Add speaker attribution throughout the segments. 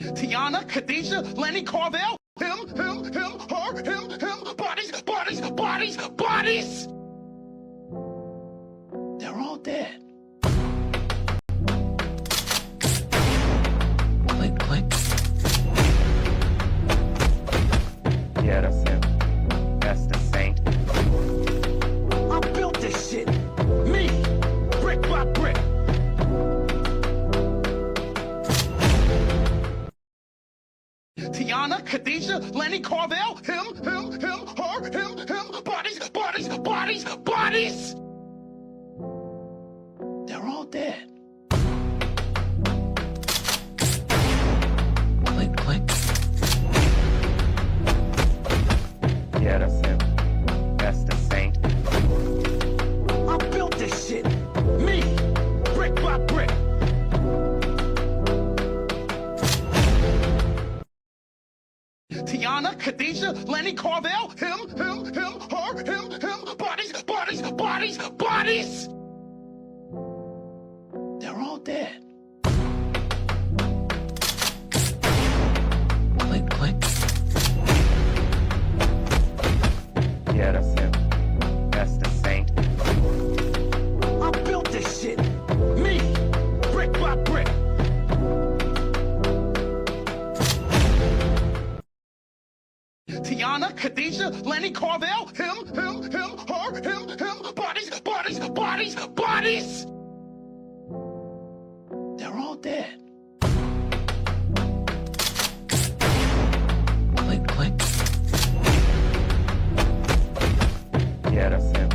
Speaker 1: Tiana, Khadijah, Lenny, Carvel, him, her, him, bodies. They're all dead.
Speaker 2: Click, click.
Speaker 3: Yeah, that's him. That's the saint.
Speaker 1: I built this shit. Me, brick by brick. Tiana, Khadijah, Lenny, Carvel, him, her, him, bodies. They're all dead.
Speaker 2: Click, click.
Speaker 3: Yeah, that's him. That's the saint.
Speaker 1: I built this shit. Me, brick by brick. Tiana, Khadijah, Lenny, Carvel, him, her, him, bodies. They're all dead.
Speaker 2: Click, click.
Speaker 3: Yeah, that's him. That's the saint.
Speaker 1: I built this shit. Me, brick by brick. Tiana, Khadijah, Lenny, Carvel, him, her, him, bodies. They're all dead.
Speaker 2: Click, click.
Speaker 3: Yeah, that's him.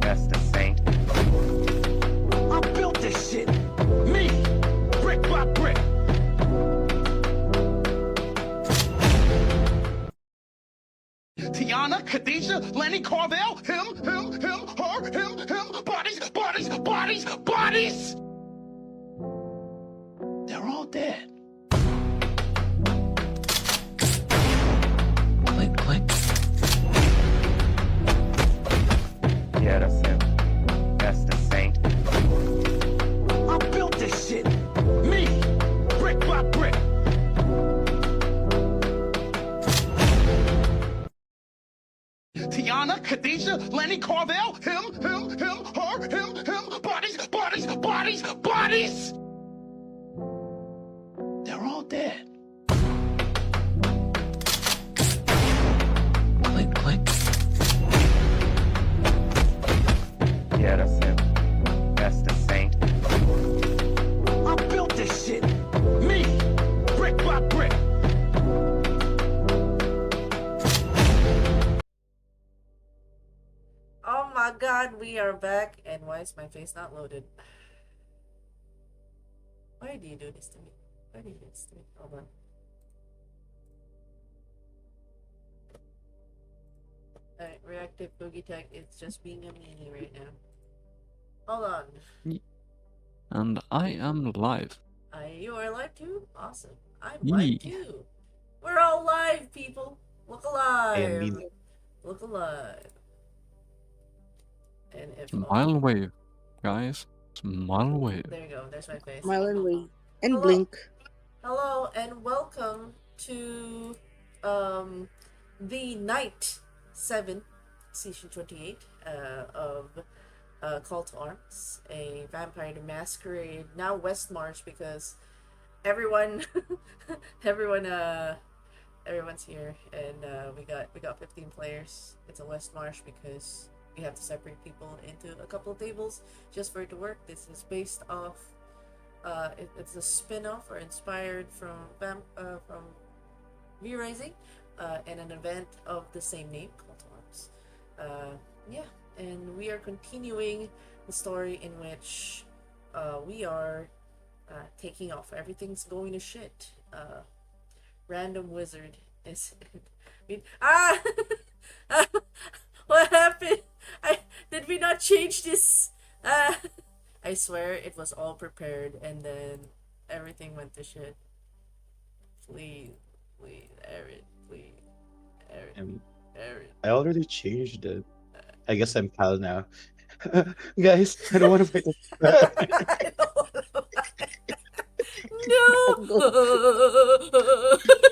Speaker 3: That's the saint.
Speaker 1: I built this shit. Me, brick by brick. Tiana, Khadijah, Lenny, Carvel, him, her, him, bodies. They're all dead.
Speaker 2: Click, click.
Speaker 3: Yeah, that's him. That's the saint.
Speaker 1: I built this shit. Me, brick by brick. Tiana, Khadijah, Lenny, Carvel, him, her, him, bodies. They're all dead.
Speaker 2: Click, click.
Speaker 3: Yeah, that's him. That's the saint.
Speaker 1: I built this shit. Me, brick by brick.
Speaker 4: Oh my god, we are back. And why is my face not loaded? Why do you do this to me? Why do you do this to me? Hold on. Alright, reactive boogie tech is just being a meanie right now. Hold on.
Speaker 2: And I am live.
Speaker 4: You are live too? Awesome. I'm
Speaker 2: Yee.
Speaker 4: live too. We're all live, people. Look alive.
Speaker 5: me.
Speaker 4: Look alive. And if
Speaker 2: Smile wave, guys. Smile wave.
Speaker 4: there you go, there's my face.
Speaker 6: Smile and wave. And
Speaker 4: Hello.
Speaker 6: blink.
Speaker 4: Hello and welcome to the night 7, season 28 of Call to Arms, a Vampire the Masquerade, now West March, because everyone everyone's here, and we got 15 players. It's a West March because we have to separate people into a couple of tables just for it to work. This is based off it's a spin-off or inspired from V-Rising and an event of the same name, Call to Arms. Yeah, and we are continuing the story in which we are taking off. Everything's going to shit. Random wizard is what happened? Did we not change this? I swear it was all prepared and then everything went to shit. Please, Aaron, please, Aaron.
Speaker 5: I already changed it. I guess I'm pal now. Guys, I don't want to fight this.
Speaker 4: No.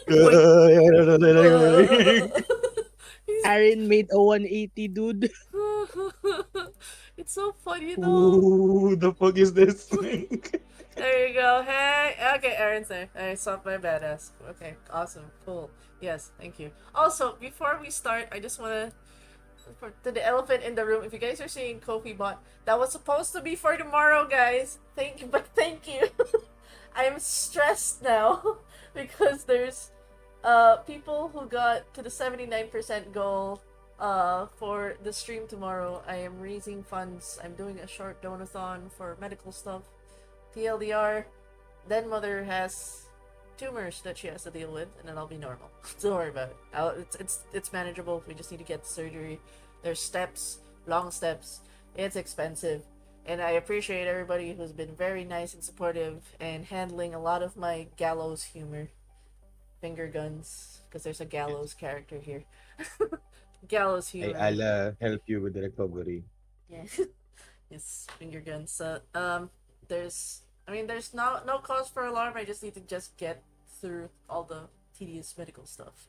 Speaker 4: Wait. He's-
Speaker 6: Aaron made a 180, dude.
Speaker 4: it's so funny though.
Speaker 5: Who the fuck is this?
Speaker 4: There you go. Hey, okay, Aaron's there. I saw my badass. Okay, awesome, cool. Yes, thank you. Also, before we start, I just wanna to the elephant in the room. If you guys are seeing Kofi bot, that was supposed to be for tomorrow, guys. Thank you, but thank you. I'm stressed now because there's people who got to the 79% goal for the stream tomorrow. I am raising funds. I'm doing a short donathon for medical stuff. TLDR, then mother has tumors that she has to deal with, and then I'll be normal. Don't worry about it. It's manageable. We just need to get the surgery. There's steps, long steps. It's expensive, and I appreciate everybody who's been very nice and supportive and handling a lot of my gallows humor, finger guns, because there's a gallows character here. Gallows humor.
Speaker 5: I'll help you with the recovery.
Speaker 4: Yeah. Yes, finger guns. So, there's no cause for alarm. I just need to just get through all the tedious medical stuff.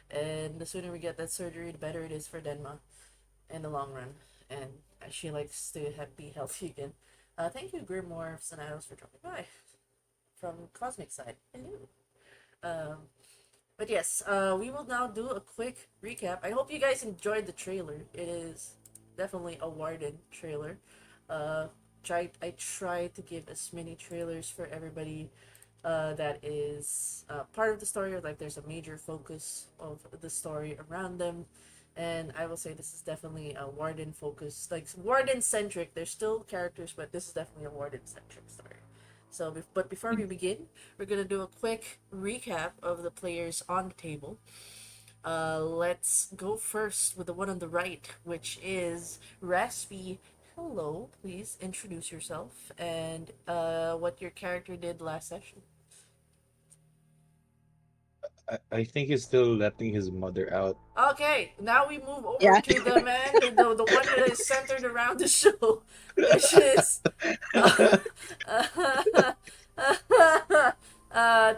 Speaker 4: And the sooner we get that surgery, the better it is for Denma in the long run. And she likes to be healthy again. Thank you, Grimoire of Sonatos, for dropping by from Cosmic Side. Hello. But yes, we will now do a quick recap. I hope you guys enjoyed the trailer. It is definitely a Warden trailer. I try to give as many trailers for everybody that is part of the story, or like there's a major focus of the story around them. And I will say this is definitely a Warden focus, like Warden centric. There's still characters, but this is definitely a Warden centric story. So, but before we begin, we're gonna do a quick recap of the players on the table. Let's go first with the one on the right, which is Raspy. Hello, please introduce yourself and what your character did last session.
Speaker 5: I think he's still letting his mother out.
Speaker 4: Okay, now we move over
Speaker 6: Yeah.
Speaker 4: to the man, the one that is centered around the show, which is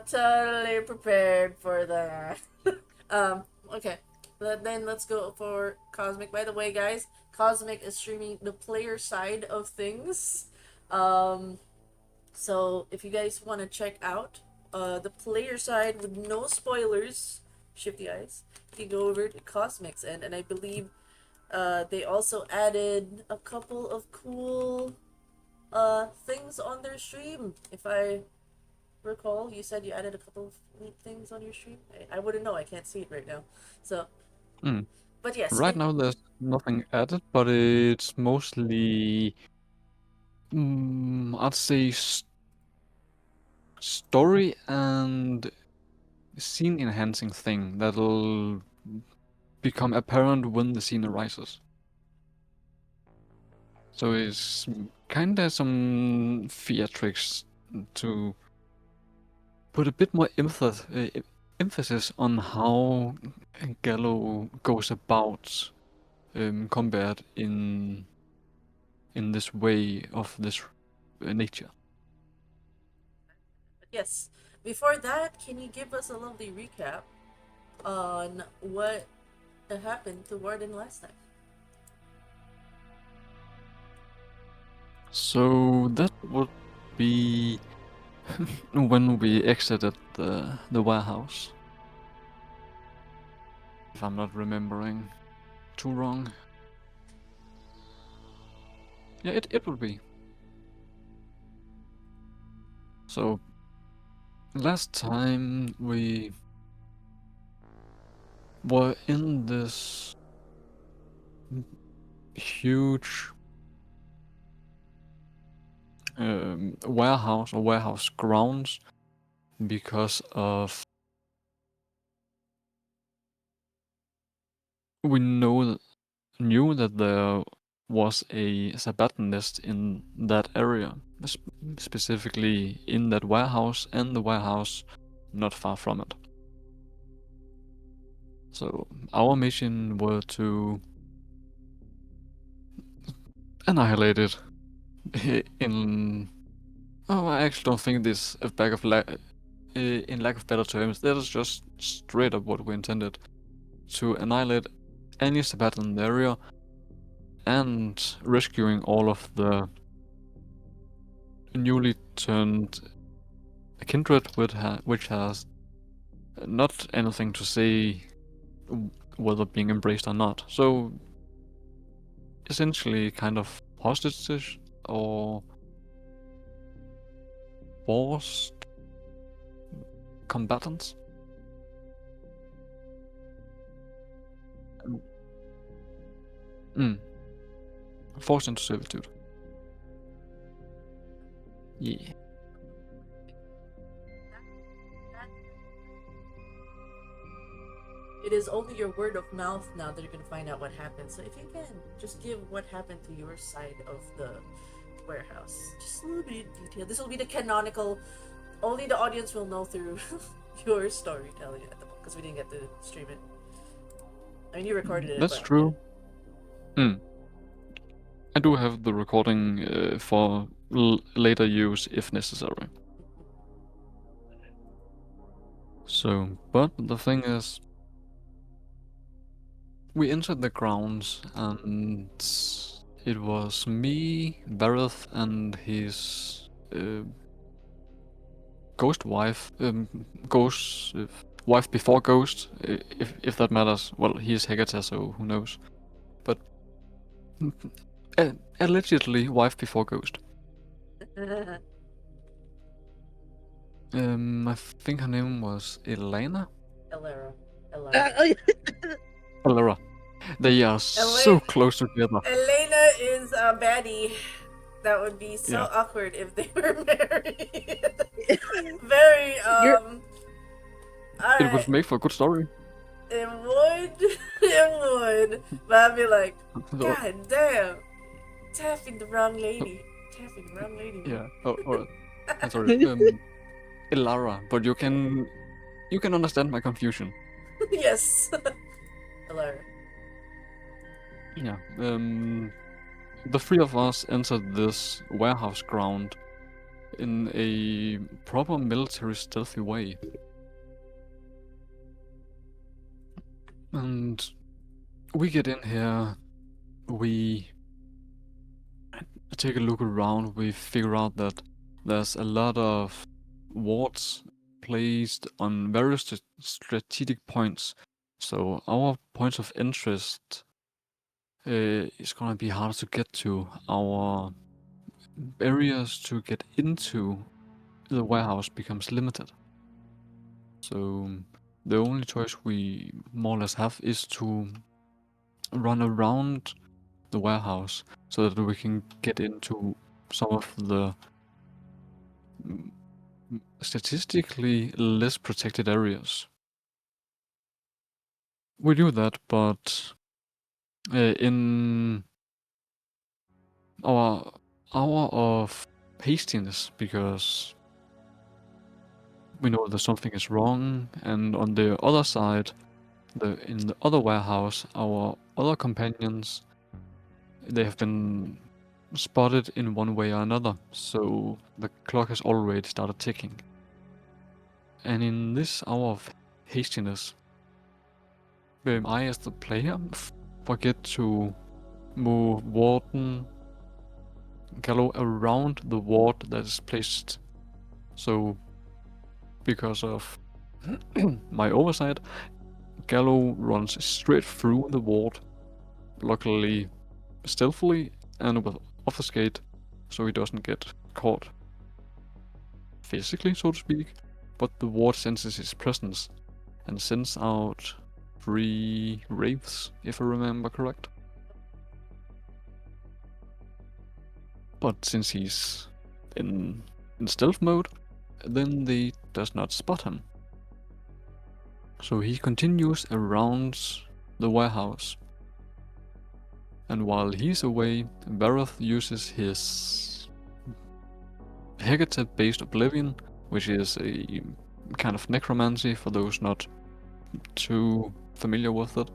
Speaker 4: totally prepared for that. Okay, but then let's go for Cosmic. By the way, guys, Cosmic is streaming the player side of things. So if you guys want to check out the player side with no spoilers, shifty eyes, you can go over to Cosmic's end, and I believe they also added a couple of cool things on their stream. If I recall, you said you added a couple of neat things on your stream. I wouldn't know. I can't see it right now. So, but yes.
Speaker 2: Right now there's nothing added, but it's mostly, I'd say, story and scene enhancing thing that'll become apparent when the scene arises. So it's kinda some theatrics to put a bit more emphasis on how Gallo goes about combat in this way of this nature.
Speaker 4: Yes. Before that, can you give us a lovely recap on what happened to Warden last time?
Speaker 2: So that would be when we exited the warehouse. If I'm not remembering too wrong. Yeah, it would be. So last time we were in this huge warehouse or warehouse grounds because of we knew that there was a Sabaton nest in that area, specifically in that warehouse and the warehouse not far from it. So our mission were to annihilate it in Oh, I actually don't think this, in lack of better terms, that is just straight up what we intended. To annihilate any Sabbat in the area and rescuing all of the newly turned kindred which has not anything to say whether being embraced or not. So essentially kind of hostage or forced combatants. Forced into servitude. Yeah.
Speaker 4: It is only your word of mouth now that you're gonna find out what happened. So if you can, just give what happened to your side of the warehouse. Just a little bit of detail. This will be the canonical. Only the audience will know through your storytelling at the book because we didn't get to stream it. I mean, you recorded it.
Speaker 2: That's
Speaker 4: but,
Speaker 2: true. I do have the recording for later use if necessary. So, but the thing is, we entered the grounds and it was me, Bareth, and his ghost wife, wife before ghost, if that matters. Well, he is Hecate, so who knows? But allegedly wife before ghost. I think her name was Elena.
Speaker 4: Elara.
Speaker 2: Elera. They are so close together.
Speaker 4: Elena is a baddie. That would be so
Speaker 2: Yeah.
Speaker 4: awkward if they were married. Very
Speaker 2: It would make for a good story.
Speaker 4: It would. It would. But I'd be like,
Speaker 2: So,
Speaker 4: God damn, tapping the wrong lady. Tapping the wrong lady.
Speaker 2: yeah. I'm sorry. Elara, but you can understand my confusion.
Speaker 4: Yes. Elara.
Speaker 2: Yeah. The three of us entered this warehouse ground in a proper military stealthy way. And we get in here, we take a look around, we figure out that there's a lot of wards placed on various strategic points. So our points of interest is gonna be hard to get to. Our areas to get into the warehouse becomes limited. So the only choice we more or less have is to run around the warehouse so that we can get into some of the statistically less protected areas. We do that, but in our hour of hastiness, because we know that something is wrong, and on the other side, in the other warehouse, our other companions, they have been spotted in one way or another, so the clock has already started ticking. And in this hour of hastiness, I as the player forget to move Warden Gallo around the ward that is placed. So because of my oversight, Gallo runs straight through the ward, luckily stealthily and with obfuscate, so he doesn't get caught physically, so to speak, but the ward senses his presence and sends out 3 wraiths, if I remember correct. But since he's in stealth mode, then they does not spot him. So he continues around the warehouse. And while he's away, Vareth uses his Hecate-based Oblivion, which is a kind of necromancy for those not too familiar with it,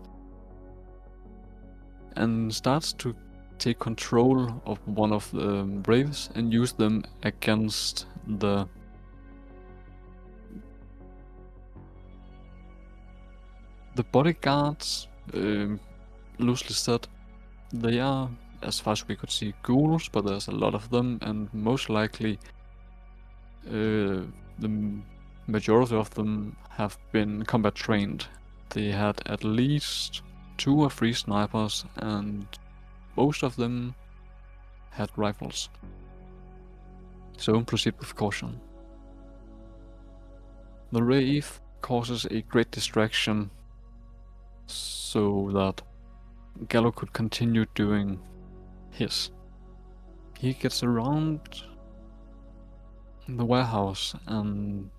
Speaker 2: and starts to take control of one of the braves and use them against the bodyguards. Loosely said, they are, as far as we could see, ghouls, but there's a lot of them, and most likely the majority of them have been combat trained. They had at least 2 or 3 snipers, and most of them had rifles. So proceed with caution. The rave causes a great distraction so that Gallo could continue doing his. He gets around the warehouse and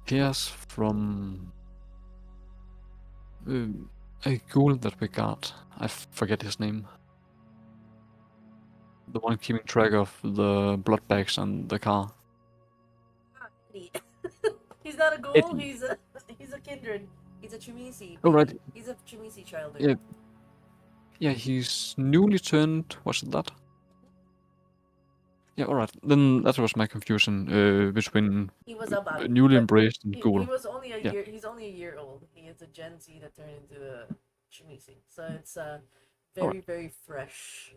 Speaker 2: hears from a ghoul that we got. I forget his name. The one keeping track of the blood bags and the car.
Speaker 4: Idiot. He's not a ghoul.
Speaker 2: Eddie.
Speaker 4: He's a kindred. He's a Chimisi.
Speaker 2: Oh, right.
Speaker 4: He's a Chimisi child.
Speaker 2: Yeah. Yeah, he's newly turned. Was it that? Yeah, alright. Then that was my confusion between
Speaker 4: He was about
Speaker 2: newly
Speaker 4: but
Speaker 2: embraced and
Speaker 4: he
Speaker 2: ghoul.
Speaker 4: was only a
Speaker 2: Yeah.
Speaker 4: year. He's only a year old. He is a Gen Z that turned into a Chimisi. So it's very very fresh.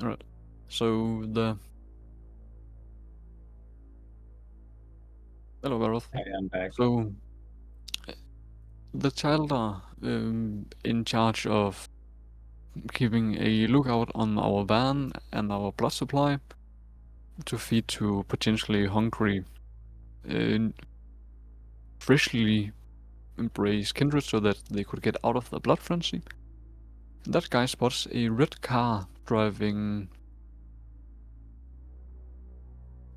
Speaker 2: Alright. So the hello, Vareth.
Speaker 3: I am back.
Speaker 2: So the child are in charge of keeping a lookout on our van and our blood supply to feed to potentially hungry, freshly embraced kindred so that they could get out of the blood frenzy. That guy spots a red car driving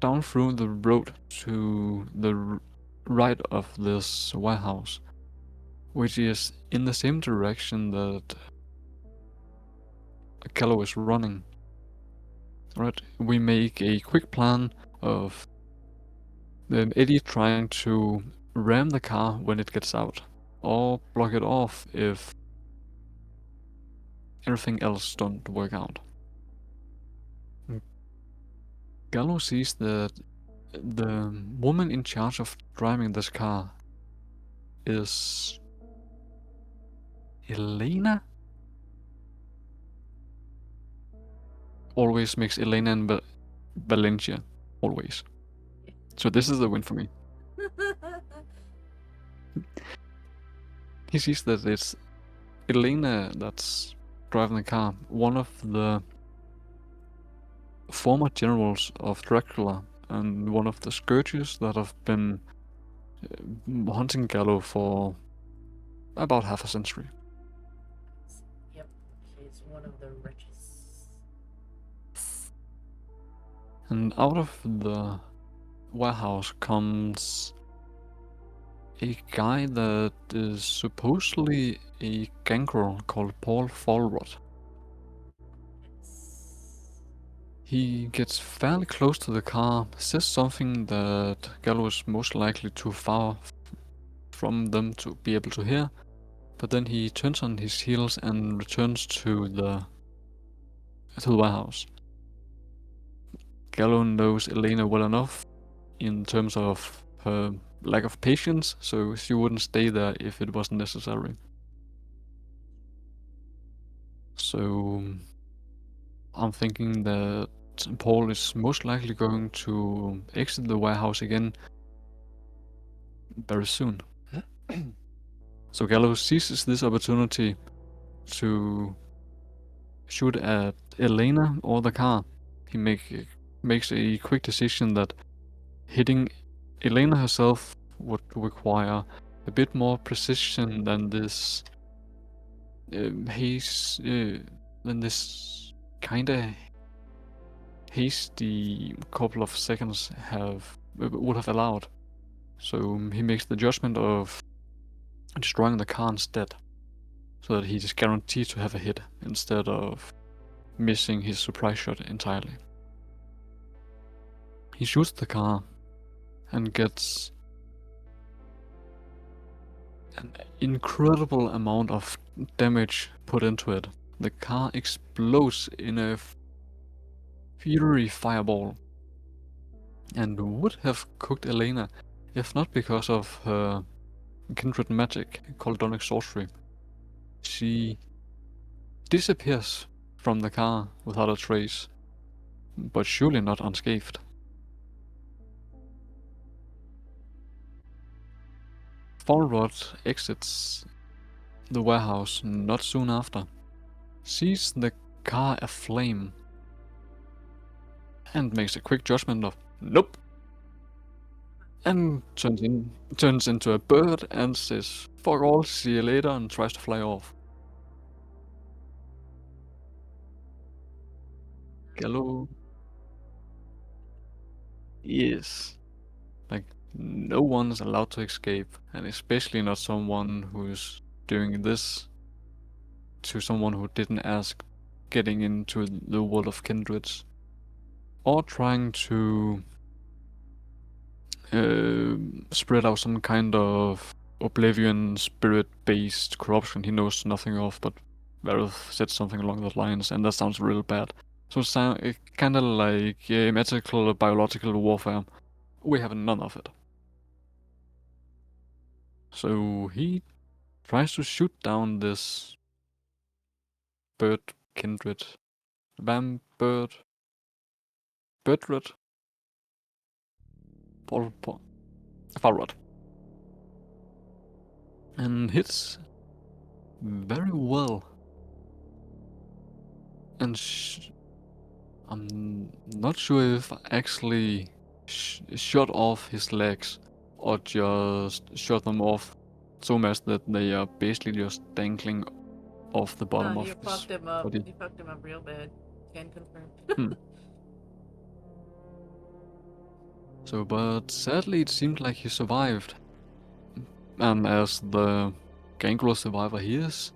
Speaker 2: down through the road to the right of this warehouse, which is in the same direction that Gallo is running. Right, we make a quick plan of Eddie trying to ram the car when it gets out, or block it off if everything else don't work out. Gallo sees that the woman in charge of driving this car is Elena? Always makes Elena and Valencia. Always. So this is a win for me. He sees that it's Elena that's driving the car, one of the former generals of Dracula and one of the scourges that have been hunting Gallo for about half a century.
Speaker 4: Yep, she's one of the richest.
Speaker 2: And out of the warehouse comes a guy that is supposedly a gangrel called Paul Falrod. He gets fairly close to the car, says something that Gallo is most likely too far from them to be able to hear, but then he turns on his heels and returns to the warehouse. Gallo knows Elena well enough in terms of her lack of patience, so she wouldn't stay there if it wasn't necessary. So I'm thinking that Paul is most likely going to exit the warehouse again very soon. So Gallo seizes this opportunity to shoot at Elena or the car. He makes a quick decision that hitting Elena herself would require a bit more precision than this kinda hasty couple of seconds would have allowed. So he makes the judgment of destroying the car instead, so that he is guaranteed to have a hit instead of missing his surprise shot entirely. He shoots the car and gets an incredible amount of damage put into it, the car explodes in a fury fireball and would have cooked Elena if not because of her kindred magic called Donic Sorcery. She disappears from the car without a trace, but surely not unscathed. Falrod exits the warehouse not soon after, sees the car aflame, and makes a quick judgment of nope, and turns into a bird and says fuck all, see you later, and tries to fly off. Gallo. Yes. Like, no one's allowed to escape, and especially not someone who's doing this to someone who didn't ask, getting into the world of kindreds, or trying to spread out some kind of oblivion spirit-based corruption he knows nothing of, but Vareth said something along those lines, and that sounds real bad. So it's kind of like magical biological warfare. We have none of it. So he tries to shoot down this bird kindred, birdred, Falrod, and hits very well. And I'm not sure if I actually shot off his legs or just shot them off so much that they are basically just dangling off the bottom
Speaker 4: No,
Speaker 2: of
Speaker 4: you
Speaker 2: his
Speaker 4: fucked him up.
Speaker 2: body.
Speaker 4: You fucked him up real bad. Can confirm.
Speaker 2: So, but sadly it seemed like he survived. And as the gangrel survivor he is,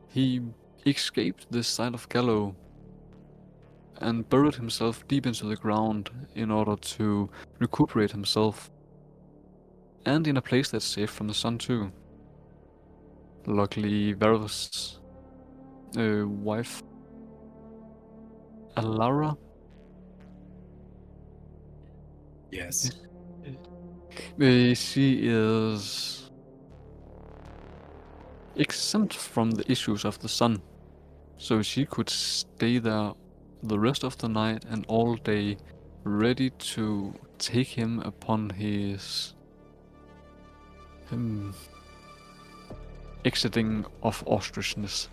Speaker 2: he escaped this side of Gallo and buried himself deep into the ground in order to recuperate himself. And in a place that's safe from the sun too. Luckily, Varus' wife, Alara,
Speaker 5: Yes.
Speaker 2: she is exempt from the issues of the sun. So she could stay there the rest of the night and all day, ready to take him upon his exiting of ostrichness.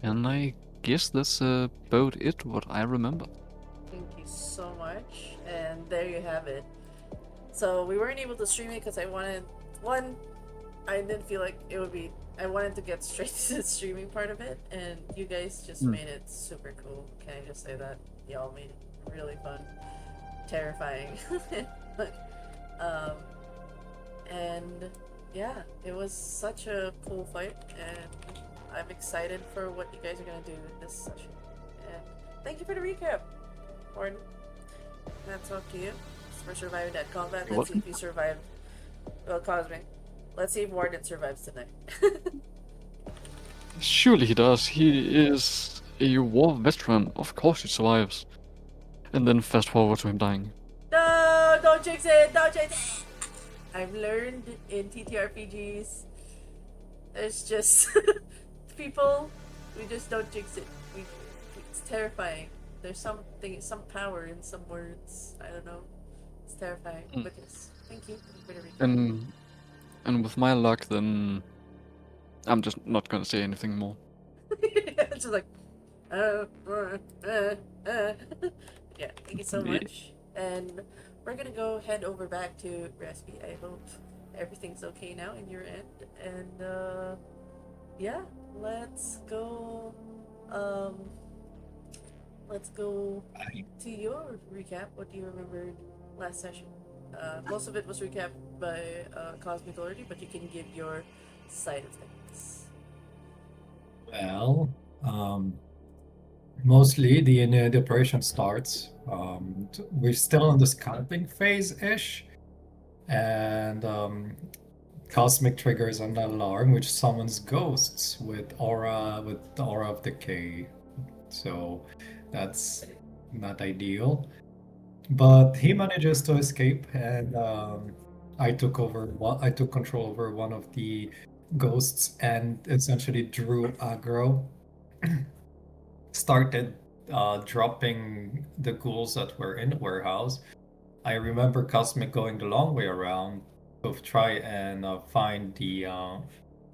Speaker 2: And I guess that's about it, what I remember.
Speaker 4: Thank you so much. And there you have it. So we weren't able to stream it because I wanted I didn't feel like it would be. I wanted to get straight to the streaming part of it, and you guys just made it super cool. Can I just say that y'all made it really fun, terrifying, and yeah, it was such a cool fight, and I'm excited for what you guys are gonna do in this session. And thank you for the recap, Gordon. That's up to you for surviving that combat.
Speaker 2: You're
Speaker 4: Let's see
Speaker 2: welcome.
Speaker 4: if you survived. Well, Cosmic. Let's see if Warden survives tonight.
Speaker 2: Surely he does. He is a war veteran. Of course he survives. And then fast forward to him dying.
Speaker 4: No, don't jinx it! Don't jinx it! I've learned in TTRPGs, there's just people, we just don't jinx it. It's terrifying. There's some power in some words. I don't know. It's terrifying. But yes, thank you for the recap.
Speaker 2: And with my luck, then I'm just not gonna say anything more.
Speaker 4: It's just like, uh. Yeah, thank you so
Speaker 2: Yeah.
Speaker 4: much. And we're gonna go head over back to Raspy. I hope everything's okay now in your end. And yeah, let's go to your recap. What do you remember last session? Most of it was recapped by Cosmic already, but you can give your side of things.
Speaker 7: Well, Mostly the operation starts. We're still in the scouting phase-ish, and Cosmic triggers an alarm which summons ghosts with the aura of decay. So that's not ideal. But he manages to escape, and I took control over one of the ghosts and essentially drew aggro. Started dropping the ghouls that were in the warehouse. I remember Cosmic going the long way around to try and find the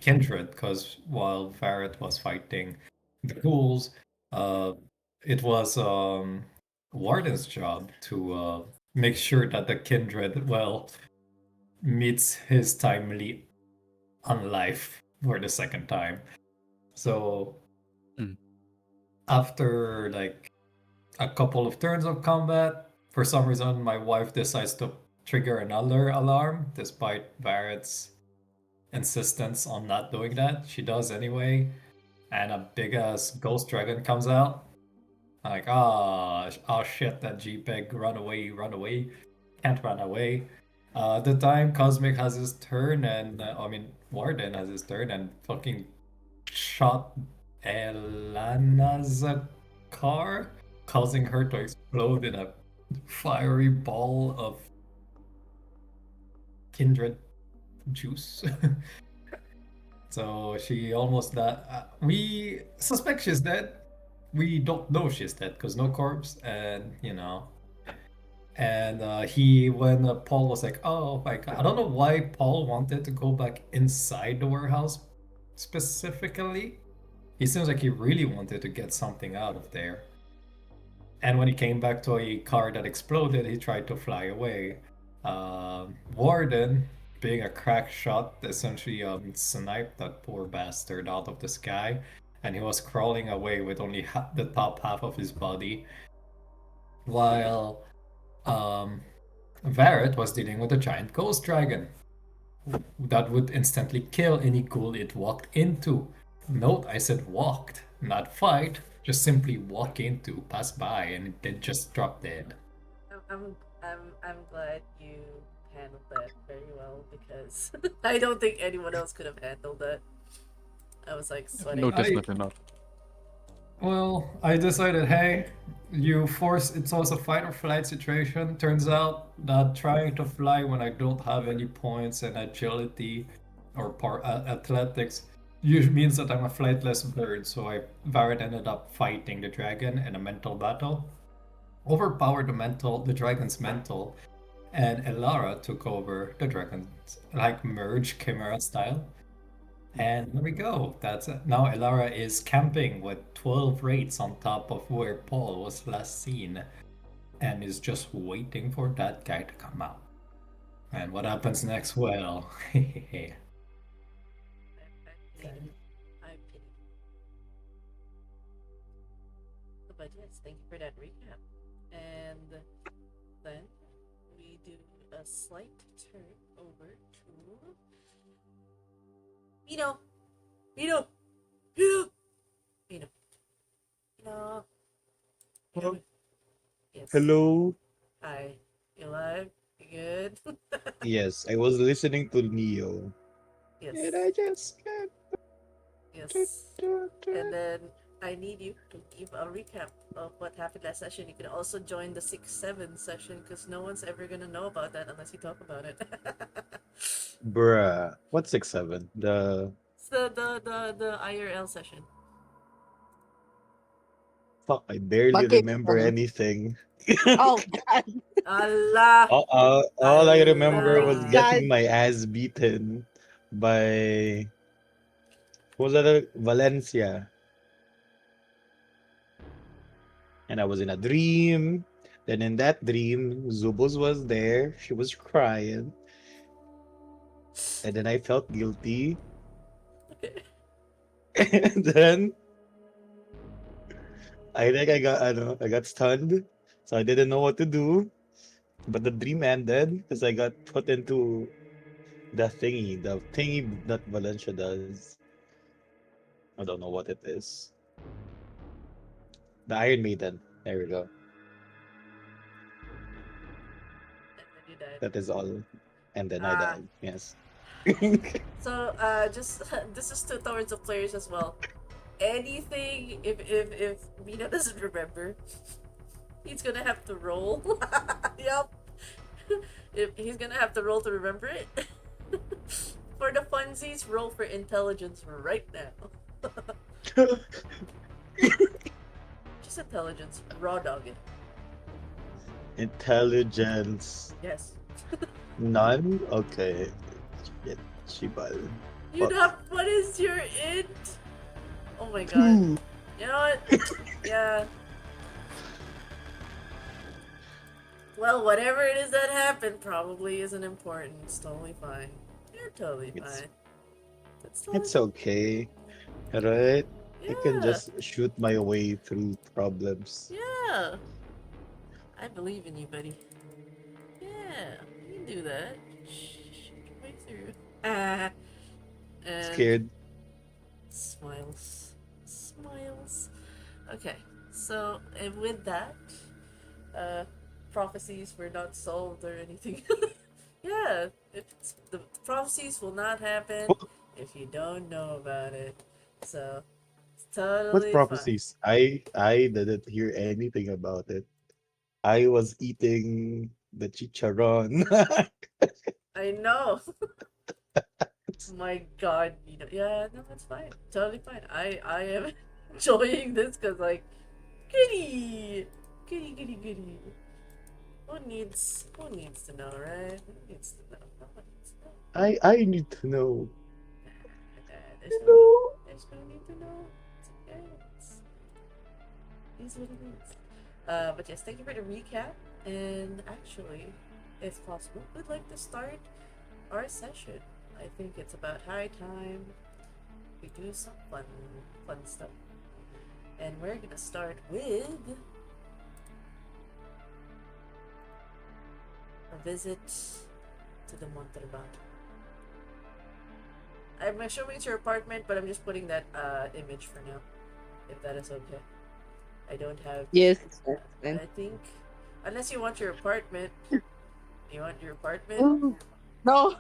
Speaker 7: kindred, because while Varret was fighting the ghouls, uh, it was Warden's job to make sure that the kindred, well, meets his timely unlife for the second time. So
Speaker 2: Mm.
Speaker 7: after like a couple of turns of combat, for some reason my wife decides to trigger another alarm despite Barrett's insistence on not doing that. She does anyway, and a big ass ghost dragon comes out. Like, oh shit, that JPEG, run away, can't run away. The time Cosmic has his turn, and Warden has his turn, and fucking shot Elana's car, causing her to explode in a fiery ball of kindred juice. So she almost died. We suspect she's dead. We don't know she's dead because no corpse, and you know. And when Paul was like, "Oh my god," I don't know why Paul wanted to go back inside the warehouse specifically. He seems like he really wanted to get something out of there. And when he came back to a car that exploded, he tried to fly away. Warden, being a crack shot, essentially sniped that poor bastard out of the sky, and he was crawling away with only the top half of his body, while Varret was dealing with a giant ghost dragon that would instantly kill any ghoul it walked into. Note, I said walked, not fight. Just simply walk into, pass by, and it did just drop dead.
Speaker 4: I'm glad you handled that very well, because I don't think anyone else could have handled that. I was like sweating.
Speaker 2: No, definitely not.
Speaker 7: Well, I decided, hey, it's also a fight or flight situation. Turns out that trying to fly when I don't have any points in agility or athletics usually means that I'm a flightless bird. So Varret ended up fighting the dragon in a mental battle, overpowered the dragon's mental, and Elara took over the dragon's like merge chimera style. And there we go. That's it. Now Elara is camping with 12 raids on top of where Paul was last seen, and is just waiting for that guy to come out. And what happens next? Well,
Speaker 4: I pity. I pity. But yes, thank you for that recap. And then we do a slight turn over to Pino. Pino. Pino. Pino. Pino.
Speaker 5: Hello?
Speaker 4: Yes.
Speaker 5: Hello?
Speaker 4: Hi. You alive? You good?
Speaker 5: Yes, I was listening to Neo.
Speaker 4: Yes.
Speaker 5: And I just can't.
Speaker 4: Yes. And then I need you to give a recap of what happened last session. You can also join the 6-7 session, because no one's ever gonna know about that unless you talk about it.
Speaker 5: Bruh. What's 6-7?
Speaker 4: It's the IRL session.
Speaker 5: Fuck, I barely
Speaker 6: Bakit?
Speaker 5: remember anything.
Speaker 6: Oh God.
Speaker 4: Allah!
Speaker 5: All I remember
Speaker 6: Oh
Speaker 5: was
Speaker 6: my God.
Speaker 5: getting my ass beaten by who was that? Valencia. And I was in a dream. Then in that dream, Zubos was there. She was crying. And then I felt guilty. And then I think I got stunned. So I didn't know what to do. But the dream ended because I got put into the thingy that Valencia does. I don't know what it is. The Iron Maiden. There we go.
Speaker 4: And then you died.
Speaker 5: That is all. And then I
Speaker 4: Ah.
Speaker 5: died. Yes.
Speaker 4: So just this is towards the players as well. Anything if Mina doesn't remember, he's gonna have to roll. Yep. If he's gonna have to roll to remember it. For the funsies, roll for intelligence right now. Just intelligence, raw dog it.
Speaker 5: Intelligence.
Speaker 4: Yes.
Speaker 5: None? Okay. Shit. Shibal.
Speaker 4: You
Speaker 5: Fuck.
Speaker 4: have what is your int? Oh my god.
Speaker 5: Two.
Speaker 4: You know what? Yeah. Well, whatever it is that happened probably isn't important. It's totally fine. You're totally
Speaker 5: It's-
Speaker 4: fine. It's totally
Speaker 5: It's okay. Right? I can
Speaker 4: Yeah.
Speaker 5: just shoot my way through problems.
Speaker 4: Yeah. I believe in you, buddy. Yeah, you can do that. Shoot your way through. And
Speaker 5: Scared.
Speaker 4: smiles. Smiles. Okay, so and with that, prophecies were not solved or anything. Yeah, the prophecies will not happen if you don't know about it. So it's totally
Speaker 5: What
Speaker 4: fine.
Speaker 5: prophecies? I didn't hear anything about it. I was eating the chicharron.
Speaker 4: I know. My God, you know, yeah, no, it's fine, totally fine. I am enjoying this because like, goody, goody, goody, goody. Who needs to know, right? Who needs to know? No one needs to know.
Speaker 5: I need to know.
Speaker 4: There's no need to know. It's okay. It's what it is. But yes, thank you for the recap. And actually, if possible, we'd like to start our session. I think it's about high time we do some fun stuff. And we're gonna start with a visit to the Montalban. I'm assuming it's your apartment, but I'm just putting that image for now, if that is okay. I don't have.
Speaker 6: Yes.
Speaker 4: I think, unless you want your apartment. You want your apartment?
Speaker 6: Oh, no,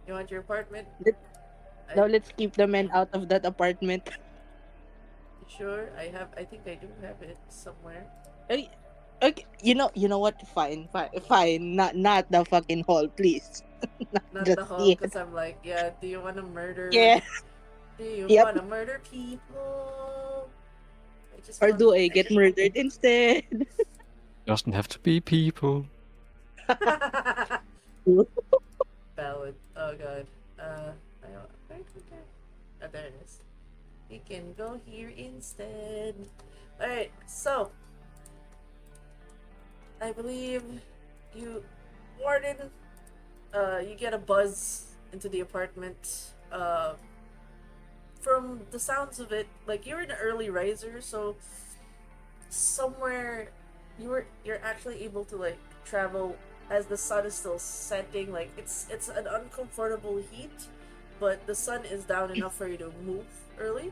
Speaker 4: You want your apartment?
Speaker 6: no, let's keep the men out of that apartment.
Speaker 4: You sure? I think I do have it somewhere.
Speaker 6: Okay, okay, you know what? Fine, fine, fine. Not the fucking hall, please.
Speaker 4: Not
Speaker 6: Just
Speaker 4: the hall,
Speaker 6: yet.
Speaker 4: because I'm like, yeah, do you want to murder?
Speaker 6: Yeah.
Speaker 4: Do you
Speaker 6: Yep.
Speaker 4: want to murder people? I just
Speaker 6: Or
Speaker 4: want-
Speaker 6: do I get murdered instead?
Speaker 2: Doesn't have to be people.
Speaker 4: Valid. Oh god. Where did I? Oh, there it is. We can go here instead. Alright, so. I believe you, Warden, you get a buzz into the apartment. From the sounds of it, like you're an early riser, so somewhere you're actually able to like travel as the sun is still setting. Like it's an uncomfortable heat, but the sun is down enough for you to move early.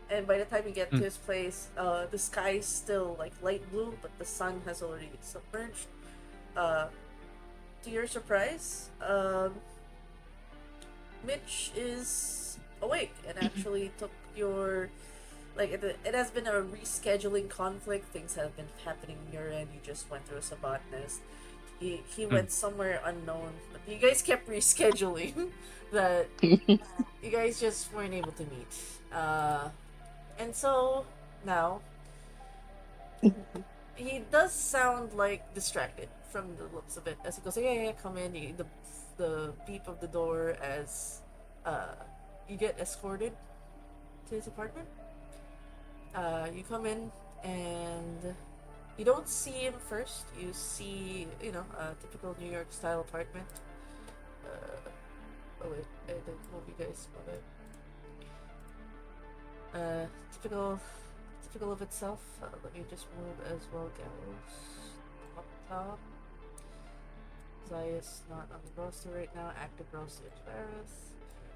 Speaker 4: And by the time you get to his place, the sky is still like light blue, but the sun has already submerged. To your surprise, Mitch is awake and actually took your like it has been a rescheduling conflict. Things have been happening on your end. You just went through a sabotanist. He went somewhere unknown, but you guys kept rescheduling that you guys just weren't able to meet. And so now he does sound like distracted from the looks of it as he goes, yeah, come in. The beep of the door as you get escorted to his apartment. You come in and you don't see him first. You see, a typical New York style apartment. Oh wait, I didn't move you guys. Typical of itself. Let me just move as well, Gallows. Up top. Zayas not on the roster right now. Active roster is Varus.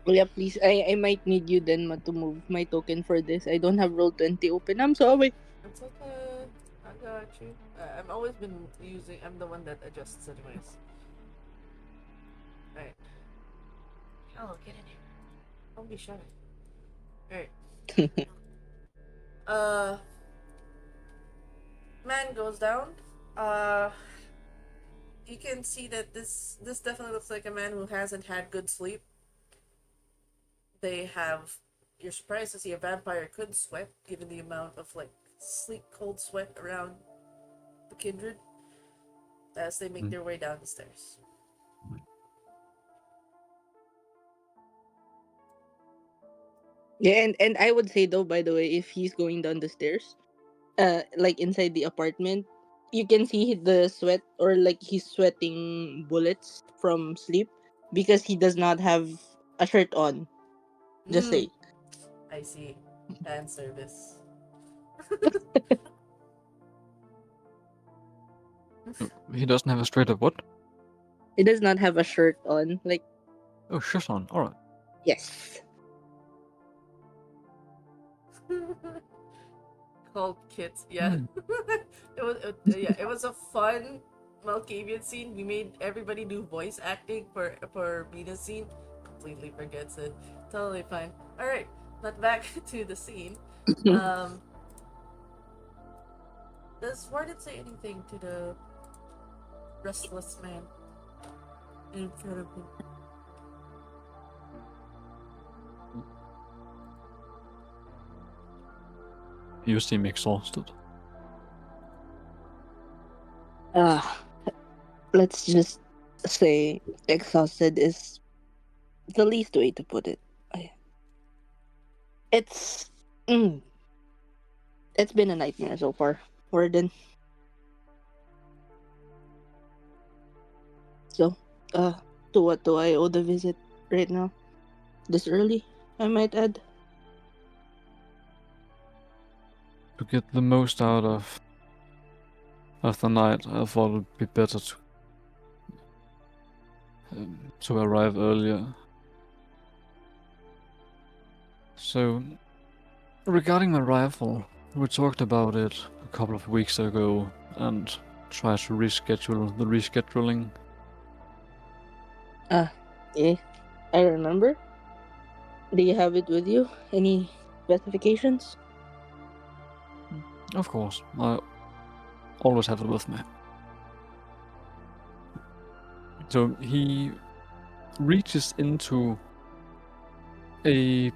Speaker 6: Yeah, please. I might need you then to move my token for this. I don't have roll 20 open. I'm sorry.
Speaker 4: It's okay. I got you. I've always been using. I'm the one that adjusts, anyways. Alright. Oh, get in here. Don't be shy. Alright. Uh, man goes down. Uh, you can see that this definitely looks like a man who hasn't had good sleep. They have. You're surprised to see a vampire could sweat, given the amount of like sleep cold sweat around the kindred as they make
Speaker 2: Mm.
Speaker 4: their way down the stairs.
Speaker 6: Yeah, and I would say though, by the way, if he's going down the stairs, like inside the apartment, you can see the sweat, or like he's sweating bullets from sleep because he does not have a shirt on. Just
Speaker 4: Hmm.
Speaker 6: say.
Speaker 4: I see. Fan service.
Speaker 2: He doesn't have a straight up what?
Speaker 6: He does not have a shirt on. Like,
Speaker 2: Oh, shirt on. Alright.
Speaker 6: yes.
Speaker 4: Called kits. Yeah.
Speaker 2: Hmm.
Speaker 4: It was a fun Malkavian scene. We made everybody do voice acting for Mina's scene. Completely forgets it. Totally fine. All right, but back to the scene. Um, does Warden say anything to the restless man in front of him?
Speaker 2: You seem exhausted.
Speaker 6: uh, let's just say exhausted is the least way to put it. I- It's mm, it's been a nightmare so far, Warden. So, uh, to what do I owe the visit right now? This early, I might add.
Speaker 2: To get the most out of the night, I thought it'd be better to arrive earlier. So, regarding my rifle, we talked about it a couple of weeks ago and tried to reschedule the rescheduling.
Speaker 6: Yeah, I remember. Do you have it with you? Any specifications?
Speaker 2: Of course, I always have it with me. So he reaches into a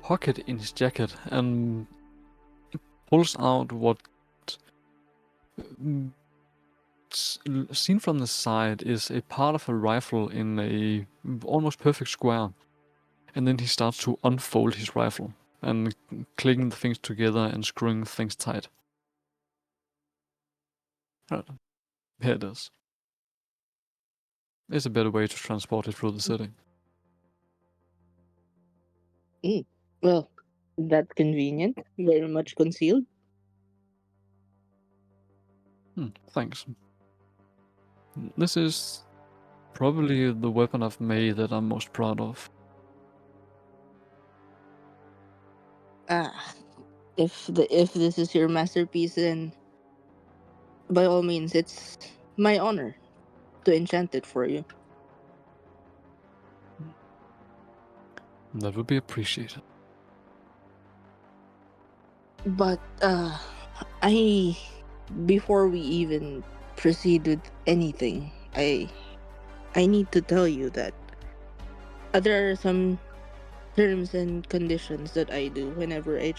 Speaker 2: pocket in his jacket and pulls out what mm, seen from the side is a part of a rifle in a almost perfect square. And then he starts to unfold his rifle and clicking the things together and screwing things tight. Right. Here it is. There's a better way to transport it through the city.
Speaker 6: Well, that's convenient. Very much concealed.
Speaker 2: Thanks. This is probably the weapon I've made that I'm most proud of.
Speaker 6: Ah, if this is your masterpiece, then by all means, it's my honor to enchant it for you.
Speaker 2: That would be appreciated.
Speaker 6: But I before we even proceed with anything, I need to tell you that there are some terms and conditions that I do whenever I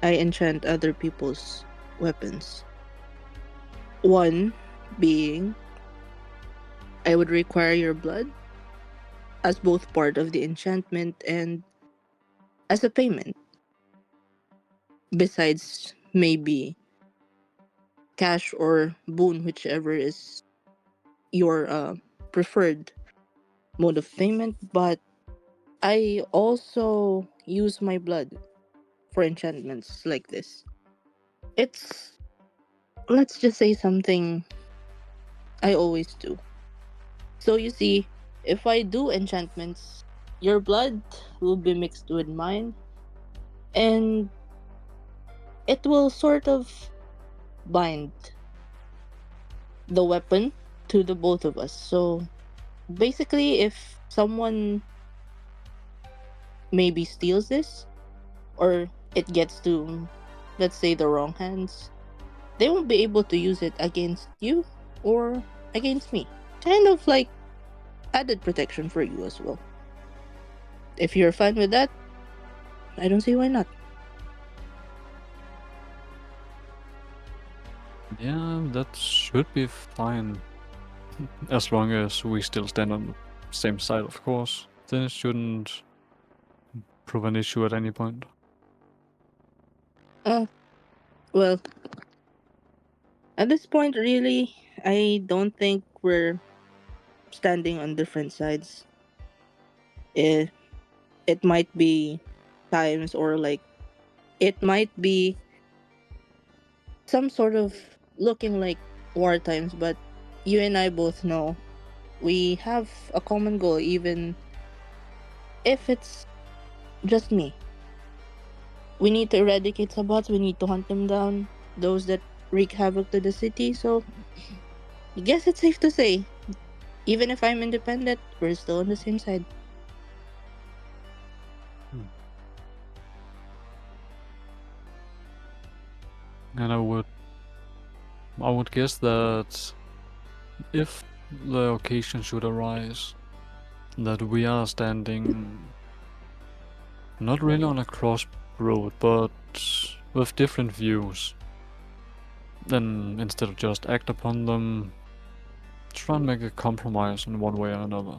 Speaker 6: enchant other people's weapons. One being I would require your blood as both part of the enchantment and as a payment. Besides maybe cash or boon, whichever is your preferred mode of payment, but I also use my blood for enchantments like this. It's, let's just say, something I always do. So you see, if I do enchantments, your blood will be mixed with mine, and it will sort of bind the weapon to the both of us. So basically, if someone maybe steals this, or it gets to, let's say, the wrong hands, they won't be able to use it against you or against me. Kind of like added protection for you as well. If you're fine with that, I don't see why not.
Speaker 2: Yeah, that should be fine. As long as we still stand on the same side, of course. Then it shouldn't prove an issue at any point.
Speaker 6: Well, at this point, really, I don't think we're standing on different sides. It might be times, or like it might be some sort of looking like war times, but you and I both know we have a common goal, even if it's just me. We need to eradicate Sabots, we need to hunt them down, those that wreak havoc to the city. So I guess it's safe to say, even if I'm independent, we're still on the same side.
Speaker 2: And I would guess that if the occasion should arise, that we are standing not really on a crossroad, but with different views. Then instead of just act upon them, try and make a compromise in one way or another.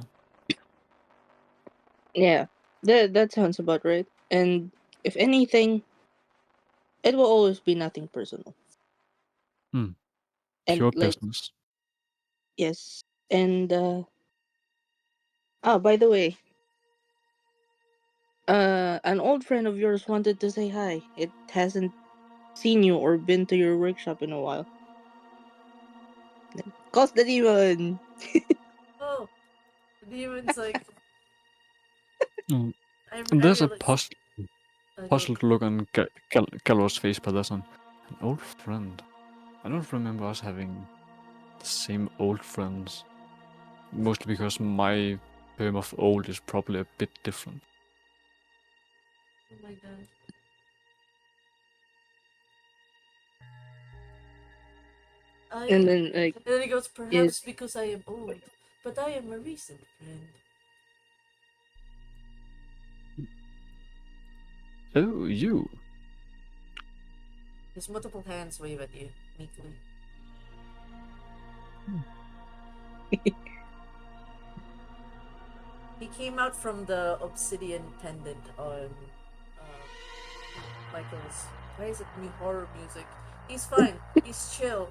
Speaker 6: Yeah, that sounds about right. And if anything, it will always be nothing personal. And
Speaker 2: Pure
Speaker 6: like,
Speaker 2: business.
Speaker 6: yes. And by the way, an old friend of yours wanted to say hi. It hasn't seen you or been to your workshop in a while. Calls the demon.
Speaker 4: Oh, the demon's like,
Speaker 2: Mm.
Speaker 4: I
Speaker 2: And there's a
Speaker 4: realize. Go.
Speaker 2: puzzled look on Gallo's face, but there's an old friend. I don't remember us having the same old friends. Mostly because my term of old is probably a bit different.
Speaker 4: Oh my god.
Speaker 6: And then like,
Speaker 4: And then he goes,
Speaker 6: yes,
Speaker 4: perhaps because I am old, but I am a recent friend.
Speaker 2: Oh, you.
Speaker 4: His multiple hands wave at you, meekly. He came out from the obsidian pendant on Michael's. Why is it me horror music? He's fine. He's chill.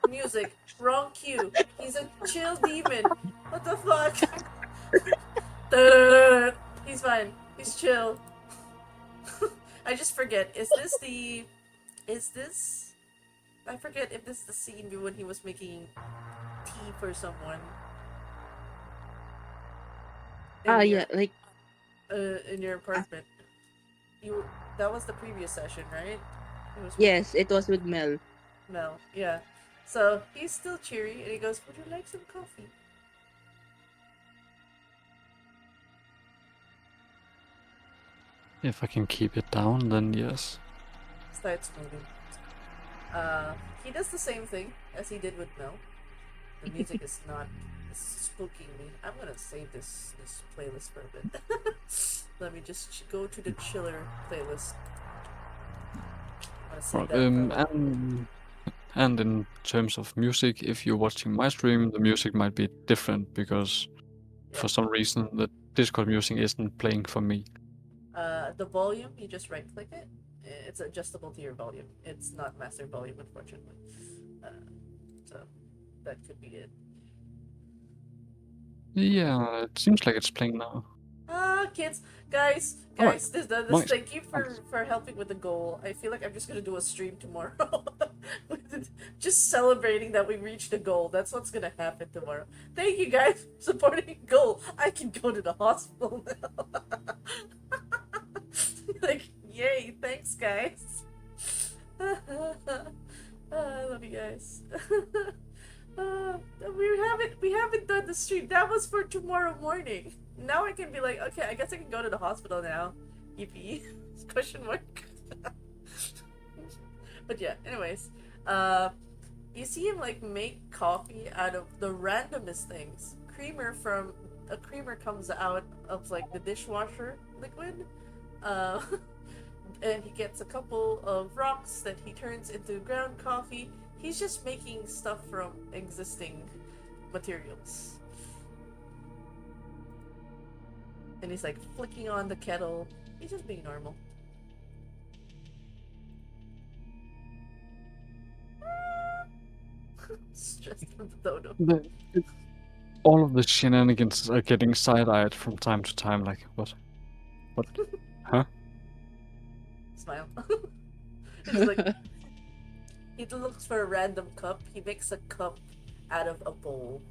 Speaker 4: Music. Wrong cue. He's a chill demon. What the fuck? He's fine. He's chill. I just forget. Is this? I forget if this is the scene when he was making tea for someone.
Speaker 6: yeah, like,
Speaker 4: In your apartment. You. That was the previous session, right? It was
Speaker 6: yes, it was with Mel.
Speaker 4: Mel. Yeah. So he's still cheery, and he goes, "Would you like some coffee?"
Speaker 2: If I can keep it down, then yes.
Speaker 4: Starts moving. He does the same thing as he did with Mel. The music is not spooking me. I'm gonna save this playlist for a bit. Let me just go to the chiller playlist. I'm gonna save
Speaker 2: Right,
Speaker 4: that for
Speaker 2: and in terms of music, if you're watching my stream, the music might be different because for some reason the Discord music isn't playing for me.
Speaker 4: the volume. You just right click it. It's adjustable to your volume. It's not master volume, unfortunately. So that could be it.
Speaker 2: Yeah, it seems like it's playing now.
Speaker 4: Kids, guys,
Speaker 2: Alright,
Speaker 4: this
Speaker 2: nice,
Speaker 4: thank you
Speaker 2: nice.
Speaker 4: for helping with the goal. I feel like I'm just gonna do a stream tomorrow, just celebrating that we reached the goal. That's what's gonna happen tomorrow. Thank you guys for supporting goal. I can go to the hospital now. Like, yay! Thanks, guys. coffee, guys. uh, we haven't done the stream. That was for tomorrow morning. Now I can be like, okay, I guess I can go to the hospital now. Yippee! Question mark. But yeah, anyways, uh, you see him like make coffee out of the randomest things. Creamer comes out of like the dishwasher liquid. Uh, and he gets a couple of rocks that he turns into ground coffee. He's just making stuff from existing materials. And he's like flicking on the kettle. He's just being normal. Stressed from the dodo.
Speaker 2: All of the shenanigans are getting side-eyed from time to time. Like, what? Huh?
Speaker 4: Smile. It's like he looks for a random cup. He makes a cup out of a bowl.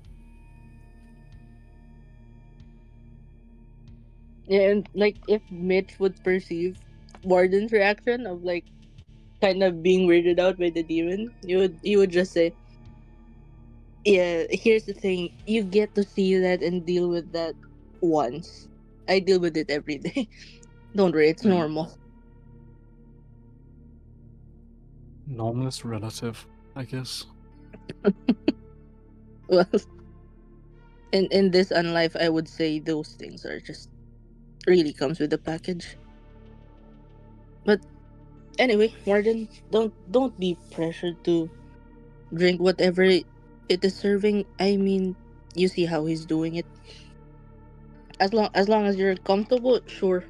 Speaker 6: Yeah, and like if Mitch would perceive Warden's reaction of like kind of being weirded out by the demon, you would just say, "Yeah, here's the thing: you get to see that and deal with that once. I deal with it every day. Don't worry, it's
Speaker 2: Mm.
Speaker 6: normal."
Speaker 2: Normal is relative, I guess.
Speaker 6: Well, in this unlife, I would say those things are just really comes with the package. But anyway, Warden, don't be pressured to drink whatever it is serving. I mean, you see how he's doing it. As long as you're comfortable, sure.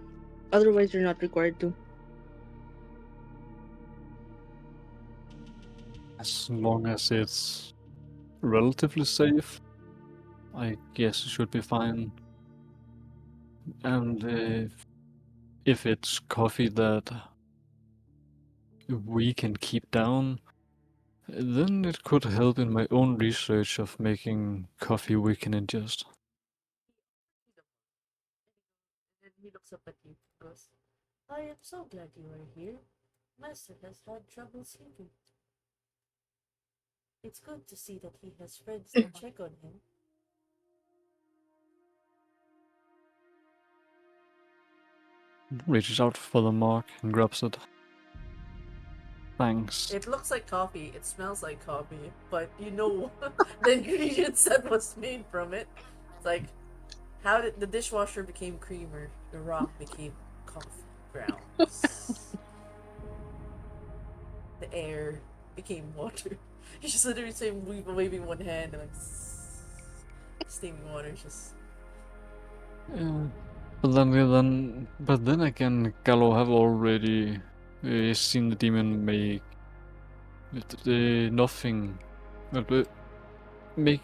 Speaker 6: Otherwise, you're not required to.
Speaker 2: As long as it's relatively safe, I guess it should be fine. And if it's coffee that we can keep down, then it could help in my own research of making coffee we can ingest.
Speaker 4: And he looks up at you and goes, I am so glad you are here. Master has had trouble sleeping. It's good to see that he has friends to check on him.
Speaker 2: Reaches out for the mark and grabs it. Thanks.
Speaker 4: It looks like coffee, it smells like coffee, but you know the ingredients that was made from it. It's like, how did the dishwasher became creamer, the rock became coffee grounds. The air became water. You just literally say waving one hand and like steaming water just
Speaker 2: Yeah. But then again, Gallo have already seen the demon make nothing, make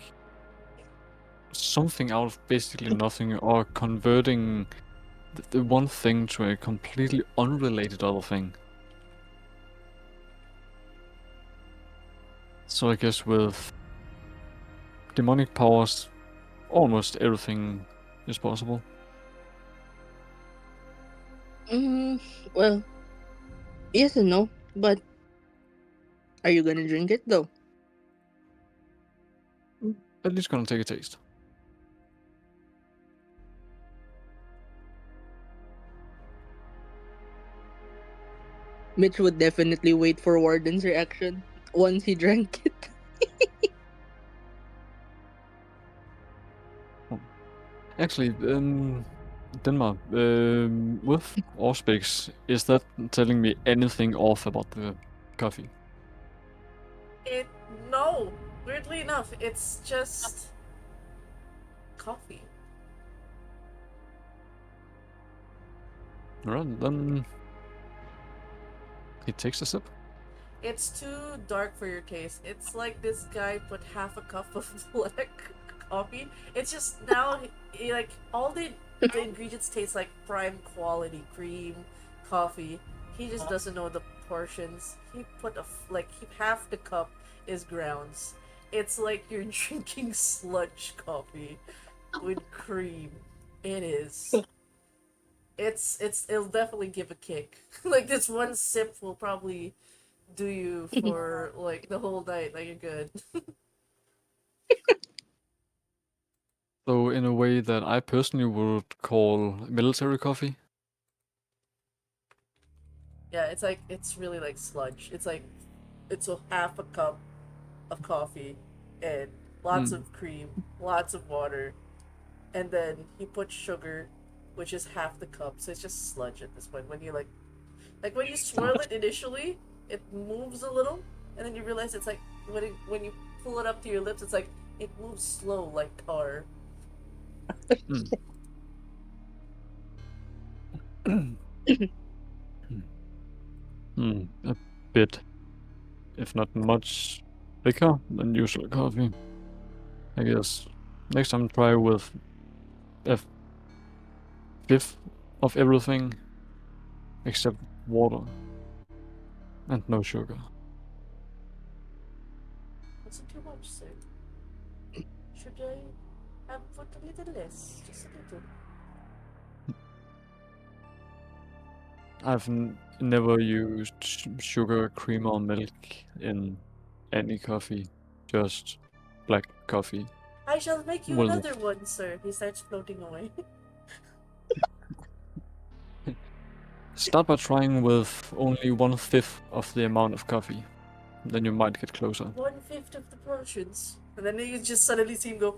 Speaker 2: something out of basically nothing, or converting the one thing to a completely unrelated other thing. So I guess with demonic powers, almost everything is possible.
Speaker 6: Well, yes and no, but are you gonna drink it though?
Speaker 2: At least gonna take a taste.
Speaker 6: Mitch would definitely wait for Warden's reaction once he drank it.
Speaker 2: Actually, Denmark, with Auspex, is that telling me anything off about the coffee?
Speaker 4: no. Weirdly enough, it's just coffee.
Speaker 2: Alright, then he takes a sip.
Speaker 4: It's too dark for your taste. It's like this guy put half a cup of black coffee. It's just now, like, all the ingredients taste like prime quality cream, coffee. He just doesn't know the portions. He put half the cup is grounds. It's like you're drinking sludge coffee with cream. It is. It'll definitely give a kick. Like this one sip will probably do you for like the whole night. Like you're good.
Speaker 2: So in a way that I personally would call military coffee.
Speaker 4: Yeah, it's like it's really like sludge. It's like it's a half a cup of coffee and lots
Speaker 2: Mm.
Speaker 4: of cream, lots of water, and then he puts sugar, which is half the cup. So it's just sludge at this point. When you like when you swirl it initially, it moves a little, and then you realize it's like when you pull it up to your lips, it's like it moves slow like tar.
Speaker 2: Mm. A bit, if not much, thicker than usual coffee. I guess next time try with a fifth of everything except water and no sugar.
Speaker 4: It's too much, sir. Should I have put a little less? Just a little.
Speaker 2: I've never used sugar, cream, or milk in any coffee, just black coffee.
Speaker 4: I shall make you
Speaker 2: Will
Speaker 4: another one, sir. He starts floating away.
Speaker 2: start by trying with only 1/5 of the amount of coffee. Then you might get closer.
Speaker 4: 1/5 of the portions. And then you just suddenly see him go,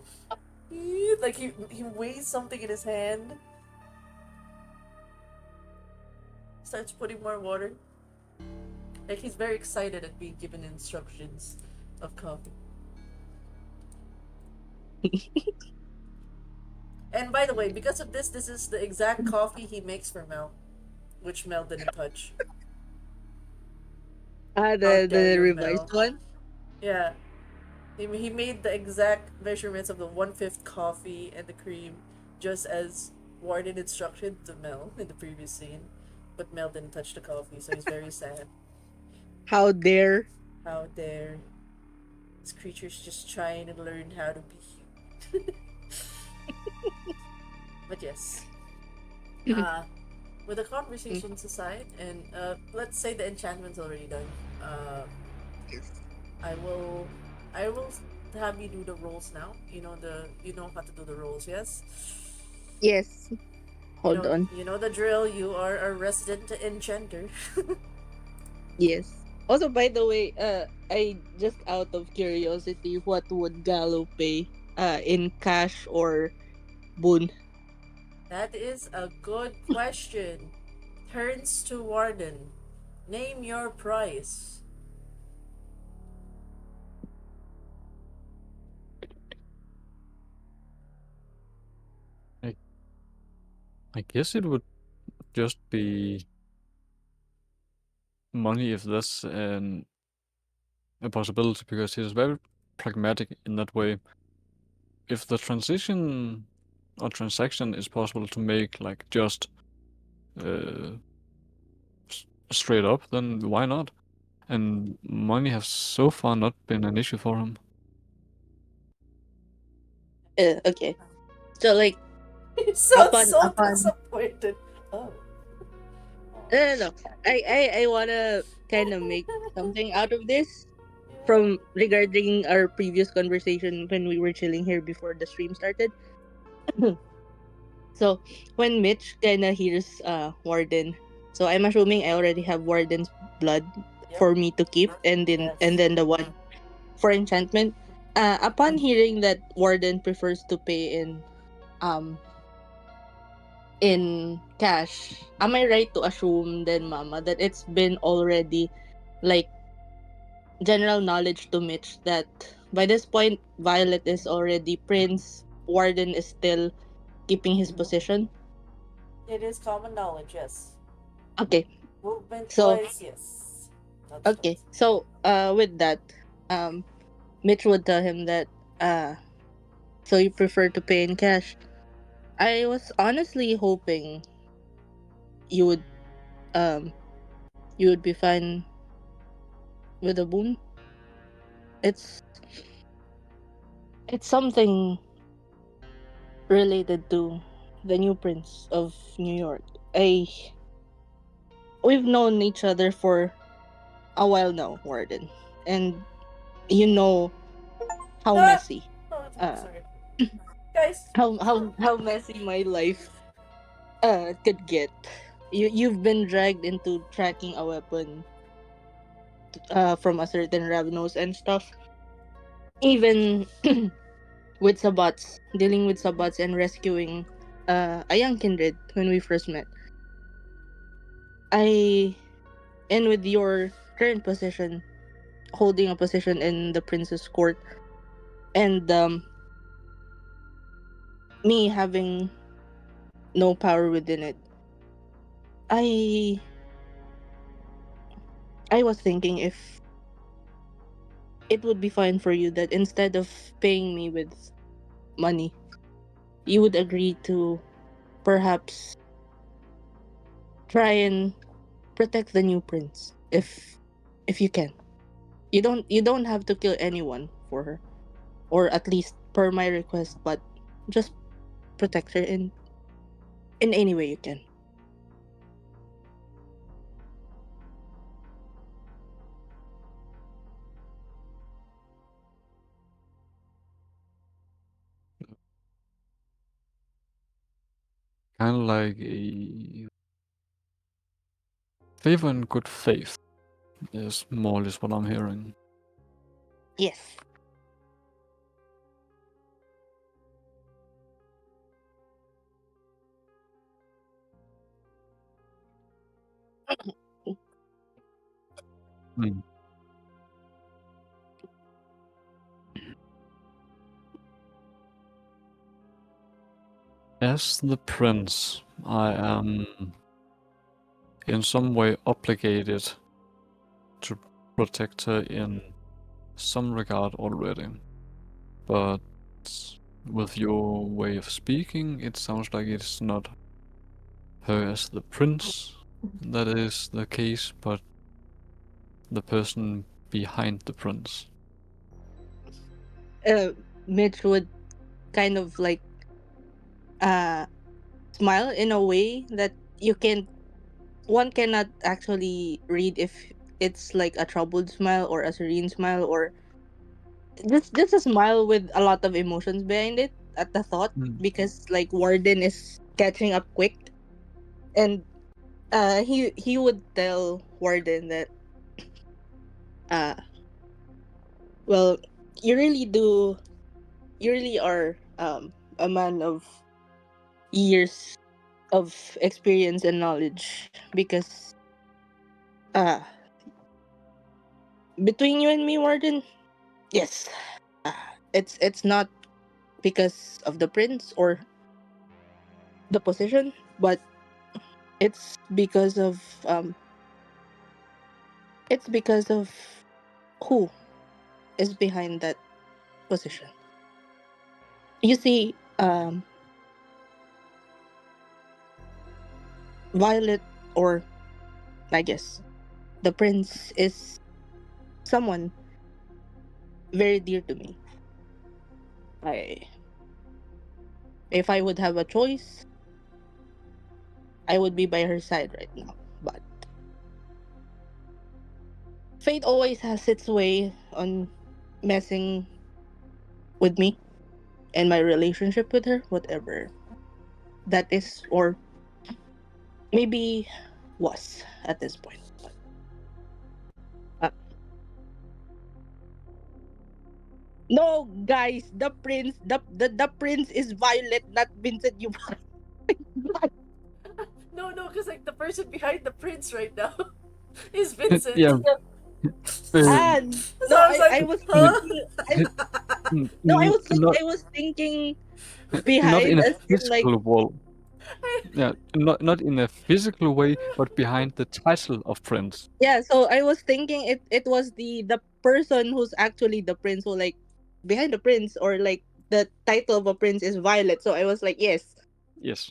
Speaker 4: like he weighs something in his hand. Starts putting more water. Like he's very excited at being given instructions of coffee. And by the way, because of this, this is the exact coffee he makes for Mel, which Mel didn't touch. How
Speaker 6: The
Speaker 4: dare you,
Speaker 6: revised
Speaker 4: Mel?
Speaker 6: one.
Speaker 4: Yeah, he made the exact measurements of the 1/5 coffee and the cream, just as Warden instructed to Mel in the previous scene. But Mel didn't touch the coffee, so he's very sad.
Speaker 6: How dare?
Speaker 4: How dare this creature's just trying to learn how to be human. But yes. With the conversations aside, and let's say the enchantment's already done. I will, I will have you do the rolls now. You know how to do the rolls, yes.
Speaker 6: Yes. Hold on.
Speaker 4: You know the drill. You are a resident enchanter.
Speaker 6: Yes. Also, by the way, I just out of curiosity, what would Gallo pay? In cash or boon?
Speaker 4: That is a good question. Turns to Warden. Name your price.
Speaker 2: I, I guess it would just be money if that's a possibility, because he's very pragmatic in that way. If the transition or transaction is possible to make like just uh, straight up, then why not? And money has so far not been an issue for him.
Speaker 6: Okay. So like
Speaker 4: You sound
Speaker 6: upon
Speaker 4: so
Speaker 6: upon
Speaker 4: disappointed. Oh.
Speaker 6: no. I wanna kind of make something out of this from regarding our previous conversation when we were chilling here before the stream started. So when Mitch kinda hears Warden, so I'm assuming I already have Warden's blood
Speaker 4: Yep.
Speaker 6: for me to keep, and
Speaker 4: Yes.
Speaker 6: then the one for enchantment. Upon hearing that Warden prefers to pay um in cash, am I right to assume then, Mama, that it's been already like general knowledge to Mitch that by this point Violet is already Prince, Warden is still keeping his position?
Speaker 4: It is common knowledge, yes.
Speaker 6: Okay.
Speaker 4: Movement
Speaker 6: So
Speaker 4: wise, yes. Not
Speaker 6: okay.
Speaker 4: stealth.
Speaker 6: So with that, um Mitch would tell him that uh so you prefer to pay in cash. I was honestly hoping you would um you would be fine with a boon. It's it's something related to the new prince of New York. I We've known each other for a while now, Warden, and you know how
Speaker 4: Ah!
Speaker 6: messy,
Speaker 4: Oh,
Speaker 6: uh,
Speaker 4: sorry. Guys,
Speaker 6: how messy my life could get. You've been dragged into tracking a weapon from a certain Ravnos and stuff. Even with Sabots, dealing with Sabots and rescuing a young kindred when we first met. I and with your current position, holding a position in the Prince's Court, and me having no power within it, I I was thinking if it would be fine for you that instead of paying me with money, you would agree to perhaps try and protect the new prince if you can. You don't have to kill anyone for her, or at least per my request, but just protect her in any way you can.
Speaker 2: Kind of like a favor in good faith is more or less what I'm hearing.
Speaker 6: Yes.
Speaker 2: Hmm. As the prince, I am in some way obligated to protect her in some regard already. But with your way of speaking, it sounds like it's not her as the prince that is the case, but the person behind the prince.
Speaker 6: Mitch would kind of like uh smile in a way that you can one cannot actually read if it's like a troubled smile or a serene smile, or just a smile with a lot of emotions behind it at the thought,
Speaker 2: Mm.
Speaker 6: because like Warden is catching up quick, and he would tell Warden that uh well, you really do you really are a man of years of experience and knowledge, because uh between you and me, Warden, yes, uh, it's not because of the prince or the position, but it's because of um it's because of who is behind that position. You see, Violet, or I guess the prince, is someone very dear to me. I If I would have a choice, I would be by her side right now. But fate always has its way on messing with me and my relationship with her, whatever that is, or maybe was at this point. But no, guys, the prince is Violet, not Vincent. You
Speaker 4: no, no, because like the person behind the prince right now is Vincent.
Speaker 2: Yeah. uh,
Speaker 6: and
Speaker 4: So
Speaker 6: no,
Speaker 4: I was
Speaker 6: I
Speaker 4: like,
Speaker 6: was
Speaker 4: huh?
Speaker 6: thinking. No,
Speaker 2: not
Speaker 6: I was thinking
Speaker 2: not in
Speaker 6: behind,
Speaker 2: a
Speaker 6: as in like,
Speaker 2: physical wall. Yeah, not in a physical way, but behind the title of prince.
Speaker 6: yeah. So I was thinking it was the person who's actually the prince, who like behind the prince, or like the title of a prince is Violet. So I was like, yes,
Speaker 2: Yes.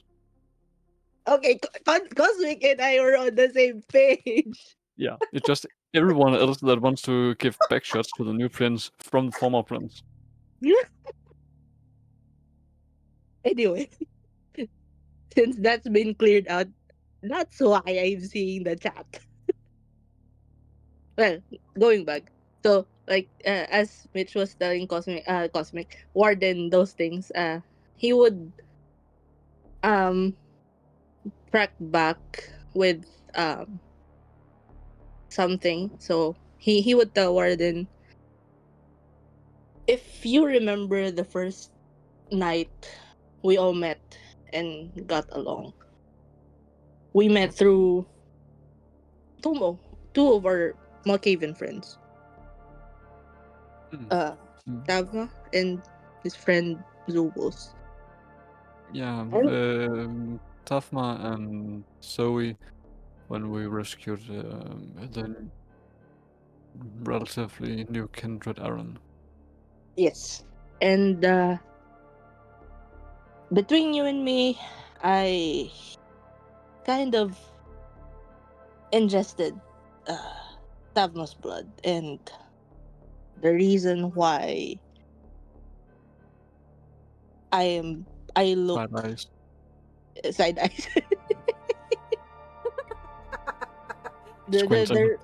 Speaker 6: okay, Cosmic and I were on the same page.
Speaker 2: Yeah. It's just everyone else that wants to give back shots to the new prince from the former prince.
Speaker 6: Anyway, since that's been cleared out, that's why I'm seeing the chat. Well, going back. So, like, as Mitch was telling Cosmic, Warden, those things, he would um track back with um something. So he would tell Warden, if you remember the first night we all met and got along, we met through Tomo, two of our Malkavian friends,
Speaker 2: Mm.
Speaker 6: uh,
Speaker 2: Mm.
Speaker 6: Tavma and his friend Zubos.
Speaker 2: Yeah,
Speaker 6: And
Speaker 2: Tafma and Zoe, when we rescued the relatively new kindred Aaron.
Speaker 6: yes, and between you and me, I kind of ingested Tavma's blood, and the reason why I am I look
Speaker 2: Side eyes.
Speaker 6: side eyes.
Speaker 2: Squinting.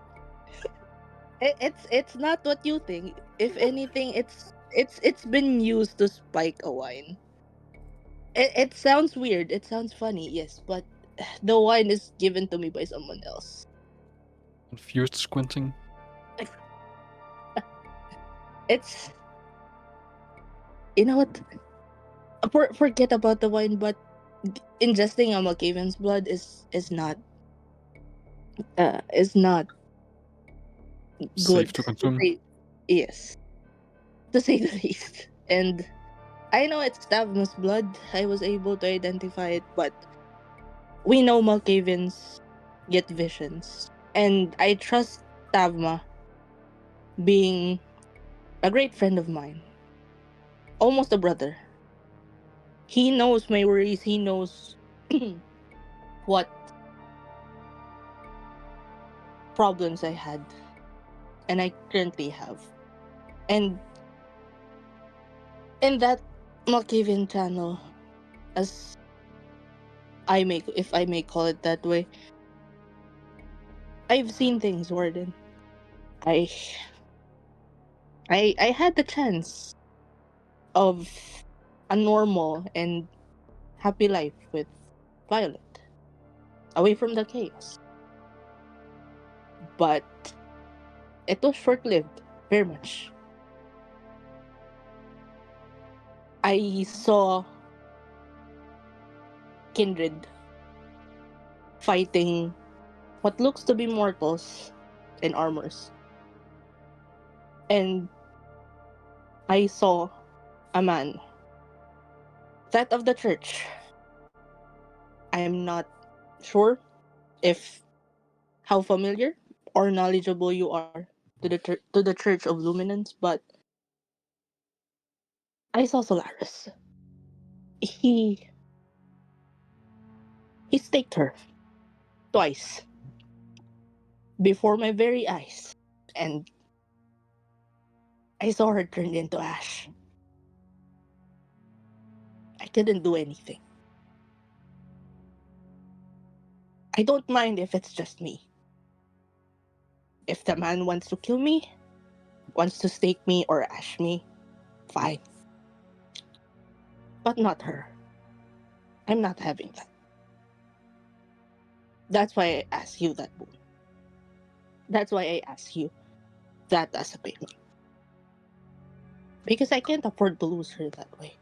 Speaker 6: The it's not what you think. If anything, it's been used to spike a wine. It sounds weird. It sounds funny, yes, but the wine is given to me by someone else.
Speaker 2: Confused squinting.
Speaker 6: It's you know what? Forget about the wine, but ingesting a Malkavian's blood is not
Speaker 2: Safe
Speaker 6: good
Speaker 2: to
Speaker 6: to
Speaker 2: consume.
Speaker 6: say, yes, to say the least. And I know it's Tavma's blood. I was able to identify it, but we know Malkavians get visions. And I trust Tavma, being a great friend of mine, almost a brother. He knows my worries, he knows what problems I had and I currently have. And in that Malkavian channel, as if I may call it that way, I've seen things, Warden. I I had the chance of a normal and happy life with Violet, away from the chaos. But it was short lived, very much. I saw kindred fighting what looks to be mortals in armors. And I saw a man, that of the church. I'm not sure if how familiar or knowledgeable you are to the Church of Luminance, but I saw Solaris. He he staked her twice before my very eyes, and I saw her turned into ash. I couldn't do anything. I don't mind if it's just me. If the man wants to kill me, wants to stake me or ash me, fine. But not her. I'm not having that. That's why I ask you that boon. That's why I ask you that as a payment. Because I can't afford to lose her that way.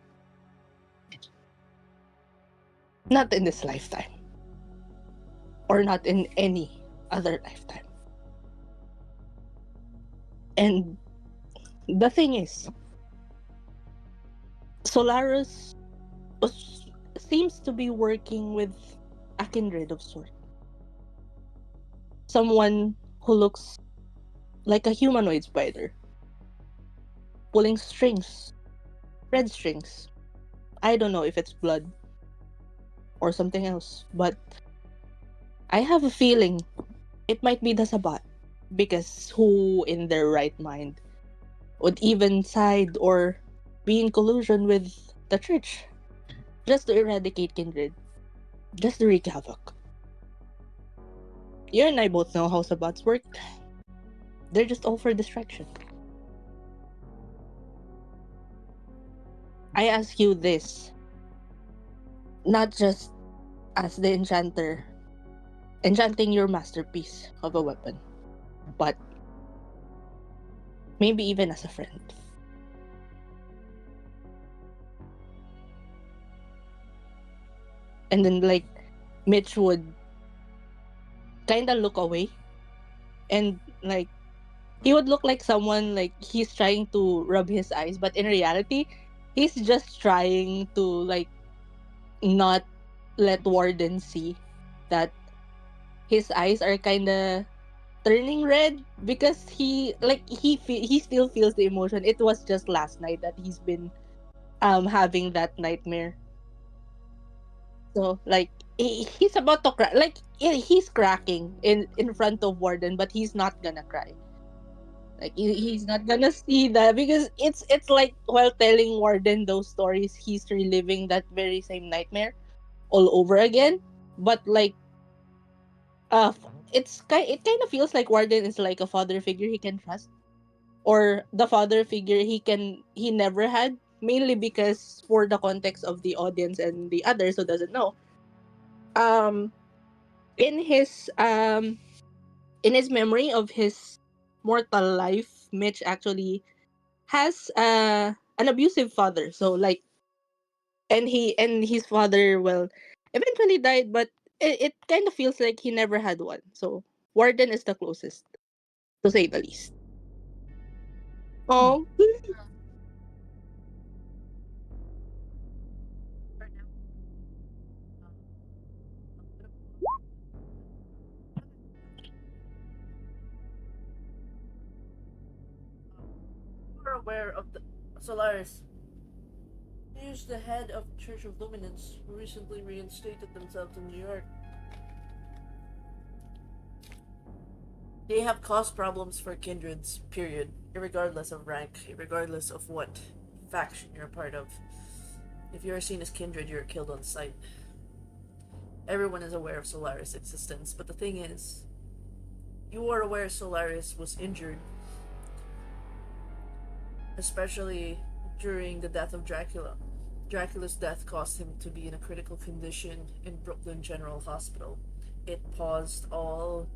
Speaker 6: Not in this lifetime. Or not in any other lifetime. And the thing is, Solaris seems to be working with a kindred of sort. Someone who looks like a humanoid spider, pulling strings, red strings. I don't know if it's blood or something else, but I have a feeling it might be the Sabat. Because who in their right mind would even side or be in collusion with the church just to eradicate kindred, just to wreak havoc? You and I both know how Sabats work. They're just all for distraction. I ask you this, not just as the enchanter enchanting your masterpiece of a weapon, but maybe even as a friend. And then, like, Mitch would kind of look away, and, like, he would look like someone like he's trying to rub his eyes, but in reality, he's just trying to, like, not let Warden see that his eyes are kind of turning red because he still feels the emotion. It was just last night that he's been having that nightmare. So, like, he's about to cry. Like, he's cracking in front of Warden, but he's not gonna cry. Like, he's not gonna see that because it's like while telling Warden those stories, he's reliving that very same nightmare all over again. But, like, it kind of feels like Warden is like a father figure he can trust, or the father figure he never had, mainly because for the context of the audience and the others who doesn't know, um in his um in his memory of his mortal life, Mitch actually has an abusive father. So, like, and his father, well, eventually died, but it kind of feels like he never had one. So Warden is the closest, to say the least. Oh.
Speaker 4: We're aware of the Solaris. He is the head of Church of Luminance, who recently reinstated themselves in New York. They have caused problems for kindreds, period, irregardless of rank, regardless of what faction you're a part of. If you're seen as kindred, you're killed on sight. Everyone is aware of Solaris' existence, but the thing is, you are aware Solaris was injured, especially during the death of Dracula. Dracula's death caused him to be in a critical condition in Brooklyn General Hospital. It paused all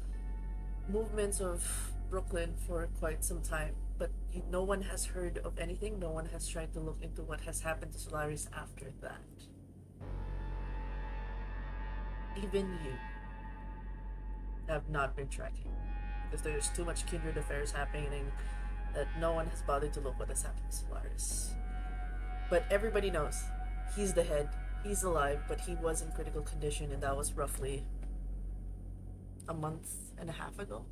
Speaker 4: movements of Brooklyn for quite some time, but no one has heard of anything. No one has tried to look into what has happened to Solaris after that. Even you have not been tracking, because there's too much kindred affairs happening that no one has bothered to look what has happened to Solaris. But everybody knows he's the head, he's alive, but he was in critical condition, and that was roughly a month and a half ago.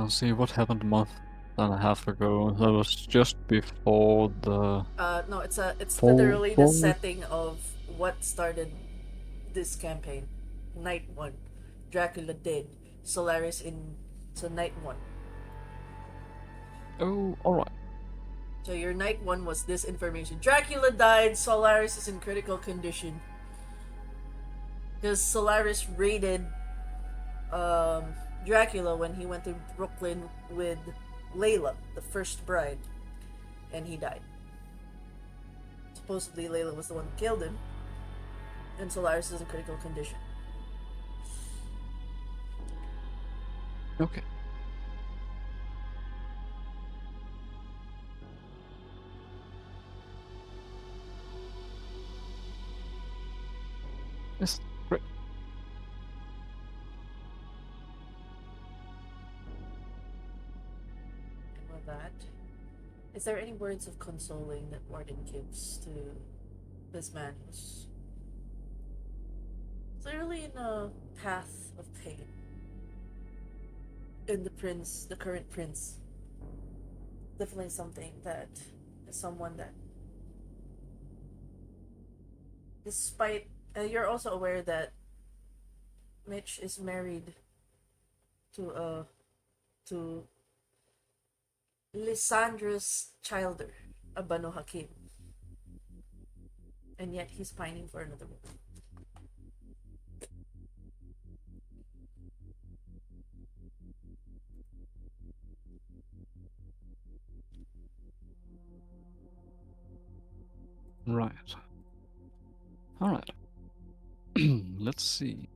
Speaker 2: See what happened a month and a half ago. That was just before the
Speaker 4: No, it's
Speaker 2: fall.
Speaker 4: literally the
Speaker 2: fall.
Speaker 4: setting of what started this campaign. Night 1. Dracula dead. Solaris in. So, Night 1.
Speaker 2: Oh, alright.
Speaker 4: So, your Night 1 was this information. Dracula died, Solaris is in critical condition. Because Solaris raided Dracula when he went to Brooklyn with Layla, the first bride, and he died. Supposedly, Layla was the one who killed him, and Solaris is in critical condition.
Speaker 2: Okay. Yes, great.
Speaker 4: And with that, is there any words of consoling that Warden gives to this man who's clearly in a path of pain? And the current prince, definitely something that is someone that, despite, you're also aware that Mitch is married to to Lysandra's Childer, a Banu Hakim. and yet he's pining for another woman.
Speaker 2: Right. Alright. Let's see.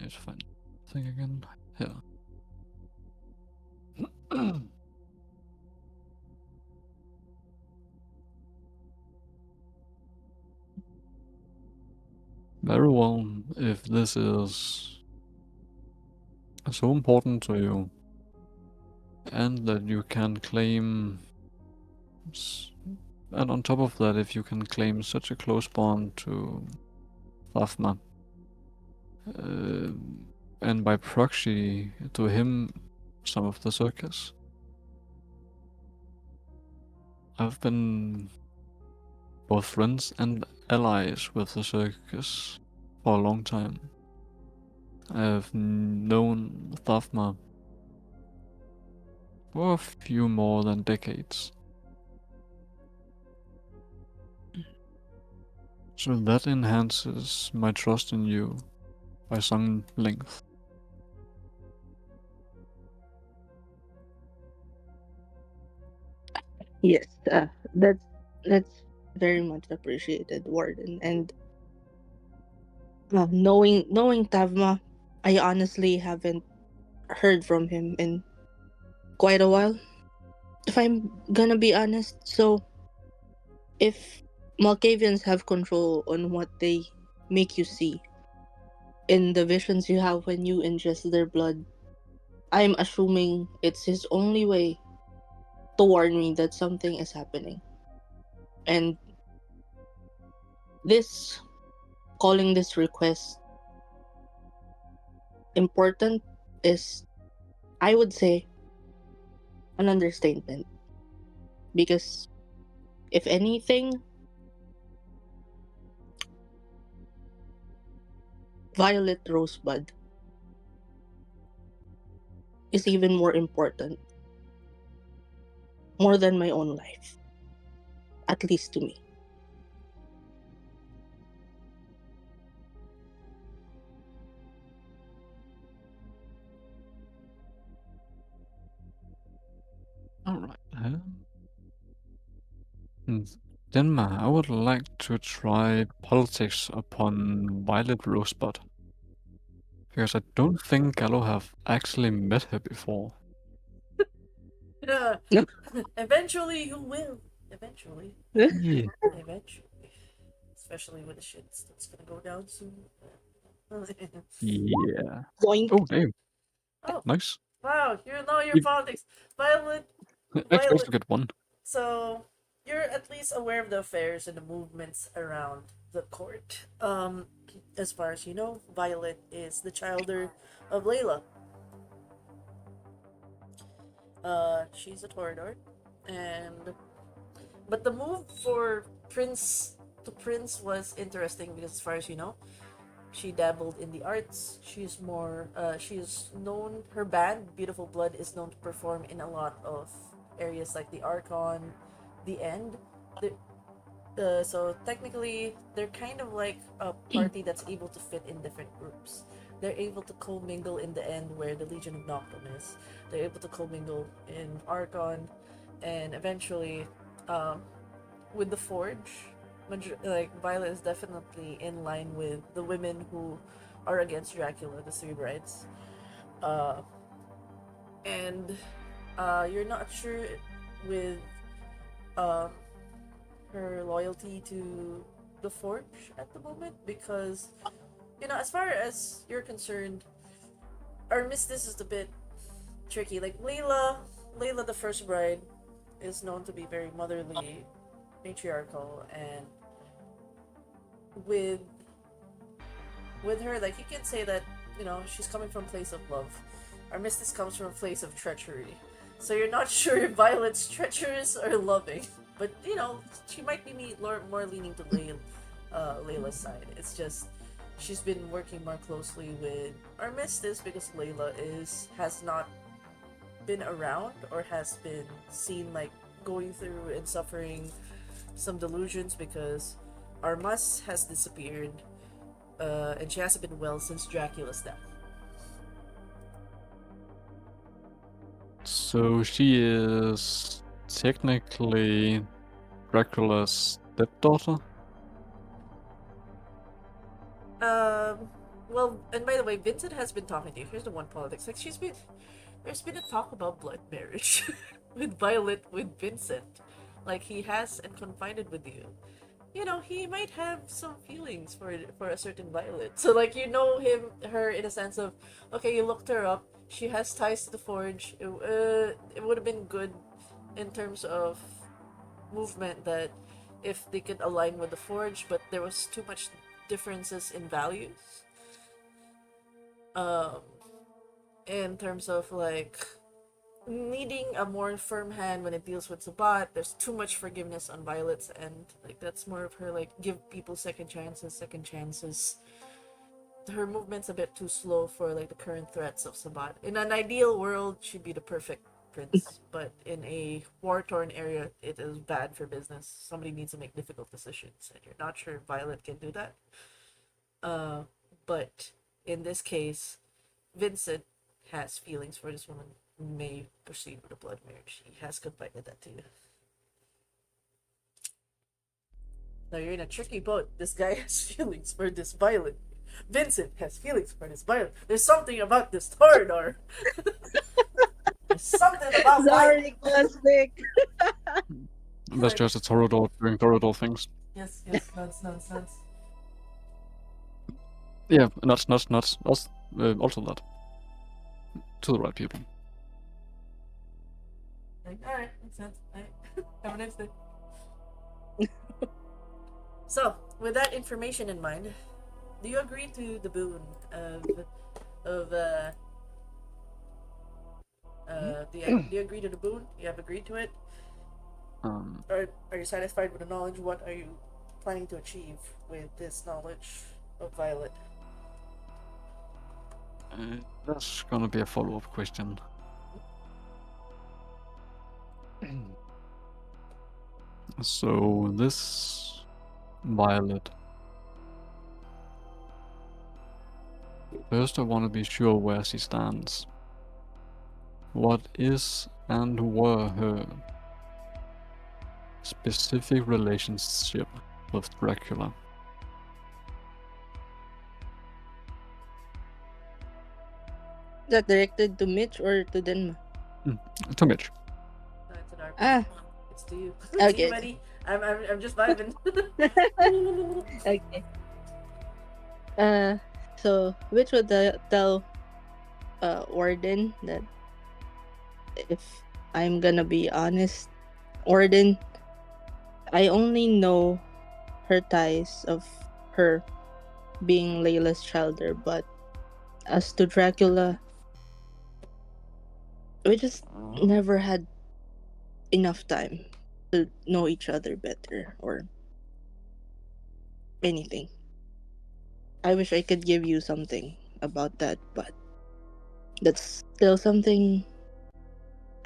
Speaker 2: Let's find thing again. Here. Very well, if this is so important to you, and that you can claim, and on top of that, if you can claim such a close bond to Thafma, uh, and by proxy to him, some of the circus. I've been both friends and allies with the circus for a long time. I've known Thafma for a few more than decades. So that enhances my trust in you by some length.
Speaker 6: Yes, that's very much appreciated, Warden. And knowing Tavma, I honestly haven't heard from him in quite a while, if I'm gonna be honest. So if Malkavians have control on what they make you see in the visions you have when you ingest their blood, I'm assuming it's his only way to warn me that something is happening. And this, calling this request important, is, I would say, an understatement. Because if anything, Violet Rosebud is even more important, more than my own life, at least to me.
Speaker 2: Alright. Denma, I would like to try politics upon Violet Rosebud. Because I don't think Gallo have actually met her before.
Speaker 4: Yeah.
Speaker 6: No.
Speaker 4: Eventually you will. Eventually.
Speaker 2: Yeah.
Speaker 4: Eventually. Especially with the shit that's gonna go down soon.
Speaker 2: Yeah.
Speaker 6: Boink.
Speaker 2: Oh, damn.
Speaker 4: Oh,
Speaker 2: Nice.
Speaker 4: wow, you know your
Speaker 2: You
Speaker 4: politics. Violet,
Speaker 2: actually also
Speaker 4: Violet.
Speaker 2: get one.
Speaker 4: So, you're at least aware of the affairs and the movements around the court. As far as you know, Violet is the childer of Layla. She's a Torador. And but the move for Prince to Prince was interesting because as far as you know, she dabbled in the arts. She's more she is known, her band, Beautiful Blood, is known to perform in a lot of areas like the Archon, the End. The, so technically, they're kind of like a party that's able to fit in different groups. They're able to commingle in the End where the Legion of Nocturne is. They're able to commingle in Archon, and eventually, um, with the Forge, like Violet is definitely in line with the women who are against Dracula, the Three Brides. Uh, and you're not sure with um, her loyalty to the Forge at the moment because, you know, as far as you're concerned, our Mistress is a bit tricky. Like Layla the First Bride is known to be very motherly, matriarchal, and with her, like you can say that, you know, she's coming from a place of love. Our Mistress comes from a place of treachery. So you're not sure if Violet's treacherous or loving. But, you know, she might be more leaning to Layla's side. It's just she's been working more closely with our Mistress because Layla has not been around or has been seen like going through and suffering some delusions because Armas has disappeared, and she hasn't been well since Dracula's death.
Speaker 2: So she is technically Dracula's stepdaughter?
Speaker 4: Well, and by the way, Vincent has been talking to you. Here's the one politics. Like, there's been a talk about blood marriage with Violet, with Vincent. Like, he has and confided with you. You know, he might have some feelings for a certain Violet. So, like, you know her in a sense of, okay, you looked her up. She has ties to the Forge. It would have been good in terms of movement that if they could align with the Forge, but there was too much differences in values. In terms of like needing a more firm hand when it deals with Sabat, there's too much forgiveness on Violet's end. Like that's more of her like give people second chances. Her movement's a bit too slow for like the current threats of Sabat. In an ideal world, she'd be the perfect prince, but in a war-torn area, it is bad for business. Somebody needs to make difficult decisions, and you're not sure Violet can do that. But in this case, Vincent has feelings for this woman, may proceed with a blood marriage. He has confided that to you. Now you're in a tricky boat. This guy has feelings for this Violet. Vincent has feelings for this Violet. There's something about this Torador. There's something about
Speaker 6: Sorry, Cosmic.
Speaker 2: That's just a Torador doing Torador things.
Speaker 4: Yes, nuts.
Speaker 2: Yeah, nuts. That's also that. To the right people.
Speaker 4: Like, alright, makes sense. Alright. Have a nice day. So, with that information in mind, do you agree to the boon do you agree to the boon? You have agreed to it? Or are you satisfied with the knowledge? What are you planning to achieve with this knowledge of Violet?
Speaker 2: That's gonna be a follow-up question. So this Violet. First I want to be sure where she stands. What is and were her specific relationship with Dracula?
Speaker 6: Is that directed to Mitch or to Denma?
Speaker 2: To Mitch.
Speaker 4: No, it's an RPG.
Speaker 6: Ah.
Speaker 4: It's to you.
Speaker 6: Okay.
Speaker 4: To you, buddy. I'm just vibing.
Speaker 6: Okay. So which would tell Warden that if I'm gonna be honest, Warden, I only know her ties of her being Layla's childer, but as to Dracula, we just never had enough time to know each other better or anything. I wish I could give you something about that, but that's still something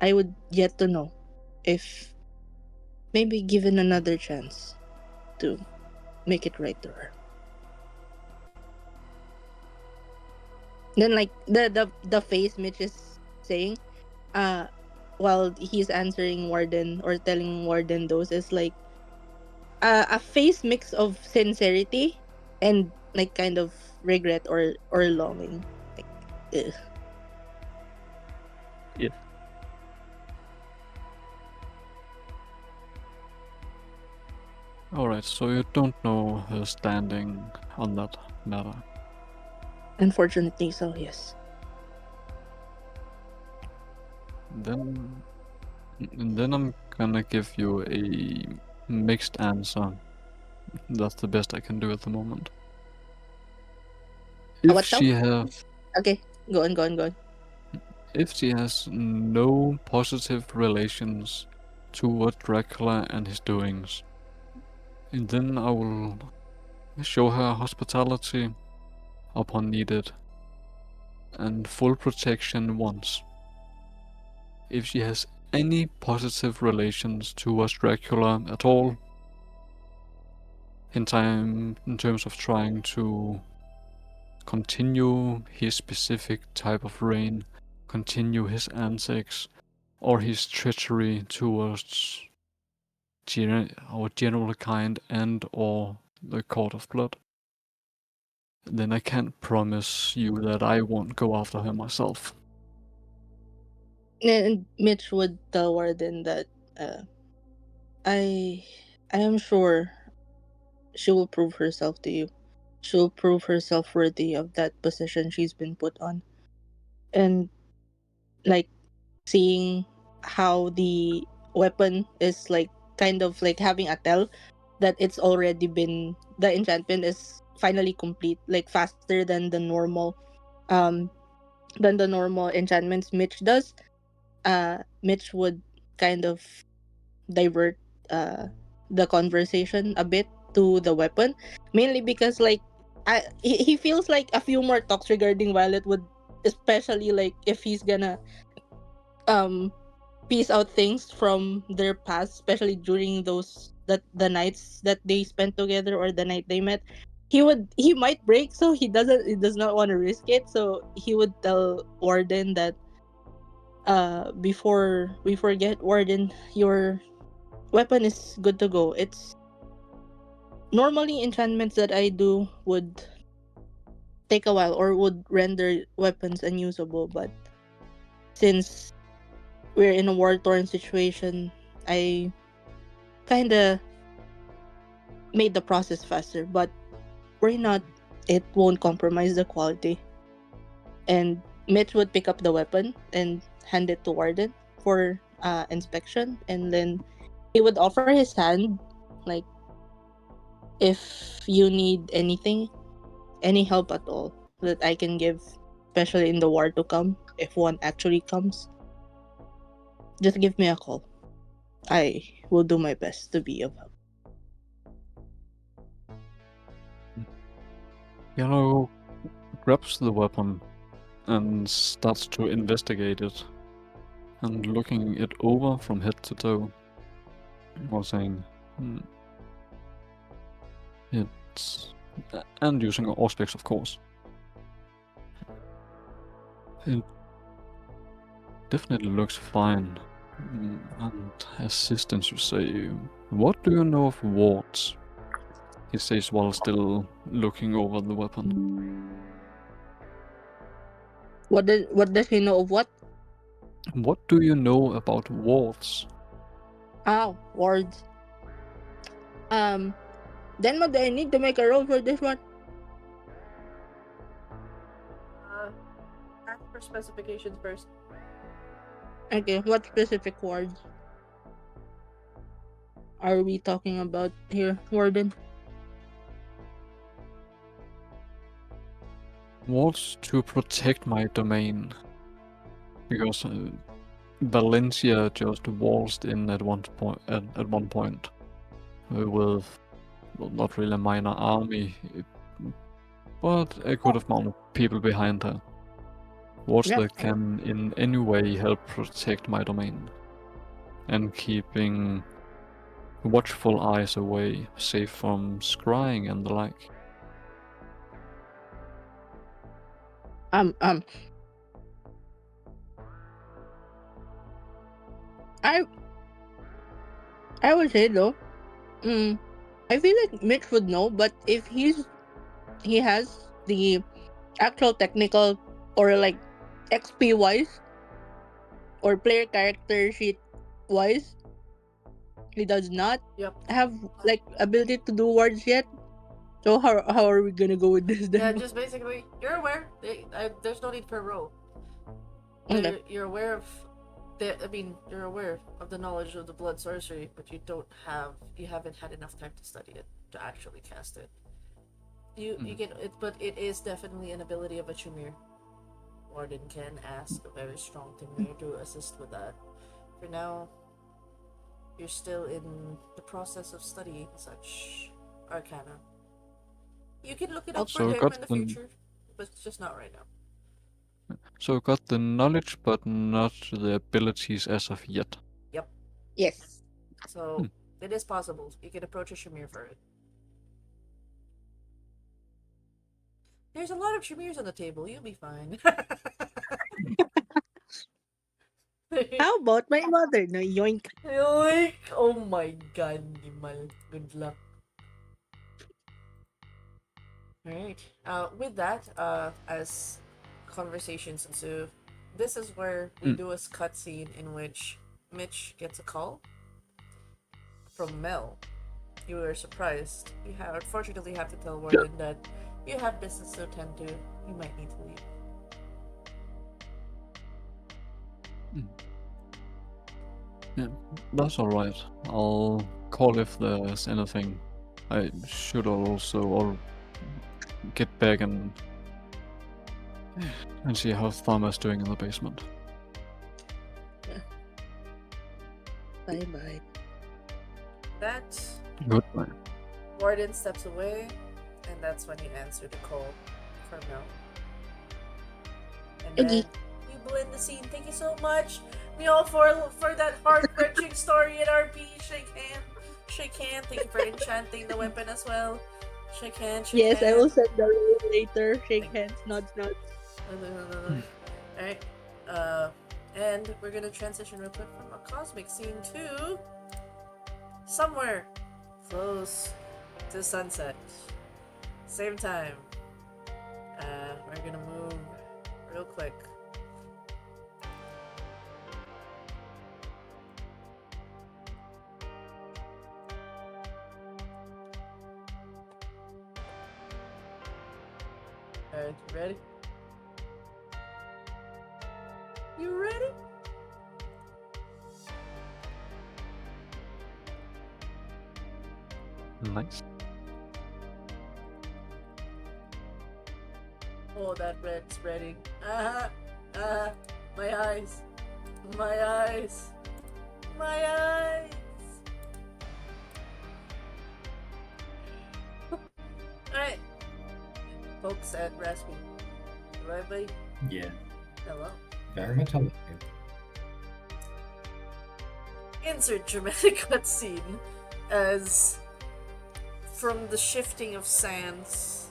Speaker 6: I would yet to know if maybe given another chance to make it right to her. Then like the face Mitch is saying, while he's answering Warden or telling Warden those is like a face mix of sincerity and like kind of regret or longing. Like, ugh.
Speaker 2: Yeah. Alright, so you don't know her standing on that matter.
Speaker 6: Unfortunately, so yes.
Speaker 2: Then I'm gonna give you a mixed answer. That's the best I can do at the moment. If
Speaker 6: What
Speaker 2: she
Speaker 6: now?
Speaker 2: have
Speaker 6: Okay, go on.
Speaker 2: if she has no positive relations toward Dracula and his doings, and then I will show her hospitality upon needed and full protection once. If she has any positive relations towards Dracula at all in terms of trying to continue his specific type of reign, continue his antics, or his treachery towards our general kind and or the Court of Blood, then I can't promise you that I won't go after her myself.
Speaker 6: And Mitch would tell Warden that uh, I I am sure she will prove herself to you. She'll prove herself worthy of that position she's been put on. And like seeing how the weapon is like kind of like having a tell that it's already been, the enchantment is finally complete, like faster um than the normal enchantments Mitch does. Mitch would kind of divert the conversation a bit to the weapon, mainly because like he feels like a few more talks regarding Violet would, especially like if he's gonna um piece out things from their past, especially during those that the nights that they spent together or the night they met. He might break, so he does not want to risk it. So he would tell Warden that before we forget, Warden, your weapon is good to go. It's normally enchantments that I do would take a while or would render weapons unusable, but since we're in a war torn situation, I kinda made the process faster, but worry not, it won't compromise the quality. And Mitch would pick up the weapon and hand it to Warden for inspection, and then he would offer his hand, like if you need anything, any help at all that I can give, especially in the war to come, if one actually comes, just give me a call. I will do my best to be of help.
Speaker 2: Yellow grabs the weapon and starts to investigate it and looking it over from head to toe, while saying, it's. And using auspics, of course. It definitely looks fine. And assistance, you say. What do you know of wards? He says while still looking over the weapon.
Speaker 6: What does he know of what?
Speaker 2: What do you know about wards?
Speaker 6: Wards. Then what do I need to make a roll for this one?
Speaker 4: Ask for specifications first.
Speaker 6: Okay, what specific wards are we talking about here, Warden?
Speaker 2: Wards to protect my domain. Because Valencia just waltzed in at one point with, well, not really a minor army, but a good amount of people behind her. Wards that can in any way help protect my domain and keeping watchful eyes away, safe from scrying and the like.
Speaker 6: I I would say though, I feel like Mitch would know, but if he has the actual technical or like XP wise or player character sheet wise, he does not have like ability to do wards yet. So how are we gonna go with this then?
Speaker 4: Yeah, just basically, you're aware. There's no need for a roll.
Speaker 6: Okay.
Speaker 4: You're aware of you're aware of the knowledge of the blood sorcery, but you haven't had enough time to study it to actually cast it. You can it, but it is definitely an ability of a Tremere. Warden can ask a very strong Tremere to assist with that. For now, you're still in the process of studying such arcana. You can look it up for him in the future, but just not right now.
Speaker 2: So we got the knowledge, but not the abilities as of yet.
Speaker 4: Yep.
Speaker 6: Yes.
Speaker 4: So it is possible. You can approach a Shamir for it. There's a lot of Shamirs on the table. You'll be fine.
Speaker 6: How about my mother? No, yoink.
Speaker 4: Yoink! Oh my god, Nimal. Good luck. Alright. With that, as conversations ensue, this is where we do a cutscene in which Mitch gets a call from Mel. You were surprised. You have unfortunately have to tell Warden that you have business to attend to. You might need to leave.
Speaker 2: Yeah, that's alright. I'll call if there's anything. I should also or get back and see how Tharma's doing in the basement.
Speaker 6: Bye bye.
Speaker 4: That
Speaker 2: Goodbye.
Speaker 4: Warden steps away, and that's when you answer the call for Mel. And
Speaker 6: Okay.
Speaker 4: then you blend the scene. Thank you so much, Mel, for that heart-wrenching story in RP. Shake hand. Shake hand. Thank you for enchanting the weapon as well. Shake hand. Shake
Speaker 6: Yes,
Speaker 4: hand.
Speaker 6: I will send the role later. Shake hands, nods, nods.
Speaker 4: Alright. And we're gonna transition real quick from a cosmic scene to somewhere close to sunset. Same time. We're gonna move real quick. Alright, you ready? You ready?
Speaker 2: Nice.
Speaker 4: Oh, that red spreading. My eyes. My eyes. My eyes. Alright. Folks at Raspy. Right, buddy?
Speaker 7: Yeah,
Speaker 4: Hello.
Speaker 7: very much alive.
Speaker 4: Insert dramatic cutscene as from the shifting of sands,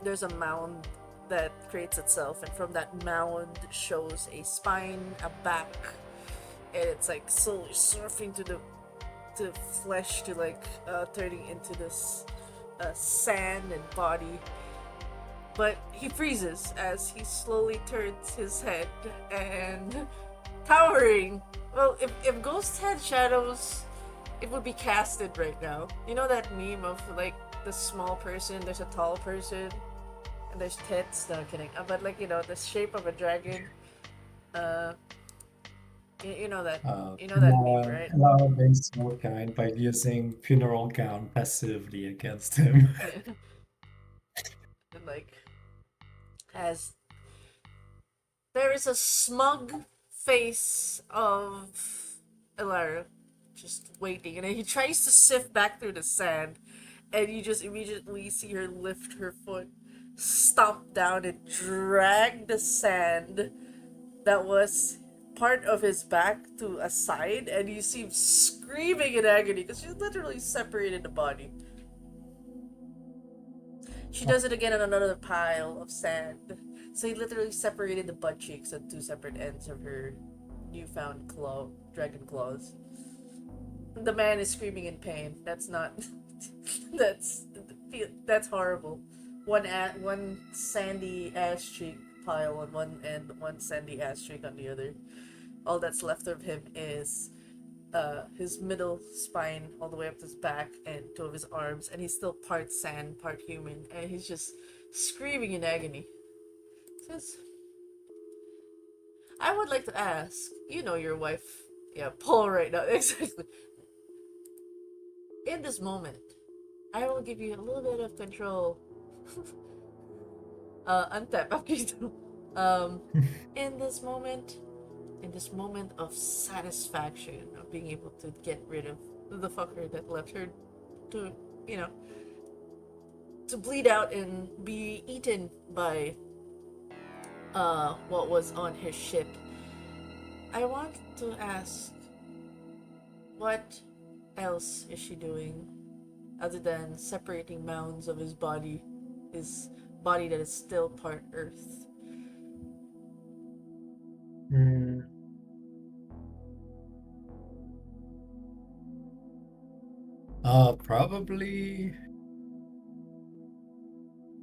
Speaker 4: there's a mound that creates itself, and from that mound shows a spine, a back, and it's like slowly surfing to the flesh to turning into this sand and body. But he freezes as he slowly turns his head, and towering. Well, if ghosts had shadows, it would be casted right now. You know that meme of like the small person, there's a tall person, and there's tits. No, I'm kidding. But the shape of a dragon. You know that. You know that meme, right?
Speaker 7: Allow being so kind by using funeral gown passively against him.
Speaker 4: And as there is a smug face of Elara just waiting, and then he tries to sift back through the sand, and you just immediately see her lift her foot, stomp down, and drag the sand that was part of his back to a side, and you see him screaming in agony because she's literally separated the body. She does it again on another pile of sand. So he literally separated the butt cheeks at two separate ends of her newfound dragon claws. The man is screaming in pain. That's not. that's horrible. One sandy ass cheek pile on one end, one sandy ass cheek on the other. All that's left of him is his middle spine all the way up to his back and two of his arms, and he's still part sand, part human, and he's just screaming in agony. Says, I would like to ask, you know your wife, yeah, Paul right now, exactly. In this moment, I will give you a little bit of control. Untap after you do. In this moment of satisfaction of being able to get rid of the fucker that left her to, to bleed out and be eaten by what was on his ship. I want to ask, what else is she doing other than separating mounds of his body that is still part Earth?
Speaker 7: Hmm. Probably.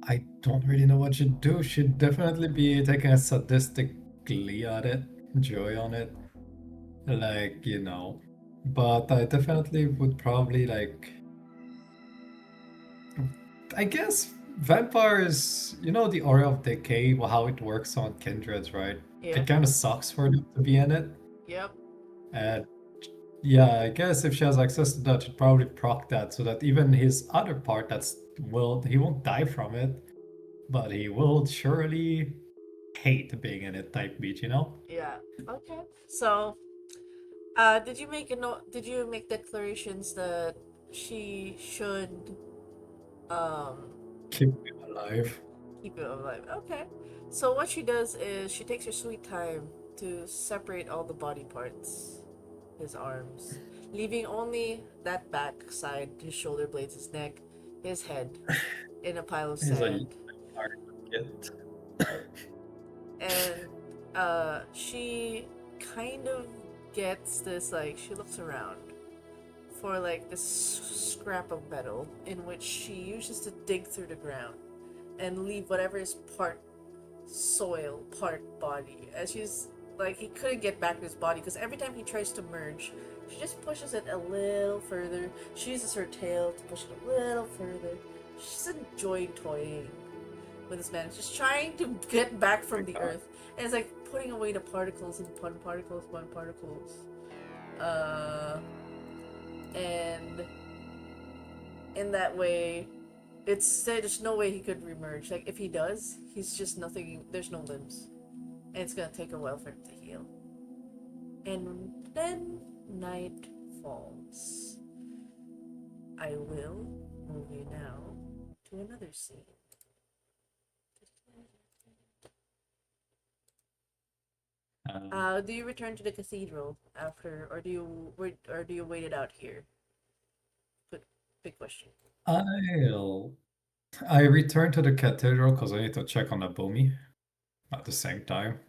Speaker 7: I don't really know what she'd do. She'd definitely be taking a sadistic glee at it, joy on it. Like, you know. But I definitely would probably like. I guess vampires, you know, the aura of decay, how it works on kindreds, right?
Speaker 4: Yeah.
Speaker 7: It kind of sucks for them to be in it.
Speaker 4: Yep.
Speaker 7: And yeah, I guess if she has access to that, she'd probably proc that so that even his other part he won't die from it, but he will surely hate being in it type beat, you know?
Speaker 4: Yeah. Okay. So, did you make a note? Did you make declarations that she should um
Speaker 7: Keep him alive.
Speaker 4: keep it alive? Okay. So what she does is she takes her sweet time to separate all the body parts, his arms, leaving only that back side, his shoulder blades, his neck, his head, in a pile of
Speaker 7: He's a
Speaker 4: sand.
Speaker 7: target.
Speaker 4: And she kind of gets this, like, she looks around for like this scrap of metal in which she uses to dig through the ground and leave whatever is part soil, part body. As she's like, he couldn't get back to his body because every time he tries to merge, she just pushes it a little further. She uses her tail to push it a little further. She's enjoying toying with this man. She's trying to get back from the earth. And it's like putting away the particles and particles. And in that way, there's no way he could remerge. Like, if he does, he's just nothing. There's no limbs, and it's gonna take a while for him to heal. And then night falls. I will move you now to another scene. Do you return to the cathedral after, or do you wait it out here? Good, big question.
Speaker 7: I'll I return to the cathedral because I need to check on Abomi at the same time.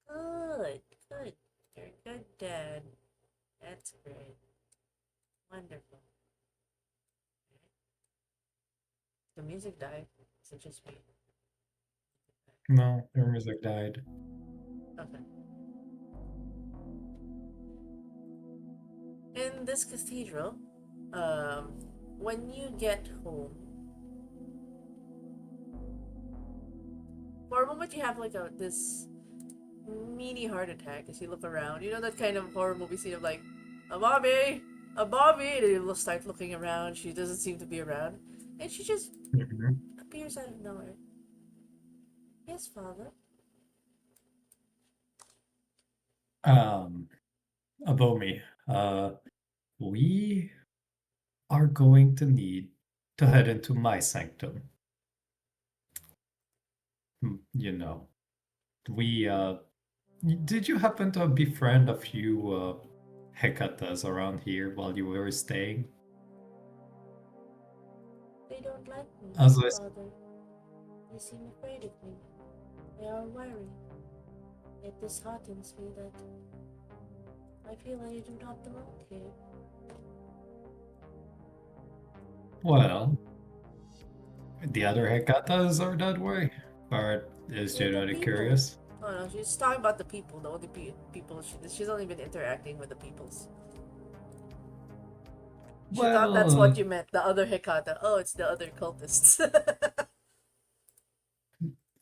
Speaker 4: Good, good. You're a good dad. That's great. Wonderful. The music died. Is it just me?
Speaker 7: No, their music died.
Speaker 4: Okay. In this cathedral, when you get home, for a moment you have like this mini heart attack as you look around. You know that kind of horror movie scene of like, a Bobby, a Bobby, and you start looking around. She doesn't seem to be around, and she just
Speaker 7: Mhm.
Speaker 4: appears out of nowhere. Yes, father.
Speaker 7: Um, Abomi, we are going to need to head into my sanctum. You know, we did you happen to befriend a few Hecatas around here while you were staying?
Speaker 4: They don't like me,
Speaker 7: As I
Speaker 4: father. They seem afraid of me. They are worried. It disheartens me that I feel I do not belong here.
Speaker 7: well, the other Hecatas are that way. Or is
Speaker 4: With the
Speaker 7: genuinely
Speaker 4: people.
Speaker 7: curious?
Speaker 4: Oh no, she's talking about the people. The only people she's only been interacting with the peoples. She thought that's what
Speaker 7: Well,
Speaker 4: you meant. The other Hekata. Oh, it's the other cultists.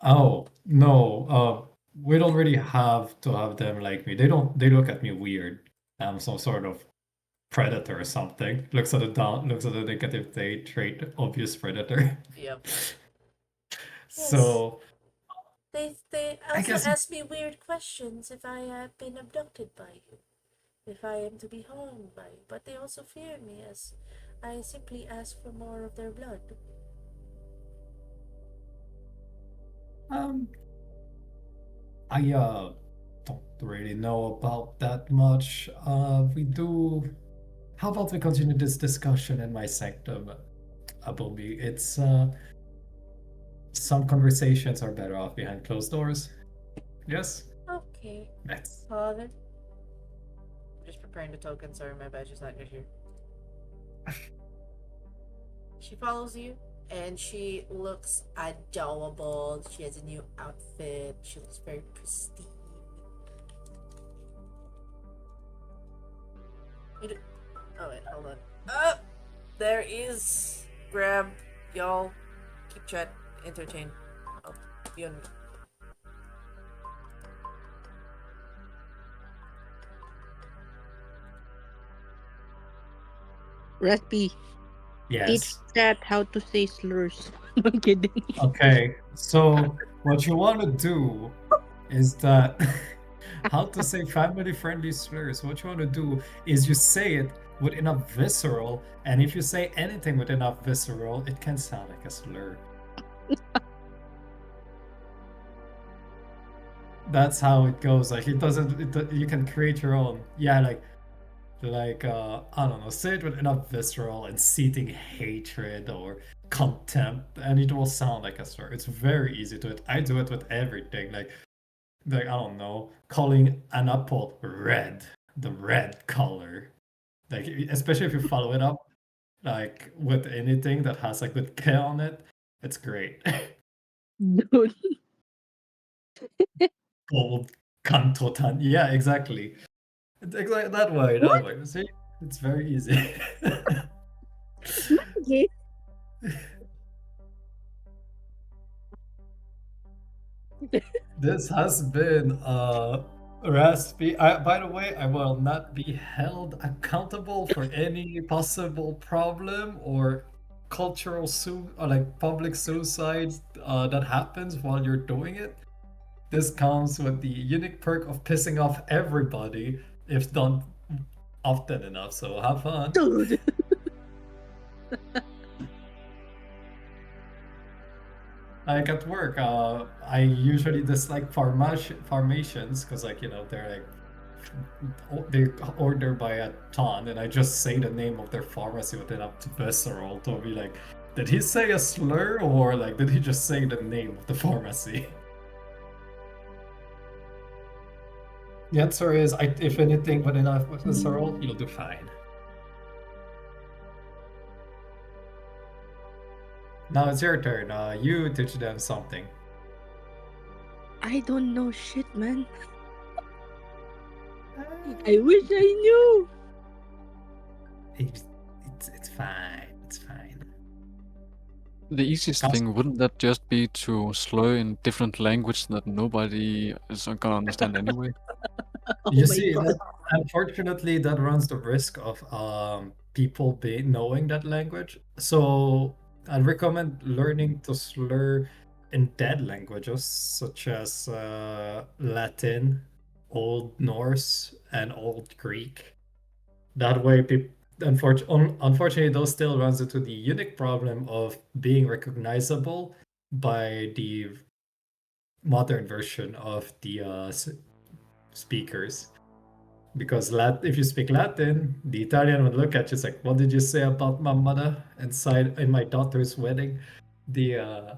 Speaker 7: oh no, we don't really have to have them like me. They look at me weird. I'm some sort of predator or something. Looks at the negative trait, obvious predator.
Speaker 4: Yep. Yes.
Speaker 7: So
Speaker 4: They
Speaker 7: I
Speaker 4: also
Speaker 7: guess
Speaker 4: ask me weird questions if I have been abducted by you, if I am to be harmed by you, but they also fear me as I simply ask for more of their blood.
Speaker 7: um I don't really know about that much. We do. How about we continue this discussion in my sanctum, Abomi? It's some conversations are better off behind closed doors. Yes.
Speaker 4: Okay,
Speaker 7: Let's.
Speaker 4: father. I'm just preparing the token. Sorry, my badge is not yet here. She follows you, and she looks adorable. She has a new outfit. She looks very pristine. Oh wait, hold on. There is grab, y'all. Keep chat, entertain. Oh, be on.
Speaker 6: Recipe. Teach
Speaker 7: Yes.
Speaker 6: chat how to say slurs. I'm kidding.
Speaker 7: Okay. So what you want to do is that how to say family-friendly slurs. What you want to do is you say it with enough visceral, and if you say anything with enough visceral, it can sound like a slur. That's how it goes. Like it doesn't. You can create your own. Yeah, like I don't know. Say it with enough visceral and seething hatred or contempt, and it will sound like a slur. It's very easy to it. I do it with everything. Like I don't know, calling an apple red, the red color. Like especially if you follow it up like with anything that has like with K on it, it's great.
Speaker 6: Dude.
Speaker 7: Gold kantotan. Yeah, exactly. It's exactly that way. That way. See, it's very easy.
Speaker 6: Okay.
Speaker 7: This has been Raspy. By the way, I will not be held accountable for any possible problem or cultural or like public suicide that happens while you're doing it. This comes with the unique perk of pissing off everybody if done often enough. So have fun.
Speaker 6: Dude.
Speaker 7: Like at work, I usually dislike formations because, like, they're like they order by a ton, and I just say the name of their pharmacy with enough visceral to be like, did he say a slur or like did he just say the name of the pharmacy? The answer is, if anything, with enough visceral, you'll do fine. Now it's your turn. You teach them something.
Speaker 6: I don't know shit, man. I wish I knew.
Speaker 7: It's fine. It's fine.
Speaker 2: The easiest thing, wouldn't that just be to slur in different language that nobody is gonna understand anyway?
Speaker 6: Oh
Speaker 7: You
Speaker 6: my
Speaker 7: see,
Speaker 6: god.
Speaker 7: unfortunately, that runs the risk of people knowing that language. So I'd recommend learning to slur in dead languages such as Latin, Old Norse, and Old Greek. That way, unfortunately, those still runs into the unique problem of being recognizable by the modern version of the speakers. Because if you speak Latin, the Italian would look at you like, "What did you say about my mother inside in my daughter's wedding?" The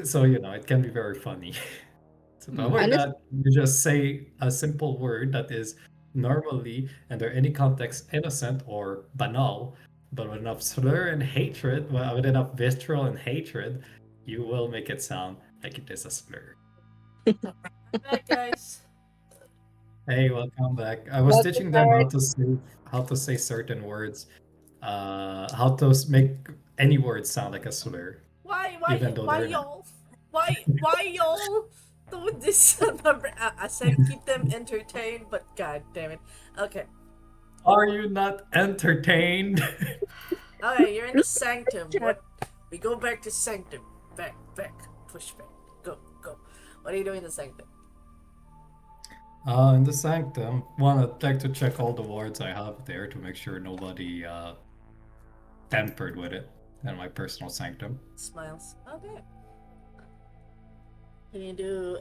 Speaker 7: so it can be very funny. So to avoid
Speaker 6: Honest,
Speaker 7: that, you just say a simple word that is normally, under any context, innocent or banal, but with enough slur and hatred, with enough visceral and hatred, you will make it sound like it is a slur.
Speaker 4: Back, guys.
Speaker 7: Hey, welcome back. I was teaching them how to say certain words, how to make any word sound like a slur, even though
Speaker 4: Why
Speaker 7: they're not.
Speaker 4: y'all? Why y'all do this? I said keep them entertained, but god damn it. Okay.
Speaker 7: Are you not entertained?
Speaker 4: Okay, you're in the sanctum. What? We go back to sanctum. Back, push back. Go. What are you doing in the sanctum?
Speaker 7: In the sanctum, I'd like to check all the wards I have there to make sure nobody tampered with it in my personal sanctum.
Speaker 4: Smiles. Okay. Can you do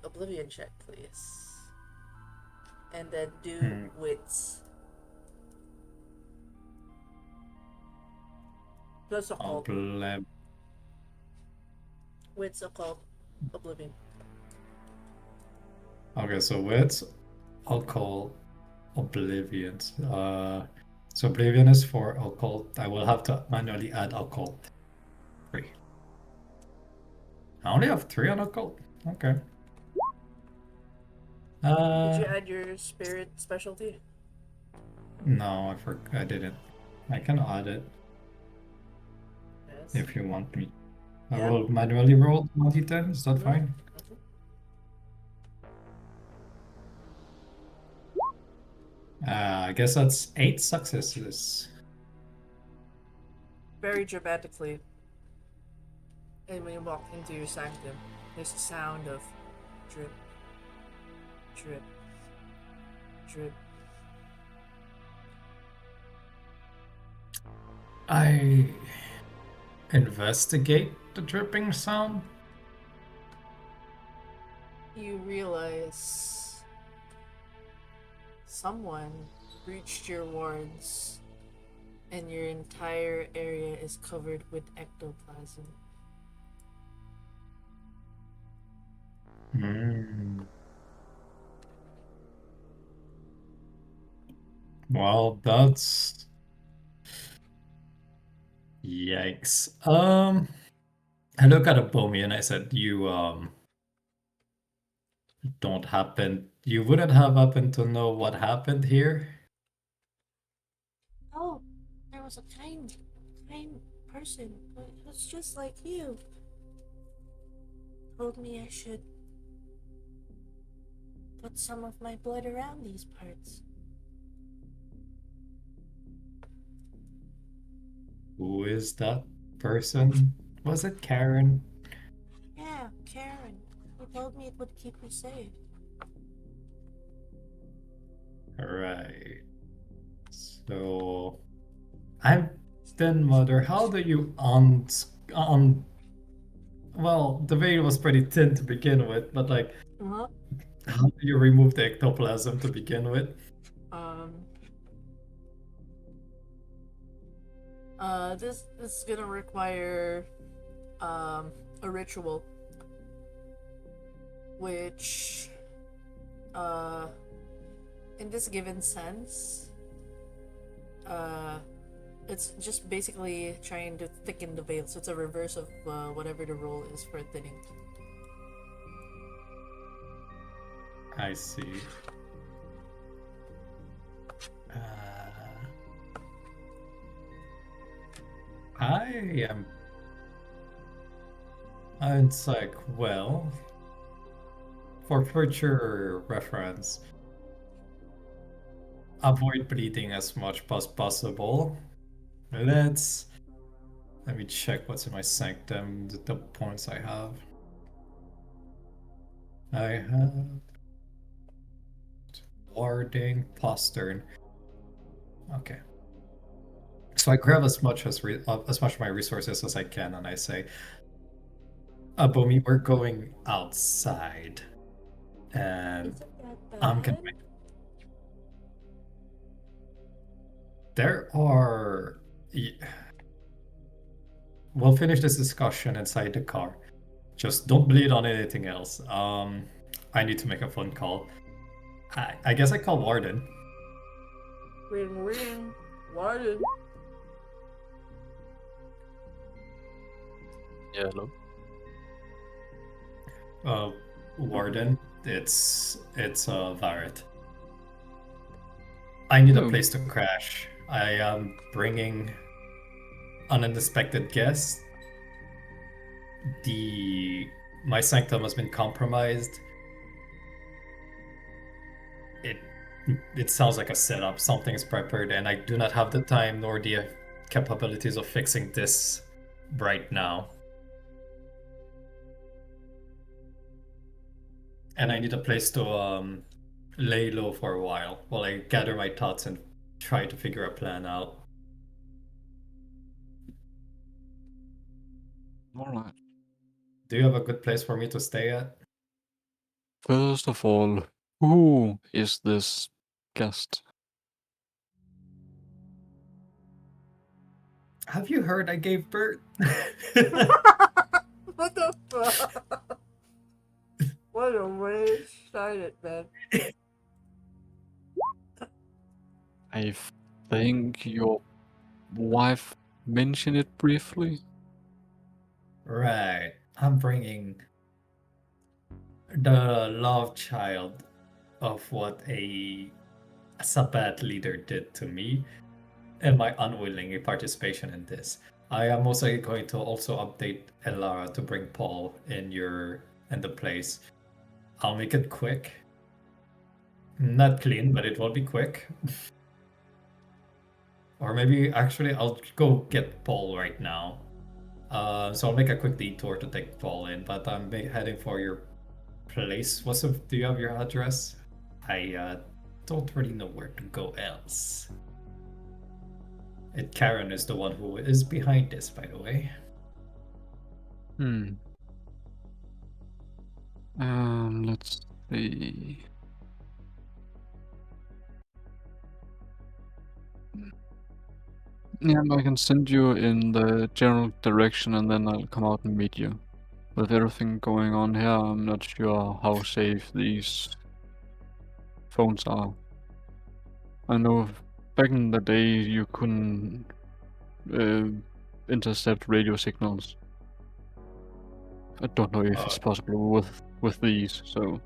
Speaker 4: Oblivion check, please? And then do
Speaker 7: Hmm.
Speaker 4: wits plus occult.
Speaker 7: Oblib.
Speaker 4: Wits occult Oblivion.
Speaker 7: Okay, so wits, occult, oblivion. So oblivion is for occult. I will have to manually add occult. 3. I only have 3 on occult. Okay.
Speaker 4: Did you add your spirit specialty?
Speaker 7: No, I didn't. I can add it
Speaker 4: Yes.
Speaker 7: if you want me. I
Speaker 4: Yeah.
Speaker 7: will manually roll 1d10. Is that
Speaker 4: Mhm.
Speaker 7: fine?
Speaker 4: Mhm.
Speaker 7: I guess that's 8 successes.
Speaker 4: Very dramatically, and when you walk into your sanctum, there's a sound of drip, drip, drip.
Speaker 7: I investigate the dripping sound.
Speaker 4: You realize someone breached your wards, and your entire area is covered with ectoplasm.
Speaker 7: Hmm. Well, that's yikes. I look at a Bomi and I said, "You don't happen. You wouldn't have happened to know what happened here."
Speaker 4: Oh, there was a kind person who was just like you. Told me I should put some of my blood around these parts.
Speaker 7: Who is that person? Was it Karen?
Speaker 4: Yeah, Karen. He told me it would keep you safe.
Speaker 7: Right. So, I'm then, Mother. How do you on? Well, the veil was pretty thin to begin with, but like,
Speaker 4: Uh-huh.
Speaker 7: how do you remove the ectoplasm to begin with?
Speaker 4: Um. This is gonna require a ritual, which uh in this given sense, uh it's just basically trying to thicken the veil. So it's a reverse of whatever the role is for thinning.
Speaker 7: I see. Uh, I am. It's like, well, for future reference, avoid bleeding as much as possible. Let me check what's in my sanctum, the points I have. I have warding, postern. Okay. So I grab as much as much of my resources as I can, and I say, Bomi, we're going outside, and
Speaker 4: Isn't that
Speaker 7: I'm gonna
Speaker 4: bad?
Speaker 7: make. There are. We'll finish this discussion inside the car. Just don't bleed on anything else. I need to make a phone call. I guess I call Warden.
Speaker 4: Ring ring. Warden.
Speaker 2: Yeah, hello.
Speaker 7: Warden, it's Varret. I need a
Speaker 2: Oh.
Speaker 7: place to crash. I am bringing an unexpected guest. My sanctum has been compromised. It it sounds like a setup. Something's prepared, and I do not have the time nor the capabilities of fixing this right now. And I need a place to lay low for a while I gather my thoughts and try to figure a plan out.
Speaker 2: All right.
Speaker 7: Do you have a good place for me to stay at?
Speaker 2: First of all, who is this guest?
Speaker 7: Have you heard I gave birth?
Speaker 4: What the fuck? What a way to start it, man.
Speaker 2: I think your wife mentioned it briefly.
Speaker 7: Right. I'm bringing the love child of what a Sabbat leader did to me and my unwilling participation in this. I am also going to also update Elara to bring Paul in the place. I'll make it quick. Not clean, but it will be quick. Or maybe actually I'll go get Paul right now. So I'll make a quick detour to take Paul in, but I'm heading for your place. Do you have your address? I don't really know where to go else. Karen is the one who is behind this, by the way.
Speaker 2: Let's see. Yeah, I can send you in the general direction and then I'll come out and meet you. With everything going on here, I'm not sure how safe these phones are. I know back in the day you couldn't intercept radio signals. I don't know if it's possible with these, so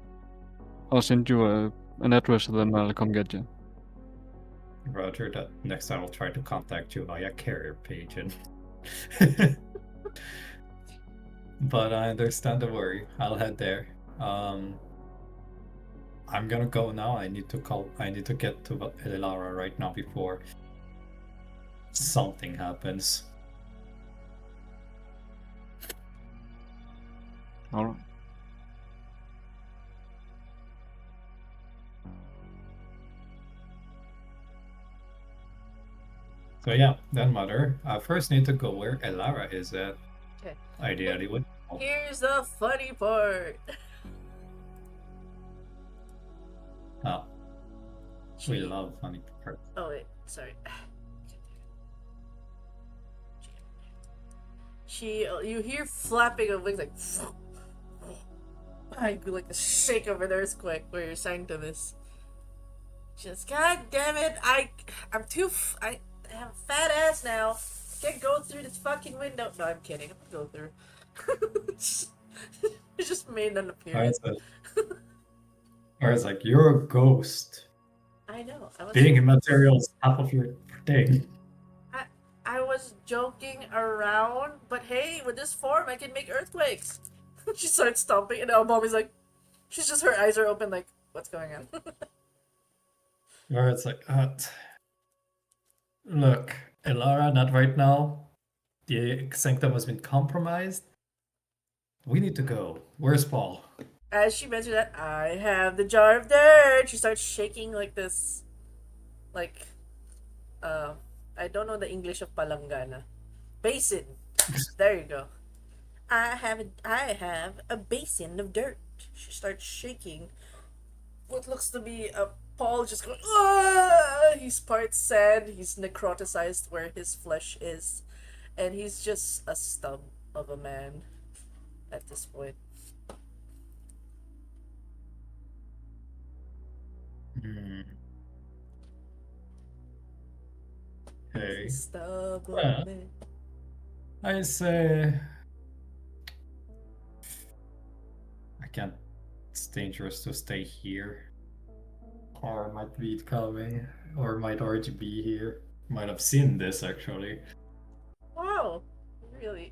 Speaker 2: I'll send you an address and then I'll come get you.
Speaker 7: Roger that. Next time I'll try to contact you via carrier pigeon. But I understand the worry. I'll head there. I'm gonna go now. I need to get to Elara right now before something happens.
Speaker 2: Alright.
Speaker 7: So yeah, then mother, I first need to go where Elara is at.
Speaker 4: Okay.
Speaker 7: Ideally would.
Speaker 4: Here's the funny part.
Speaker 7: Oh. We love funny parts.
Speaker 4: Oh wait, sorry. You hear flapping of wings like like the shake of an earthquake where your sanctum is. Just god damn it! I have a fat ass now. I can't go through this fucking window. No, I'm kidding. I'm gonna go through. It just made an appearance.
Speaker 7: Or it's like you're a ghost.
Speaker 4: I know.
Speaker 7: Being immaterial is half of your thing.
Speaker 4: I was joking around, but hey, with this form, I can make earthquakes. She starts stomping, and Mommy's like, her eyes are open, like, what's going on?
Speaker 7: Or it's like, look, Elara, not right now. The sanctum has been compromised. We need to go. Where's Paul?
Speaker 4: As she mentioned that, I have the jar of dirt. She starts shaking like this, like, I don't know the English of palangana. Basin. There you go. I have a basin of dirt. She starts shaking. What looks to be a Paul just going, ah! He's part sand. He's necroticized where his flesh is, and he's just a stub of a man at this point.
Speaker 7: Hey.
Speaker 4: Stub of
Speaker 7: Well,
Speaker 4: man.
Speaker 7: I say I can't. It's dangerous to stay here. Or might be coming, or might already be here. Might have seen this actually.
Speaker 4: Wow,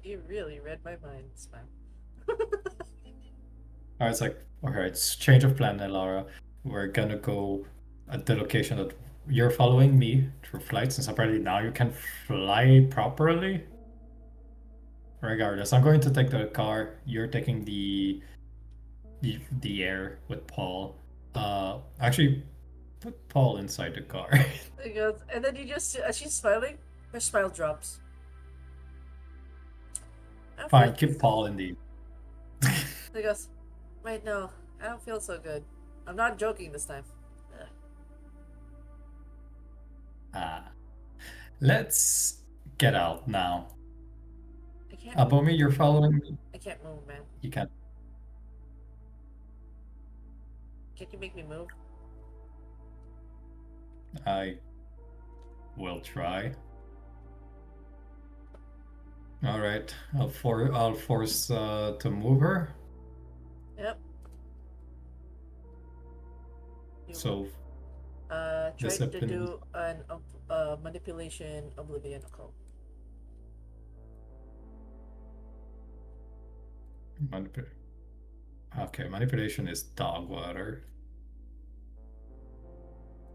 Speaker 4: you really read my mind, man.
Speaker 7: Alright, it's like, alright, it's change of plan, Elara. We're gonna go at the location that you're following me through flight, since apparently now you can fly properly. Regardless, I'm going to take the car. You're taking the air with Paul. Actually, put Paul inside the car.
Speaker 4: And then you just, as she's smiling, her smile drops.
Speaker 7: Fine, keep Paul in the.
Speaker 4: He goes, wait, no, I don't feel so good. I'm not joking this time. Ugh.
Speaker 7: Ah. Let's get out now.
Speaker 4: I can't
Speaker 7: Abomi,
Speaker 4: move.
Speaker 7: you're following me?
Speaker 4: I can't move, man.
Speaker 7: You can't.
Speaker 4: Can't you make me move?
Speaker 7: I will try. All right, I'll force to move her.
Speaker 4: Yep. You
Speaker 7: So
Speaker 4: try to
Speaker 7: discipline.
Speaker 4: do an manipulation oblivion occult.
Speaker 7: Okay, manipulation is dog water.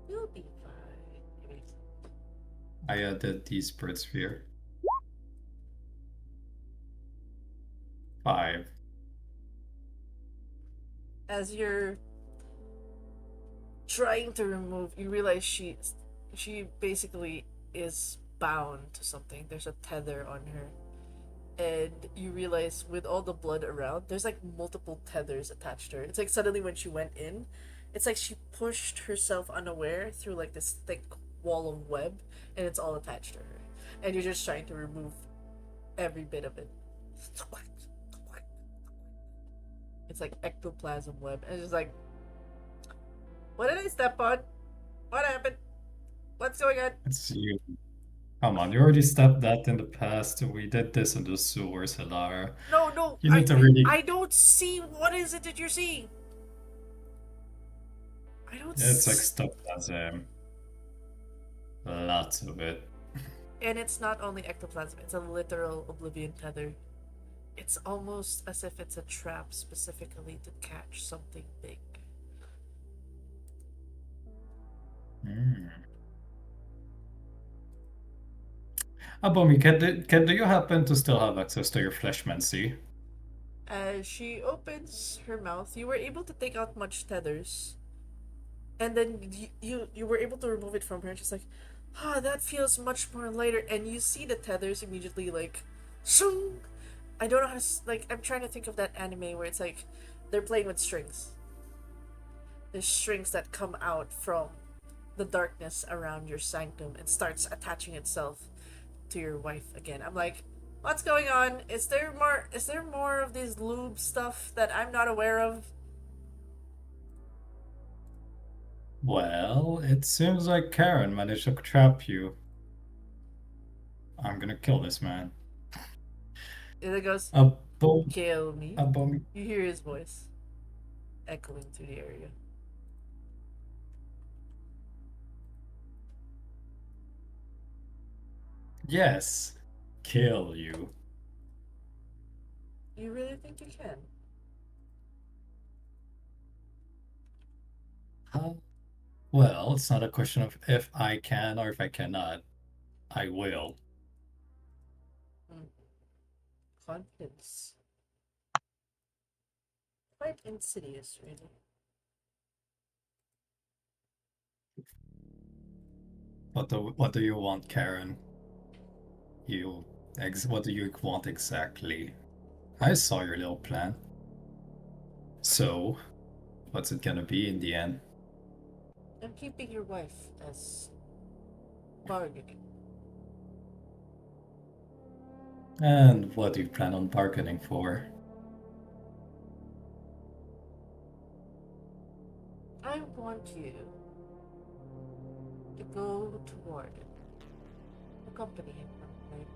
Speaker 4: You'll be fine. Maybe.
Speaker 7: I added the spirit sphere. 5.
Speaker 4: As you're trying to remove, you realize she basically is bound to something. There's a tether on her. And you realize with all the blood around, there's like multiple tethers attached to her. It's like suddenly when she went in, it's like she pushed herself unaware through like this thick wall of web, and it's all attached to her. And you're just trying to remove every bit of it. It's like ectoplasm web. And it's just like, what did I step on? What happened? What's going on?
Speaker 7: It's you. Come on, you already stepped that in the past. We did this in the sewers, Hilara.
Speaker 4: No,
Speaker 7: You need to really.
Speaker 4: I don't see. What is it that you're seeing? I don't.
Speaker 7: It's ectoplasm. Lots of it.
Speaker 4: And it's not only ectoplasm. It's a literal oblivion tether. It's almost as if it's a trap specifically to catch something big.
Speaker 7: Abomi, do you happen to still have access to your fleshmancy?
Speaker 4: As she opens her mouth, you were able to take out much tethers. And then you were able to remove it from her. She's like, that feels much more lighter. And you see the tethers immediately like, shung! I don't know how to, like, I'm trying to think of that anime where it's like, they're playing with strings. There's strings that come out from the darkness around your sanctum and starts attaching itself to your wife again. I'm like, what's going on? Is there more of this lube stuff that I'm not aware of?
Speaker 7: Well, it seems like Karen managed to trap you. I'm gonna kill this man.
Speaker 4: And it goes,
Speaker 7: Abomi.
Speaker 4: kill me.
Speaker 7: Abomi.
Speaker 4: You hear his voice echoing through the area.
Speaker 7: Yes. Kill you.
Speaker 4: You really think you can?
Speaker 7: Well, it's not a question of if I can or if I cannot. I will.
Speaker 4: Confidence. Quite insidious, really.
Speaker 7: What do you want, Karen? What do you want exactly? I saw your little plan. So, what's it gonna be in the end?
Speaker 4: I'm keeping your wife as bargaining.
Speaker 7: And what do you plan on bargaining for?
Speaker 4: I want you to go toward accompany him one night.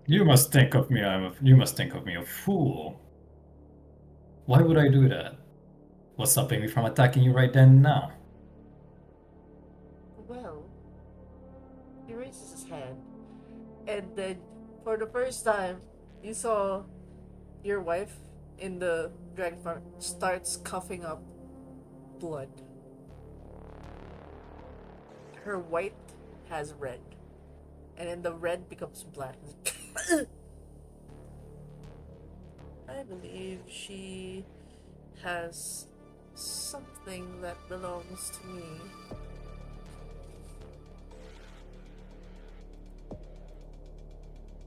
Speaker 7: You must think of me a fool. Why would I do that? What's stopping me from attacking you right then and now?
Speaker 4: Well, he raises his hand, and then for the first time, you saw your wife in the dragon farm starts coughing up blood. Her white has red, and then the red becomes black. I believe she has something that belongs to me.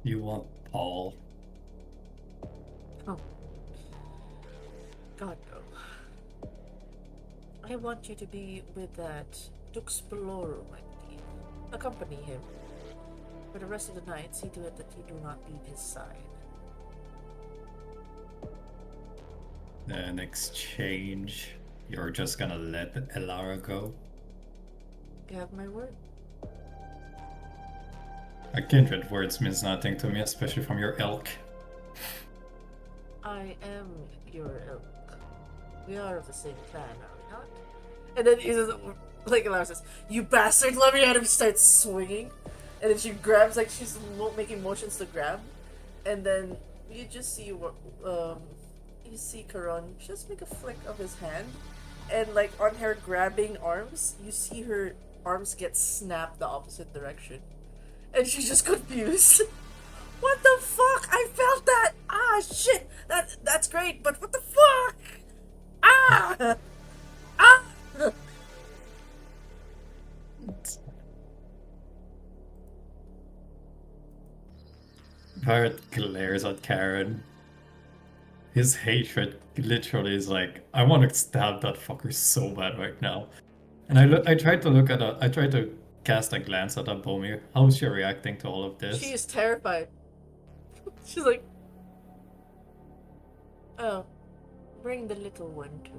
Speaker 7: You want Paul.
Speaker 4: Oh. God, no. I want you to be with that Duxploro, I believe. Accompany him. For the rest of the night, see to it that you do not leave his side.
Speaker 7: In exchange, you're just gonna let Elara go?
Speaker 4: You have my word.
Speaker 7: A kindred words means nothing to me, especially from your ilk.
Speaker 4: I am your ilk. We are of the same clan, are we not? And then he says, like Alara says, "You bastard!" Let me at him. Starts swinging, and then she grabs, like she's making motions to grab, and then you just see you see Karon just make a flick of his hand, and like on her grabbing arms, you see her arms get snapped the opposite direction, and she's just confused. What the fuck? I felt that. Ah, shit. That's great, but what the fuck? Ah! Ah!
Speaker 7: Barrett glares at Karen. His hatred literally is like, I want to stab that fucker so bad right now. And I tried to look at I tried to cast a glance at Abomi. How's she reacting to all of this?
Speaker 4: She is terrified. She's like, oh, bring the little one too.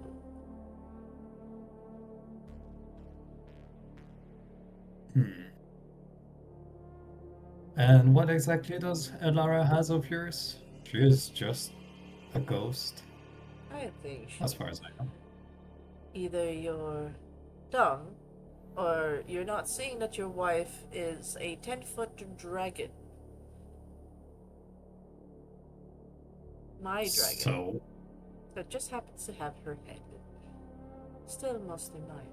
Speaker 7: And what exactly does Elara has of yours? She is just a ghost,
Speaker 4: I think
Speaker 7: as far as I know.
Speaker 4: either you're dumb or you're not seeing that your wife is a 10-foot dragon. My dragon.
Speaker 7: So,
Speaker 4: That just happens to have her head. Still mostly mine.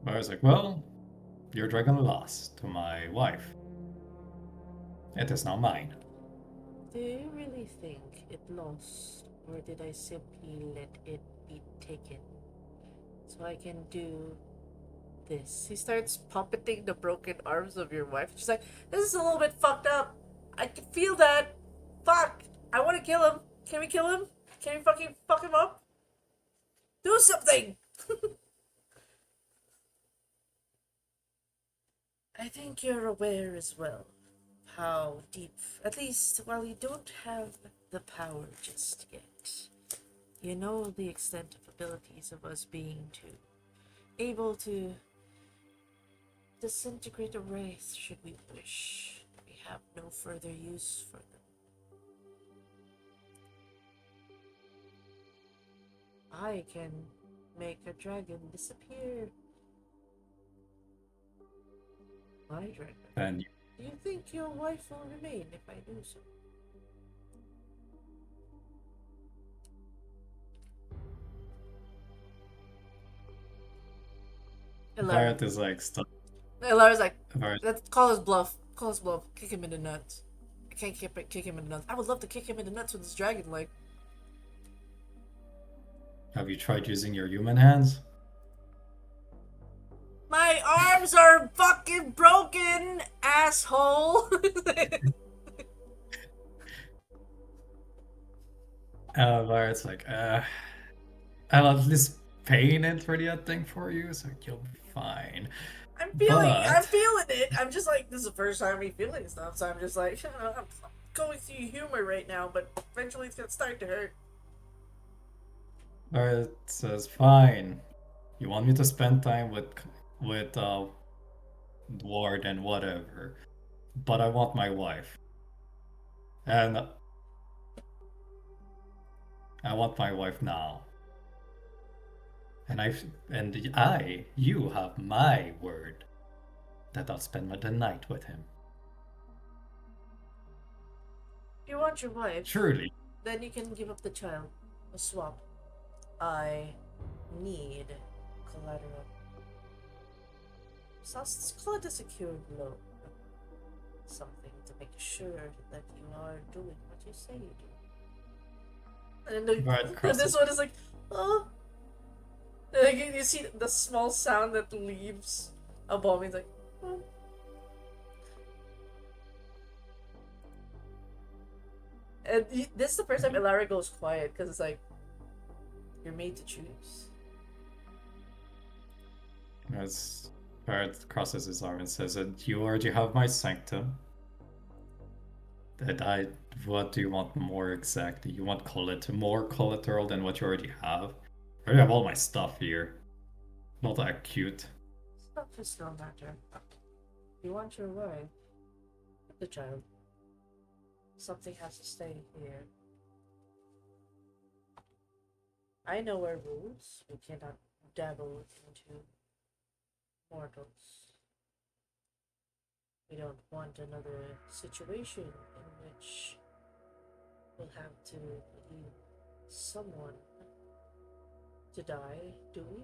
Speaker 7: I was like, well, your dragon lost to my wife. It is now mine.
Speaker 4: Do you really think it lost, or did I simply let it be taken? So I can do this. He starts puppeting the broken arms of your wife. She's like, this is a little bit fucked up. I can feel that. Fuck. I want to kill him. Can we kill him? Can we fucking fuck him up? Do something. I think you're aware as well how deep, at least while you don't have the power just yet, you know the extent of abilities of us being able to disintegrate a wraith should we wish. We have no further use for them. I can make a dragon disappear. My dragon.
Speaker 7: And
Speaker 4: Do you think your wife will remain if I do so?
Speaker 7: Barrett is like stuck.
Speaker 4: Elara's like,
Speaker 7: Barrett,
Speaker 4: let's call his bluff. Call his bluff. Kick him in the nuts. I can't kick him in the nuts. I would love to kick him in the nuts with this dragon leg.
Speaker 7: have you tried using your human hands?
Speaker 4: My arms are fucking broken, asshole.
Speaker 7: Barrett's like, I'll at least paint it for the thing for you, so you'll be fine.
Speaker 4: I'm
Speaker 7: But-
Speaker 4: feeling it. I'm just like, this is the first time me feeling stuff, so I'm just like, I'm going through humor right now, but eventually it's gonna start to hurt.
Speaker 7: Barrett says, fine. You want me to spend time with Ward and whatever, but I want my wife. And I want my wife now. And you have my word that I'll spend the night with him.
Speaker 4: You want your wife?
Speaker 7: Surely.
Speaker 4: Then you can give up the child. A swap. I need collateral. So let's call it a secured loan. Something to make sure that you are doing what you say you do. And then
Speaker 7: Right,
Speaker 4: and
Speaker 7: cross
Speaker 4: this
Speaker 7: it.
Speaker 4: one is like, oh. And again, you see the small sound that leaves a bomb. He's like, oh. And this is the first time Elara goes quiet because it's like, you're made to choose.
Speaker 7: As Barrett crosses his arm and says, "And you already have my sanctum. What do you want more exactly? You want more collateral than what you already have? I already have all my stuff here. Not that cute."
Speaker 4: Stuff is no matter. You want your way. The child. Something has to stay here. I know our rules. We cannot dabble into mortals. We don't want another situation in which we'll have to leave someone to die, do we?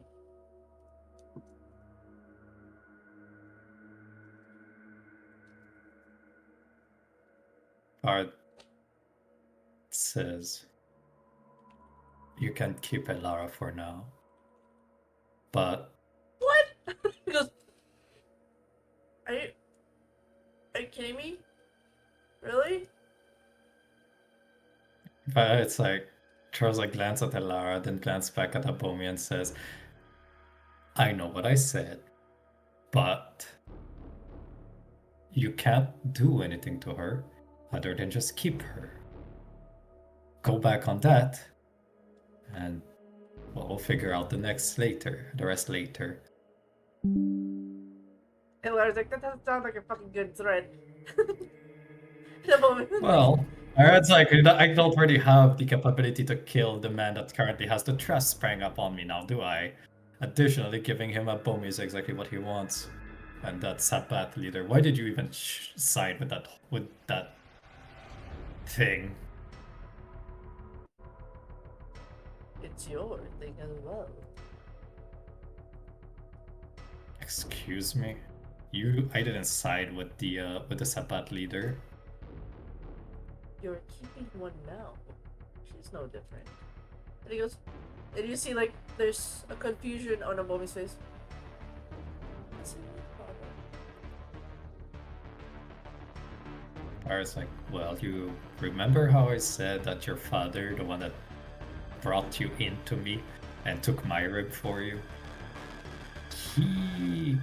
Speaker 7: Barrett says, "You can keep Elara for now. But
Speaker 4: What? He goes, are you kidding me? Really?
Speaker 7: It's like throws a glance at Elara, then glance back at Abomi and says, I know what I said, but you can't do anything to her other than just keep her. Go back on that, and well, we'll figure out the rest later."
Speaker 4: And Lara's like, that doesn't sound like a fucking good thread. The moment.
Speaker 7: Well, it's like I don't really have the capability to kill the man that currently has the trust sprang up on me now, do I? Additionally, giving him a bomb is exactly what he wants. And that Sabbath leader. Why did you even side with that thing?
Speaker 4: It's your thing as well.
Speaker 7: Excuse me? I didn't side with the Sabbath leader.
Speaker 4: You're keeping one now. She's no different. And he goes, and you see like there's a confusion on Abomi's face. What's your problem?
Speaker 7: Ara's like, well, you remember how I said that your father, the one that brought you into me and took my rib for you? He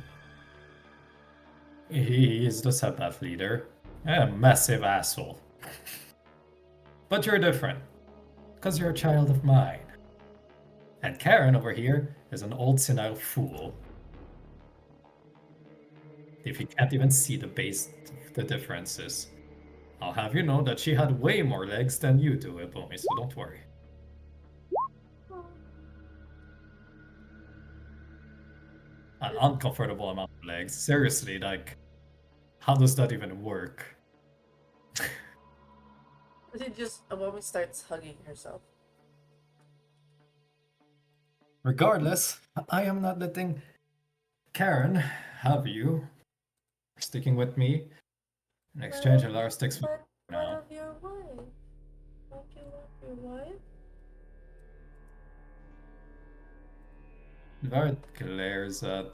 Speaker 7: is the Sabbath leader. A massive asshole. But you're different. Because you're a child of mine. And Karen over here is an old senile fool. If you can't even see the differences, I'll have you know that she had way more legs than you do, Ebomi, so don't worry. An uncomfortable amount of legs. Seriously, like, how does that even work?
Speaker 4: She just Abomi starts hugging herself.
Speaker 7: Regardless, I am not letting Karen have you. Sticking with me. In exchange, Elara sticks with me
Speaker 4: What
Speaker 7: now.
Speaker 4: of your wife? Don't you love your wife?
Speaker 7: Elara glares at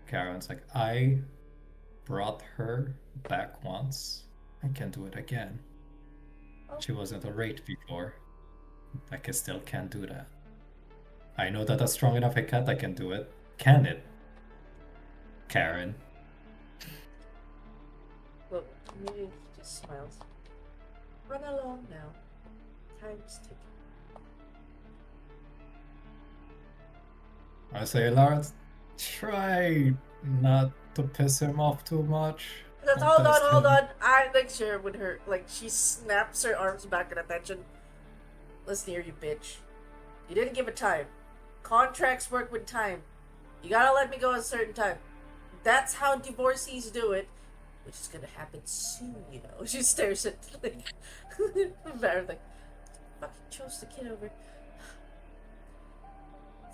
Speaker 7: Karen. It's like, I brought her back once. I can do it again. She wasn't a rate before. Still can't do that. I know that a strong enough cat I can do it. Can it? Karen.
Speaker 4: Look, maybe he just smiles. Run along now. Time's ticking.
Speaker 7: I say, Lars, try not to piss him off too much.
Speaker 4: Just
Speaker 7: Don't
Speaker 4: hold on,
Speaker 7: test
Speaker 4: hold
Speaker 7: him.
Speaker 4: on. I like sure with her, like she snaps her arms back in attention. Listen here, you bitch. You didn't give a time. Contracts work with time. You gotta let me go at a certain time. That's how divorcees do it, which is gonna happen soon, you know. She stares at like Barrett like fucking chose the kid over.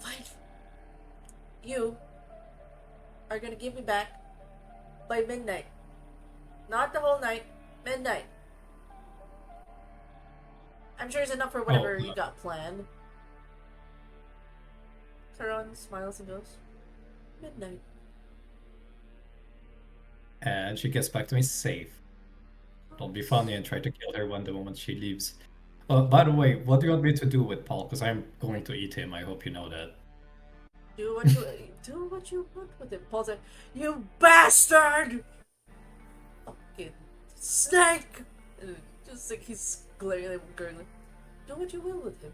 Speaker 4: Fine. You are gonna give me back by midnight. Not the whole night, midnight. I'm sure it's enough for whatever you got planned. Karan smiles and goes, midnight.
Speaker 7: And she gets back to me safe.
Speaker 4: Oh,
Speaker 7: Don't be funny and try to kill her when the moment she leaves. By the way, what do you want me to do with Paul? Because I'm going to eat him. I hope you know that.
Speaker 4: Do what you want with it. Paul's like, you bastard! Fucking snake! And just like he's glaring at him, gurgling. Do what you will with him.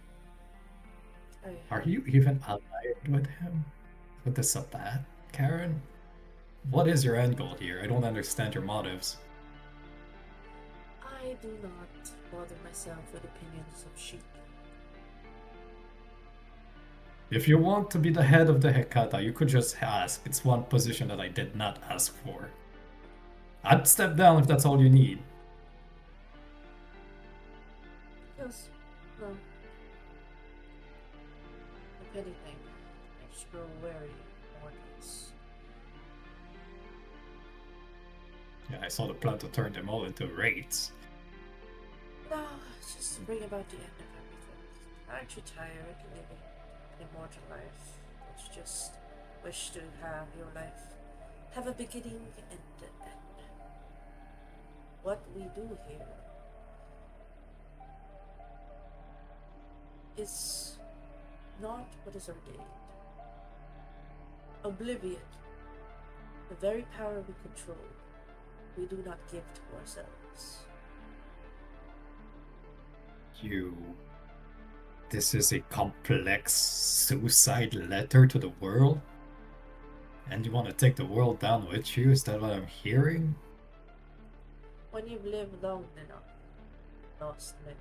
Speaker 7: Are you even allied with him? With the Sabat, Karen? What is your end goal here? I don't understand your motives.
Speaker 4: I do not bother myself with opinions of sheep.
Speaker 7: If you want to be the head of the Hekata, you could just ask. It's one position that I did not ask for. I'd step down if that's all you need.
Speaker 4: Yes. No. If anything, I just grow wary of mortals.
Speaker 7: Yeah, I saw the plan to turn them all into raids.
Speaker 4: No, it's just to bring about the end of everything. Aren't you tired of living an immortal life? Don't you just wish to have your life have a beginning and an end? What we do here is not what is ordained. Oblivion, the very power we control, we do not give to ourselves.
Speaker 7: This is a complex suicide letter to the world? And you want to take the world down with you? Is that what I'm hearing?
Speaker 4: When you've lived long enough, lost many,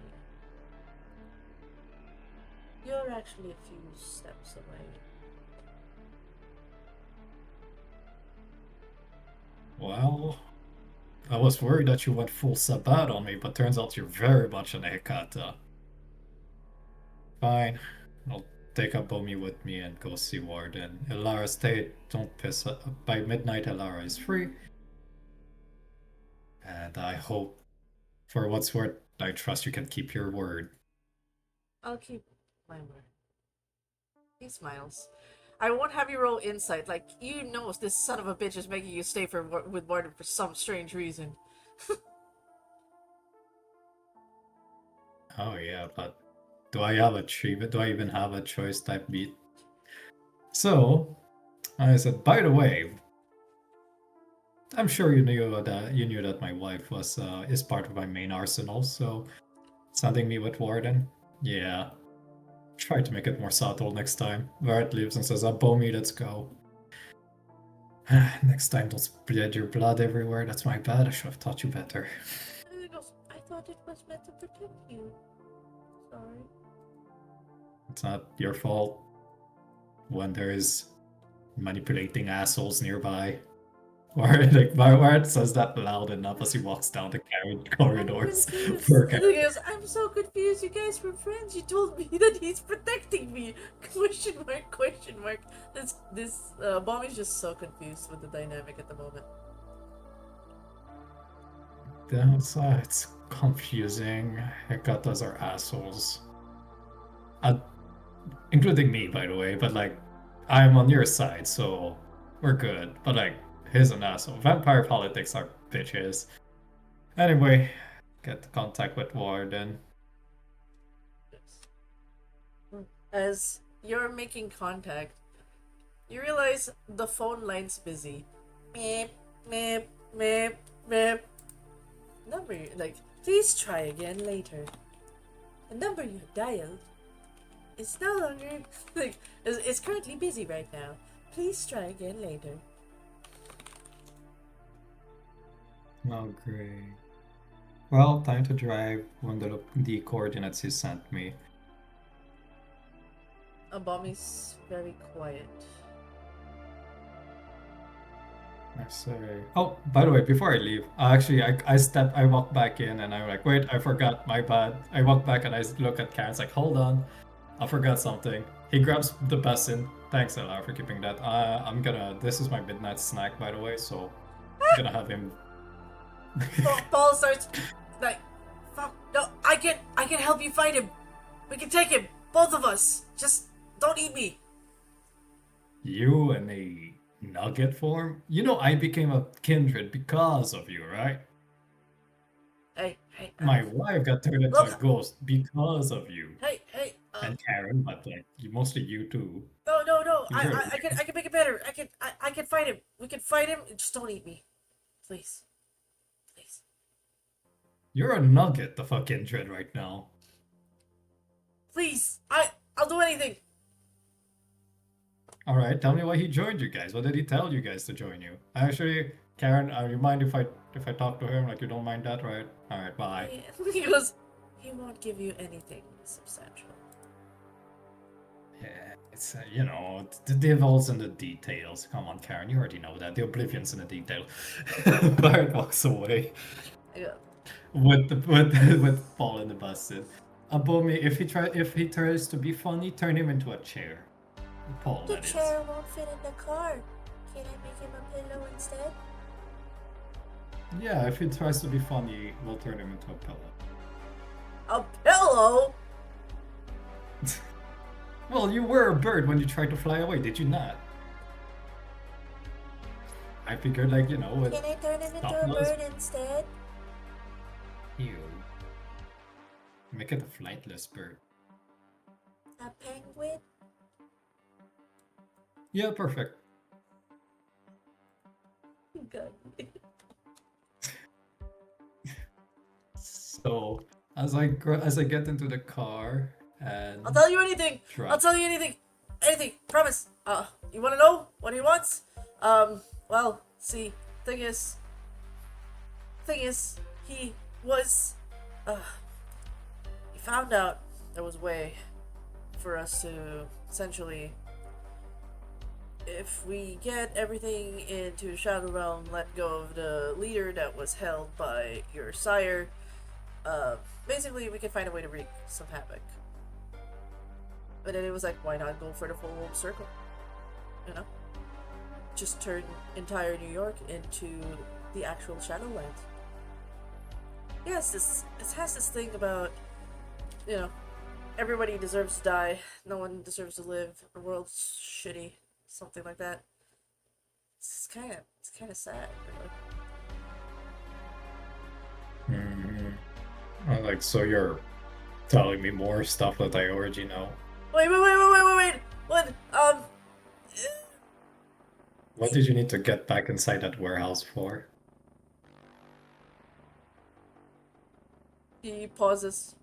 Speaker 4: you're actually a few steps away.
Speaker 7: Well, I was worried that you went full Sabat on me, but turns out you're very much an Hekata. Fine. I'll take Abomi with me and go see Warden. Elara, stay. Don't piss up. By midnight, Elara is free. And I hope, for what's worth, I trust you can keep your word.
Speaker 4: I'll keep my word. He smiles. I won't have you roll insight. Like, you know this son of a bitch is making you stay with Warden for some strange reason.
Speaker 7: Oh yeah, but do I have a achievement? Do I even have a choice type beat? So, I said, by the way, I'm sure you knew that my wife is part of my main arsenal, so sending me with Warden, yeah. Try to make it more subtle next time. Vart leaves and says, Abomi, let's go. Next time, don't spread your blood everywhere. That's my bad. I should have taught you better.
Speaker 4: And he goes, I thought it was meant to protect you. Sorry.
Speaker 7: It's not your fault when there is manipulating assholes nearby. Ward says that loud enough as he walks down the corridors.
Speaker 4: I'm so confused. You guys were friends. You told me that he's protecting me. Question mark, question mark. This Bomb is just so confused with the dynamic at the moment.
Speaker 7: It's confusing. Hekatas are assholes. Including me, by the way, but like, I'm on your side, so we're good. But like, he's an asshole. Vampire politics are bitches. Anyway, get contact with Warden.
Speaker 4: As you're making contact, you realize the phone line's busy. Meep, meep, meep, meep. Number, like, please try again later. The number you dialed is no longer, like, it's currently busy right now. Please try again later.
Speaker 7: Oh, great. Well, time to drive when the coordinates he sent me.
Speaker 4: Abomi's very quiet.
Speaker 7: I say. Oh, by the way, before I leave, I walk back in and I'm like, wait, I forgot, my bad. I walk back and I look at Karen's like, hold on, I forgot something. He grabs the basin. Thanks, Ella, for keeping that. This is my midnight snack, by the way, so I'm gonna have him.
Speaker 4: Paul starts like, fuck, no, I can help you fight him. We can take him, both of us. Just don't eat me.
Speaker 7: You and a nugget form? You know I became a kindred because of you, right?
Speaker 4: Hey,
Speaker 7: My wife got turned into a
Speaker 4: look.
Speaker 7: ghost because of you.
Speaker 4: Hey,
Speaker 7: And Karen, but like mostly you too.
Speaker 4: no.
Speaker 7: You sure?
Speaker 4: I can make it better. I can fight him. We can fight him. Just don't eat me, please.
Speaker 7: You're a nugget of a kindred right now.
Speaker 4: Please. I'll do anything.
Speaker 7: All right, tell me why he joined you guys. What did he tell you guys to join you? Actually, Karen, you mind if I talk to him? Like you don't mind that, right? All right, bye.
Speaker 4: He goes. He won't give you anything substantial.
Speaker 7: Yeah, it's you know the devil's in the details. Come on, Karen, you already know that. The oblivion's in the detail. Bart walks away
Speaker 4: Yeah.
Speaker 7: with Paul in the busted. Abomi, if he tries to be funny, turn him into a chair. Paul,
Speaker 8: The
Speaker 7: that is.
Speaker 8: chair won't fit in the car. Can I make him a pillow instead?
Speaker 7: Yeah, if he tries to be funny, we'll turn him into a pillow.
Speaker 4: A pillow?
Speaker 7: Well, you were a bird when you tried to fly away, did you not? I figured, like, you know, with
Speaker 8: Can I turn him into a
Speaker 7: toughness-
Speaker 8: bird instead?
Speaker 7: Ew. Make it a flightless bird.
Speaker 8: A penguin?
Speaker 7: Yeah, perfect.
Speaker 4: God.
Speaker 7: So, as I get into the car and
Speaker 4: I'll tell you anything.
Speaker 7: drive-
Speaker 4: I'll tell you anything. Anything. Promise. You want to know what he wants? Well, see, thing is, he was, he found out there was a way for us to essentially, if we get everything into Shadow Realm, let go of the leader that was held by your sire, basically we can find a way to wreak some havoc. But then it was like, why not go for the full circle? You know? Just turn entire New York into the actual Shadowlands. Yes, it has this thing about, you know, everybody deserves to die, no one deserves to live, the world's shitty, something like that. It's kind of sad, really.
Speaker 7: like, so you're telling me more stuff that I already know.
Speaker 4: Wait. What?
Speaker 7: What did you need to get back inside that warehouse for?
Speaker 4: He pauses.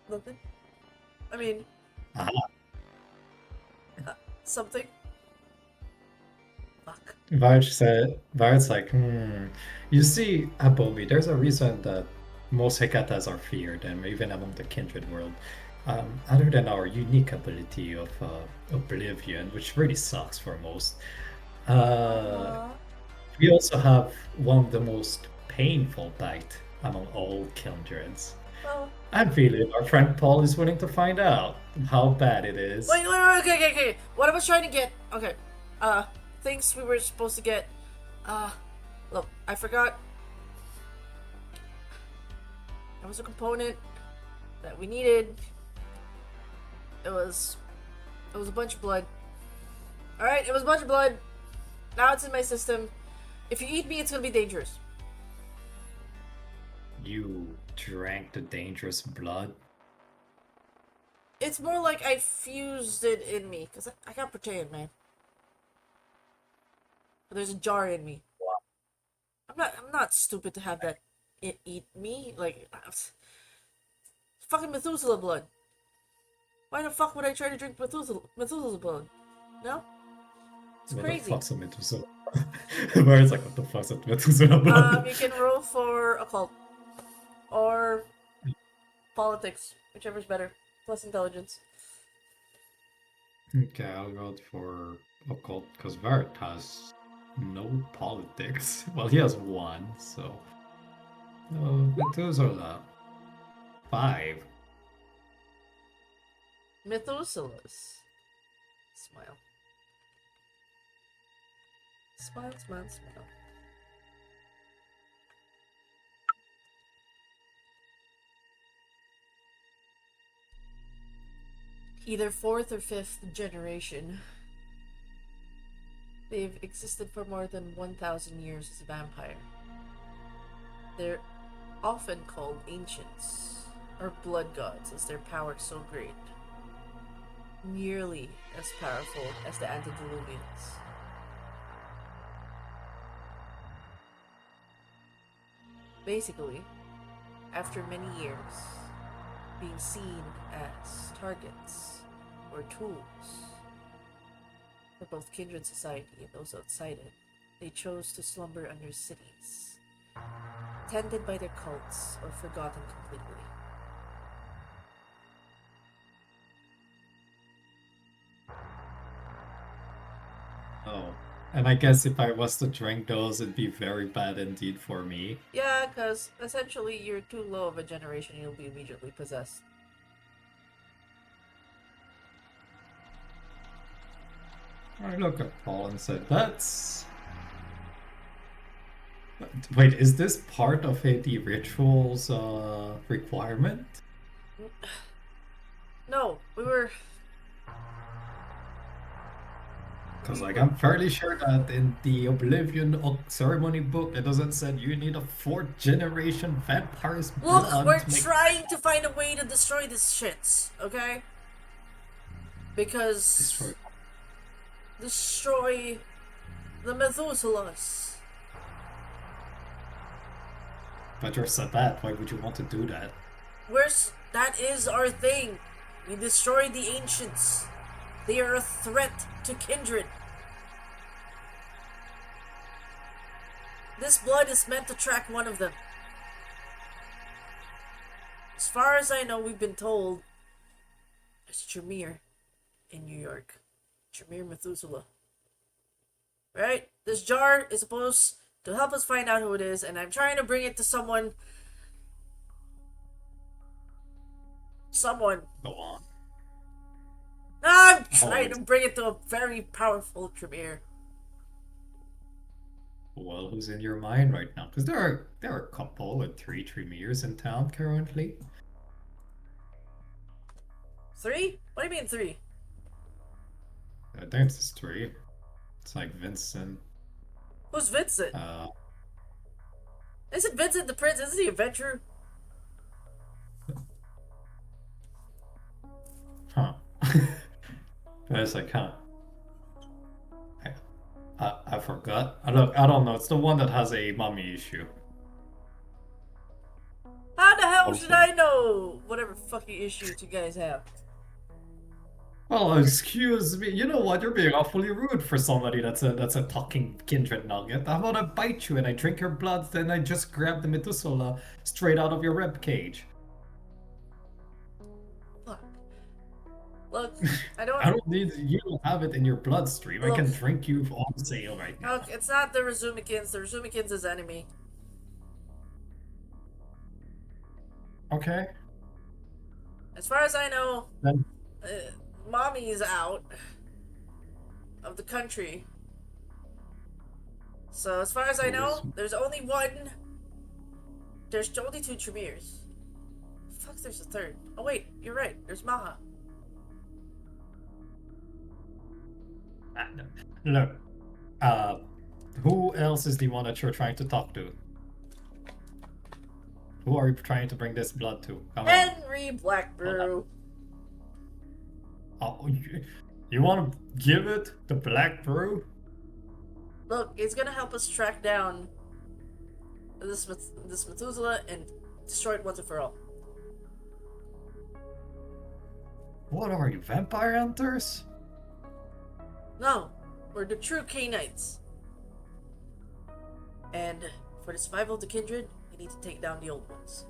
Speaker 4: Nothing. I mean,
Speaker 7: Ah,
Speaker 4: something. Fuck.
Speaker 7: Var's like, You see, Abomi, there's a reason that most Hecatas are feared, and even among the kindred world. Other than our unique ability of Oblivion, which really sucks for most. We also have one of the most painful bite among all kindreds.
Speaker 4: Well,
Speaker 7: I'm feeling our friend Paul is willing to find out how bad it is.
Speaker 4: wait, okay. What I was trying to get, okay, things we were supposed to get, look, I forgot. There was a component that we needed. It was a bunch of blood. Alright, it was a bunch of blood. Now it's in my system. If you eat me, it's gonna be dangerous.
Speaker 7: You drank the dangerous blood?
Speaker 4: It's more like I fused it in me, because I got protein, man. But there's a jar in me. I'm not stupid to have that it eat me. Like, it's fucking Methuselah blood. Why the fuck would I try to drink Methuselah's blood? No? It's
Speaker 7: What
Speaker 4: crazy.
Speaker 7: the fuck's a Methuselah? Where's like, what the fuck's a Methuselah blood?
Speaker 4: You can roll for occult. Or politics, whichever's better. Plus intelligence.
Speaker 7: Okay, I'll go for occult because Vart has no politics. Well, he has one, so. Methuselah. 5.
Speaker 4: Methuselah's. Smile. Smile. Either 4th or 5th generation. They've existed for more than 1,000 years as a vampire. They're often called ancients, or blood gods, as their power is so great. Nearly as powerful as the antediluvians. Basically, after many years, being seen as targets or tools for both kindred society and those outside it, they chose to slumber under cities, tended by their cults or forgotten completely.
Speaker 7: Oh. And I guess if I was to drink those, it'd be very bad indeed for me.
Speaker 4: Yeah, because essentially you're too low of a generation, you'll be immediately possessed.
Speaker 7: I look at Paul and said, that's... Wait, is this part of the ritual's requirement?
Speaker 4: No, we were.
Speaker 7: Because, like, I'm fairly sure that in the Oblivion ceremony book, it doesn't say you need a 4th generation vampire's
Speaker 4: Look,
Speaker 7: blood
Speaker 4: we're
Speaker 7: to make...
Speaker 4: trying to find a way to destroy this shits, okay? Because destroy the Methuselahs.
Speaker 7: But you're Sabat, why would you want to do that?
Speaker 4: That is our thing. We destroy the ancients. They are a threat to kindred. This blood is meant to track one of them. As far as I know, we've been told there's Tremere in New York. Tremere Methuselah. Right? This jar is supposed to help us find out who it is, and I'm trying to bring it to someone.
Speaker 7: Go on.
Speaker 4: I'm trying to bring it to a very powerful Tremere.
Speaker 7: Well, who's in your mind right now? Because there are a couple with 3 Tremeres in town currently.
Speaker 4: 3? What do you mean 3?
Speaker 7: I think it's 3. It's like Vincent.
Speaker 4: Who's Vincent? Isn't Vincent the prince? Isn't he a adventurer?
Speaker 7: Huh. But it's like, huh. I forgot. I don't know. It's the one that has a mummy issue.
Speaker 4: How the hell should I know whatever fucking issues you guys have?
Speaker 7: Well, excuse me. You know what? You're being awfully rude for somebody that's a talking kindred nugget. How about I bite you and I drink your blood, then I just grab the Methuselah straight out of your rib cage?
Speaker 4: Look, I don't.
Speaker 7: I don't need you to have it in your bloodstream.
Speaker 4: Look.
Speaker 7: I can drink you on sale right now.
Speaker 4: Look, it's not the Razumikins. The Razumikins is enemy.
Speaker 7: Okay.
Speaker 4: As far as I know,
Speaker 7: Then
Speaker 4: Mommy's out of the country. So as far as I know, there's only one. There's only 2 Tremeres. Fuck, there's a 3rd. Oh wait, you're right. There's Maha.
Speaker 7: Look, who else is the one that you're trying to talk to? Who are you trying to bring this blood to? Come on.
Speaker 4: Henry Blackbrew.
Speaker 7: Oh, you want to give it to Black Brew?
Speaker 4: Look, it's gonna help us track down this Methuselah and destroy it once and for all.
Speaker 7: What are you, vampire hunters?
Speaker 4: No, we're the true Canaanites. And for the survival of the kindred, we need to take down the old ones.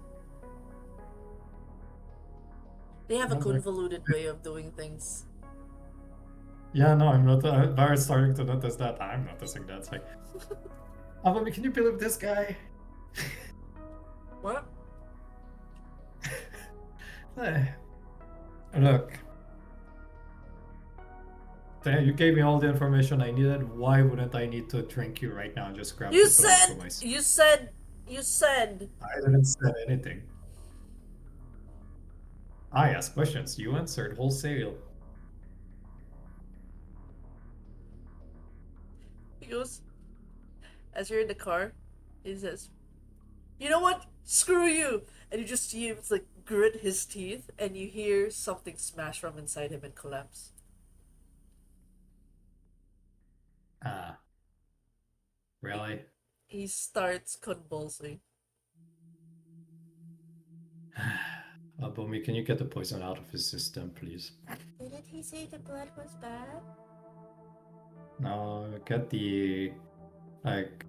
Speaker 4: They have a convoluted way of doing things.
Speaker 7: Yeah, no, I'm not. Barrett's starting to notice that. I'm noticing that. It's like, Avami, can you believe this guy?
Speaker 4: What?
Speaker 7: Look. Damn, you gave me all the information I needed. Why wouldn't I need to drink you right now and just grab
Speaker 4: You
Speaker 7: the blood for myself?
Speaker 4: you said.
Speaker 7: I didn't say anything. I asked questions. You answered wholesale.
Speaker 4: He goes, as you're in the car, he says, "You know what? Screw you!" And you just see him like grit his teeth, and you hear something smash from inside him and collapse.
Speaker 7: Ah, really?
Speaker 4: He starts convulsing.
Speaker 7: Bumi, can you get the poison out of his system, please?
Speaker 8: Didn't he say the blood was bad?
Speaker 7: No, get the like.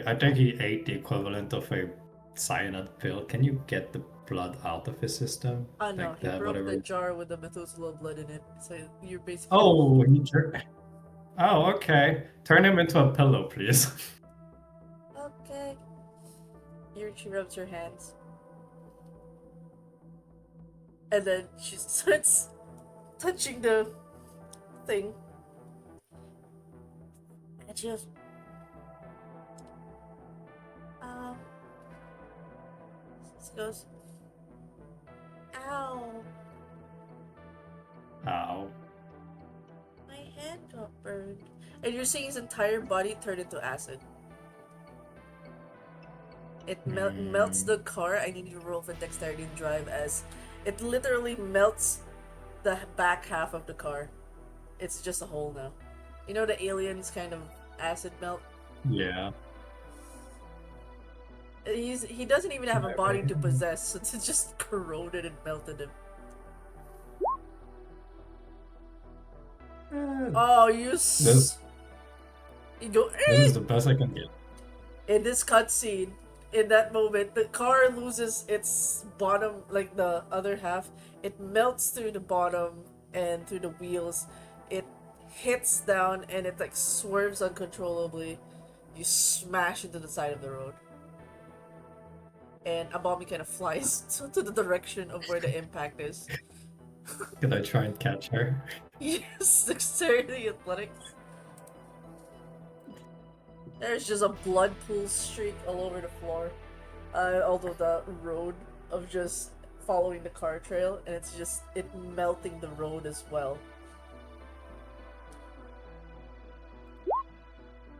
Speaker 7: I think he ate the equivalent of a cyanide pill. Can you get the blood out of his system?
Speaker 4: Oh no,
Speaker 7: Like
Speaker 4: he
Speaker 7: that,
Speaker 4: broke
Speaker 7: whatever.
Speaker 4: the jar with the Methuselah blood in it. So you're basically.
Speaker 7: Oh, oh, okay. Turn him into a pillow, please.
Speaker 8: Okay.
Speaker 4: She rubs her hands. And then she starts touching the thing. And she goes,
Speaker 8: Um,
Speaker 4: she goes,
Speaker 8: ow.
Speaker 7: Ow.
Speaker 8: My hand got burned.
Speaker 4: and you're seeing his entire body turn into acid. It melts the car. I need you to roll for dexterity and drive as it literally melts the back half of the car. It's just a hole now. You know the aliens kind of acid melt?
Speaker 7: Yeah.
Speaker 4: He doesn't even have a body to possess, so it's just corroded and melted him. Oh, you go
Speaker 7: This is the best I can get.
Speaker 4: in this cutscene. In that moment, the car loses its bottom, like the other half. It melts through the bottom and through the wheels. It hits down and it like swerves uncontrollably. You smash into the side of the road. And Abami kind of flies to the direction of where the impact is.
Speaker 7: Can I try and catch her?
Speaker 4: Yes, dexterity athletics. There's just a blood pool streak all over the floor. Although the road of just following the car trail, and it's just it melting the road as well.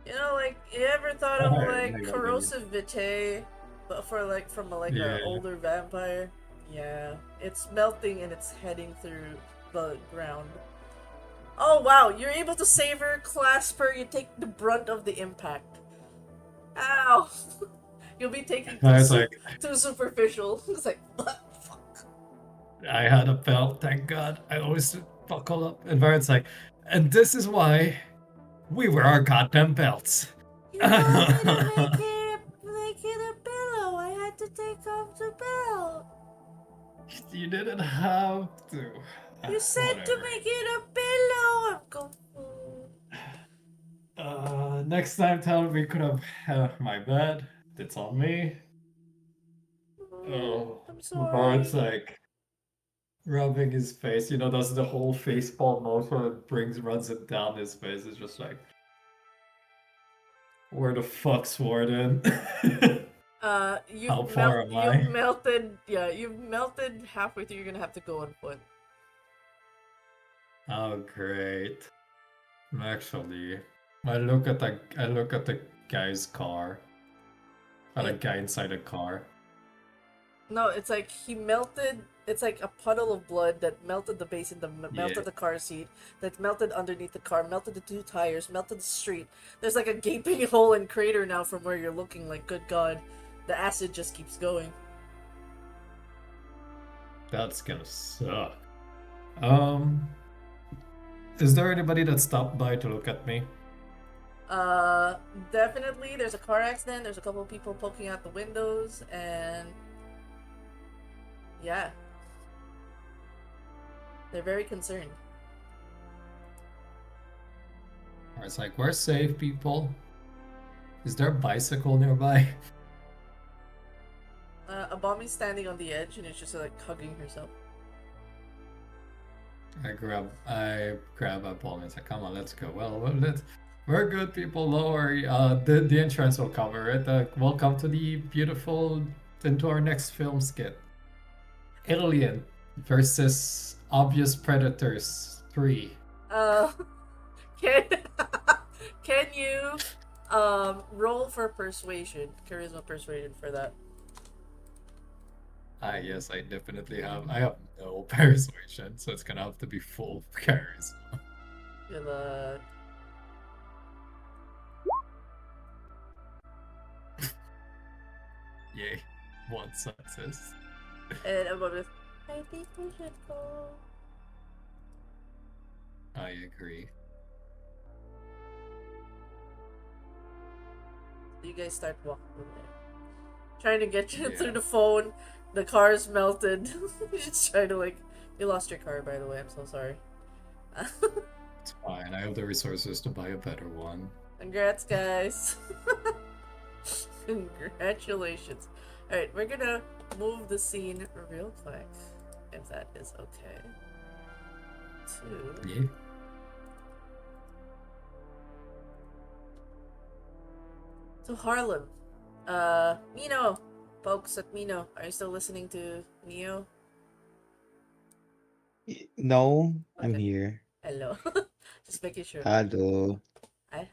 Speaker 4: You know, like you ever thought of
Speaker 7: Alright,
Speaker 4: like
Speaker 7: I got
Speaker 4: corrosive vitae, but for like from a, like
Speaker 7: Yeah.
Speaker 4: an older vampire? Yeah, it's melting and it's heading through the ground. Oh wow, you're able to save her, clasp her, you take the brunt of the impact. Ow! You'll be taking
Speaker 7: I was like,
Speaker 4: too superficial. It's like, what? Fuck.
Speaker 7: I had a belt, thank God. I always buckle up. And Baron's like, and this is why we wear our goddamn belts.
Speaker 8: You told me to make it a pillow. I had to take off the belt.
Speaker 7: You didn't have to.
Speaker 8: You said to
Speaker 7: Whatever.
Speaker 8: make it a pillow. I'm confused.
Speaker 7: Next time, tell me we could have my bed. It's on me. Oh,
Speaker 8: I'm sorry.
Speaker 7: Baron's like rubbing his face, does the whole face palm motion and runs it down his face. It's just like, where the fuck's Warden? How far am I?
Speaker 4: You've melted. Yeah, you've melted halfway through. You're gonna have to go on foot.
Speaker 7: Oh, great. Actually, I look at the guy's car. At a guy inside a car.
Speaker 4: No, it's like he melted. It's like a puddle of blood that melted the base in the melted
Speaker 7: Yeah.
Speaker 4: the car seat, that melted underneath the car, melted the two tires, melted the street. There's like a gaping hole and crater now from where you're looking. Like, good God, the acid just keeps going.
Speaker 7: That's gonna suck. Is there anybody that stopped by to look at me?
Speaker 4: Definitely. There's a car accident. There's a couple of people poking out the windows, and yeah, they're very concerned.
Speaker 7: It's like, we're safe, people. Is there a bicycle nearby?
Speaker 4: Abami's standing on the edge, and it's just like hugging herself.
Speaker 7: I grab a ball and it's like, come on, let's go. Well, we're good, people. Don't worry. The insurance will cover it. Welcome to into our next film skit. Alien versus Obvious Predators 3.
Speaker 4: Can Can you roll for persuasion, charisma persuasion for that?
Speaker 7: Ah, yes, I definitely have. I have no persuasion, so it's gonna have to be full charisma.
Speaker 4: Good luck.
Speaker 7: Yay, one success.
Speaker 4: And I'm with, I think we should go.
Speaker 7: I agree.
Speaker 4: You guys start walking there. Trying to get you through
Speaker 7: Yeah.
Speaker 4: the phone. The car's melted. Just trying to like. You lost your car, by the way. I'm so sorry.
Speaker 7: It's fine. I have the resources to buy a better one.
Speaker 4: Congrats, guys. Congratulations. Alright, we're gonna move the scene real quick, if that is okay. To
Speaker 7: Yeah.
Speaker 4: Harlem. Mino. Folks at Mino, are you still listening to Neo?
Speaker 5: No, I'm
Speaker 4: Okay.
Speaker 5: here.
Speaker 4: Hello. Just making sure.
Speaker 5: Hello.
Speaker 4: Hi.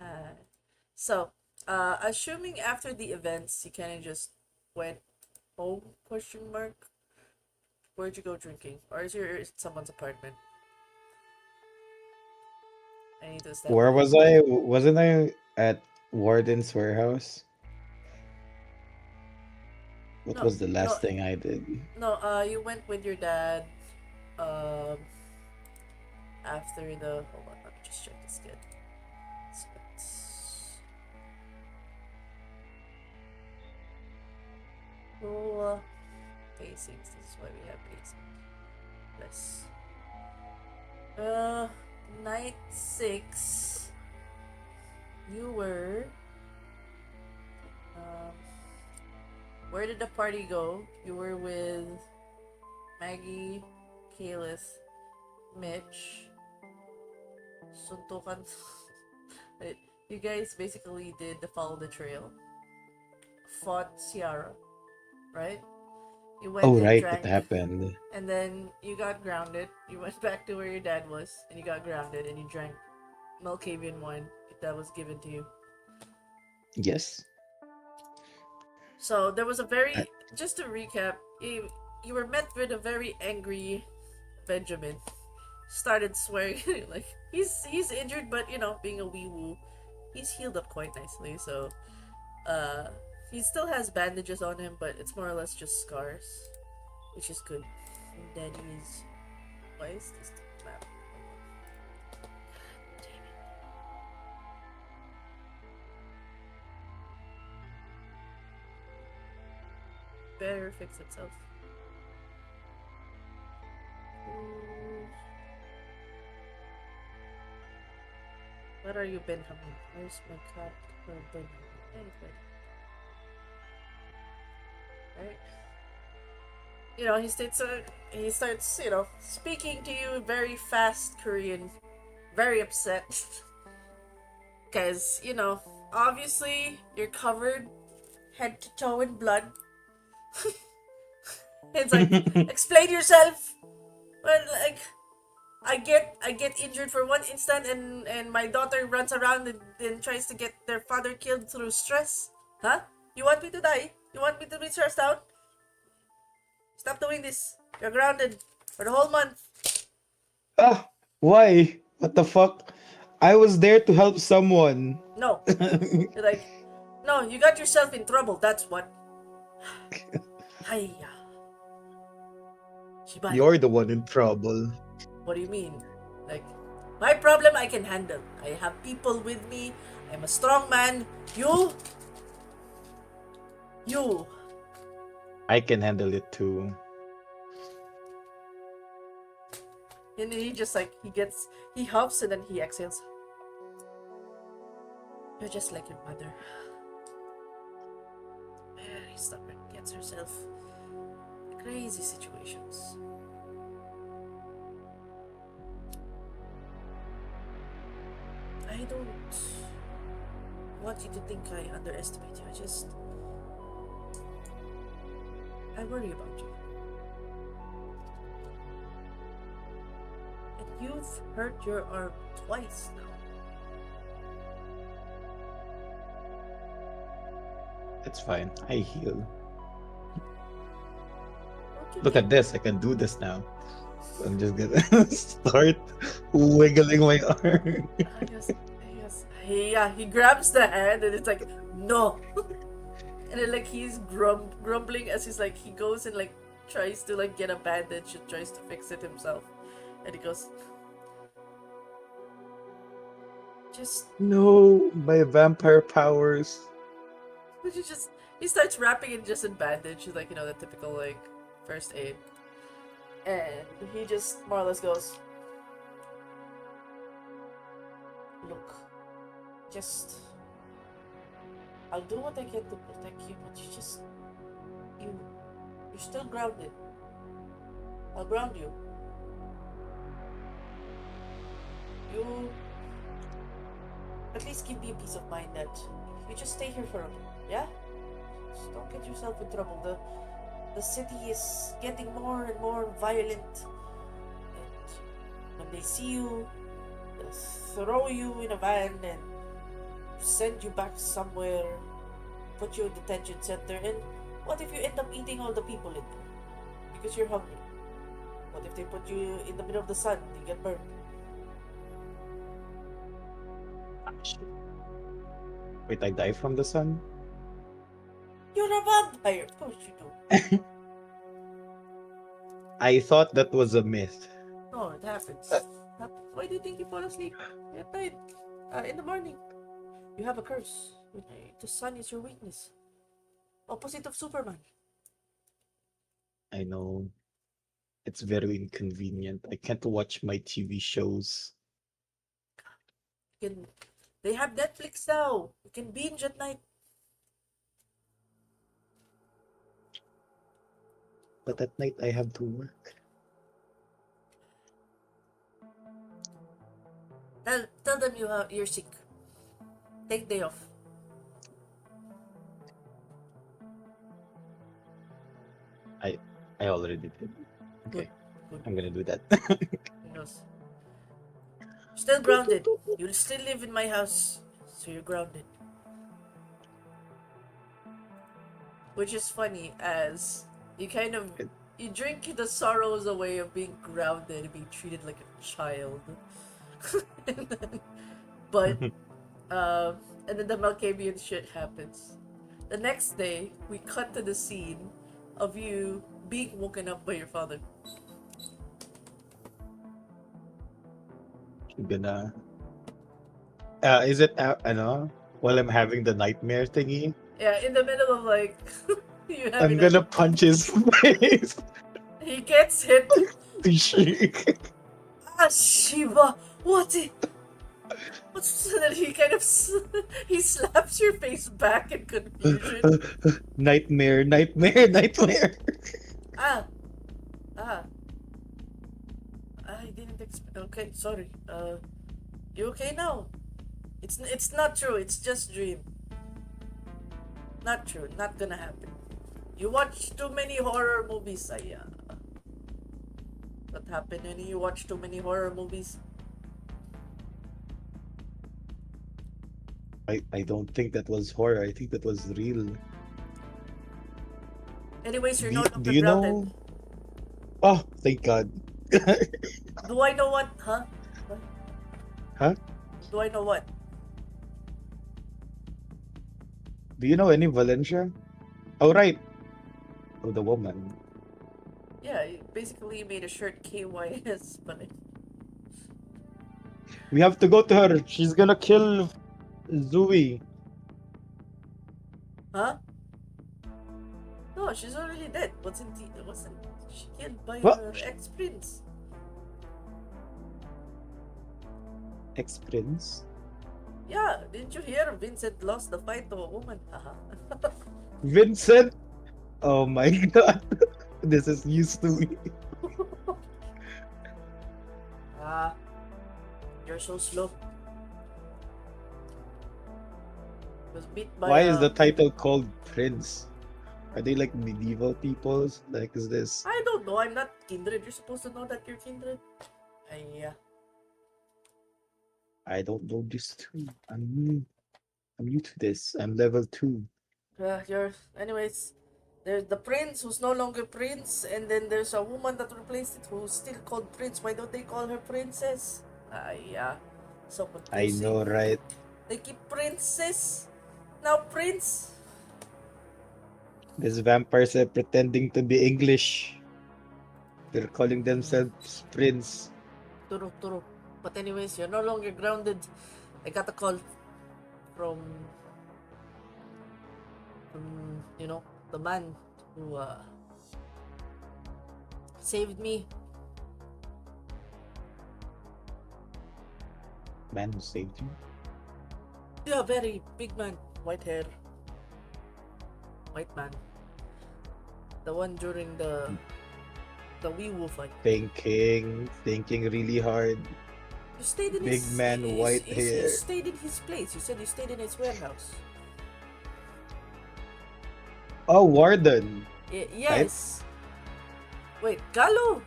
Speaker 4: So, assuming after the events you kind of just went home? Question mark. Where'd you go drinking, or is your someone's apartment? I need to establish.
Speaker 5: Where was I? Wasn't I at Warden's warehouse? What
Speaker 4: No,
Speaker 5: was the
Speaker 4: no,
Speaker 5: last thing I did?
Speaker 4: no. You went with your dad. Um, after the hold on, let me just check this again. Roll pacings. This is why we have pacing. Yes. Night 6. You were. Where did the party go? You were with Maggie, Kalith, Mitch, Suntukan. You guys basically did the follow the trail. Fought Ciara, right? You went
Speaker 5: Oh,
Speaker 4: and
Speaker 5: right, that
Speaker 4: drank,
Speaker 5: happened.
Speaker 4: and then you got grounded. You went back to where your dad was, and you got grounded, and you drank Malkavian wine that was given to you.
Speaker 5: Yes.
Speaker 4: So there was a very,
Speaker 5: I-
Speaker 4: just to recap, you were met with a very angry Benjamin. Started swearing like he's injured, but being a wee woo, he's healed up quite nicely. So he still has bandages on him, but it's more or less just scars, which is good. And then he's, why is this map? Better fix itself. Where are you, Benjamin? Where's my cat? Oh, Benjamin. Anyway. Right? He starts, speaking to you very fast Korean, very upset. Because, obviously you're covered head to toe in blood. It's like, explain yourself. Well, like, I get injured for one instant, and my daughter runs around and tries to get their father killed through stress. Huh? You want me to die? You want me to be stressed out? Stop doing this. You're grounded for the whole month.
Speaker 5: Ah, why? What the fuck? I was there to help someone.
Speaker 4: No. You're like, no, you got yourself in trouble, that's what. Hiya. Shibari.
Speaker 5: You're the one in trouble.
Speaker 4: What do you mean? Like, my problem I can handle. I have people with me. I'm a strong man. You?
Speaker 5: I can handle it too.
Speaker 4: And he just like, he huffs and then he exhales. You're just like your mother. Very stubborn, gets herself in crazy situations. I don't want you to think I underestimate you. I worry about you. And you've hurt your arm twice now.
Speaker 5: It's fine. I heal.
Speaker 4: Don't you
Speaker 5: Look
Speaker 4: get
Speaker 5: at this. I can do this now. I'm just gonna start wiggling my arm.
Speaker 4: he grabs the hand and it's like, no. And then like he's grumbling as he's like, he goes and like tries to like get a bandage and tries to fix it himself. And he goes, just,
Speaker 5: No, my vampire powers.
Speaker 4: would you just, he starts wrapping it just in bandage, like, you know, the typical like first aid. And he just more or less goes, look, just, I'll do what I can to protect you, but you just, you're still grounded. I'll ground you. You at least give me a peace of mind that you just stay here for a bit, yeah? Just don't get yourself in trouble. The city is getting more and more violent, and when they see you, they'll throw you in a van and send you back somewhere, put you in detention center, and what if you end up eating all the people in there? Because you're hungry. What if they put you in the middle of the sun and you get burned?
Speaker 5: Wait, I die from the sun?
Speaker 4: You're a vampire! Of course you do.
Speaker 5: I thought that was a myth.
Speaker 4: No, it happens. Why do you think you fall asleep at night? In the morning. You have a curse. The sun is your weakness. Opposite of Superman.
Speaker 5: I know. It's very inconvenient. I can't watch my TV shows.
Speaker 4: They have Netflix now. You can binge at night.
Speaker 5: But at night I have to work.
Speaker 4: Tell them you're sick. Take day off.
Speaker 5: I already did. Okay.
Speaker 4: Good.
Speaker 5: I'm gonna do that.
Speaker 4: Yes. Still grounded. You'll still live in my house, so you're grounded. Which is funny, as you kind of you drink the sorrows away of being grounded and being treated like a child. and then, but and then the Malkavian shit happens. The next day, we cut to the scene of you being woken up by your father.
Speaker 5: I'm gonna. Is it ano? While I'm having the nightmare thingy,
Speaker 4: Yeah, in the middle of like you
Speaker 5: I'm
Speaker 4: having
Speaker 5: gonna punch his face.
Speaker 4: he gets hit.
Speaker 5: To shake.
Speaker 4: Ah, Shiva, what's that? He kind of he slaps your face back in confusion.
Speaker 5: Nightmare, nightmare, nightmare.
Speaker 4: Ah, ah, I didn't expect. Okay, sorry. You okay now? It's not true. It's just dream. Not true. Not gonna happen. You watch too many horror movies, Saya. What happened when you watch too many horror movies?
Speaker 5: I don't think that was horror. I think that was real.
Speaker 4: Anyways, you're
Speaker 5: Do,
Speaker 4: no
Speaker 5: do
Speaker 4: longer
Speaker 5: you
Speaker 4: grounded.
Speaker 5: know? Oh, thank God.
Speaker 4: Do I know what? Huh? What?
Speaker 5: Huh?
Speaker 4: Do I know what?
Speaker 5: Do you know any Valencia? Oh, right. Oh, the woman.
Speaker 4: Yeah, basically you made a shirt KYS, but
Speaker 5: We have to go to her. She's gonna kill Zooey.
Speaker 4: huh? No, she's already dead. Wasn't she killed by
Speaker 5: What?
Speaker 4: her ex-prince?
Speaker 5: Ex-prince?
Speaker 4: Yeah, didn't you hear? Vincent lost the fight to a woman. Haha.
Speaker 5: Vincent? Oh my God. This is used to me.
Speaker 4: Ah, you're so slow. Was beat by
Speaker 5: Why is the title called Prince? Are they like medieval peoples? Like, is this?
Speaker 4: I don't know. I'm not kindred. You're supposed to know that you're kindred. Yeah.
Speaker 5: I don't know this too. I'm new to this. I'm level 2.
Speaker 4: Anyways, there's the prince who's no longer prince, and then there's a woman that replaced it who's still called prince. Why don't they call her princess? Yeah. So
Speaker 5: I
Speaker 4: confusing.
Speaker 5: know, right?
Speaker 4: They keep princess. Now prince.
Speaker 5: These vampires are pretending to be English. They're calling themselves prince.
Speaker 4: Turo. But anyways, you're no longer grounded. I got a call from the man who saved me.
Speaker 5: Man who saved you?
Speaker 4: Yeah, very big man, white hair, white man. The one during the wee wolf fight.
Speaker 5: Thinking really hard.
Speaker 4: You stayed in
Speaker 5: Big
Speaker 4: his
Speaker 5: man, white
Speaker 4: you
Speaker 5: hair.
Speaker 4: stayed in his place. You said you stayed in his warehouse.
Speaker 5: Oh, Warden.
Speaker 4: Yes. Wait, Gallo.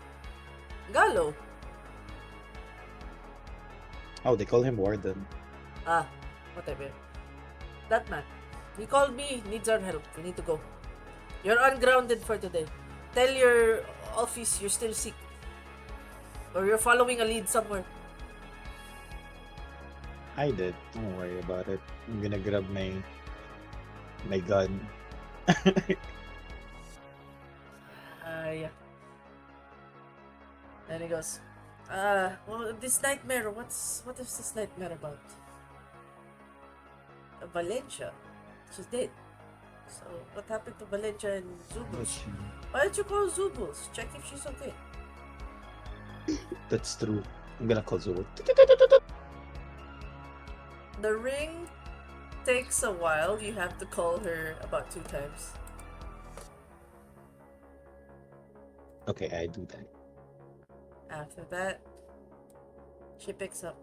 Speaker 5: Oh, they call him Warden.
Speaker 4: Whatever. That man. He called me. Needs our help. We need to go. You're ungrounded for today. Tell your office you're still sick. Or you're following a lead somewhere.
Speaker 5: I did. Don't worry about it. I'm gonna grab my gun.
Speaker 4: Yeah. And he goes, well, this nightmare, what is this nightmare about? Valencia. She's dead. So, what happened to Valencia and Zubus? Why don't you call Zubus? Check if she's okay.
Speaker 5: That's true. I'm gonna call Zoro.
Speaker 4: The ring takes a while. You have to call her about 2 times.
Speaker 5: Okay, I do that.
Speaker 4: After that, she picks up.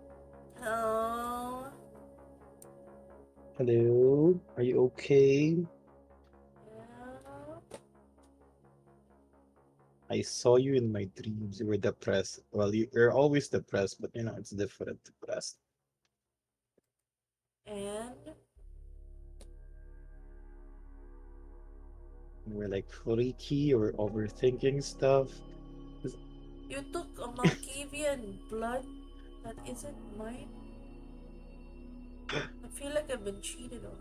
Speaker 4: Oh.
Speaker 5: Hello? Are you okay?
Speaker 4: Yeah.
Speaker 5: I saw you in my dreams. You were depressed. Well, you're always depressed, but it's different depressed.
Speaker 4: And
Speaker 5: You were like freaky or overthinking stuff.
Speaker 4: you took a Malkavian blood that isn't mine? I feel like I've been cheated on.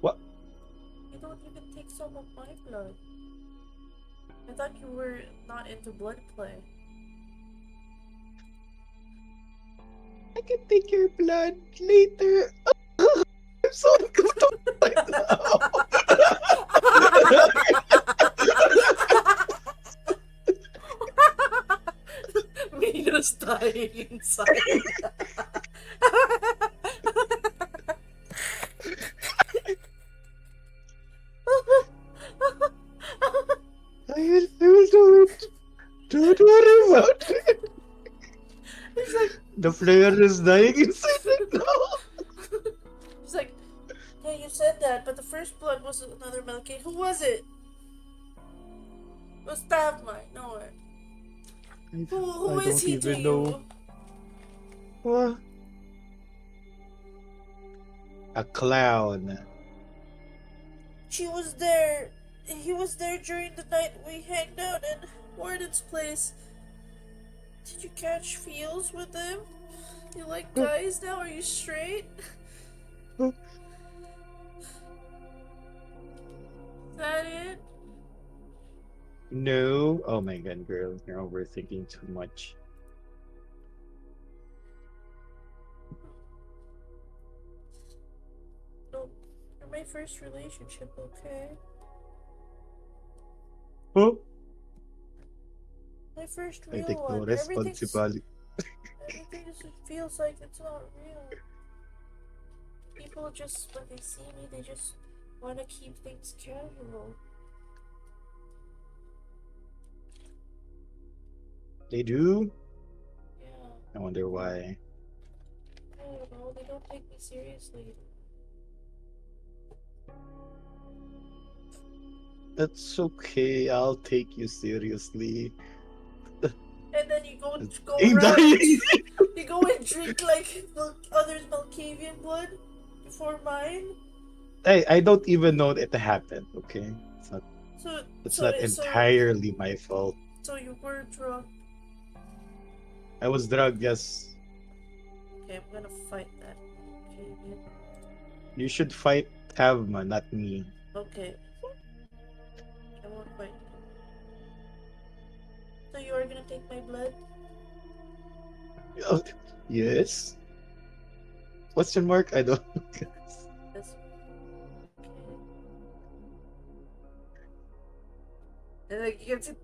Speaker 5: What?
Speaker 4: You don't even take some of my blood. I thought you were not into blood play.
Speaker 5: I can take your blood later. I'm so uncomfortable right now.
Speaker 4: Mina's dying inside.
Speaker 5: I will do it. Don't worry about it.
Speaker 4: He's like,
Speaker 5: The player is dying inside right now.
Speaker 4: he's like, yeah, you said that, but the first blood was another Malkavian. Who was it? It was Tavmine. No way. Who
Speaker 5: I
Speaker 4: is
Speaker 5: don't
Speaker 4: he to
Speaker 5: even
Speaker 4: you?
Speaker 5: know. What? A clown.
Speaker 4: She was there. He was there during the night we hanged out at Warden's place. Did you catch feels with him? You like guys now? Are you straight? Is that it?
Speaker 5: No. Oh my god, girl. You're overthinking too much.
Speaker 4: No, you're my first relationship, okay?
Speaker 5: Oh,
Speaker 4: My first
Speaker 5: I
Speaker 4: real
Speaker 5: take no
Speaker 4: one.
Speaker 5: responsibility.
Speaker 4: Everything just feels like it's not real. People just, when they see me, they just want to keep things casual.
Speaker 5: They do?
Speaker 4: Yeah,
Speaker 5: I wonder why.
Speaker 4: I don't know. They don't take me seriously.
Speaker 5: That's okay. I'll take you seriously.
Speaker 4: And then you go
Speaker 5: I'm
Speaker 4: around.
Speaker 5: dying.
Speaker 4: You go and drink like others' Malkavian blood before mine.
Speaker 5: I don't even know it happened. Okay,
Speaker 4: So,
Speaker 5: it's
Speaker 4: so,
Speaker 5: not
Speaker 4: so,
Speaker 5: entirely my fault.
Speaker 4: so you were drunk.
Speaker 5: I was drugged. Yes,
Speaker 4: Okay, I'm gonna fight that. Okay, man.
Speaker 5: you should fight Tavma, not me.
Speaker 4: Okay, I won't fight. So you are gonna take my blood?
Speaker 5: Oh, yes? Question mark? I don't.
Speaker 4: Yes. Okay. And like you can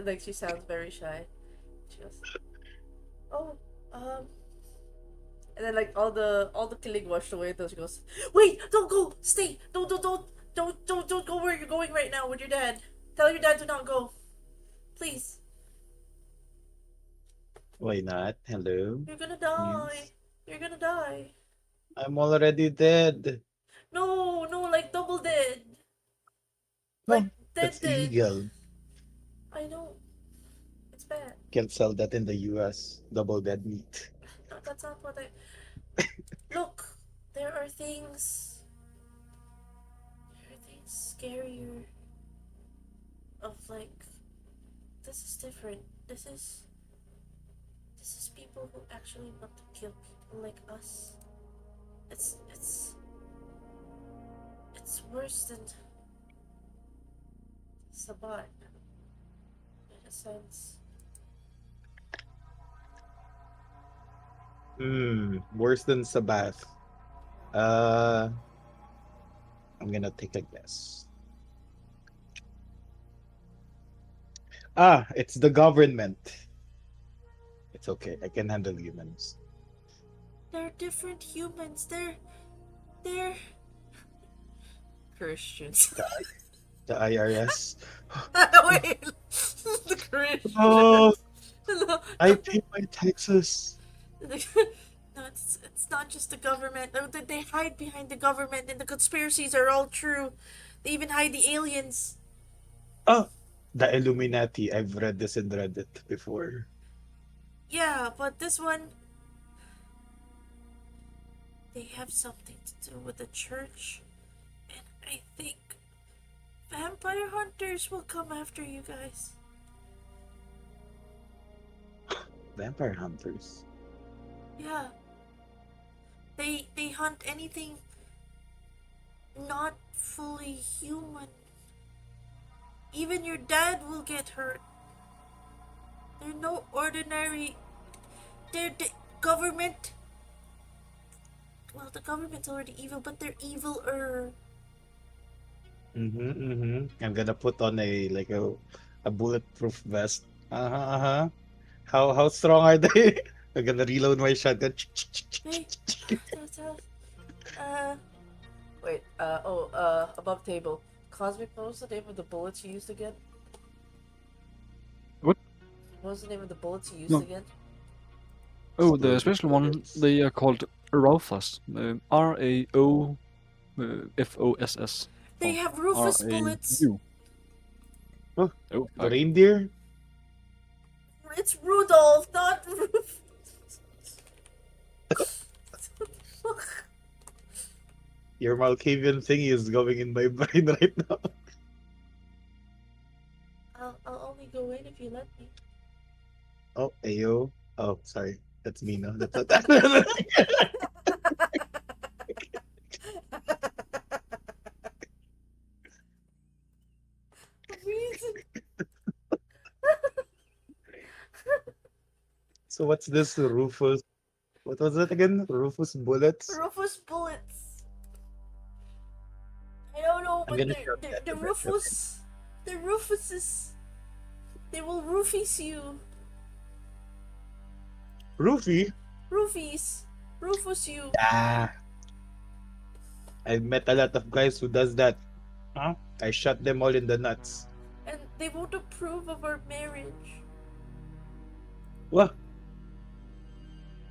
Speaker 4: like she sounds very shy. She goes, "Oh, um," and then like all the killing washed away. Then she goes, "Wait, don't go, stay, don't go where you're going right now with your dad. Tell your dad to not go, please.
Speaker 5: Why not? Hello.
Speaker 4: You're gonna die.
Speaker 5: Yes.
Speaker 4: You're gonna die.
Speaker 5: I'm already dead.
Speaker 4: No, no, like double dead, like
Speaker 5: No,
Speaker 4: dead
Speaker 5: that's
Speaker 4: dead.
Speaker 5: illegal.
Speaker 4: I know it's bad.
Speaker 5: Can't sell that in the US. Double dead meat.
Speaker 4: No, that's not what I. Look, there are things. There are things scarier. Of like, this is different. This is people who actually want to kill people like us. It's worse than Sabat in a sense.
Speaker 5: Worse than Sabath. Uh, I'm gonna take a guess. Ah, it's the government. It's okay. I can handle humans.
Speaker 4: They're different humans. They're Christians.
Speaker 5: The IRS.
Speaker 4: Wait, the Christians.
Speaker 5: Oh,
Speaker 4: No,
Speaker 5: I pay my taxes.
Speaker 4: no, it's not just the government. They hide behind the government, and the conspiracies are all true. They even hide the aliens.
Speaker 5: Oh, the Illuminati. I've read this in Reddit before.
Speaker 4: Yeah, but this one, they have something to do with the church, and I think vampire hunters will come after you guys.
Speaker 5: Vampire hunters.
Speaker 4: Yeah, they hunt anything not fully human. Even your dad will get hurt. They're no ordinary. They're the government. Well, the government's already evil, but they're eviler.
Speaker 5: I'm gonna put on a bulletproof vest. Uh-huh. How strong are they? I'm gonna reload my shotgun.
Speaker 4: Hey, uh, wait. Above table. Cosmic. What was the name of the bullets you used again?
Speaker 2: What?
Speaker 4: What was the name of the bullets you used
Speaker 2: No.
Speaker 4: again?
Speaker 2: Oh, the
Speaker 5: Explosive
Speaker 2: special one,
Speaker 5: bullets.
Speaker 2: they are called Raufus. Raofoss.
Speaker 4: They
Speaker 2: or
Speaker 4: have Rufus bullets.
Speaker 2: RAU.
Speaker 5: Oh,
Speaker 2: Oh,
Speaker 5: the
Speaker 2: fuck.
Speaker 5: reindeer?
Speaker 4: It's Rudolph, not Rufus.
Speaker 5: Your Malkavian thingy is going in my brain right now.
Speaker 4: I'll only go in if you let me.
Speaker 5: Oh, Ayo. Oh, sorry. That's me, no? That's not that.
Speaker 4: Reason.
Speaker 5: So what's this Rufus? What was it again? Rufus bullets?
Speaker 4: Rufus bullets. I don't know,
Speaker 5: I'm
Speaker 4: but
Speaker 5: gonna shove that
Speaker 4: the
Speaker 5: in my
Speaker 4: Rufus, the Rufuses, they will roofies you.
Speaker 5: Rufy?
Speaker 4: Roofies, Rufus you.
Speaker 5: Ah, I've met a lot of guys who does that. Huh? I shot them all in the nuts.
Speaker 4: And they won't approve of our marriage.
Speaker 5: What?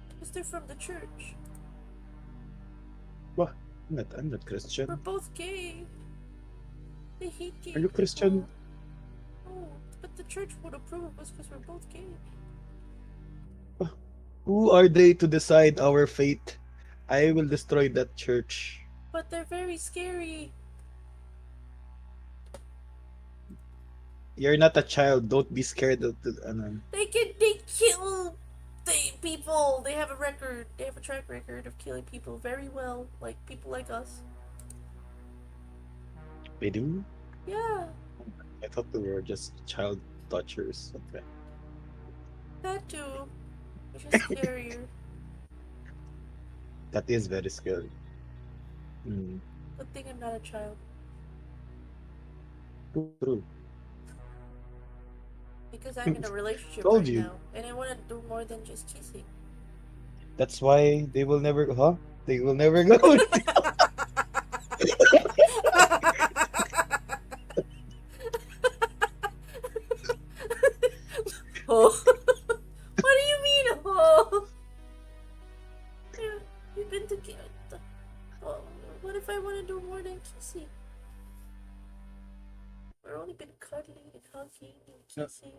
Speaker 4: Because they're from the church.
Speaker 5: What? I'm not
Speaker 4: We're
Speaker 5: Christian.
Speaker 4: both gay. They hate gay
Speaker 5: Are you Christian?
Speaker 4: people. No, but the church won't approve of us because we're both gay.
Speaker 5: Who are they to decide our fate? I will destroy that church.
Speaker 4: but they're very scary.
Speaker 5: You're not a child. Don't be scared of the.
Speaker 4: They kill people. They have a record. They have a track record of killing people very well, like people like us.
Speaker 5: They do?
Speaker 4: Yeah,
Speaker 5: I thought they were just child touchers. Okay.
Speaker 4: that too. Which is scarier.
Speaker 5: That is very scary. Mm.
Speaker 4: Good thing I'm not a child.
Speaker 5: True.
Speaker 4: Because I'm in a relationship
Speaker 5: Told
Speaker 4: right
Speaker 5: you.
Speaker 4: now, and I want to do more than just kissing.
Speaker 5: That's why they will never. Huh? They will never go.
Speaker 4: Oh, what do you mean? Oh, you've been together. Oh, what if I want to do more than kissing? We've only been cuddling and hugging and kissing.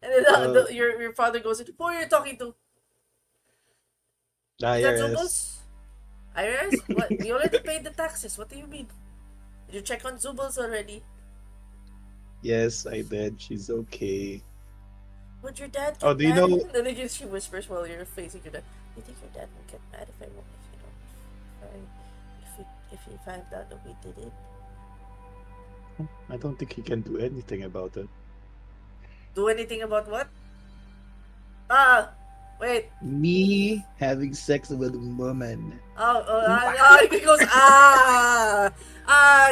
Speaker 4: And then your father goes into, who are you talking to? Is that
Speaker 5: Yes.
Speaker 4: Zubos? IRS? What? We already paid the taxes. What do you mean? Did you check on Zubos already?
Speaker 5: Yes, I did. She's okay.
Speaker 4: Would your dad
Speaker 5: Oh,
Speaker 4: get
Speaker 5: do you
Speaker 4: mad?
Speaker 5: know?
Speaker 4: And then she whispers while you're facing your dad. Do you think your dad will get mad if I won't, if he found out that we did it?
Speaker 5: I don't think he can do anything about it.
Speaker 4: Do anything about what? Ah, wait.
Speaker 5: Me having sex with a woman.
Speaker 4: He goes,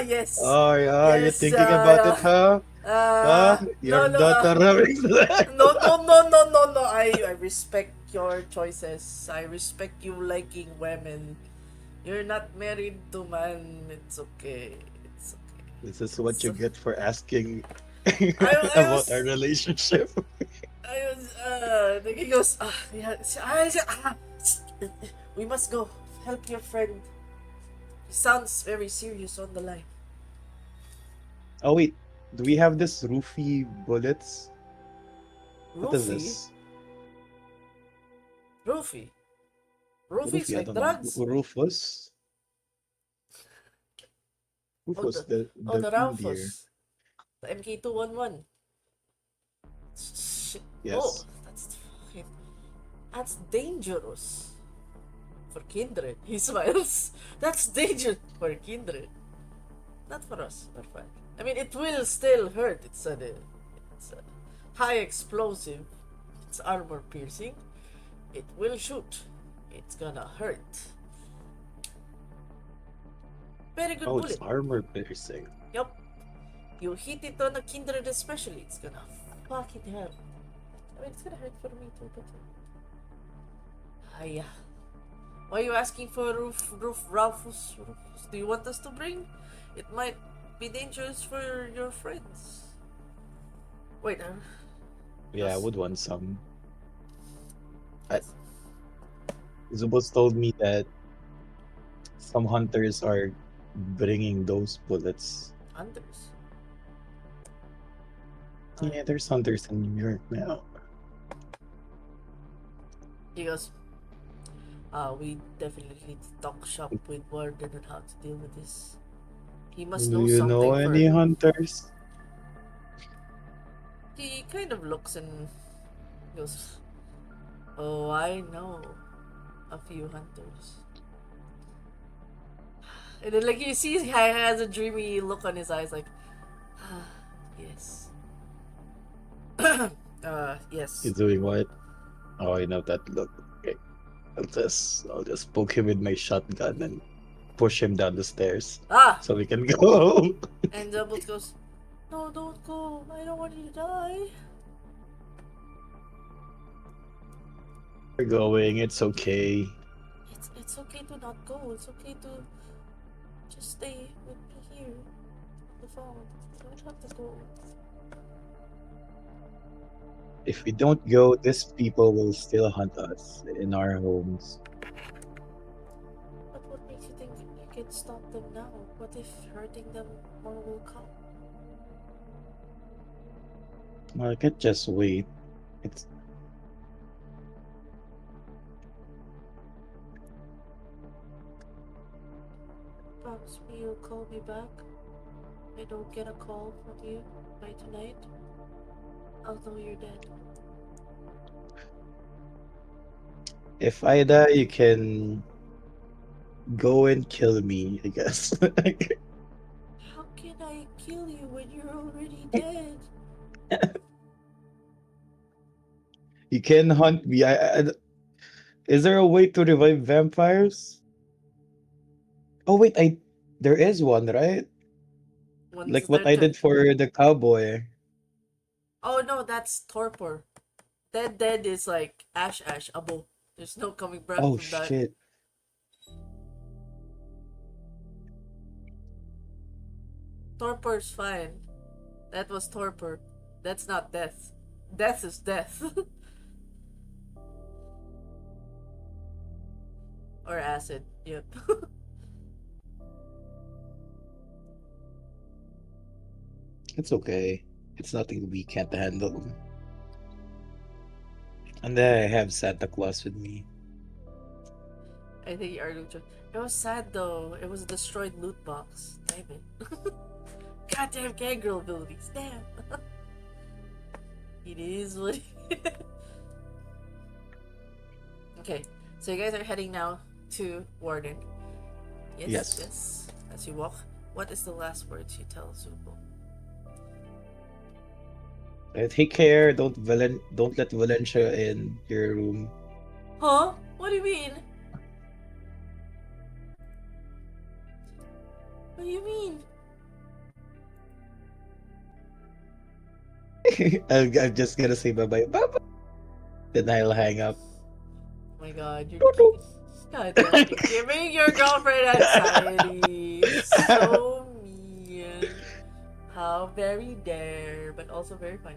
Speaker 4: yes.
Speaker 5: Oh, yeah, you're
Speaker 4: Yes,
Speaker 5: thinking about it, huh? Your daughter having sex.
Speaker 4: No. I respect your choices. I respect you liking women. You're not married to man. It's okay. It's okay.
Speaker 5: This is what you get for asking
Speaker 4: I
Speaker 5: about
Speaker 4: was-
Speaker 5: our relationship.
Speaker 4: I was, then he goes, we must go. Help your friend. He sounds very serious on the line.
Speaker 5: Oh wait, do we have this roofie bullets? What is
Speaker 4: Roofie?
Speaker 5: this?
Speaker 4: Roofie? Roofie's
Speaker 5: Roofie, I
Speaker 4: like
Speaker 5: don't
Speaker 4: drugs.
Speaker 5: know. Rufus? Rufus, the
Speaker 4: Oh, the
Speaker 5: reindeer.
Speaker 4: Ralphus. The MK211. Shit.
Speaker 5: Yes.
Speaker 4: Oh, that's dangerous. For kindred. He smiles. That's dangerous for kindred. Not for us. We're fine. I mean, it will still hurt. It's a high explosive. It's armor piercing. It will shoot. It's gonna hurt. Very good
Speaker 5: Oh,
Speaker 4: bullet.
Speaker 5: it's armor piercing.
Speaker 4: Yup. You hit it on a kindred especially, it's gonna fucking hurt. I mean, it's gonna hurt for me too, but... yeah. Why are you asking for Rufus? Do you want us to bring? It might be dangerous for your friends. Wait,
Speaker 5: Yeah, I
Speaker 4: Yes.
Speaker 5: would want some. Zubos told me that some hunters are bringing those bullets.
Speaker 4: hunters.
Speaker 5: Yeah, there's hunters in New York now.
Speaker 4: He goes, we definitely need to talk shop with Warden on how to deal with this. He must
Speaker 5: Do
Speaker 4: know
Speaker 5: you
Speaker 4: something
Speaker 5: know any
Speaker 4: for...
Speaker 5: hunters?
Speaker 4: He kind of looks and goes, oh, I know a few hunters. And then, like, you see he has a dreamy look on his eyes, like, yes. Yes.
Speaker 5: He's doing what? Oh, I know that look. Okay. I'll just poke him with my shotgun and push him down the stairs so we can go home.
Speaker 4: And Doubles goes, no, don't go. I don't want you to die.
Speaker 5: We're going, it's okay.
Speaker 4: It's okay to not go. It's okay to just stay with me here on the phone. You don't have to go.
Speaker 5: If we don't go, these people will still hunt us in our homes.
Speaker 4: But what makes you think you can stop them now? What if hurting them more will come?
Speaker 5: Well, I can't just wait. It's
Speaker 4: call me back? I don't get a call from you by tonight. I'll know you're dead.
Speaker 5: If I die, you can go and kill me, I guess.
Speaker 4: How can I kill you when you're already dead?
Speaker 5: You can hunt me. Is there a way to revive vampires? Oh wait, there is one, right?
Speaker 4: Once
Speaker 5: Like
Speaker 4: they're
Speaker 5: what I did for the cowboy.
Speaker 4: Oh no, that's torpor. Dead is like ash abo. There's no coming back
Speaker 5: Oh
Speaker 4: from that.
Speaker 5: shit.
Speaker 4: Torpor's fine. That was torpor. That's not death. Death is death. Or acid. Yep.
Speaker 5: It's okay. It's nothing we can't handle. And then I have Santa Claus with me.
Speaker 4: I think you are Lucha. It was sad though. It was a destroyed loot box. Damn it. Goddamn gangrel abilities. Damn. It is what it is. Okay, so you guys are heading now to Warden.
Speaker 5: Yes.
Speaker 4: Yes. As you walk, what is the last words you tell Zuko?
Speaker 5: Take care. Don't let Valencia in your room.
Speaker 4: Huh? What do you mean? What do you mean?
Speaker 5: I'm just gonna say bye bye. Then I'll hang up.
Speaker 4: Oh my god, you're God damn it, you're giving your girlfriend anxiety. So mean. How very dare, but also very funny.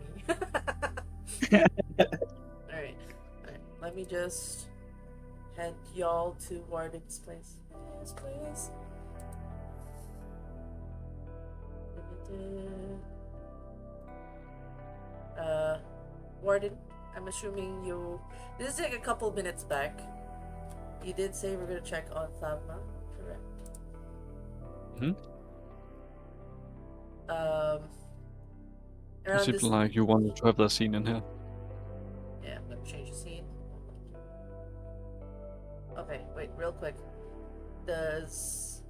Speaker 4: Alright. Let me just head y'all to Warden's place. Yes, please. Warden, I'm assuming you. This is like a couple minutes back. You did say we're gonna check on Thavma, correct? Around
Speaker 2: It seems
Speaker 4: this.
Speaker 2: like you wanted to have that scene in here.
Speaker 4: Yeah, I'm gonna change the scene. Okay, wait, real quick. Does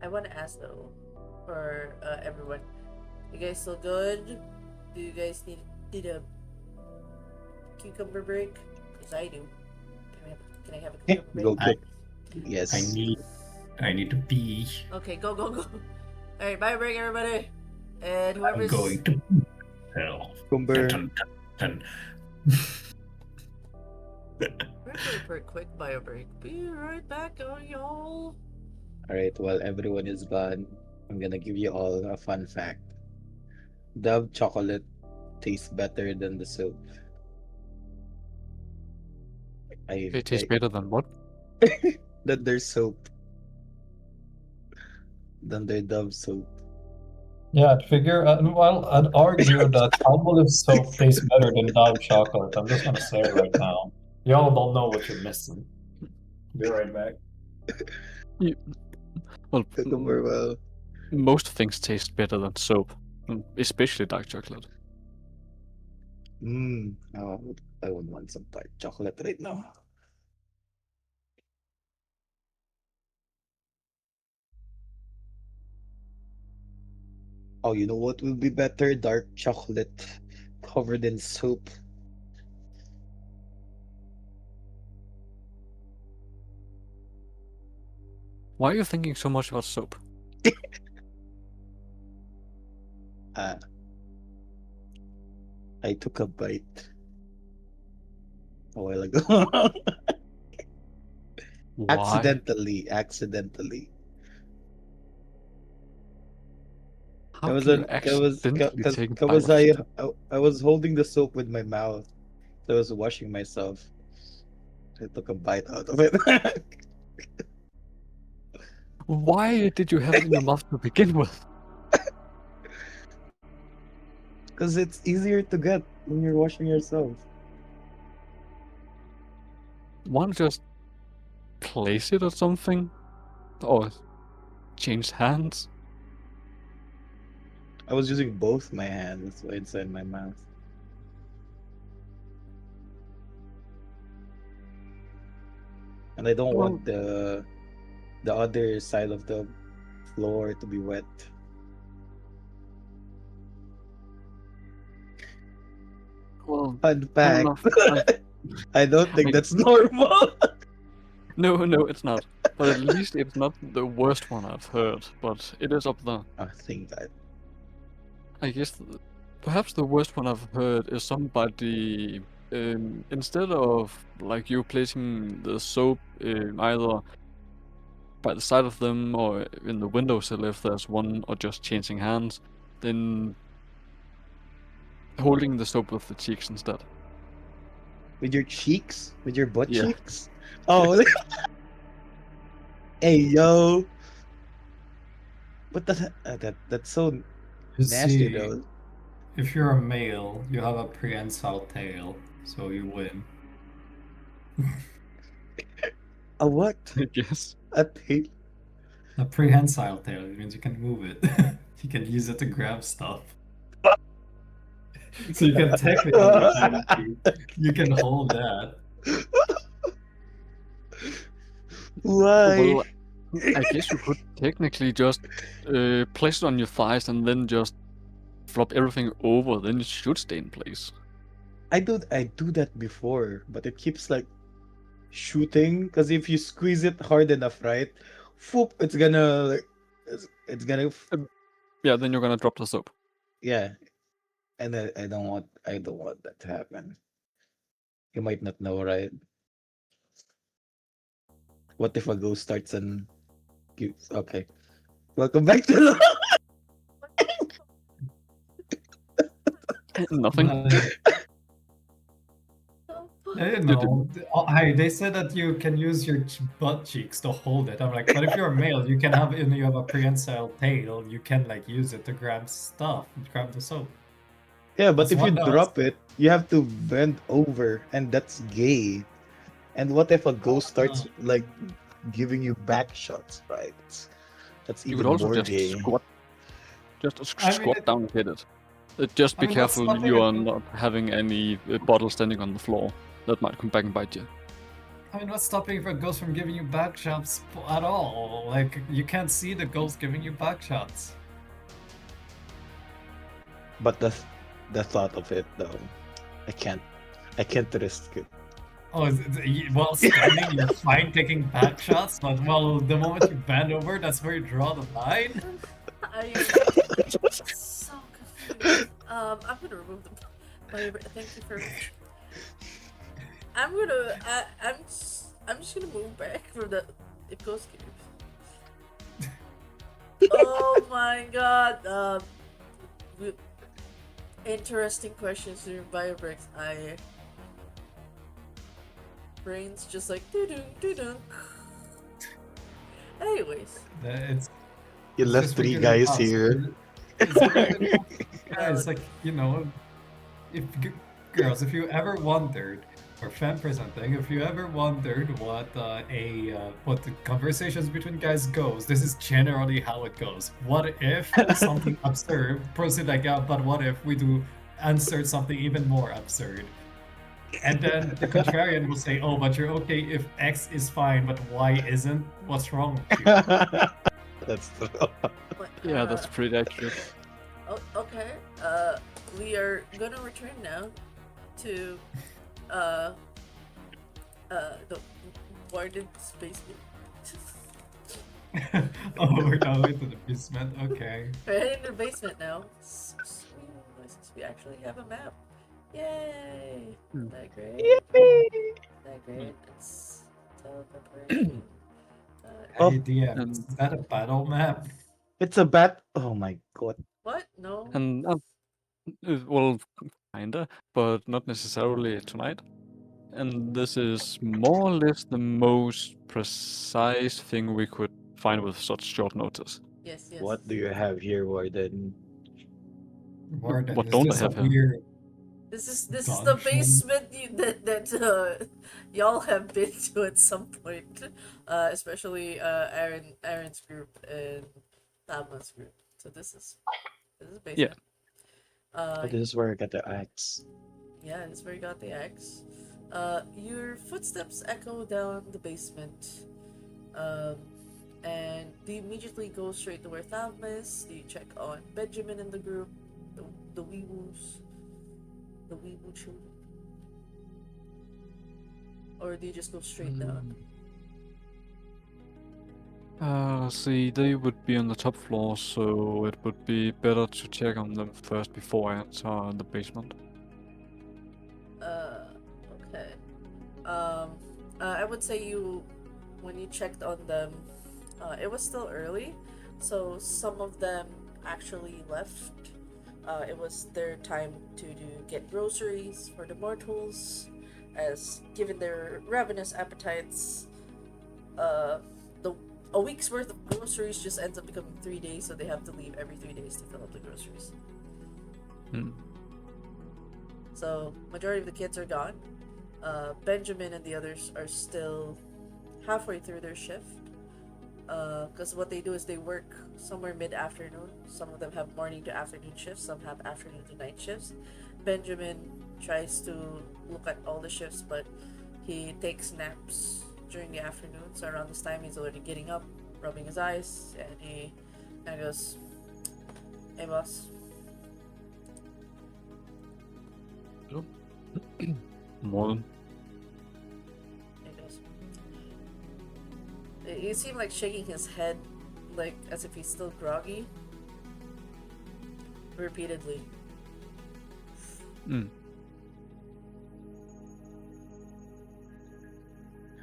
Speaker 4: I want to ask though, for everyone, you guys still good? Do you guys need a cucumber break? Cause I do. Can I have a cucumber break?
Speaker 5: Go
Speaker 7: I-
Speaker 5: Yes.
Speaker 7: I need to pee.
Speaker 4: Okay, go. All right, bye break, everybody. And
Speaker 7: I'm
Speaker 4: whoever's
Speaker 7: going to hell.
Speaker 5: Cucumber.
Speaker 7: Dun, dun,
Speaker 4: we're going for a quick bio break. Be right back, y'all.
Speaker 5: Alright, while everyone is gone, I'm gonna give you all a fun fact. Dove chocolate tastes better than the soap.
Speaker 2: It tastes better than what?
Speaker 5: Than their soap. Than their Dove soap.
Speaker 7: Yeah, I'd figure. Well, I'd argue that Palmolive soap tastes better than Dove chocolate. I'm just gonna say it right now. Y'all don't know what you're missing. Be right back.
Speaker 2: Well,
Speaker 5: Cucumber, well.
Speaker 2: most things taste better than soap, especially dark chocolate.
Speaker 5: Oh, I would want some dark chocolate right now. Oh, you know what will be better? Dark chocolate covered in soap.
Speaker 2: Why are you thinking so much about soap?
Speaker 5: Uh, I took a bite a while ago.
Speaker 2: Why?
Speaker 5: Accidentally.
Speaker 2: How
Speaker 5: I was
Speaker 2: can you
Speaker 5: on,
Speaker 2: accidentally take a bite
Speaker 5: cause
Speaker 2: of soap?
Speaker 5: I was holding the soap with my mouth. So I was washing myself. I took a bite out of it.
Speaker 2: Why did you have it in your mouth to begin with?
Speaker 5: Because it's easier to get when you're washing yourself.
Speaker 2: Why not just place it or something? Or change hands?
Speaker 5: I was using both my hands inside my mouth. And I don't
Speaker 2: Well,
Speaker 5: want the other side of the floor to be wet.
Speaker 2: well,
Speaker 5: Fun
Speaker 2: fair
Speaker 5: fact.
Speaker 2: enough.
Speaker 5: I don't think
Speaker 2: I-
Speaker 5: that's normal.
Speaker 2: No, it's not. But at least it's not the worst one I've heard. But it is up there.
Speaker 5: I think that.
Speaker 2: I guess perhaps the worst one I've heard is somebody instead of like you placing the soap either by the side of them or in the windowsill if there's one, or just changing hands, then holding the soap with the cheeks instead.
Speaker 5: With your cheeks? With your butt
Speaker 2: Yeah.
Speaker 5: cheeks? Oh, hey yo. What the that's so
Speaker 7: You
Speaker 5: nasty
Speaker 7: see,
Speaker 5: though.
Speaker 7: if you're a male, you have a prehensile tail, so you win.
Speaker 5: A what?
Speaker 2: I guess.
Speaker 5: A tail?
Speaker 7: A prehensile tail means you can move it. You can use it to grab stuff. So you can technically, you can hold that.
Speaker 5: Why?
Speaker 2: Well, I guess you could technically just place it on your thighs and then just flop everything over, then it should stay in place.
Speaker 5: I do that before, but it keeps like shooting because if you squeeze it hard enough, right? Whoop, it's gonna like it's gonna
Speaker 2: Yeah, then you're gonna drop the soap.
Speaker 5: yeah. And I don't want that to happen. You might not know, right? What if a ghost starts and gives okay. Welcome back to the
Speaker 2: Nothing.
Speaker 7: I didn't know. They said that you can use your butt cheeks to hold it. I'm like, but if you're a male, you can have and you have a prehensile tail, you can like use it to grab stuff, grab the soap.
Speaker 5: Yeah, but
Speaker 7: That's
Speaker 5: if you
Speaker 7: what does.
Speaker 5: drop it, you have to bend over, and that's gay. And what if a ghost starts like giving you back shots, right? That's
Speaker 2: You
Speaker 5: even
Speaker 2: could also
Speaker 5: more
Speaker 2: just
Speaker 5: gay.
Speaker 2: squat
Speaker 7: I mean,
Speaker 2: squat down and hit it. Just be
Speaker 7: I mean, what's
Speaker 2: careful
Speaker 7: stopping
Speaker 2: you
Speaker 7: it
Speaker 2: are
Speaker 7: from-
Speaker 2: not having any bottle standing on the floor. That might come back and bite you.
Speaker 7: I mean, what's stopping a ghost from giving you back shots at all? Like, you can't see the ghost giving you back shots.
Speaker 5: But the thought of it though, I can't risk it.
Speaker 7: Oh, while standing, you're fine taking back shots, but well, the moment you bend over, that's where you draw the line.
Speaker 4: I am so confused. I'm gonna remove them. Thank you for. I'm gonna. I'm just gonna move back from the ghost cube. Oh my god. Interesting questions during BioBricks. Brains just like doo-doo. Anyways.
Speaker 7: It's
Speaker 5: You left
Speaker 7: just
Speaker 5: 3
Speaker 7: regular
Speaker 5: guys
Speaker 7: cost.
Speaker 5: here.
Speaker 7: It's regular guys, like, you know, if girls, if you ever wondered, or fan presenting, if you ever wondered what what the conversations between guys goes, this is generally how it goes. What if something absurd proceed like that? But what if we do insert something even more absurd? And then the contrarian will say, "Oh, but you're okay if X is fine, but Y isn't. What's wrong with you?"
Speaker 5: That's true.
Speaker 4: But,
Speaker 2: Yeah, that's pretty accurate.
Speaker 4: okay. We are gonna return now to the warden's basement.
Speaker 7: Oh, we're going to the basement. Okay.
Speaker 4: We're in the basement now. Since we actually have a map. Yay!
Speaker 2: Hmm.
Speaker 4: That great? That great? It's teleportation.
Speaker 5: Oh,
Speaker 7: Hey, DM,
Speaker 2: and-
Speaker 7: is that a battle map?
Speaker 5: It's a bat. Oh my god.
Speaker 4: What? No.
Speaker 2: And well, kinda, but not necessarily tonight. And this is more or less the most precise thing we could find with such short notice.
Speaker 4: Yes.
Speaker 5: What do you have here, Warden?
Speaker 7: Warden,
Speaker 2: What
Speaker 7: is
Speaker 2: don't I
Speaker 7: this a
Speaker 2: have here?
Speaker 7: weird
Speaker 4: This is the
Speaker 7: dungeon?
Speaker 4: basement that y'all have been to at some point, especially Aaron's group and Tabla's group. So this is
Speaker 2: Yeah.
Speaker 4: basement.
Speaker 5: Oh, this is where I got the axe.
Speaker 4: Yeah, this is where you got the axe. Your footsteps echo down the basement. Um, and do you immediately go straight to where Tham is? Do you check on Benjamin in the group? The weewoos? The weewoo children? Or do you just go straight down?
Speaker 2: See, they would be on the top floor, so it would be better to check on them first before I enter the basement.
Speaker 4: Okay. I would say when you checked on them, it was still early, so some of them actually left. It was their time to get groceries for the mortals, as given their ravenous appetites, the a week's worth of groceries just ends up becoming 3 days, so they have to leave every 3 days to fill up the groceries. So majority of the kids are gone. Benjamin and the others are still halfway through their shift. Because what they do is they work somewhere mid-afternoon. Some of them have morning to afternoon shifts. Some have afternoon to night shifts. Benjamin tries to look at all the shifts, but he takes naps during the afternoon. So around this time, he's already getting up, rubbing his eyes, and he kind of goes, "Hey, boss."
Speaker 2: More.
Speaker 4: He goes. You see him like shaking his head, like as if he's still groggy, repeatedly.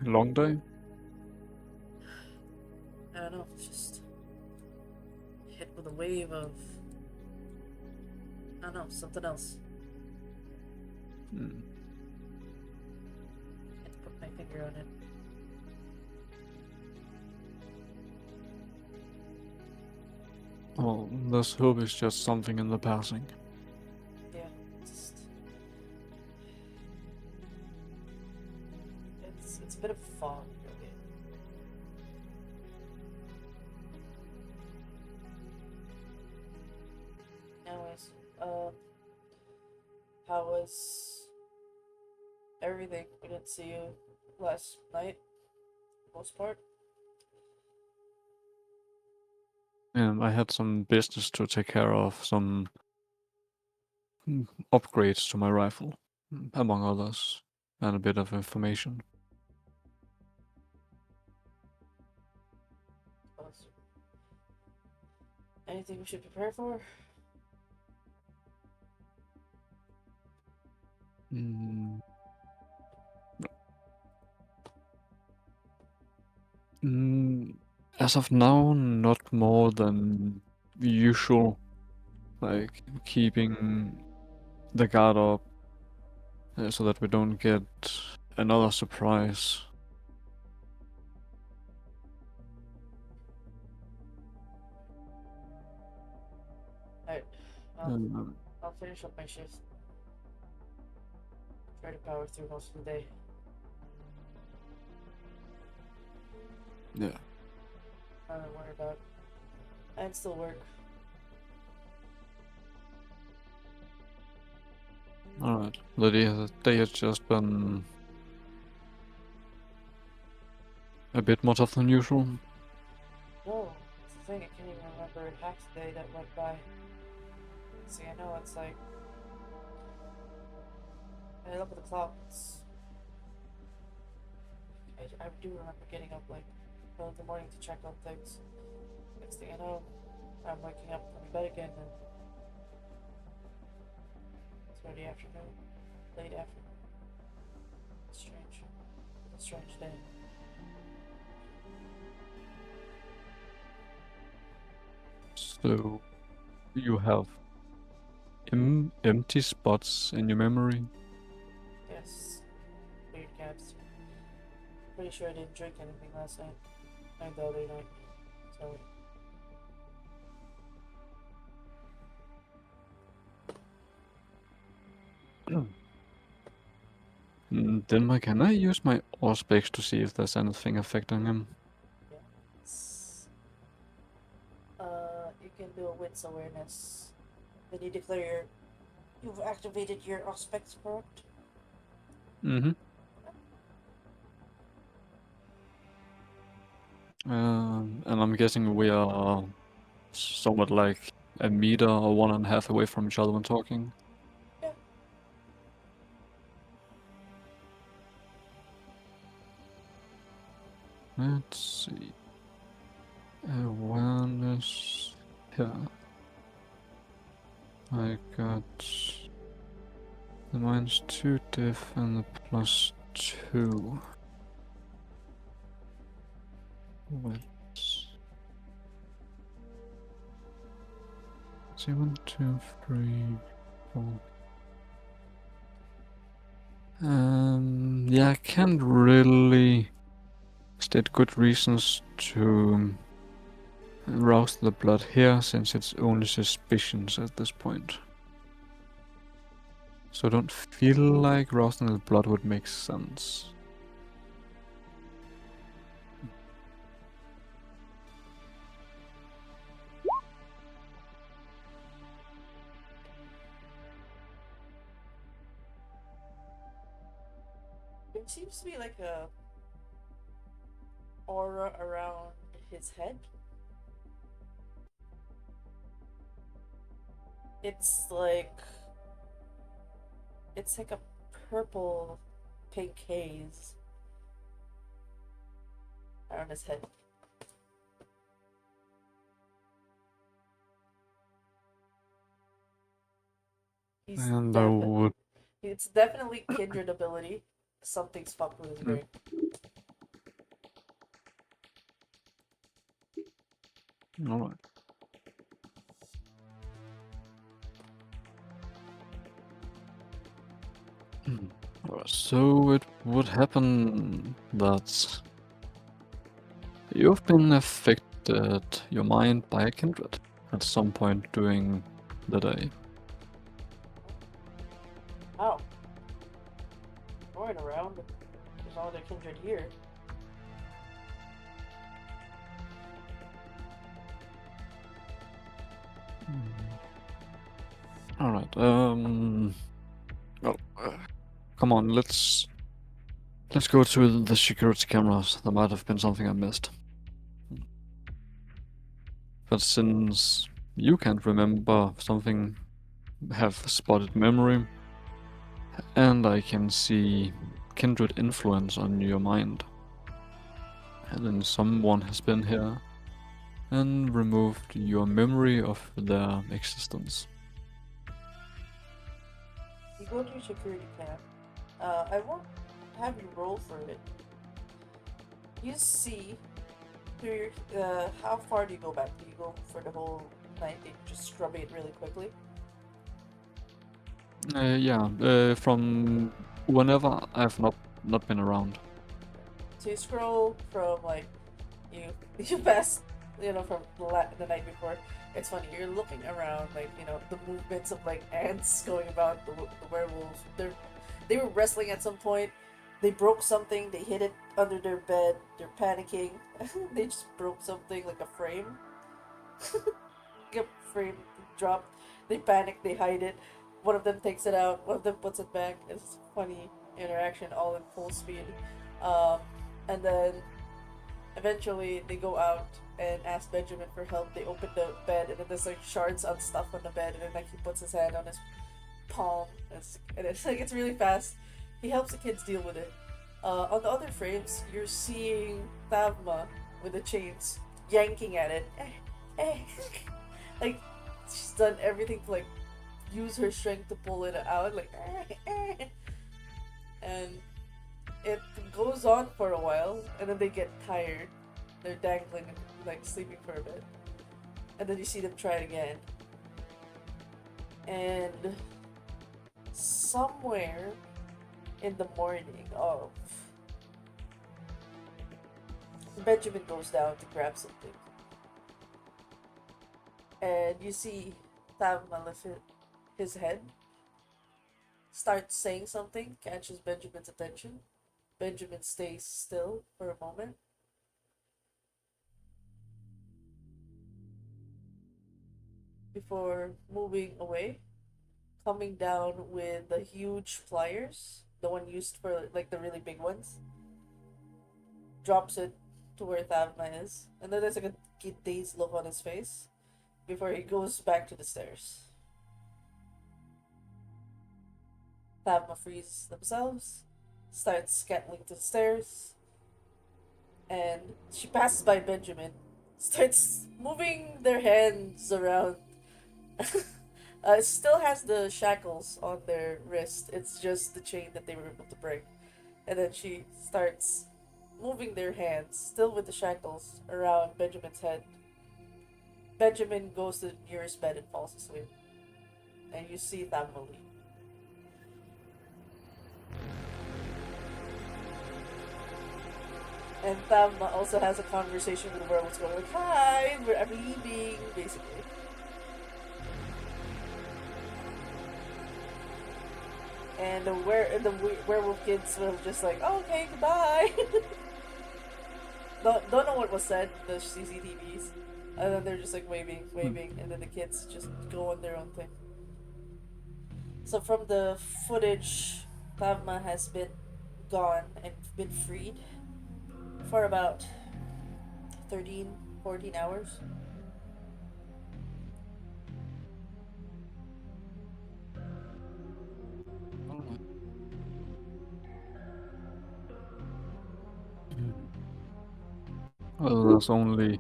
Speaker 2: Long day?
Speaker 4: I don't know, it's just hit with a wave of, I don't know, something else. Can't put my finger on it.
Speaker 2: Well, let's hope it's just something in the passing.
Speaker 4: Yeah, just it's a bit of fog, really. Anyways, how was everything? We didn't see you last night, for the most part.
Speaker 2: And I had some business to take care of, some upgrades to my rifle, among others, and a bit of information.
Speaker 4: Awesome. Anything we should prepare for?
Speaker 2: As of now, not more than usual. Like keeping the guard up so that we don't get another surprise.
Speaker 4: Alright,
Speaker 2: Um,
Speaker 4: I'll finish up my shift. Try to power through most of the day.
Speaker 2: yeah.
Speaker 4: Nothing to worry about. And still work.
Speaker 2: Alright. The day has just been a bit more tough than usual.
Speaker 4: No, it's the thing, I can't even remember half the day that went by. See, I know it's like, I look at the clock, I do remember getting up like early in the morning to check on things. Next thing I know, I'm waking up from bed again and it's already afternoon, late afternoon. It's strange. It's a strange day.
Speaker 2: So you have empty spots in your memory.
Speaker 4: Yes, weird gaps. Pretty sure I didn't drink anything last night. And the other night. So
Speaker 2: Then can I use my Auspex to see if there's anything affecting him?
Speaker 4: Yes. You can do a wits awareness. Then you declare you've activated your aspects product.
Speaker 2: Mm-hmm. And I'm guessing we are somewhat like a meter or 1.5 away from each other when talking.
Speaker 4: Yeah.
Speaker 2: Let's see. Awareness. Yeah. I got the -2 diff and the +2. Wits. See, 1, 2, 3, 4. Yeah, I can't really state good reasons to rouse the blood here, since it's only suspicions at this point. So I don't feel like rousing the blood would make sense.
Speaker 4: There seems to be like a aura around his head. It's like a purple pink haze around his head. He's
Speaker 2: And I would.
Speaker 4: It's definitely kindred ability. Something's fucked with his brain.
Speaker 2: Alright. Alright, so it would happen that you've been affected, your mind, by a kindred at some point during the day.
Speaker 4: Ow. Going around. There's no other kindred here.
Speaker 2: Alright, well, come on, let's go to the security cameras. There might have been something I missed. But since you can't remember something, have spotted memory, and I can see kindred influence on your mind, and then someone has been here and removed your memory of their existence.
Speaker 4: You go to your security cam. I won't have you roll for it. You see through how far do you go back? Do you go for the whole night? Do you just scrub it really quickly?
Speaker 2: Yeah, from whenever I've not been around.
Speaker 4: So you scroll from like you pass from the night before. It's funny, you're looking around like the movements of like ants going about the werewolves. They were wrestling at some point. They broke something. They hid it under their bed. They're panicking. They just broke something like a frame. Like a frame dropped. They panic. They hide it. One of them takes it out. One of them puts it back. It's funny interaction, all in full speed. And then eventually they go out and ask Benjamin for help. They open the bed and then there's like shards on stuff on the bed and then like he puts his hand on his palm and it's like it's really fast. He helps the kids deal with it. On the other frames, you're seeing Thavma with the chains yanking at it. Like she's done everything to like use her strength to pull it out, like and it goes on for a while, and then they get tired. They're dangling and like sleeping for a bit, and then you see them try it again. And somewhere in the morning of Benjamin goes down to grab something, and you see Thavma lift his head, starts saying something, catches Benjamin's attention. Benjamin stays still for a moment. Before moving away, coming down with the huge pliers, the one used for like the really big ones, drops it to where Thavma is, and then there's like a dazed look on his face before he goes back to the stairs. Thavma frees themselves, starts scattling to the stairs, and she passes by Benjamin, starts moving their hands around. It still has the shackles on their wrist. It's just the chain that they were able to break. And then she starts moving their hands, still with the shackles, around Benjamin's head. Benjamin goes to the nearest bed and falls asleep. And you see Thamma leave. And Thamma also has a conversation with the werewolves going like, hi, I'm leaving, basically. And the werewolf kids were just like, oh, okay, goodbye. don't know what was said, the CCTVs. And then they're just like waving, and then the kids just go on their own thing. So from the footage, Thavma has been gone and been freed for about 13, 14 hours.
Speaker 2: Well, there's only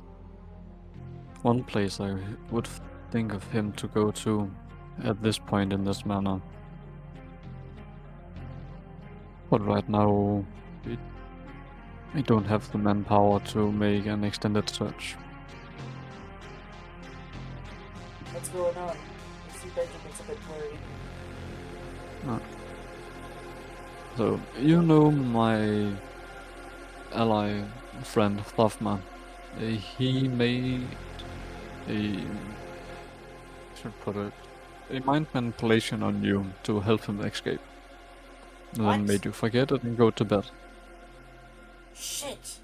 Speaker 2: one place I would think of him to go to at this point in this manner. But right now, I don't have the manpower to make an extended search.
Speaker 4: What's going on? You see Benjamin's a bit worried.
Speaker 2: So, you know my ally friend Thafma. He made a should put it a mind manipulation on you to help him escape. And
Speaker 4: What?
Speaker 2: then made you forget it and go to bed.
Speaker 4: Shit!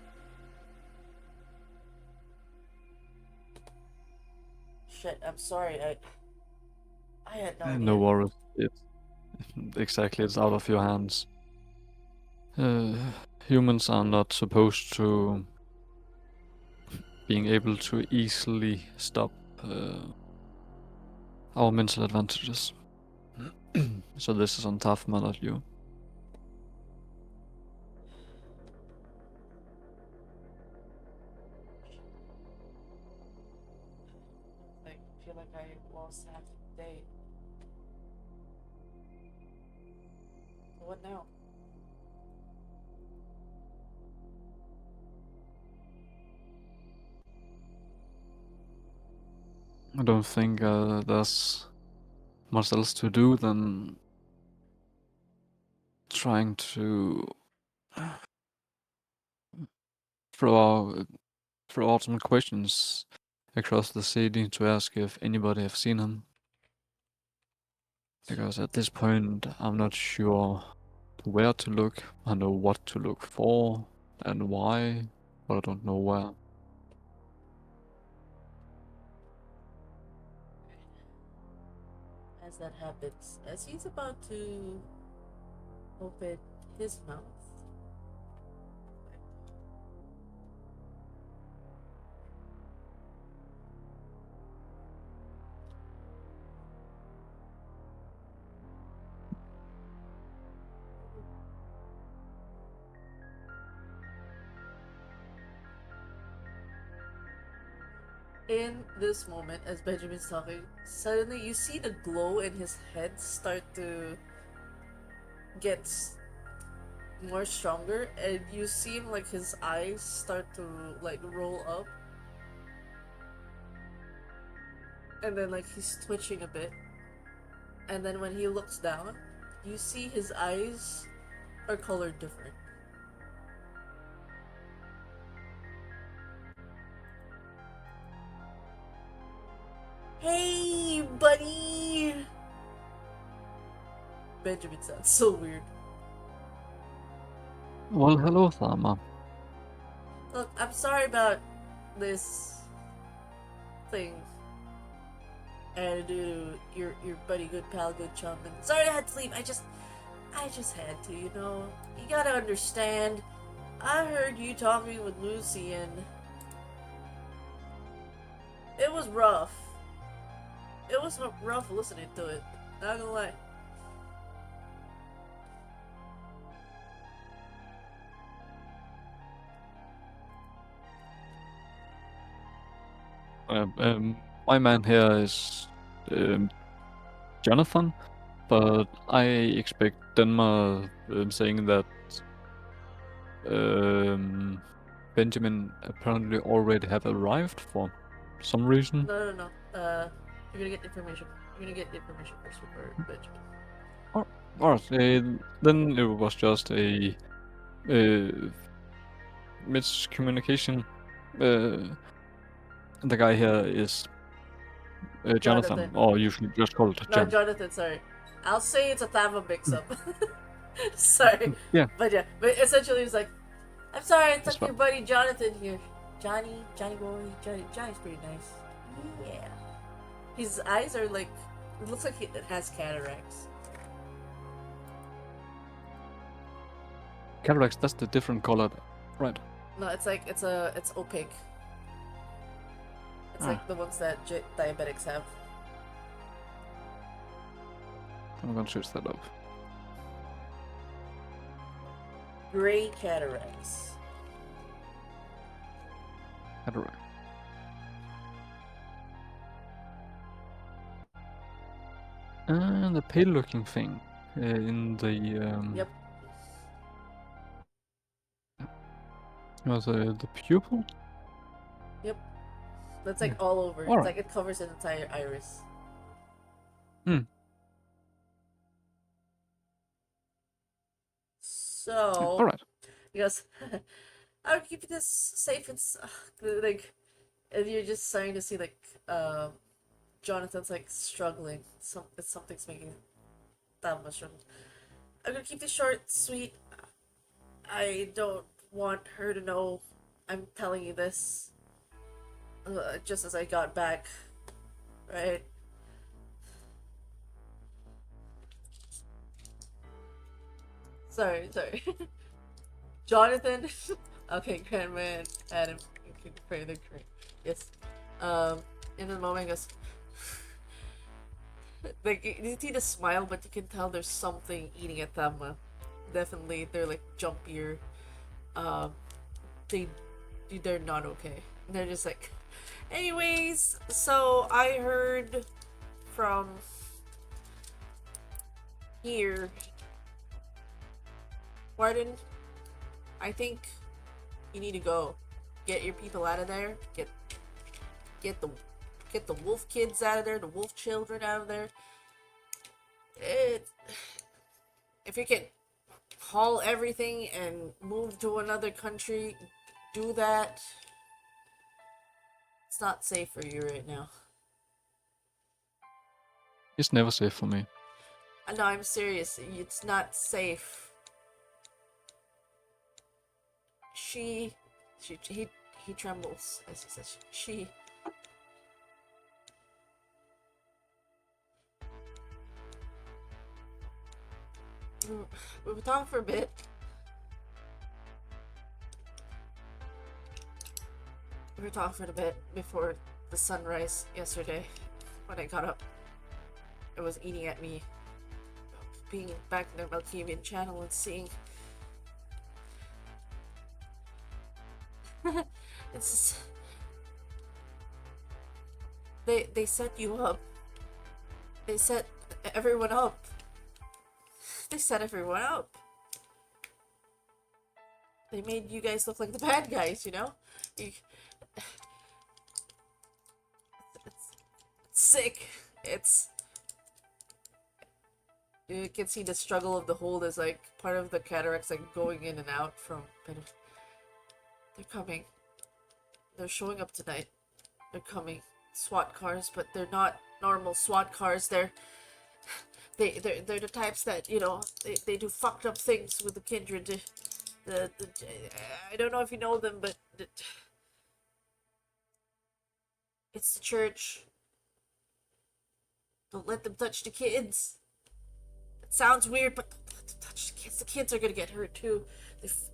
Speaker 4: Shit, I'm sorry, I had no idea.
Speaker 2: No worries. Exactly, it's out of your hands. Humans are not supposed to being able to easily stop our mental advantages. So this is on Tafma, not you.
Speaker 4: I feel like I lost half the day. What now?
Speaker 2: I don't think there's much else to do than trying to throw out some questions across the city to ask if anybody have seen him. Because at this point, I'm not sure where to look. I know what to look for and why, but I don't know where.
Speaker 4: As that happens, as he's about to open his mouth, in this moment, as Benjamin's talking, suddenly you see the glow in his head start to get more stronger, and you see him like his eyes start to like roll up, and then like he's twitching a bit, and then when he looks down, you see his eyes are colored different. Hey, buddy! Benjamin sounds so weird.
Speaker 2: Well, hello, Tharma.
Speaker 4: Look, I'm sorry about this thing. And your buddy, good pal, good chum. And sorry I had to leave. I just had to, you know. You gotta understand. I heard you talking with Lucy, and it was rough. It was rough listening to it. Not gonna lie.
Speaker 2: My man here is Jonathan, but I expect Denmark saying that Benjamin apparently already have arrived for some reason.
Speaker 4: No. You're gonna get information. You're gonna get the information first before Benjamin.
Speaker 2: Alright, then it was just a miscommunication. The guy here is Jonathan,
Speaker 4: Jonathan.
Speaker 2: or you should just call it
Speaker 4: No,
Speaker 2: Jon.
Speaker 4: Jonathan, sorry. I'll say it's a Thama mix-up. Sorry.
Speaker 2: Yeah.
Speaker 4: But essentially it's like, I'm sorry, I
Speaker 2: That's
Speaker 4: took your
Speaker 2: fine.
Speaker 4: buddy Jonathan here. Johnny boy, Johnny's pretty nice. Yeah. His eyes are like, it looks like it has cataracts.
Speaker 2: Cataracts, that's the different color, right?
Speaker 4: No, it's like, it's opaque. It's like the ones that diabetics have.
Speaker 2: I'm gonna switch that up.
Speaker 4: Gray cataracts.
Speaker 2: Cataract. And the pale looking thing in the
Speaker 4: Yep.
Speaker 2: was the pupil?
Speaker 4: Yep. That's like all over. It's
Speaker 2: Alright.
Speaker 4: like it covers an entire iris.
Speaker 2: Hmm.
Speaker 4: So,
Speaker 2: Alright.
Speaker 4: because I'll keep this safe and like, and you're just starting to see like Jonathan's like struggling. Something's making that much struggle. I'm gonna keep this short, sweet. I don't want her to know I'm telling you this. Just as I got back, right? Sorry. Jonathan. Okay, Grandman Adam. Further correct. Yes. In the moment, I guess. Like you see the smile, but you can tell there's something eating at them. Definitely, they're like jumpier. They're not okay. They're just like. Anyways, so I heard from here. Warden, I think you need to go. Get your people out of there. Get the wolf kids out of there, the wolf children out of there. If you can haul everything and move to another country, do that. It's not safe for you right now.
Speaker 2: It's never safe for me.
Speaker 4: No, I'm serious. It's not safe. He trembles as he says she. We were talking for a bit. We were talking for a bit before the sunrise yesterday. When I got up, it was eating at me. Being back in the Malkavian channel and seeing. It's just, they set you up. They set everyone up. They set everyone up. They made you guys look like the bad guys, you know? It's sick. You can see the struggle of the hold as like part of the cataracts like going in and out from. They're coming. They're showing up tonight. They're coming. SWAT cars, but they're not normal SWAT cars. They're they're the types that, you know, they do fucked up things with the kindred. The I don't know if you know them, but it's the church. Don't let them touch the kids. It sounds weird, but don't let them touch the kids. The kids are gonna get hurt too.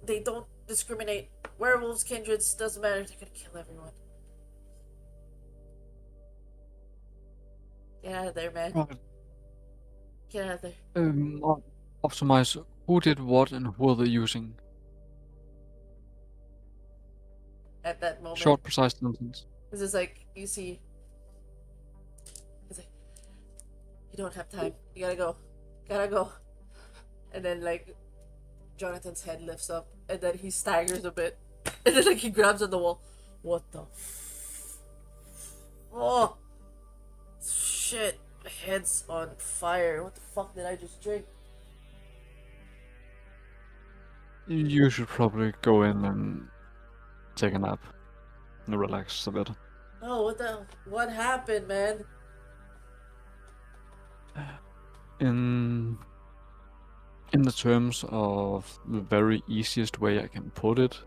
Speaker 4: They don't discriminate. Werewolves, kindreds, doesn't matter. They're gonna kill everyone. Get out of there, man.
Speaker 2: Right.
Speaker 4: Get out of there.
Speaker 2: Optimize who did what and who are they using?
Speaker 4: At that moment,
Speaker 2: Short, precise sentence.
Speaker 4: this is like you see. It's like you don't have time. You gotta go. And then like Jonathan's head lifts up, and then he staggers a bit, and then like he grabs on the wall. What the? Oh, shit! My head's on fire. What the fuck did I just drink?
Speaker 2: You should probably go in and take a nap and relax a bit.
Speaker 4: No, what happened, man?
Speaker 2: In the terms of the very easiest way I can put it,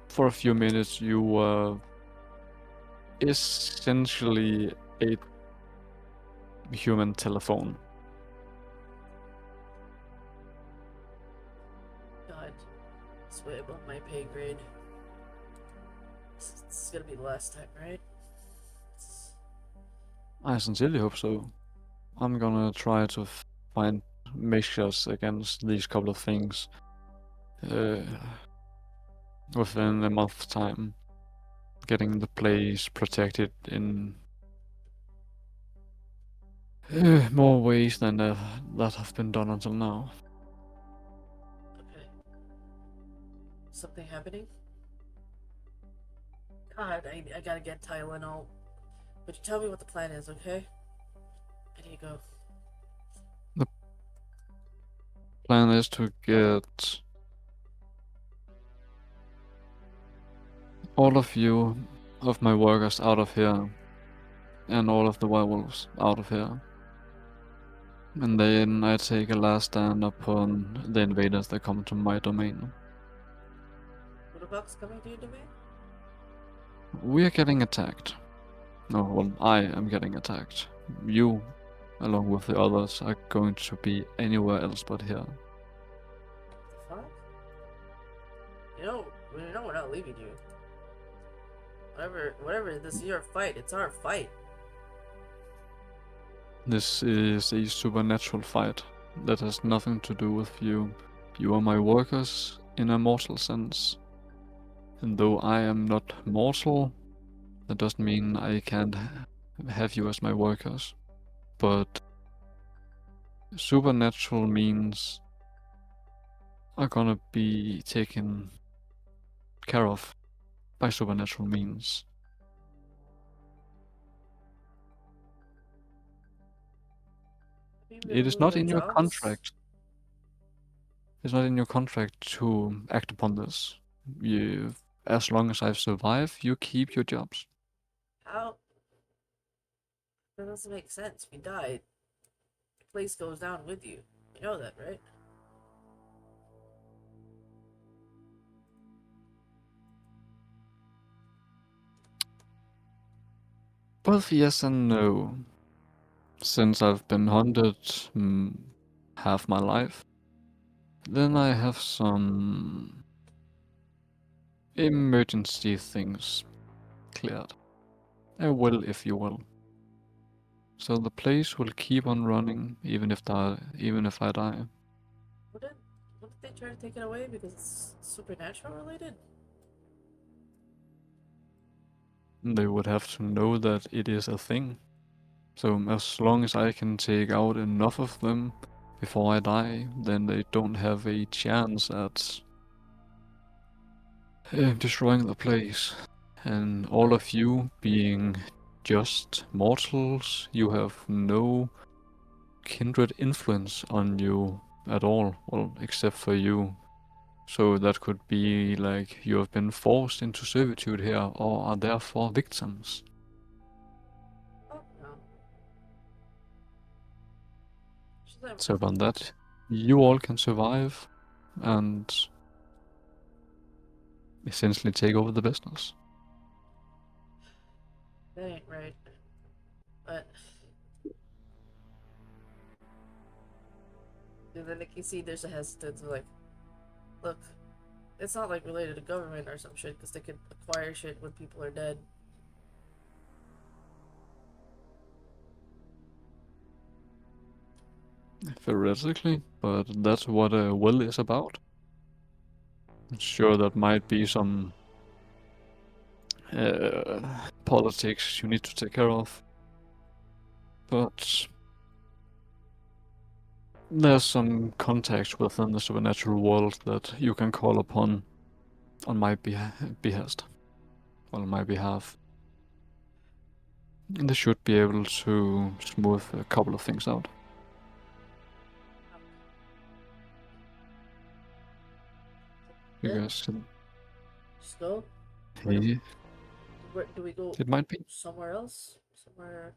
Speaker 2: for a few minutes you were essentially a human telephone.
Speaker 4: God, it's way above my pay grade. This is gonna be the last time, right?
Speaker 2: I sincerely hope so. I'm gonna try to find measures against these couple of things within a month's time. Getting the place protected in more ways than that have been done until now.
Speaker 4: Okay. Something happening? God, I gotta get Tylenol. But you tell me what the plan is, okay? I need to go.
Speaker 2: Plan is to get all of you, of my workers, out of here, and all of the werewolves out of here. And then I take a last stand upon the invaders that come to my domain.
Speaker 4: What about coming to your domain?
Speaker 2: We are getting attacked. No, well, I am getting attacked. You, along with the others, are going to be anywhere else but here.
Speaker 4: The fuck? You know we're not leaving you. Whatever this is your fight, it's our fight.
Speaker 2: This is a supernatural fight that has nothing to do with you. You are my workers in a mortal sense. And though I am not mortal, that doesn't mean I can't have you as my workers. But supernatural means are gonna be taken care of by supernatural means. It is not in your contract. It's not in your contract to act upon this. As long as I survive, you keep your jobs.
Speaker 4: How? That doesn't make sense. We died. The place goes down with you. You know that, right?
Speaker 2: Both yes and no. Since I've been hunted half my life, then I have some emergency things cleared. A will, if you will. So the place will keep on running even if I die.
Speaker 4: Wouldn't they try to take it away because it's supernatural related?
Speaker 2: They would have to know that it is a thing. So as long as I can take out enough of them before I die, then they don't have a chance at destroying the place. And all of you being just mortals, you have no kindred influence on you at all, well, except for you. So that could be like you have been forced into servitude here or are therefore victims.
Speaker 4: Oh no.
Speaker 2: So upon that, you all can survive and essentially take over the business.
Speaker 4: That ain't right. But and then like you see, there's a hesitance. Like, look, it's not like related to government or some shit, because they could acquire shit when people are dead.
Speaker 2: Theoretically, but that's what a will is about. Sure, that might be some politics you need to take care of, but there's some contacts within the supernatural world that you can call upon on my behest, on my behalf. And they should be able to smooth a couple of things out. You
Speaker 4: Yeah.
Speaker 2: guys can.
Speaker 4: Just go. Where do we go?
Speaker 2: It might be.
Speaker 4: Somewhere else? Somewhere.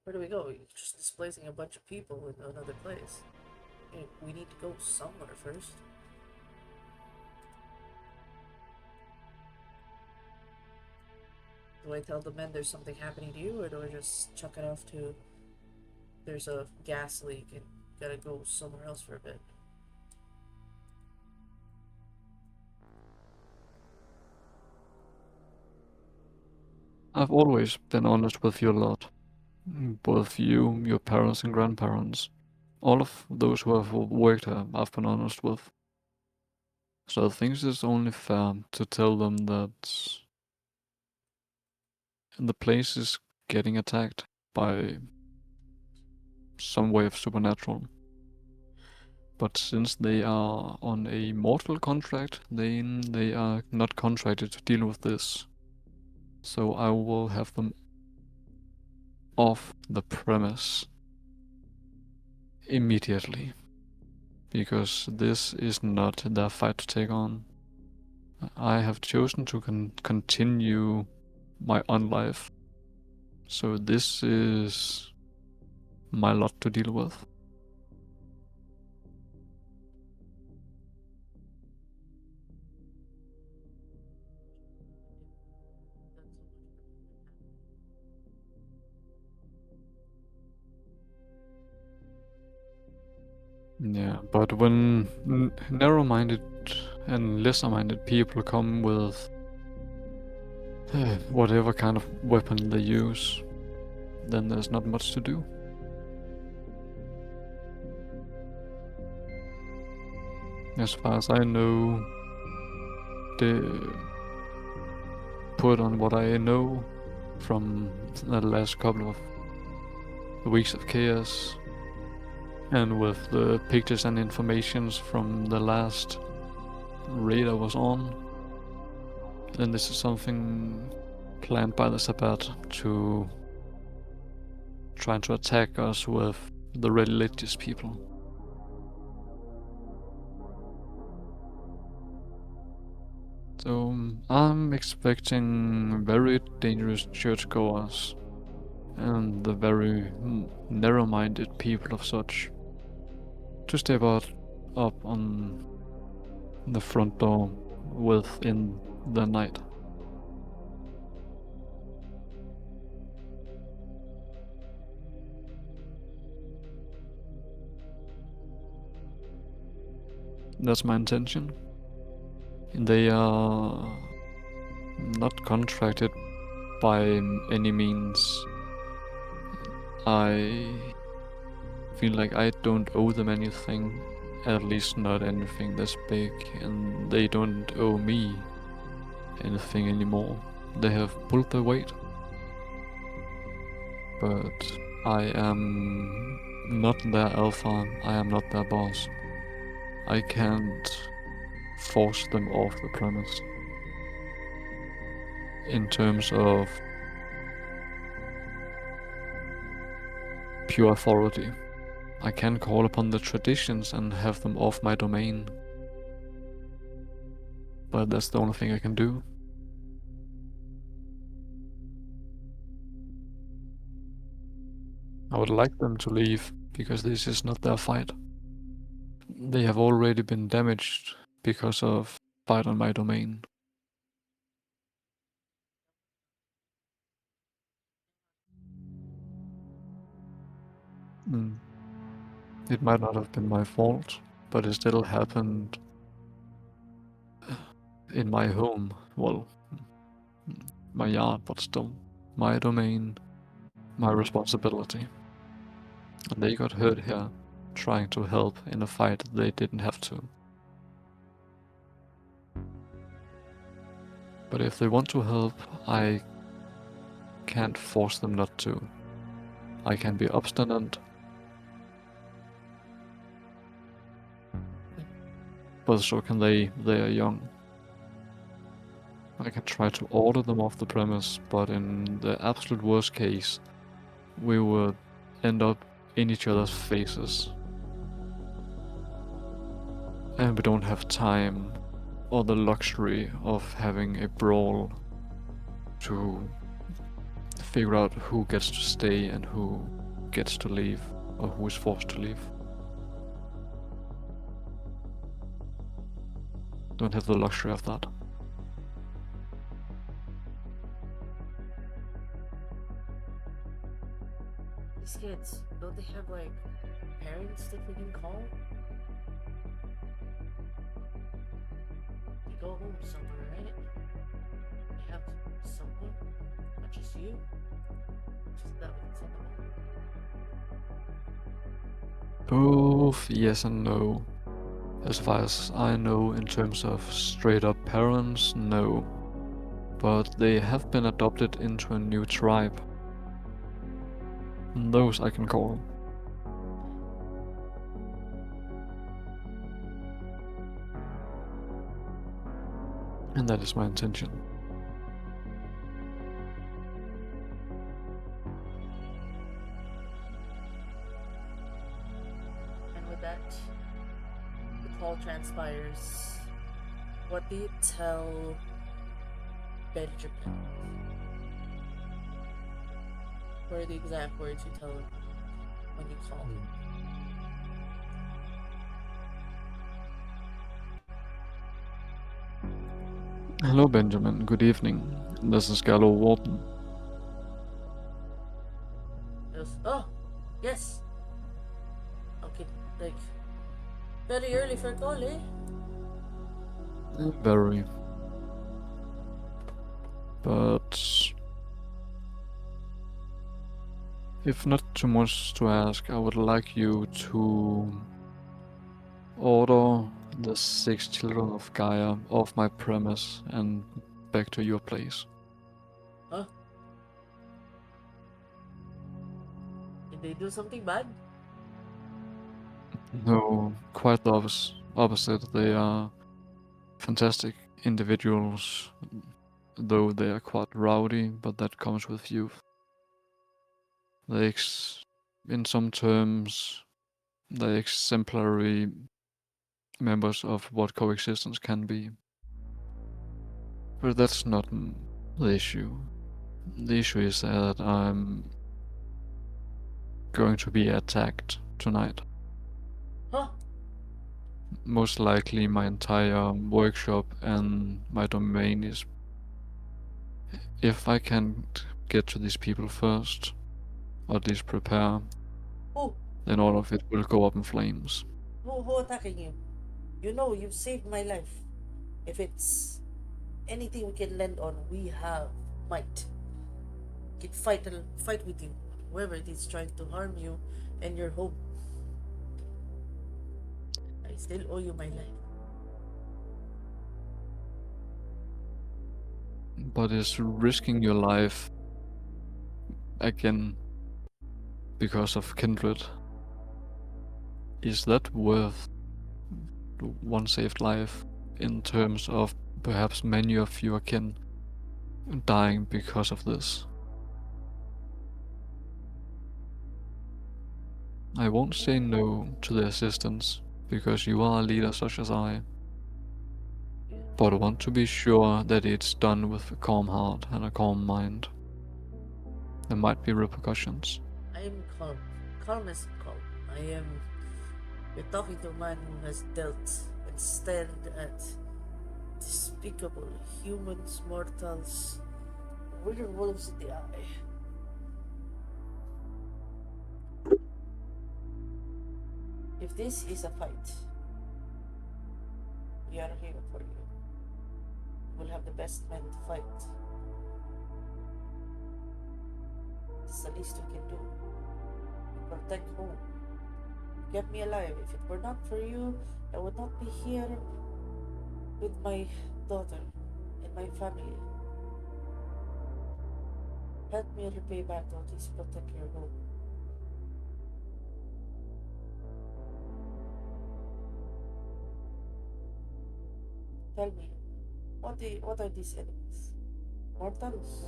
Speaker 4: Where do we go? You're just displacing a bunch of people in another place. We need to go somewhere first. Do I tell the men there's something happening to you, or do I just chuck it off to there's a gas leak and gotta go somewhere else for a bit?
Speaker 2: I've always been honest with you a lot. Both you, your parents and grandparents. All of those who have worked here, I've been honest with. So I think it's only fair to tell them that the place is getting attacked by some way of supernatural. But since they are on a mortal contract, then they are not contracted to deal with this. So I will have them off the premise immediately. Because this is not their fight to take on. I have chosen to continue my own life. So this is my lot to deal with. Yeah, but when narrow-minded and lesser-minded people come with whatever kind of weapon they use, then there's not much to do. As far as I know, put on what I know from the last couple of weeks of chaos, and with the pictures and informations from the last raid I was on, then this is something planned by the Sabbat to try to attack us with the religious people. So I'm expecting very dangerous churchgoers and the very narrow-minded people of such to step out up on the front door within the night. That's my intention. They are not contracted by any means. I feel like I don't owe them anything, at least not anything this big, and they don't owe me anything anymore. They have pulled their weight, but I am not their alpha, I am not their boss. I can't force them off the premise. In terms of pure authority, I can call upon the traditions and have them off my domain. But that's the only thing I can do. I would like them to leave, because this is not their fight. They have already been damaged because of fight on my domain. It might not have been my fault, but it still happened in my home. Well, my yard, but still my domain, my responsibility. And they got hurt here, trying to help in a fight they didn't have to. But if they want to help, I can't force them not to. I can be obstinate, but so can they. They are young. I can try to order them off the premise, but in the absolute worst case, we would end up in each other's faces. And we don't have time or the luxury of having a brawl to figure out who gets to stay and who gets to leave, or who is forced to leave. Don't have the luxury of that.
Speaker 4: These kids, don't they have like parents that we can call? You go home somewhere, right? You have someone, not just you. Just that we can send them home.
Speaker 2: Both yes and no. As far as I know, in terms of straight up parents, no. But they have been adopted into a new tribe. And those I can call. And that is my intention.
Speaker 4: And with that, the call transpires. What do you tell Benjamin? What are the exact words you tell him when you call him?
Speaker 2: Hello Benjamin, good evening. This is Gallo Wharton.
Speaker 4: Yes. Oh, yes. Okay, like very early for a call, eh?
Speaker 2: Very. But if not too much to ask, I would like you to order the 6 children of Gaia off my premise and back to your place.
Speaker 4: Huh? Did they do something bad?
Speaker 2: No, quite the opposite. They are fantastic individuals, though they are quite rowdy, but that comes with youth. They in some terms, they're exemplary members of what coexistence can be. But that's not the issue. The issue is that I'm going to be attacked tonight.
Speaker 4: Huh?
Speaker 2: Most likely my entire workshop and my domain is... If I can't get to these people first, or at least prepare,
Speaker 4: Who?
Speaker 2: then all of it will go up in flames.
Speaker 4: Who attacking you? You know you've saved my life. If it's anything we can lend on, we have might. We can fight with you. Whoever it is trying to harm you and your home. I still owe you my life.
Speaker 2: But is risking your life again because of kindred, is that worth one saved life in terms of perhaps many of your kin dying because of this? I won't say no to the assistance because you are a leader such as I, but I want to be sure that it's done with a calm heart and a calm mind. There might be repercussions.
Speaker 4: I am calm. Calm as calm. I am. You're talking to a man who has dealt and stared at despicable humans, mortals, werewolves in the eye. If this is a fight, we are here for you. We'll have the best men to fight. It's the least we can do. Protect home. Get me alive. If it were not for you, I would not be here with my daughter and my family. Help me repay back, or at least protect your home. Tell me, what are these enemies? Mortals?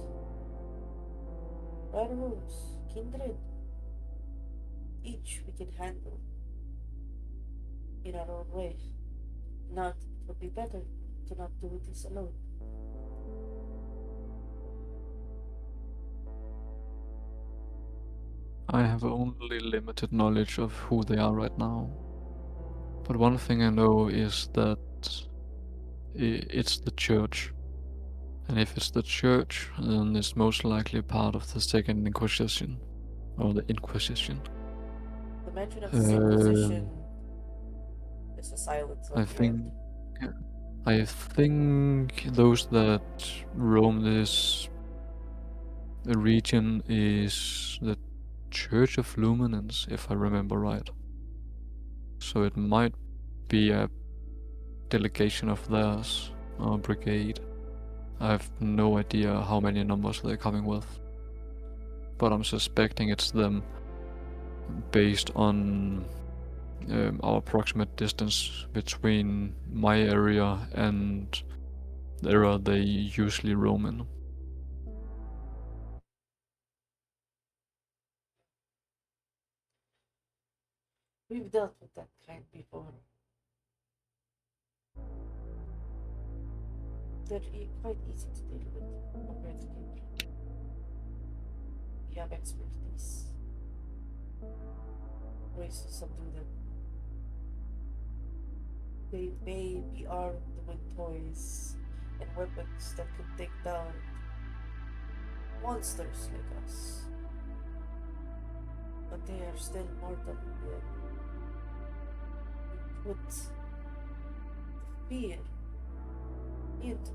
Speaker 4: Werewolves? Kindred? Each we can handle in our own way. Not, it would be better to not do this alone.
Speaker 2: I have only limited knowledge of who they are right now. But one thing I know is that it's the church. And if it's the church, then it's most likely part of the Second Inquisition. Or the Inquisition.
Speaker 4: The mention of this Inquisition
Speaker 2: Um,
Speaker 4: is a silence
Speaker 2: I
Speaker 4: on the
Speaker 2: think
Speaker 4: end.
Speaker 2: yeah, I think those that roam this region is the Church of Luminance, if I remember right. So it might be a delegation of theirs, or brigade. I have no idea how many numbers they're coming with. But I'm suspecting it's them based on our approximate distance between my area and the area they usually roam in.
Speaker 4: We've dealt with that kind before. They're quite easy to deal with compared to Kindred. We have expertise, ways to subdue them. They may be armed with toys and weapons that could take down monsters like us. But they are still mortal. We put the fear into them.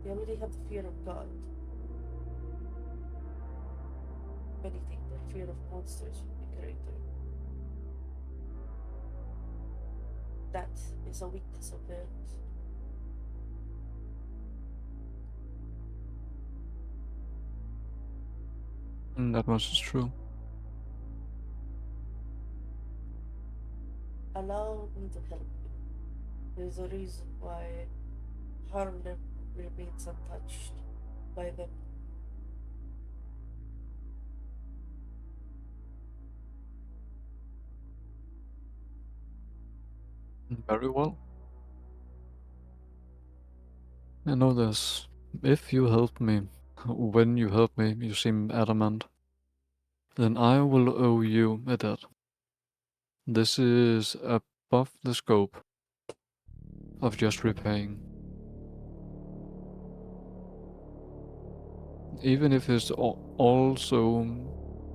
Speaker 4: They already have the fear of God. If anything, their fear of monsters would be greater. That is a weakness of theirs.
Speaker 2: And that much is true.
Speaker 4: Allow me to help you. There's a reason why Harlem remains untouched by them.
Speaker 2: Very well. I know this. If you help me, when you help me, you seem adamant, then I will owe you a debt. This is above the scope of just repaying. Even if it's also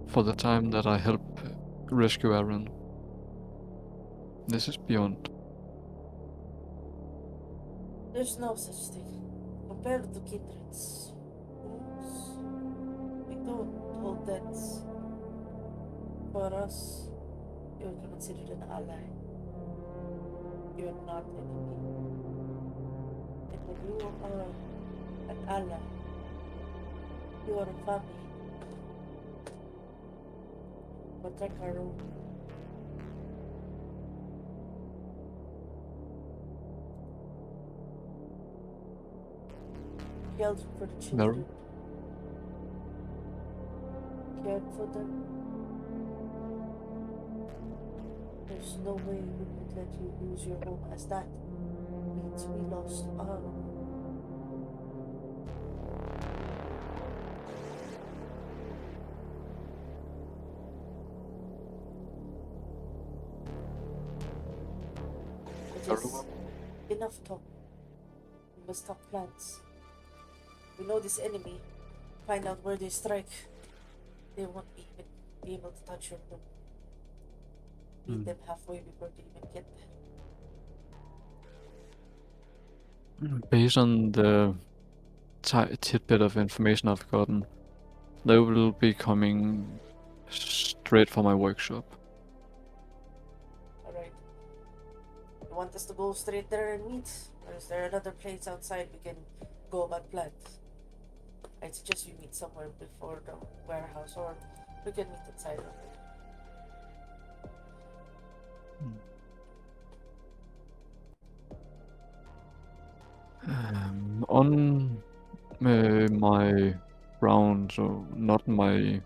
Speaker 2: for the time that I help rescue Aaron. This is beyond.
Speaker 4: There's no such thing. Compared to kindreds, wounds, we don't hold debts. For us, you're considered an ally. You're not enemy. And when you are an ally, you are a family. Protect our own. Cared for the children. Cared for them. There's no way we would let you lose your home, as that means we lost our home.
Speaker 2: Very
Speaker 4: says,
Speaker 2: well.
Speaker 4: enough talk. We must talk plans. We know this enemy. Find out where they strike. They won't even be able to touch your room. Meet them halfway before they even get there.
Speaker 2: Based on the tidbit of information I've gotten, they will be coming straight for my workshop.
Speaker 4: Alright. You want us to go straight there and meet? Or is there another place outside we can go about plans? I'd suggest we meet somewhere before the warehouse, or we can meet inside of it.
Speaker 2: On my ground, so not my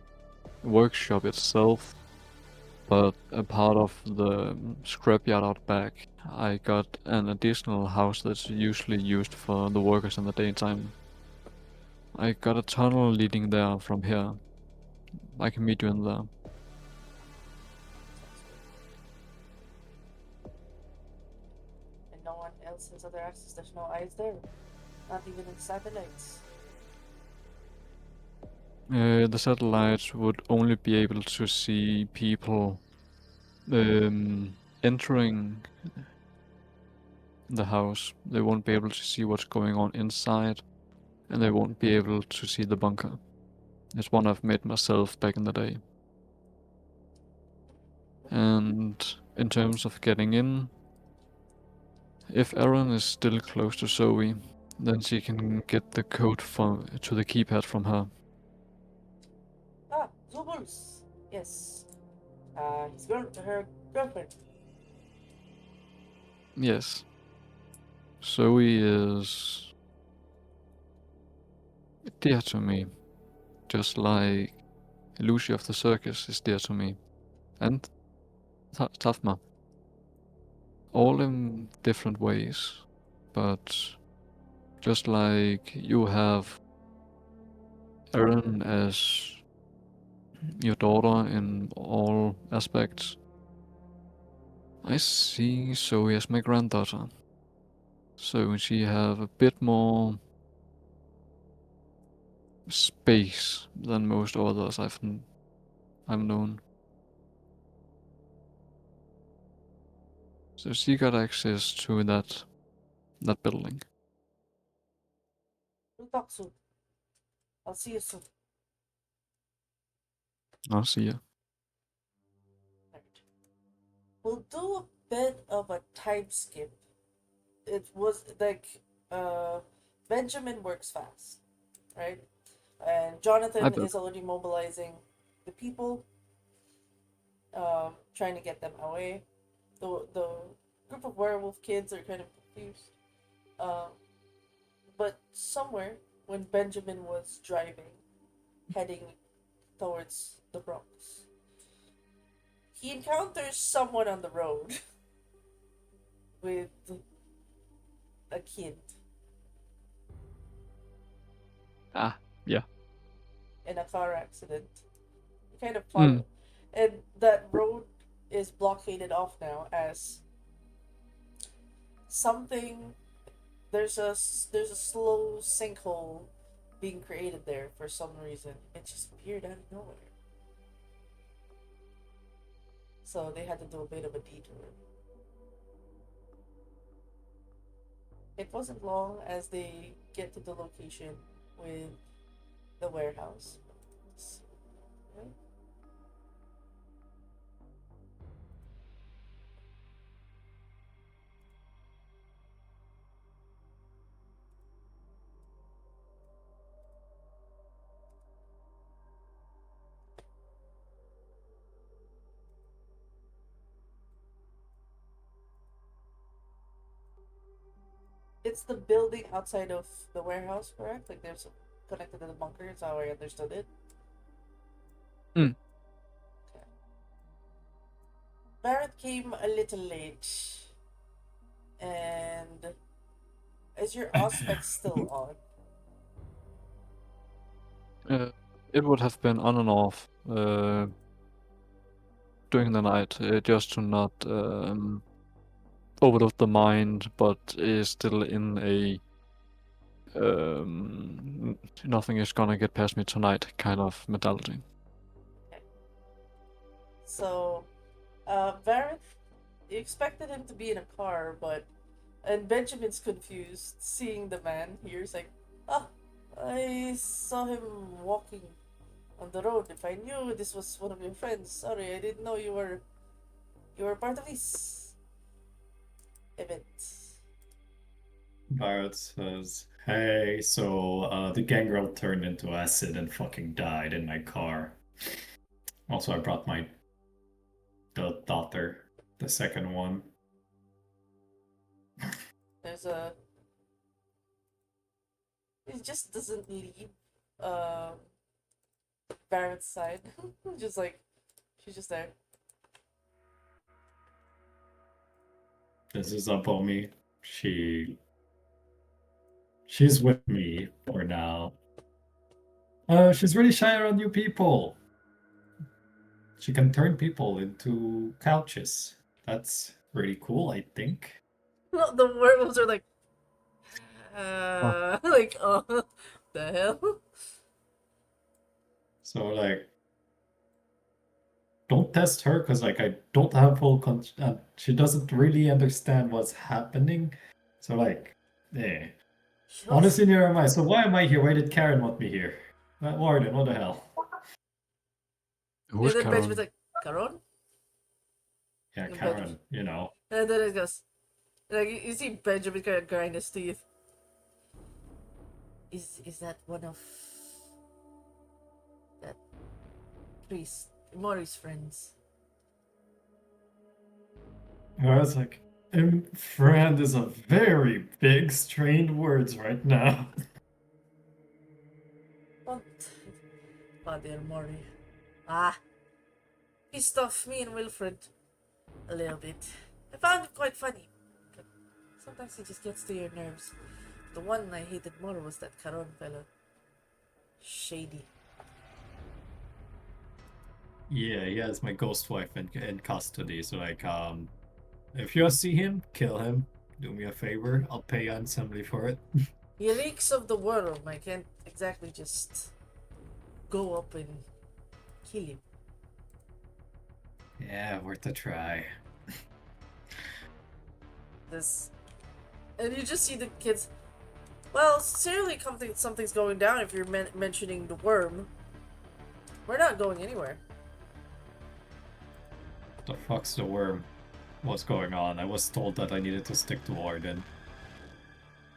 Speaker 2: workshop itself, but a part of the scrapyard out back, I got an additional house that's usually used for the workers in the daytime. I got a tunnel leading there from here. I can meet you in there.
Speaker 4: And no one else has other access. There's no eyes there. Not even in satellites.
Speaker 2: The satellites would only be able to see people entering the house. They won't be able to see what's going on inside, and they won't be able to see the bunker. It's one I've made myself back in the day. And in terms of getting in, if Aaron is still close to Zoe, then she can get the code to the keypad from her.
Speaker 4: Ah, Zubul's. Yes. Her girlfriend.
Speaker 2: Yes. Zoe is dear to me, just like Lucy of the circus is dear to me, and Tafma. All in different ways, but just like you have Erin as your daughter in all aspects, I see Zoe as my granddaughter. So she have a bit more space than most others I've known. So she got access to that building.
Speaker 4: We'll talk soon. I'll see you soon.
Speaker 2: I'll see ya.
Speaker 4: Right. We'll do a bit of a time skip. It was like Benjamin works fast, right? And Jonathan
Speaker 2: bet.
Speaker 4: is already mobilizing the people, trying to get them away. The group of werewolf kids are kind of confused. But somewhere when Benjamin was driving, heading towards the Bronx, he encounters someone on the road with a kid
Speaker 2: Ah, yeah.
Speaker 4: in a car accident. He kind of follow, and that road is blockaded off now as something. There's a slow sinkhole being created there for some reason. It just appeared out of nowhere. So they had to do a bit of a detour. It wasn't long as they get to the location with the warehouse. Right? It's the building outside of the warehouse, correct? Like there's connected to the bunker. Is how I understood it.
Speaker 2: Mm.
Speaker 4: Okay. Barrett came a little late, and is your auspex still on?
Speaker 2: It would have been on and off during the night, just to not of the mind, but is still in a nothing is gonna get past me tonight kind of mentality.
Speaker 4: So, Vareth, you expected him to be in a car, and Benjamin's confused seeing the man here. He's like, "Ah, I saw him walking on the road. If I knew this was one of your friends, sorry, I didn't know you were part of this event."
Speaker 7: Barrett says, "Hey, so the gangrel turned into acid and fucking died in my car. Also, I brought the daughter, the second one."
Speaker 4: There's he just doesn't leave Barrett's side. Just like she's just there.
Speaker 7: This is Apomi. She's with me for now. She's really shy around new people. She can turn people into couches. That's really cool, I think.
Speaker 4: No, the werewolves are like, like, oh, the hell?
Speaker 7: So like, don't test her because like I don't have full she doesn't really understand what's happening. So like, eh. Honestly, neither am I. So why am I here? Why did Karen want me here? Warden, what the hell?
Speaker 2: Who's
Speaker 4: And then
Speaker 2: Karen?
Speaker 4: Benjamin's like, Caron?
Speaker 7: Yeah,
Speaker 4: And
Speaker 7: Karen, you know.
Speaker 4: And then it goes, like, you see Benjamin kind of grind his teeth. Is that one of that priest Mori's friends?
Speaker 7: I was like, friend is a very big strained words right now.
Speaker 4: What? Father Mori. Ah. Pissed off me and Wilfred a little bit. I found it quite funny. But sometimes it just gets to your nerves. The one I hated more was that Caron fellow. Shady.
Speaker 7: Yeah, he has my ghost wife in custody. So like, if you see him, kill him. Do me a favor. I'll pay handsomely for it.
Speaker 4: He reeks of the worm. I can't exactly just go up and kill him.
Speaker 7: Yeah, worth a try.
Speaker 4: This, and you just see the kids. Well, sincerely, something's going down if you're mentioning the worm. We're not going anywhere.
Speaker 7: The fuck's the worm? What's going on? I was told that I needed to stick to Warden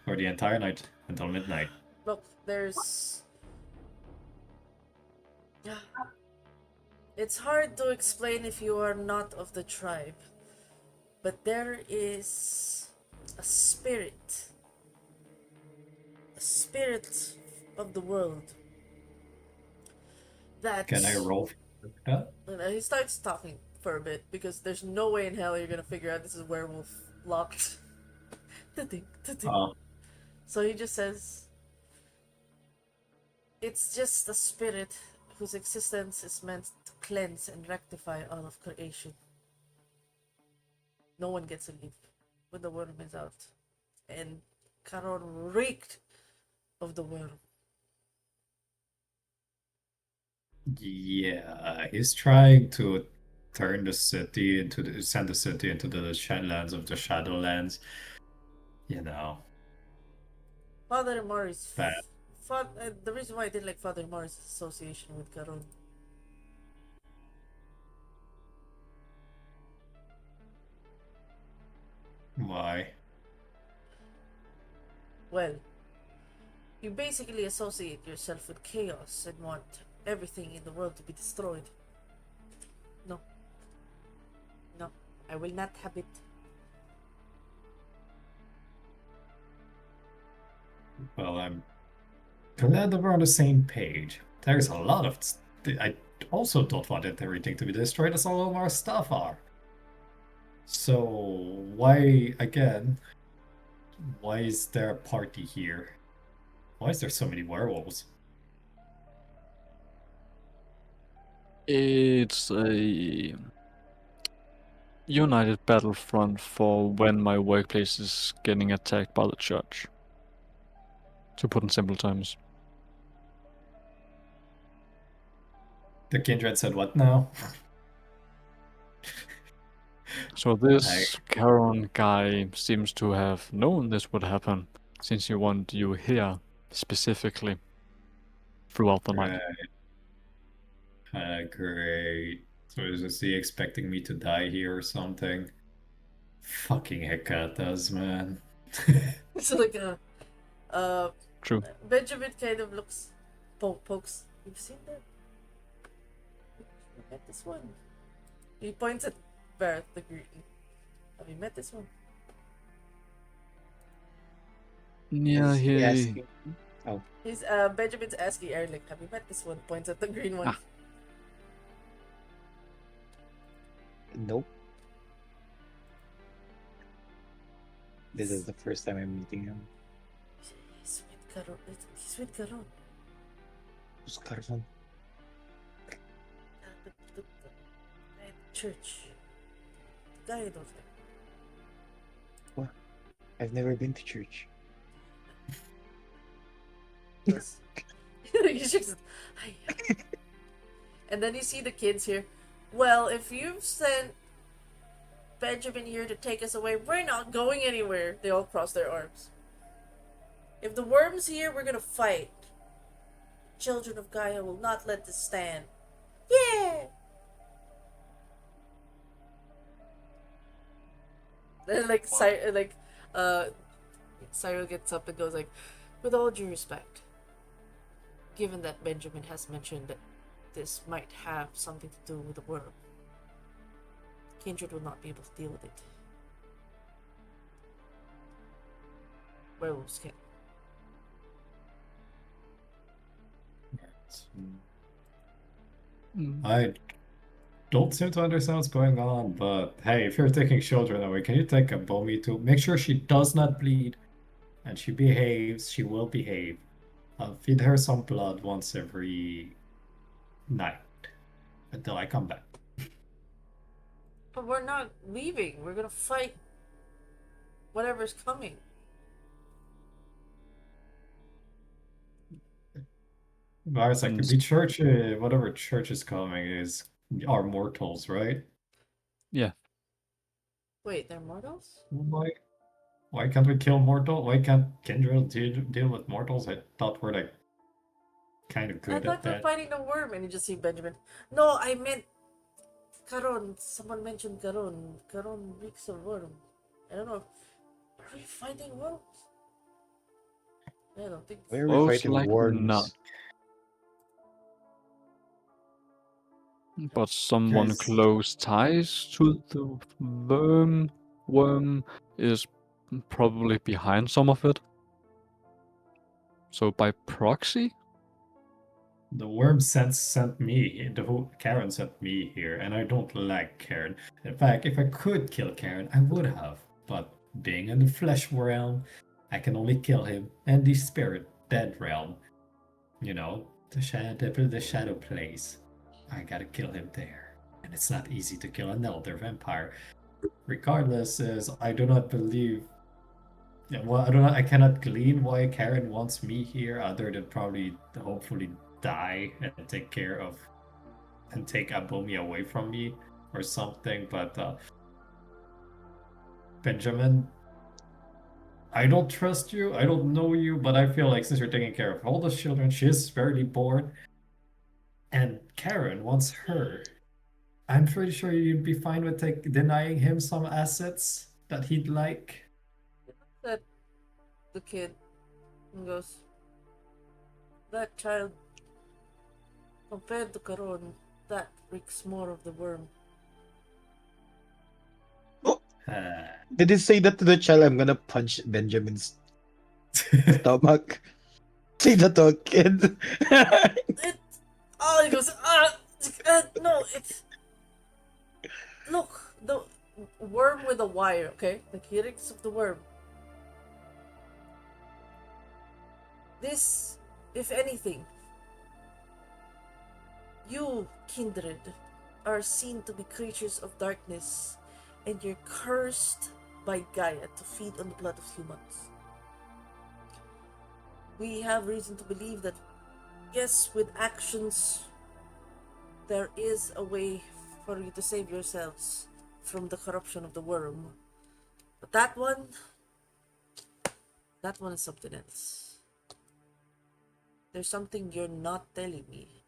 Speaker 7: for the entire night until midnight.
Speaker 4: Look, there's. It's hard to explain if you are not of the tribe, but there is a spirit of the world that.
Speaker 7: Can I roll for that?
Speaker 4: He starts talking for a bit because there's no way in hell you're gonna figure out this is werewolf locked. So he just says, it's just a spirit whose existence is meant to cleanse and rectify all of creation. No one gets to leave when the worm is out. And Caron reeked of the worm.
Speaker 7: Yeah, he's trying to turn the city send the city into the lands of the Shadowlands. You know.
Speaker 4: Father Morris.
Speaker 7: Bad.
Speaker 4: The reason why I didn't like Father Morris' association with Caron.
Speaker 7: Why?
Speaker 4: Well, you basically associate yourself with chaos and want everything in the world to be destroyed. No. No, I will not have it.
Speaker 7: Well, I'm glad that we're on the same page. There's a lot of... I also don't want everything to be destroyed as all of our stuff are. So, why, again, why is there a party here? Why is there so many werewolves?
Speaker 2: It's a United battlefront for when my workplace is getting attacked by the church. To put in simple terms.
Speaker 7: The kindred said what now?
Speaker 2: So this Charon guy seems to have known this would happen, since he wanted you here specifically throughout the night.
Speaker 7: Great. So is he expecting me to die here or something? Fucking hecatas, man.
Speaker 4: It's like
Speaker 2: True.
Speaker 4: Benjamin kind of looks, pokes. You've seen that? You met this one. He points at Barrett the Green. Have you met this one?
Speaker 2: Yeah,
Speaker 5: Is he
Speaker 2: he.
Speaker 5: asking? Oh,
Speaker 4: He's Benjamin's asking Erlich, have you met this one? Points at the green one.
Speaker 2: Ah.
Speaker 5: nope. This is the first time I'm meeting him.
Speaker 4: He's with Caron. He's with Caron.
Speaker 5: Who's Carson?
Speaker 4: The guy at the church. The guy knows him.
Speaker 5: I've never been to church.
Speaker 4: Yes. He shakes it. Hi. And then you see the kids here. Well, if you've sent Benjamin here to take us away, we're not going anywhere. They all cross their arms. If the worm's here, we're gonna fight. Children of Gaia will not let this stand. Yeah! Then Cyril gets up and goes like, with all due respect, given that Benjamin has mentioned that this might have something to do with the worm, Kindred will not be able to deal with it. Werewolves can.
Speaker 7: I don't seem to understand what's going on, but hey, if you're taking children away, can you take a Bomi too? Make sure she does not bleed and she behaves, she will behave. I'll feed her some blood once every night until I come back.
Speaker 4: But we're not leaving. We're gonna fight whatever's coming.
Speaker 7: But it's like the church, whatever church is coming is are mortals, right?
Speaker 2: Yeah.
Speaker 4: Wait, they're mortals?
Speaker 7: Why can't we kill mortal? Why can't Kindred deal with mortals? I thought we're like kind of
Speaker 4: I
Speaker 7: good
Speaker 4: thought
Speaker 7: at
Speaker 4: we're
Speaker 7: that.
Speaker 4: fighting the worm, and you just see Benjamin. No, I meant Caron. Someone mentioned Caron. Caron reeks of worm. I don't know. Are we fighting worms? I don't think so.
Speaker 5: Where are we
Speaker 2: Most
Speaker 5: fighting
Speaker 2: likely
Speaker 5: worms?
Speaker 2: not. But someone
Speaker 5: Guys.
Speaker 2: close ties to the worm is probably behind some of it. So by proxy?
Speaker 7: The worm sent me, Karen sent me here, and I don't like Karen. In fact, if I could kill Karen, I would have. But being in the flesh realm, I can only kill him, and the spirit dead realm, you know, the shadow place. I gotta kill him there, and it's not easy to kill an elder vampire. Regardless, as I do not believe. Yeah, well, I cannot glean why Karen wants me here, other than probably hopefully die and take care of and take Abomi away from me or something. But Benjamin, I don't trust you. I don't know you, but I feel like since you're taking care of all the children, she's barely born, and Karen wants her. I'm pretty sure you'd be fine with denying him some assets that he'd like.
Speaker 4: That the kid and goes, that child, compared to Caron, that reeks more of the worm.
Speaker 5: Did he say that to the child? I'm gonna punch Benjamin's stomach. Say that to a kid.
Speaker 4: He goes, no, it's. Look, the worm with a wire, okay? The helix of the worm. This, if anything, you, kindred, are seen to be creatures of darkness, and you're cursed by Gaia to feed on the blood of humans. We have reason to believe that, yes, with actions, there is a way for you to save yourselves from the corruption of the worm. But that one is something else. There's something you're not telling me.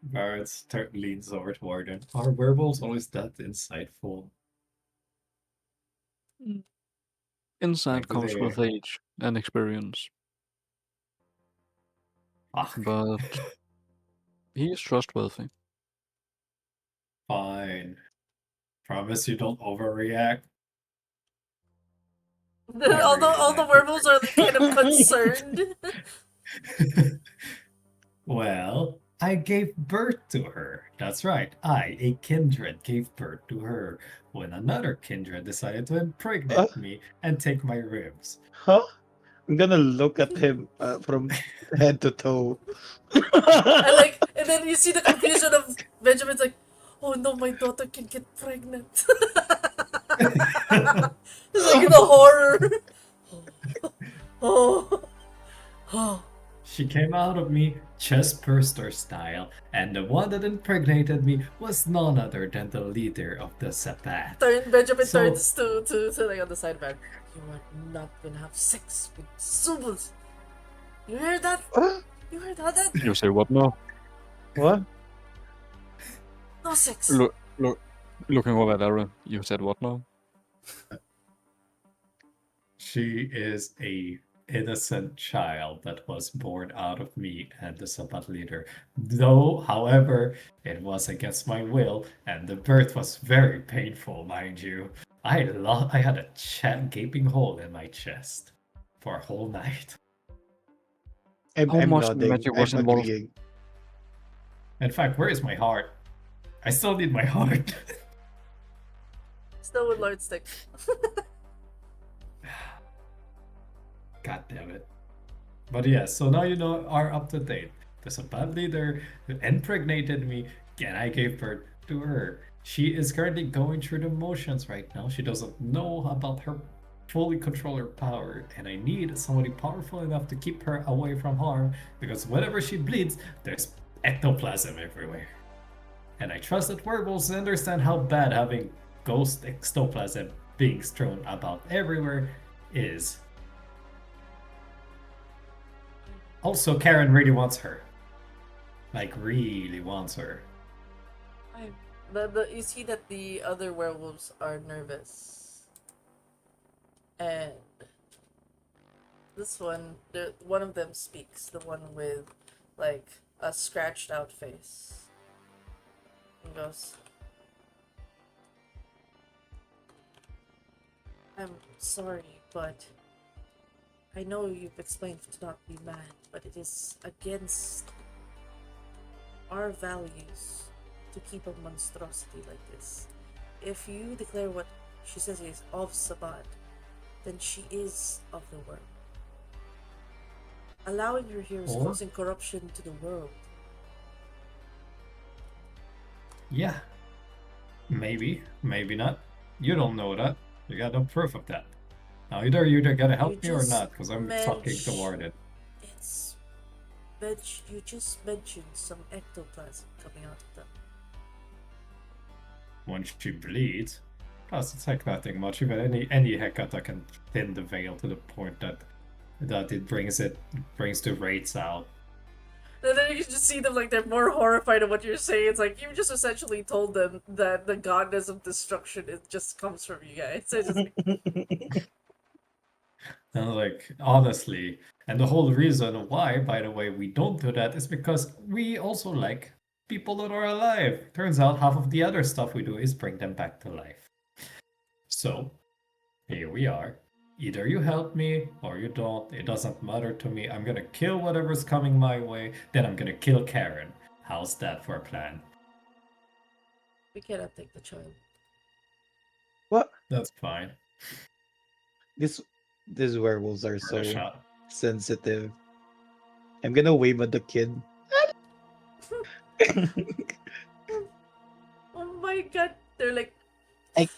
Speaker 7: Barrett leans over toward him. Are werewolves always that insightful?
Speaker 2: Insight
Speaker 7: Like, do
Speaker 2: comes
Speaker 7: they...
Speaker 2: with age and experience,
Speaker 7: Fuck.
Speaker 2: but he is trustworthy.
Speaker 7: Fine. Promise you don't overreact.
Speaker 4: All the werewolves are like, kind of concerned.
Speaker 7: Well, I gave birth to her. That's right. I, a kindred, gave birth to her when another kindred decided to impregnate me and take my ribs.
Speaker 5: Huh? I'm gonna look at him from head to toe.
Speaker 4: And then you see the confusion of Benjamin's like, oh no, my daughter can get pregnant. It's like the horror. Oh.
Speaker 7: She came out of me chest burster style, and the one that impregnated me was none other than the leader of the Sabbath.
Speaker 4: Benjamin
Speaker 7: So-
Speaker 4: turns to like on the side back. You are not gonna have sex with Subus. You hear that? You heard that?
Speaker 2: You say what now?
Speaker 5: What?
Speaker 4: No sex.
Speaker 2: Looking over at Aaron, you said what now?
Speaker 7: She is a innocent child that was born out of me and the Sabbath leader. Though, however, it was against my will, and the birth was very painful, mind you. I had a gaping hole in my chest for a whole night.
Speaker 5: I'm
Speaker 2: How much
Speaker 5: nodding.
Speaker 2: magic was
Speaker 5: I'm
Speaker 2: involved?
Speaker 5: agreeing.
Speaker 7: In fact, where is my heart? I still need my heart.
Speaker 4: Still with Lord Stick.
Speaker 7: God damn it. But yeah, so now you know are up to date. There's a bad leader who impregnated me, and I gave birth to her. She is currently going through the motions right now. She doesn't know about her fully control her power, and I need somebody powerful enough to keep her away from harm, because whenever she bleeds, there's ectoplasm everywhere. And I trust that werewolves understand how bad having ghost ectoplasm being strewn about everywhere is. Also, Karen really wants her. Like, really wants her.
Speaker 4: You see that the other werewolves are nervous. And this one, one of them speaks, the one with like a scratched out face. He goes, I'm sorry, but I know you've explained to not be mad, but it is against our values to keep a monstrosity like this. If you declare what she says is of Sabbat, then she is of the world. Allowing her here is
Speaker 7: Or-
Speaker 4: causing corruption to the world.
Speaker 7: Yeah. Maybe, maybe not. You don't know that. You got no proof of that. Now, either you're gonna help me or
Speaker 4: just
Speaker 7: not, because I'm fucking
Speaker 4: mentioned-
Speaker 7: toward it.
Speaker 4: It's you just mentioned some ectoplasm coming out of them.
Speaker 7: When she bleeds, plus it's like nothing much. Even any Hecata can thin the veil to the point that it brings the rates out.
Speaker 4: And then you just see them like they're more horrified of what you're saying. It's like you just essentially told them that the goddess of destruction just comes from you guys. It's just like,
Speaker 7: And like, honestly, and the whole reason why, by the way, we don't do that is because we also like people that are alive. Turns out half of the other stuff we do is bring them back to life. So, here we are. Either you help me or you don't. It doesn't matter to me. I'm gonna kill whatever's coming my way, then I'm gonna kill Karen. How's that for a plan?
Speaker 4: we cannot take the child.
Speaker 5: What?
Speaker 7: That's fine.
Speaker 5: These werewolves are
Speaker 7: Worth
Speaker 5: so
Speaker 7: a shot.
Speaker 5: sensitive. I'm gonna wave at the kid.
Speaker 4: Oh my god. They're like,
Speaker 5: I-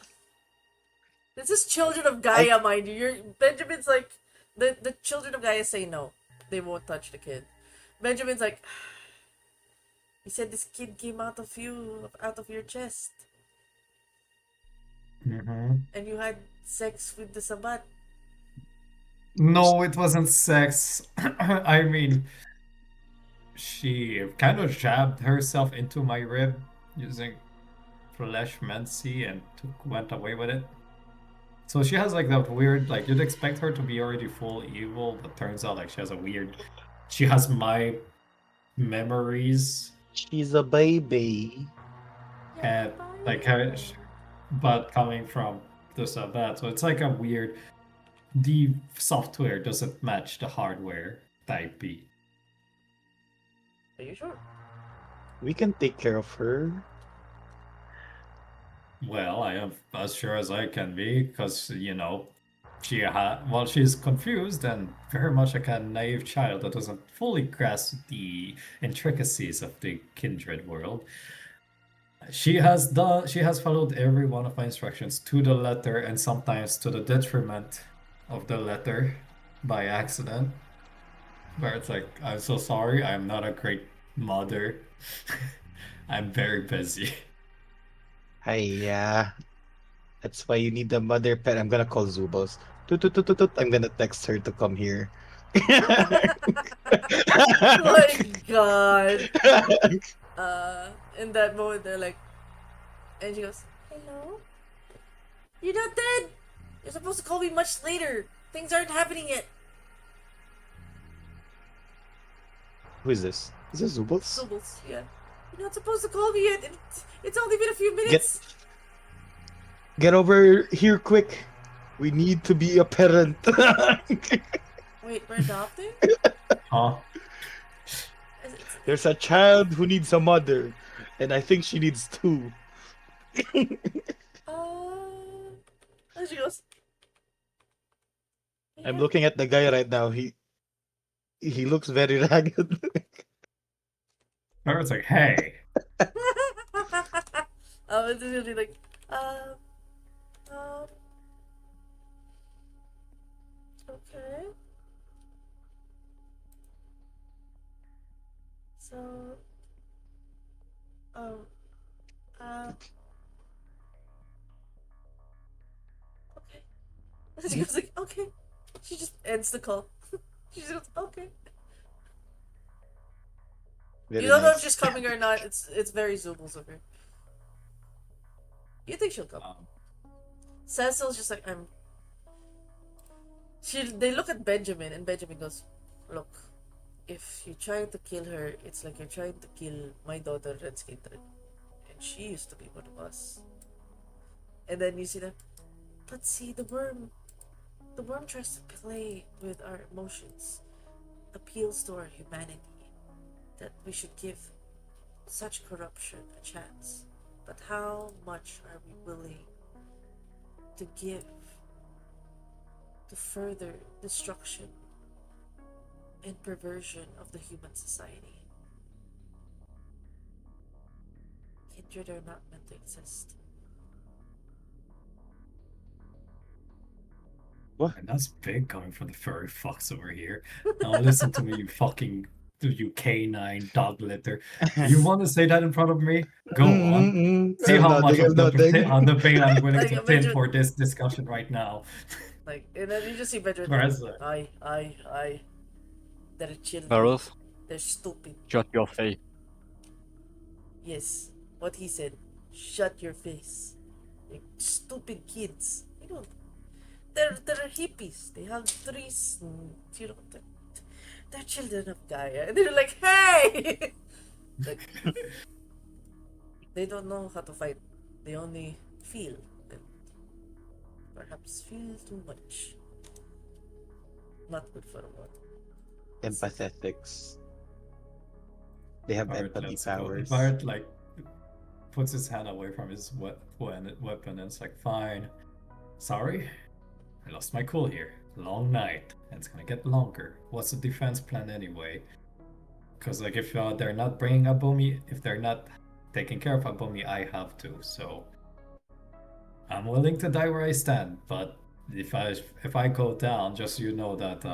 Speaker 4: this is children of Gaia, mind you. Benjamin's like, the children of Gaia say no. They won't touch the kid. Benjamin's like, he said this kid came out of you, out of your chest. And you had sex with the Sabat.
Speaker 7: No, it wasn't sex. I mean, she kind of jabbed herself into my rib using flesh mancy and went away with it. So she has like that weird, like you'd expect her to be already full evil, but turns out like she has a weird, she has my memories
Speaker 5: She's a baby.
Speaker 7: and like her, but coming from the Sabbath. So it's like a weird, the software doesn't match the hardware type B.
Speaker 4: Are you sure?
Speaker 5: We can take care of her.
Speaker 7: Well, I am as sure as I can be, because, she's confused and very much like a naive child that doesn't fully grasp the intricacies of the kindred world. She has followed every one of my instructions to the letter, and sometimes to the detriment of the letter by accident. Where it's like, I'm so sorry, I'm not a great mother. I'm very busy.
Speaker 5: Yeah. That's why you need the mother pet. I'm gonna call Zubos. Tut, tut, tut, tut, tut. I'm gonna text her to come here.
Speaker 4: My god. In that moment, they're like, and she goes, hello? You're not dead! You're supposed to call me much later. Things aren't happening yet.
Speaker 5: Who is this? Is this Zubos?
Speaker 4: Zubbles, yeah. You're not supposed to call me yet. It's only been a few minutes.
Speaker 5: Get over here quick. We need to be a parent.
Speaker 4: Wait, we're adopting?
Speaker 7: Huh?
Speaker 5: There's a child who needs a mother, and I think she needs two.
Speaker 4: And she goes,
Speaker 5: I'm looking at the guy right now. He looks very ragged.
Speaker 7: It's like, hey.
Speaker 4: It's really like, okay. So, okay. And she goes like, okay. She just ends the call. She just goes, okay.
Speaker 5: Very
Speaker 4: You don't know if
Speaker 5: nice.
Speaker 4: she's coming or not. It's very Zoobles of her. You think she'll come? Cecil's just like, they look at Benjamin, and Benjamin goes, look, if you're trying to kill her, it's like you're trying to kill my daughter, Red Skintred. And she used to be one of us. And then you see that, but see, the worm tries to play with our emotions, appeals to our humanity, that we should give such corruption a chance. But how much are we willing to give to further destruction and perversion of the human society? Kindred are not meant to exist.
Speaker 5: What?
Speaker 7: And that's big coming from the furry fucks over here. Now listen to me, you canine dog litter. You want to say that in front of me? Go on. See how much of the pain I'm willing
Speaker 4: Like,
Speaker 7: to
Speaker 4: imagine-
Speaker 7: take for this discussion right now.
Speaker 4: Like, and then you just see Benjamin.
Speaker 7: Whereas,
Speaker 4: I. They're children.
Speaker 2: Varus,
Speaker 4: They're stupid.
Speaker 2: shut your face.
Speaker 4: Yes, what he said. Shut your face. Like, stupid kids. You know, they're hippies. They have trees. And, you know, they're children of Gaia. And they're like, hey! Like, they don't know how to fight. They only feel. And perhaps feel too much. Not good for a while.
Speaker 5: Empathetics. They have empathy
Speaker 7: let's go.
Speaker 5: powers.
Speaker 7: Bart like puts his hand away from his weapon and it's like, fine. Sorry, I lost my cool here. Long night, and it's gonna get longer. What's the defense plan anyway? Because like if they're not bringing a boomy, if they're not taking care of Abomi, I have to. So I'm willing to die where I stand. But if I go down, just so you know that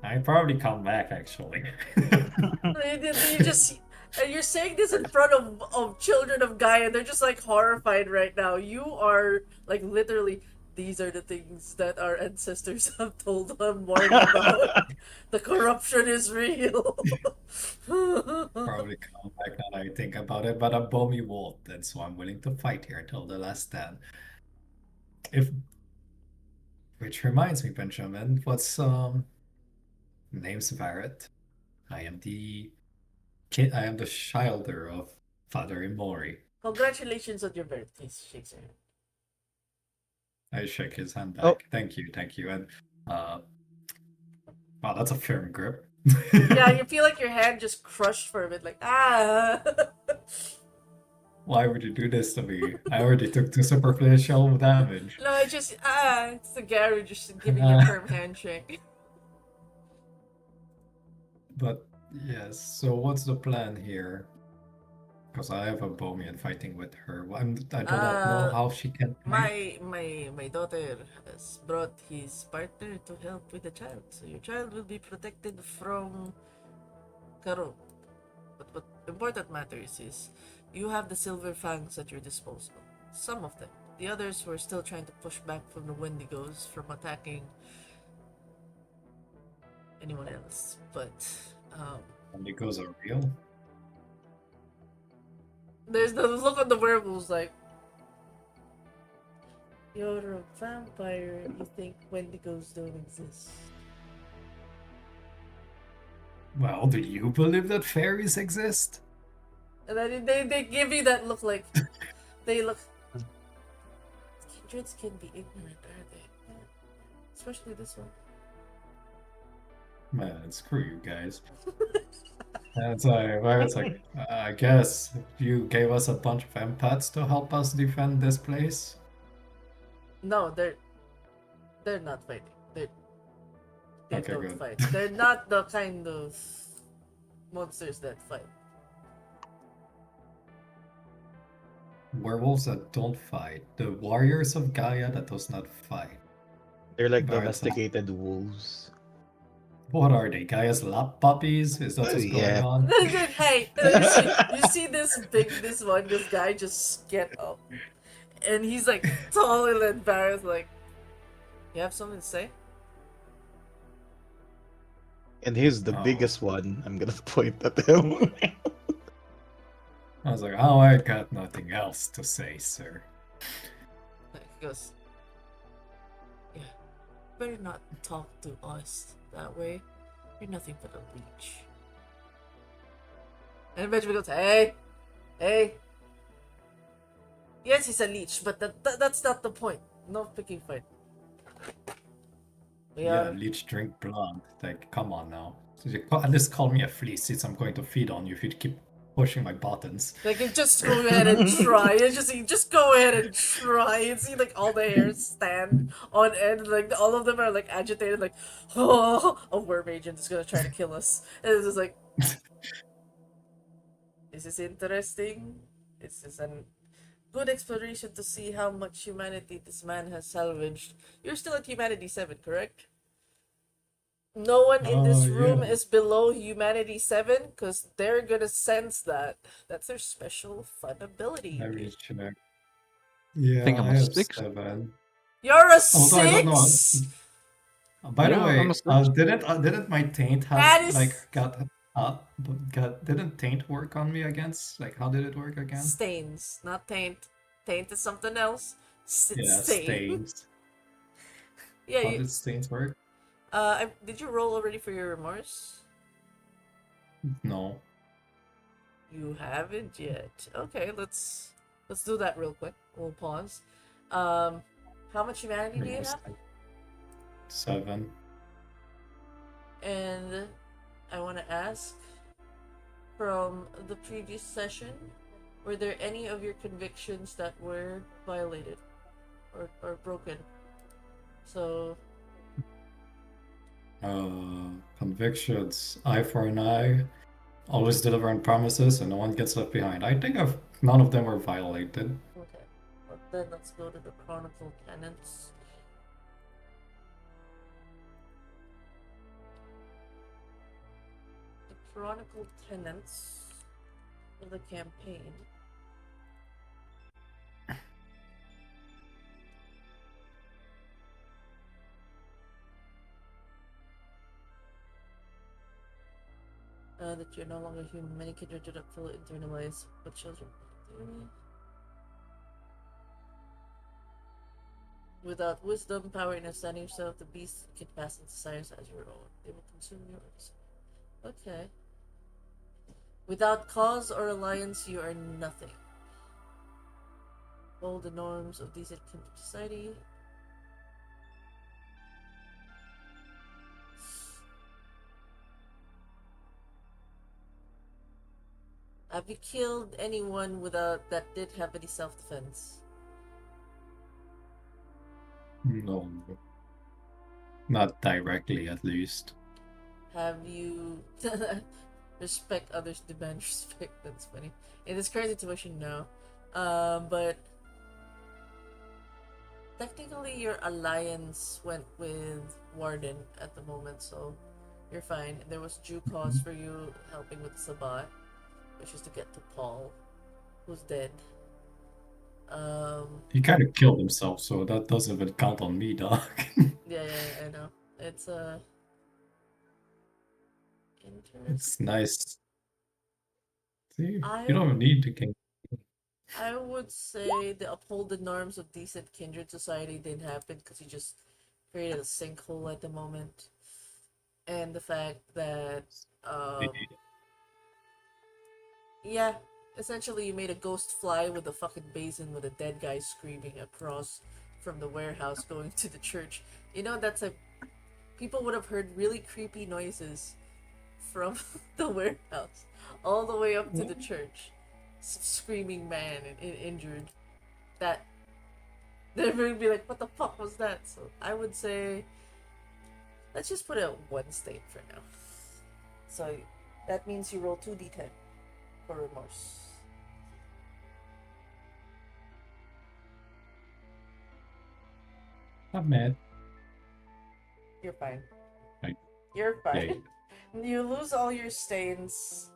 Speaker 7: I probably come back actually.
Speaker 4: You just you're saying this in front of children of Gaia. They're just like horrified right now. You are like literally. These are the things that our ancestors have told Marty about. The corruption is real.
Speaker 7: Probably come back now that I think about it, but Abomi won't, and so I'm willing to fight here until the last stand. If Which reminds me, Benjamin, what's name's Varret. I am the kid. I am the childer of Father Imori.
Speaker 4: Congratulations on your birth. Please shake your hand.
Speaker 7: I shake his hand back.
Speaker 5: Oh.
Speaker 7: Thank you, and wow, that's a firm grip.
Speaker 4: Yeah, you feel like your hand just crushed for a bit, like ah.
Speaker 7: Why would you do this to me? I already took 2 superficial damage.
Speaker 4: No, it's just it's the Gary just giving you a firm handshake.
Speaker 7: But yes, so what's the plan here? Because I have a Bomian fighting with her. I do not know how she can fight.
Speaker 4: My daughter has brought his partner to help with the child, so your child will be protected from Karo. But what important matters is you have the silver fangs at your disposal. Some of them. The others were still trying to push back from the Wendigos from attacking anyone else. But
Speaker 7: Wendigos are real?
Speaker 4: there's the look on the werewolves like, you're a vampire. You think Wendigos don't exist?
Speaker 7: Well, do you believe that fairies exist?
Speaker 4: And then they give you that look like they look. Kindreds can be ignorant, are they? Yeah. Especially this one.
Speaker 7: Man, screw you guys. It's like, I guess you gave us a bunch of empaths to help us defend this place.
Speaker 4: No, they're not fighting. They
Speaker 7: Okay,
Speaker 4: don't
Speaker 7: good.
Speaker 4: fight. They're not the kind of monsters that fight.
Speaker 7: Werewolves that don't fight. The warriors of Gaia that does not fight.
Speaker 5: They're like
Speaker 7: Barrett's
Speaker 5: domesticated wolves.
Speaker 7: What are they? Gaia's lap puppies? Is that
Speaker 5: Oh,
Speaker 7: what's
Speaker 5: yeah.
Speaker 7: going on?
Speaker 4: Hey, you see this guy just get up, and he's like taller than Barrett's. Like, you have something to say?
Speaker 5: And here's the
Speaker 7: Oh.
Speaker 5: biggest one. I'm gonna point at him.
Speaker 7: I was like, oh, I got nothing else to say, sir.
Speaker 4: He goes, yeah, better not talk to us that way. You're nothing but a leech. And Benjamin goes, hey. Yes, he's a leech, but that's not the point. No picking fight.
Speaker 7: Yeah, leech drink blood. Like, come on now. So at least call me a flea since I'm going to feed on you if you keep pushing my buttons.
Speaker 4: Like, just go ahead and try. Just go ahead and try. And see, like, all the hairs stand on end. Like, all of them are, like, agitated. Like, oh, a worm agent is gonna try to kill us. And it's just like, is this interesting? Is this a good exploration to see how much humanity this man has salvaged? You're still at Humanity 7, correct? No one in this room
Speaker 7: yeah.
Speaker 4: is below Humanity 7 because they're gonna sense that. That's their special fun ability.
Speaker 7: Let me check. Yeah,
Speaker 2: think I'm
Speaker 7: I
Speaker 2: a
Speaker 7: have
Speaker 2: 6.
Speaker 7: 7.
Speaker 4: You're a
Speaker 7: Although I don't know.
Speaker 4: 6?
Speaker 7: By the
Speaker 2: Yeah,
Speaker 7: way,
Speaker 2: I'm a 6.
Speaker 7: didn't my taint
Speaker 4: That
Speaker 7: have
Speaker 4: is-
Speaker 7: like didn't taint work on me against? Like, how did it work again?
Speaker 4: Stains, not taint. Taint is something else.
Speaker 7: Yeah,
Speaker 4: Stain.
Speaker 7: stains.
Speaker 4: Yeah,
Speaker 7: How
Speaker 4: you,
Speaker 7: did stains work?
Speaker 4: did you roll already for your remorse?
Speaker 7: No.
Speaker 4: You haven't yet. Okay, let's do that real quick. We'll pause. How much humanity do you have?
Speaker 7: 7.
Speaker 4: And I want to ask, from the previous session, were there any of your convictions that were violated or broken? So,
Speaker 7: Convictions: eye for an eye, always deliver on promises, and no one gets left behind. I think none of them were violated.
Speaker 4: Okay. Well, then let's go to the Chronicle Tenants. The Chronicle Tenants of the campaign. That you're no longer human. Many kindred do not feel it internalized, but children. Without wisdom, power, and understanding yourself, the beast can pass into science as your own. They will consume yours. Okay. Without cause or alliance, you are nothing. Follow the norms of decent kindred society. Have you killed anyone without that did have any self-defense?
Speaker 7: No. Not directly, at least.
Speaker 4: Have you respect others, demand respect? That's funny. In this current situation, no. But technically, your alliance went with Warden at the moment, so you're fine. There was due cause for you helping with Sabat, which is to get to Paul, who's dead.
Speaker 7: He kind of killed himself, so that doesn't even count on me, dog.
Speaker 4: Yeah, I know. It's interesting.
Speaker 7: It's nice. See,
Speaker 4: I
Speaker 7: you don't need to king.
Speaker 4: I would say the uphold the norms of decent kindred society didn't happen because you just created a sinkhole at the moment, and the fact that yeah, essentially you made a ghost fly with a fucking basin with a dead guy screaming across from the warehouse going to the church. You know, that's a people would have heard really creepy noises from the warehouse all the way up to the church. Screaming man and injured. That they're gonna be like, what the fuck was that? So I would say let's just put it at one state for now. So that means you roll 2d10 for remorse.
Speaker 7: Not mad.
Speaker 4: You're fine.
Speaker 7: Right.
Speaker 4: You're fine. You lose all your stains.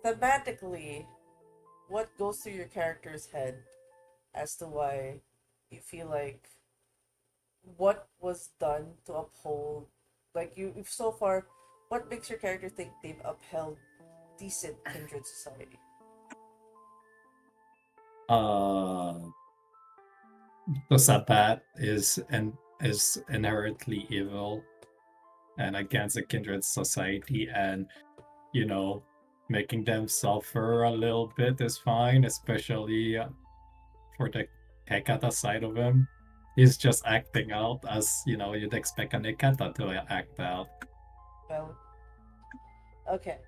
Speaker 4: Thematically, what goes through your character's head as to why you feel like what was done to uphold, like you so far, what makes your character think they've upheld decent kindred society?
Speaker 7: The Sabbat is inherently evil and against a kindred society, and you know, making them suffer a little bit is fine, especially for the Hekata side of him. He's just acting out as, you know, you'd expect an Hekata to act out.
Speaker 4: Well, okay.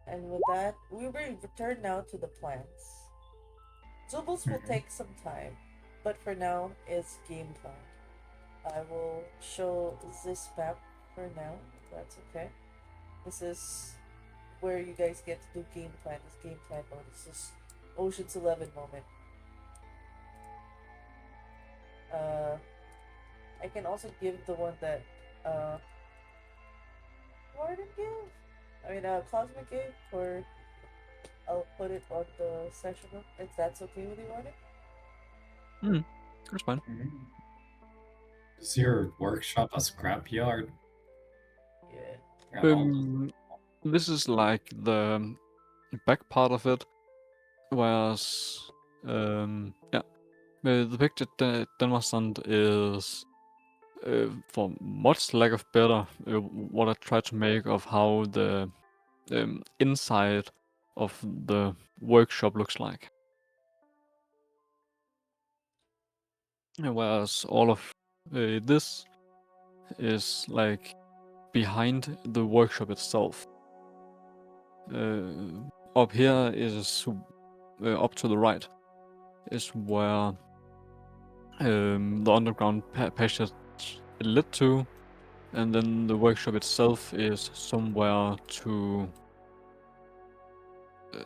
Speaker 4: And with that, we will return now to the plans. Zubul's will take some time, but for now, it's game plan. I will show this map for now, if that's okay. This is where you guys get to do game plan. This game plan mode. This is Ocean's 11 moment. I can also give the one that Warden gave. Cosmic gave, or I'll put it on the session note if that's okay with you, Warden.
Speaker 2: That's fine.
Speaker 7: Is your workshop a scrapyard?
Speaker 4: Yeah.
Speaker 2: This is like the back part of it, whereas the picture demonstrant is for much lack of better what I try to make of how the inside of the workshop looks like. Whereas all of this is like behind the workshop itself. Up here is up to the right is where the underground passage led to, and then the workshop itself is somewhere to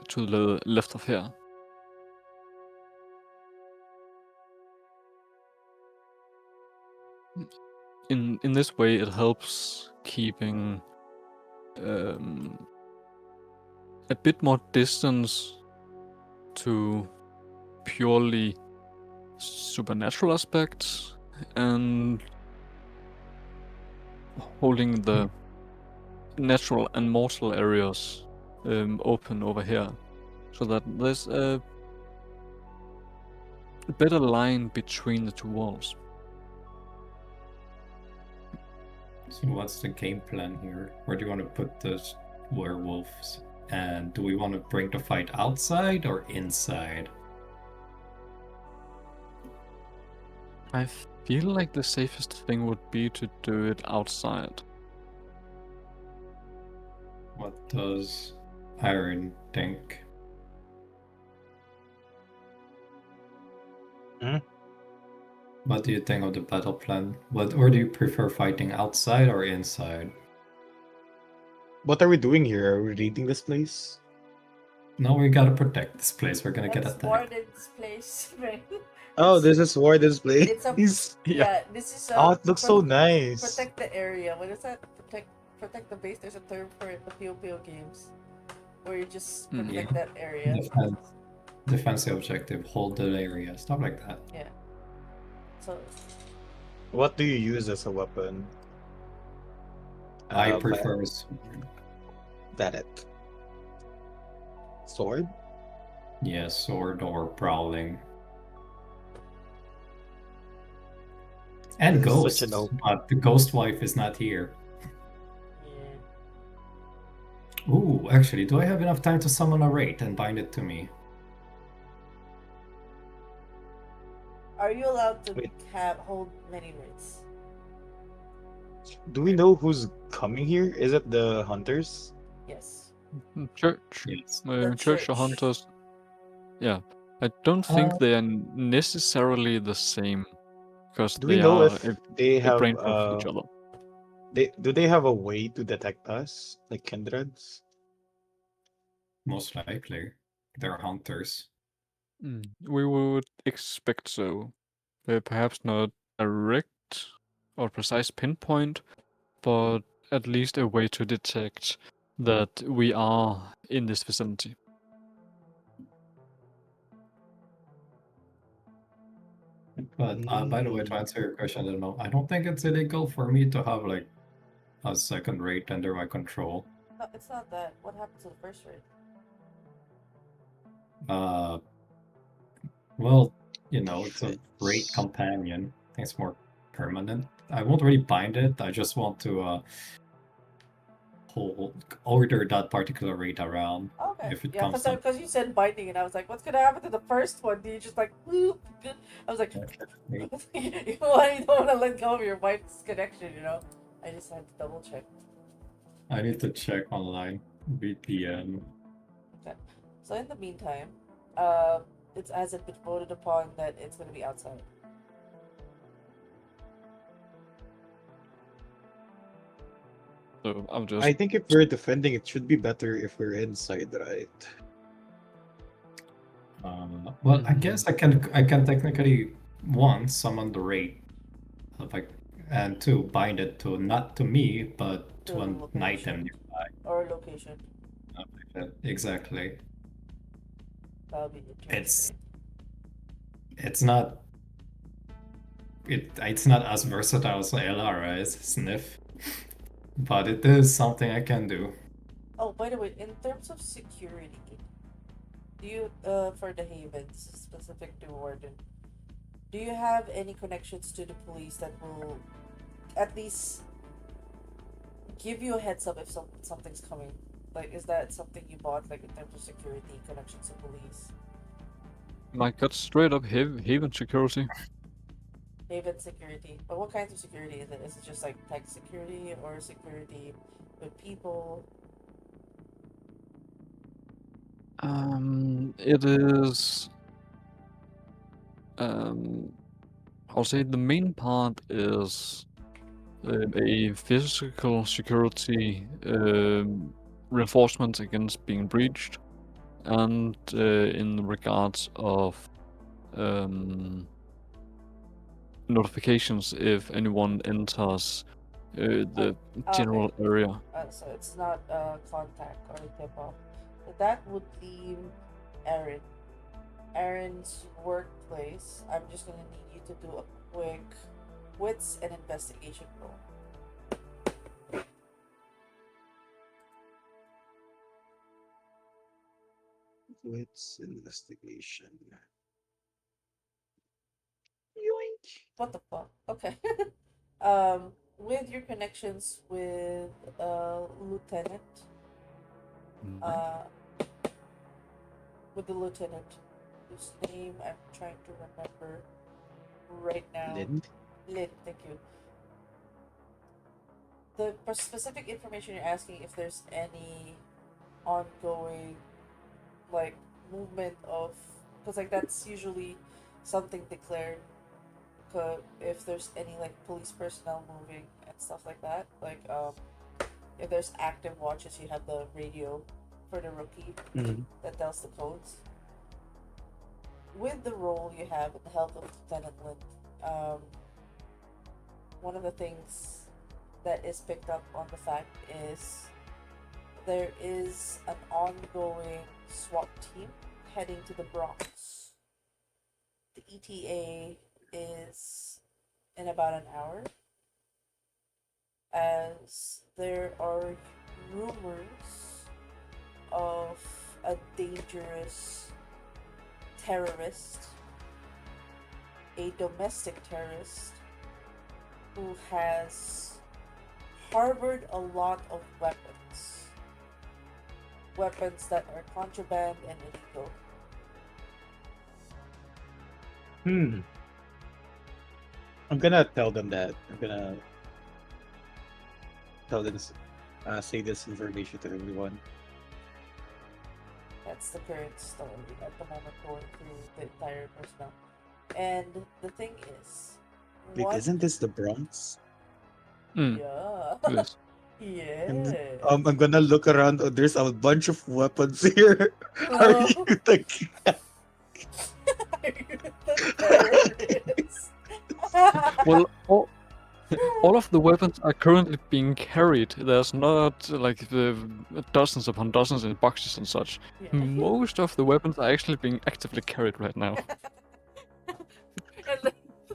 Speaker 2: to the left of here. In this way, it helps keeping a bit more distance to purely supernatural aspects and holding the natural and mortal areas open over here, so that there's a better line between the two walls.
Speaker 7: So what's the game plan here? Where do you want to put the werewolves? And do we want to bring the fight outside or inside?
Speaker 2: I feel like the safest thing would be to do it outside.
Speaker 7: What does Iron think? What do you think of the battle plan? Or do you prefer fighting outside or inside?
Speaker 5: What are we doing here? Are we raiding this place?
Speaker 7: No, we gotta protect this place. We're gonna get
Speaker 4: That's
Speaker 7: attacked.
Speaker 4: Warden's place, right?
Speaker 5: Oh, this is Warden's place.
Speaker 4: It's a
Speaker 2: Yeah.
Speaker 4: yeah. This is
Speaker 5: Oh, it looks so nice.
Speaker 4: Protect the area. What is that? Protect the base. There's a term for it. The POPO games, where you just
Speaker 2: Mm.
Speaker 4: protect that area.
Speaker 7: Defensive objective, hold the area, stuff like that.
Speaker 4: Yeah. So
Speaker 5: What do you use as a weapon?
Speaker 7: I
Speaker 5: Uh,
Speaker 7: prefer
Speaker 5: that it. Sword?
Speaker 7: yeah, sword or prowling. And
Speaker 5: This is
Speaker 7: ghost.
Speaker 5: such an OP.
Speaker 7: But the ghost wife is not here.
Speaker 4: yeah.
Speaker 7: Ooh, actually, do I have enough time to summon a wraith and bind it to me?
Speaker 4: Are you allowed to
Speaker 5: Wait.
Speaker 4: hold many wraiths?
Speaker 5: Do we know who's coming here? Is it the hunters?
Speaker 4: Yes.
Speaker 2: Church.
Speaker 7: Yes.
Speaker 4: The
Speaker 2: Church or
Speaker 4: church.
Speaker 2: hunters. Yeah. I don't think
Speaker 7: Uh,
Speaker 2: they are necessarily the same, because
Speaker 5: Do we
Speaker 2: they
Speaker 5: know
Speaker 2: are
Speaker 5: if they
Speaker 2: a
Speaker 5: have
Speaker 2: brain of each other.
Speaker 5: do they have a way to detect us? Like kindreds?
Speaker 7: most likely. They're hunters.
Speaker 2: We would expect so. Perhaps not direct or precise pinpoint, but at least a way to detect that we are in this vicinity.
Speaker 7: But by the way, to answer your question, I don't know. I don't think it's illegal for me to have like a second wraith under my control.
Speaker 4: No, it's not that. What happened to the first wraith?
Speaker 7: Well, you know, it's a great
Speaker 5: Fits.
Speaker 7: companion. I think it's more permanent. I won't really bind it. I just want to order that particular wraith around.
Speaker 4: Okay.
Speaker 7: If it
Speaker 4: Yeah,
Speaker 7: comes up.
Speaker 4: because you said binding, and I was like, what's gonna happen to the first one? Do you just like whoop? I was like, you don't want to let go of your wife's connection, you know? I just had to double check.
Speaker 7: I need to check online. VPN.
Speaker 4: Okay. So in the meantime, it's as it been voted upon that it's gonna be outside.
Speaker 2: So I'm just
Speaker 5: I think if we're defending, it should be better if we're inside, right?
Speaker 7: Well, I guess I can technically one summon the wraith, like, and two bind it to not to me but to
Speaker 4: To
Speaker 7: an
Speaker 4: location.
Speaker 7: item nearby.
Speaker 4: Or location.
Speaker 7: Exactly.
Speaker 4: That'll be interesting.
Speaker 7: It's not. It's not as versatile as LR is Sniff, but it is something I can do.
Speaker 4: Oh, by the way, in terms of security, do you for the Havens specific to Warden, do you have any connections to the police that will at least give you a heads up if something's coming? Like, is that something you bought, like in terms of security connections to police?
Speaker 2: I got straight up Haven security.
Speaker 4: Haven security, but what kinds of security is it? Is it just like tech security or security with people?
Speaker 2: It is. I'll say the main part is a physical security reinforcement against being breached, And in regards of notifications if anyone enters the general area.
Speaker 4: So it's not a contact or a tip off. So that would leave Aaron. Aaron's workplace. I'm just gonna need you to do a quick wits and investigation roll.
Speaker 5: Wits investigation. Yoink.
Speaker 4: What the fuck? Okay. With your connections with Lieutenant, with the lieutenant whose name I'm trying to remember right now.
Speaker 5: Lynn?
Speaker 4: Lynn, thank you. The specific information you're asking if there's any ongoing like movement of, because like that's usually something declared. If there's any like police personnel moving and stuff like that, like if there's active watches, you have the radio for the rookie that tells the codes. With the role you have in the help of Lieutenant Lind, one of the things that is picked up on the fact is there is an ongoing SWAT team heading to the Bronx. The ETA is in about an hour, as there are rumors of a dangerous terrorist, a domestic terrorist, who has harbored a lot of weapons. Weapons that are contraband and illegal.
Speaker 5: I'm gonna tell them that. I'm gonna tell them, say this information to everyone.
Speaker 4: That's the current story at the moment going through the entire personnel. And the thing is,
Speaker 5: Wait,
Speaker 4: what?
Speaker 5: isn't this the Bronx?
Speaker 4: Yeah.
Speaker 2: Yes.
Speaker 5: And
Speaker 4: Yeah.
Speaker 5: I'm gonna look around. Oh, there's a bunch of weapons here. Are
Speaker 4: Oh.
Speaker 5: you the
Speaker 4: Are you the terrorist?
Speaker 2: Well, all of the weapons are currently being carried. There's not like the dozens upon dozens in boxes and such.
Speaker 4: Yeah.
Speaker 2: Most of the weapons are actually being actively carried right now.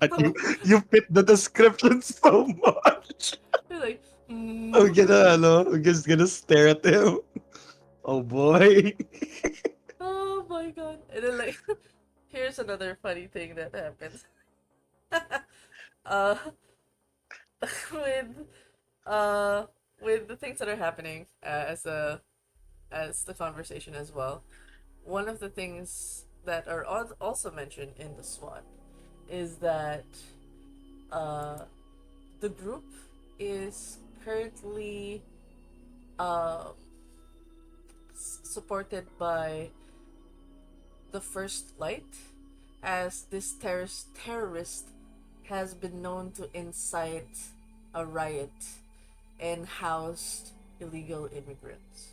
Speaker 4: And then,
Speaker 5: you fit the description so much.
Speaker 4: you're like,
Speaker 5: I'm just gonna stare at him. Oh boy.
Speaker 4: oh my god. And then like, here's another funny thing that happens. uh, with with the things that are happening as the conversation as well. One of the things that are also mentioned in the SWAT is that the group is currently supported by the First Light, as this terrorist has been known to incite a riot and housed illegal immigrants.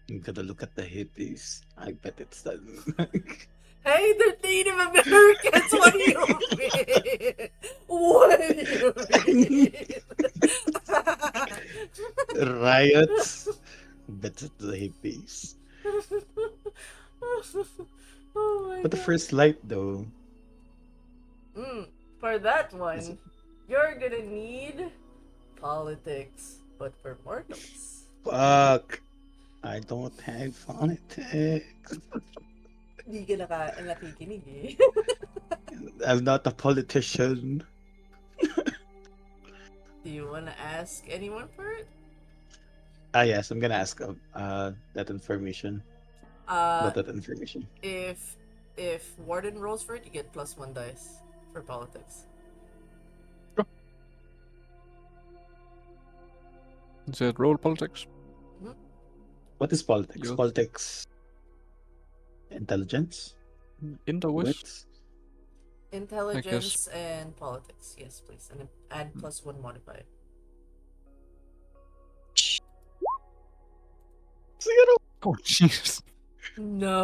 Speaker 5: I'm gonna look at the hippies. I bet it's that.
Speaker 4: Hey, they're Native Americans! What do you mean? What do you mean?
Speaker 5: Riots. Bet it's the hippies.
Speaker 4: Oh my
Speaker 5: But the
Speaker 4: god.
Speaker 5: First Light though.
Speaker 4: For that
Speaker 5: Is
Speaker 4: one,
Speaker 5: it-
Speaker 4: you're gonna need politics, but for mortals.
Speaker 5: Fuck. I don't have politics.
Speaker 4: Hindi ka nakikinig eh.
Speaker 5: I'm not a politician.
Speaker 4: Do you wanna ask anyone for it?
Speaker 5: Yes, I'm gonna ask that information. About that information.
Speaker 4: If Warden rolls for it, you get +1 dice for politics.
Speaker 2: Is it roll politics?
Speaker 5: What is politics?
Speaker 2: You-
Speaker 5: Politics. Intelligence.
Speaker 2: Interwist?
Speaker 5: Wits.
Speaker 4: Intelligence and politics, yes, please, and add +1 modifier.
Speaker 5: Zero.
Speaker 2: Oh, jeez.
Speaker 4: No.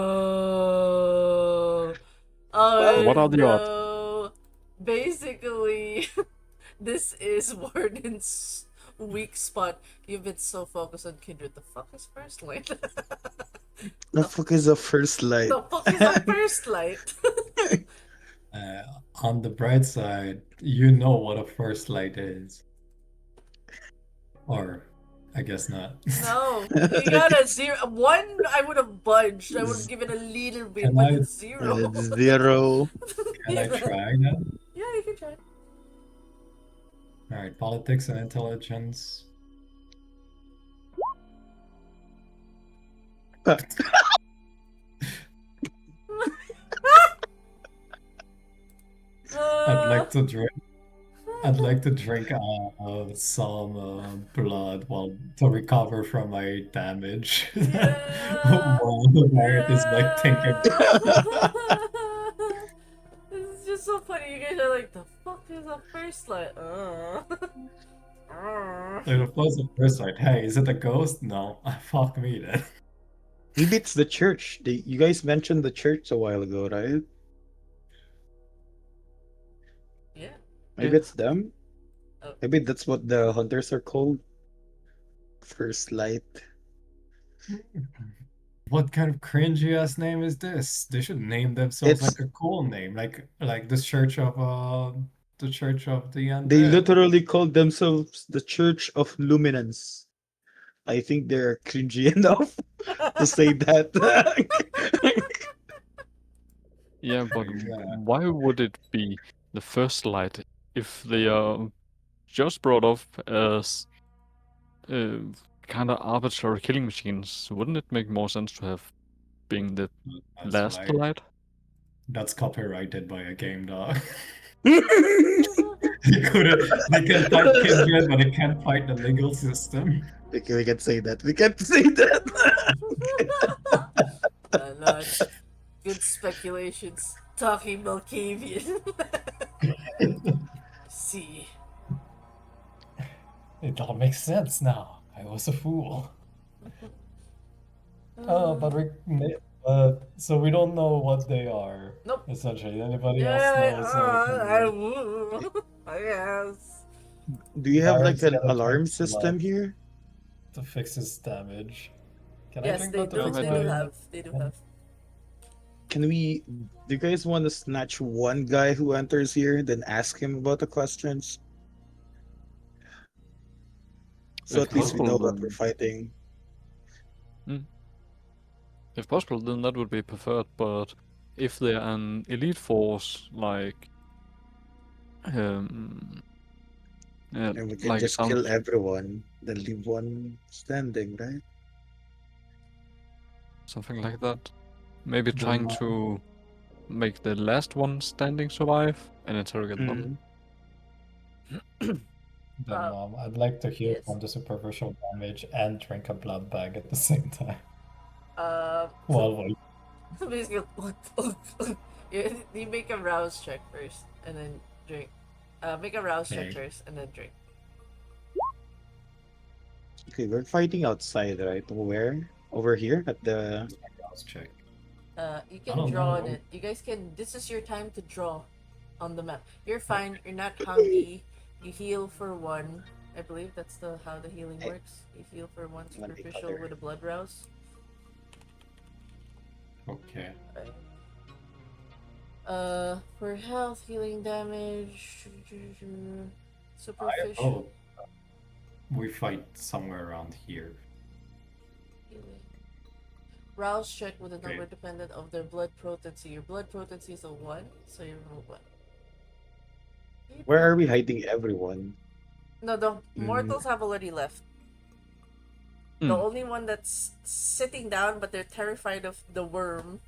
Speaker 2: What are the odds?
Speaker 4: No. Basically, this is Warden's weak spot. You've been so focused on Kindred. The fuck is first light?
Speaker 5: The fuck is the first light?
Speaker 4: The fuck is a first light?
Speaker 7: On the bright side, you know what a first light is. Or, I guess not.
Speaker 4: No, you got a zero. One, I would have budged. I would have given a little bit,
Speaker 7: Can
Speaker 4: but
Speaker 7: I-
Speaker 4: it's zero.
Speaker 5: Zero.
Speaker 7: Can I try that?
Speaker 4: Yeah, you can try.
Speaker 7: Alright, politics and intelligence. I'd like to drink. I'd like to drink some blood while to recover from my damage.
Speaker 4: Yeah.
Speaker 7: While the pirate is like thinking.
Speaker 4: It's just so funny. You guys are like, the fuck is a first light?
Speaker 7: Like the first like, hey, is it a ghost? No, fuck me then.
Speaker 5: Maybe it's the church. You guys mentioned the church a while ago, right?
Speaker 4: Yeah.
Speaker 5: Maybe
Speaker 2: Yeah.
Speaker 5: it's them.
Speaker 4: Oh.
Speaker 5: Maybe that's what the hunters are called. First light.
Speaker 7: What kind of cringy ass name is this? They should name themselves
Speaker 5: It's-
Speaker 7: like a cool name, like the Church of the Undead.
Speaker 5: They literally called themselves the Church of Luminance. I think they're cringy enough to say that.
Speaker 2: Yeah, but
Speaker 7: Yeah.
Speaker 2: why would it be the first light if they are just brought up as kind of arbitrary killing machines? Wouldn't it make more sense to have being the
Speaker 7: That's
Speaker 2: last
Speaker 7: like-
Speaker 2: light?
Speaker 7: That's copyrighted by a game dog.
Speaker 5: They
Speaker 7: They can fight Kindred, but they can't fight the legal system.
Speaker 5: we can say that. We can say that.
Speaker 4: No, it's good speculations. Talking Malkavian. See.
Speaker 7: It all makes sense now. I was a fool. So we don't know what they are.
Speaker 4: Nope.
Speaker 7: Essentially, anybody
Speaker 4: Yeah,
Speaker 7: else knows?
Speaker 4: I guess.
Speaker 5: Do you have like
Speaker 7: Pirates
Speaker 5: an
Speaker 7: gotta
Speaker 5: alarm
Speaker 7: fix the
Speaker 5: system
Speaker 7: light.
Speaker 5: here?
Speaker 7: To fix his damage. Can I
Speaker 4: Yes,
Speaker 7: drink
Speaker 4: they
Speaker 7: that to
Speaker 4: do.
Speaker 7: fix
Speaker 4: They
Speaker 7: my-
Speaker 4: do have. They do have.
Speaker 5: Can we? Do you guys want to snatch one guy who enters here, then ask him about the questions? So
Speaker 2: If
Speaker 5: at least we know
Speaker 2: possible,
Speaker 5: what we're fighting.
Speaker 2: If possible, then that would be preferred, but if they're an elite force, like...
Speaker 5: And we can
Speaker 2: like it
Speaker 5: just
Speaker 2: sounds...
Speaker 5: kill everyone, then leave one standing, right?
Speaker 2: Something like that. Maybe
Speaker 7: Then
Speaker 2: trying
Speaker 7: my-
Speaker 2: to make the last one standing survive and interrogate them.
Speaker 7: Then I'd like to heal
Speaker 4: Yes.
Speaker 7: from the superficial damage and drink a blood bag at the same time.
Speaker 4: So
Speaker 7: Well,
Speaker 4: basically, you make a rouse check first, and then drink. Make a rouse check
Speaker 7: Okay.
Speaker 4: first, and then drink.
Speaker 5: Okay, we're fighting outside, right? Where? Over here at the.
Speaker 7: let's check.
Speaker 4: You
Speaker 7: I
Speaker 4: can
Speaker 7: don't
Speaker 4: draw on
Speaker 7: know.
Speaker 4: it. You guys can. This is your time to draw on the map. You're fine. You're not hungry. You heal for one. I believe that's how the healing
Speaker 5: Hey.
Speaker 4: works. You heal for one
Speaker 5: One the
Speaker 4: superficial
Speaker 5: other.
Speaker 4: with a blood rouse.
Speaker 7: Okay.
Speaker 4: For health, healing damage, superficial
Speaker 7: Oh, we fight somewhere around here.
Speaker 4: healing. Rouse check with a
Speaker 7: Okay.
Speaker 4: number dependent of their blood potency. Your blood potency is a 1, so you remove 1.
Speaker 5: Where are we hiding everyone?
Speaker 4: No, the mortals have already left. The
Speaker 2: Hmm.
Speaker 4: only one that's sitting down, but they're terrified of the worm.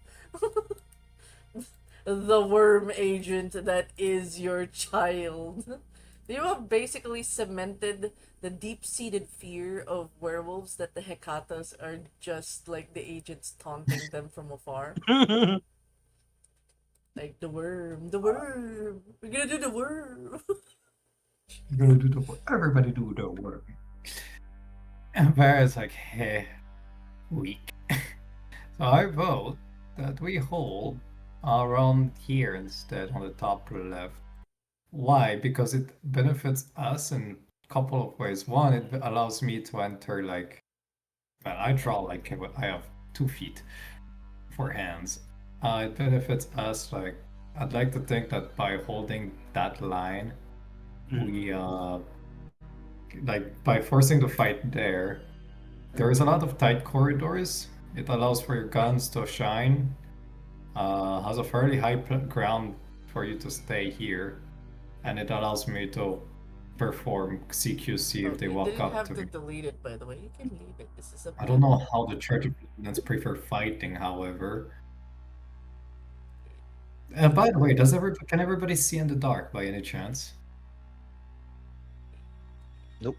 Speaker 4: The worm agent that is your child. You have basically cemented the deep-seated fear of werewolves that the Hecatas are just like the agents taunting them from afar. Like, the worm, we're gonna do the worm.
Speaker 7: You're gonna do the work. Everybody do the work. And Barrett's like, hey, weak. So I vote that we hold around here instead on the top left. Why? Because it benefits us in a couple of ways. One, it allows me to enter like, well, I draw like I have 2 feet for hands. It benefits us like I'd like to think that by holding that line, we like by forcing the fight there, there is a lot of tight corridors. It allows for your guns to shine. Has a fairly high ground for you to stay here, and it allows me to perform CQC if they
Speaker 4: you
Speaker 7: walk
Speaker 4: didn't
Speaker 7: up
Speaker 4: have
Speaker 7: to
Speaker 4: to
Speaker 7: me.
Speaker 4: delete it, by the way. You can leave it. This is a
Speaker 7: I don't know how the Church of Vigilance prefer fighting, however. And by the way, can everybody see in the dark by any chance?
Speaker 5: Nope.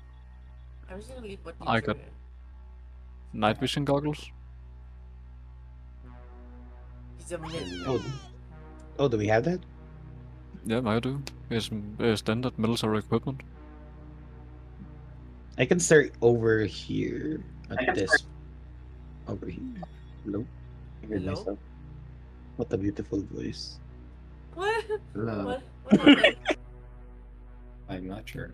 Speaker 4: I was gonna leave what you
Speaker 2: I
Speaker 4: drew
Speaker 2: got
Speaker 4: in.
Speaker 2: night vision goggles.
Speaker 4: He's a mid.
Speaker 5: Oh, do we have that?
Speaker 2: Yeah, I do. It's standard military equipment.
Speaker 5: I can start over here at this. Over here. Hello. I heard
Speaker 4: Hello?
Speaker 5: myself. What a beautiful voice.
Speaker 4: What?
Speaker 3: Hello.
Speaker 4: What happened?
Speaker 7: I'm not sure.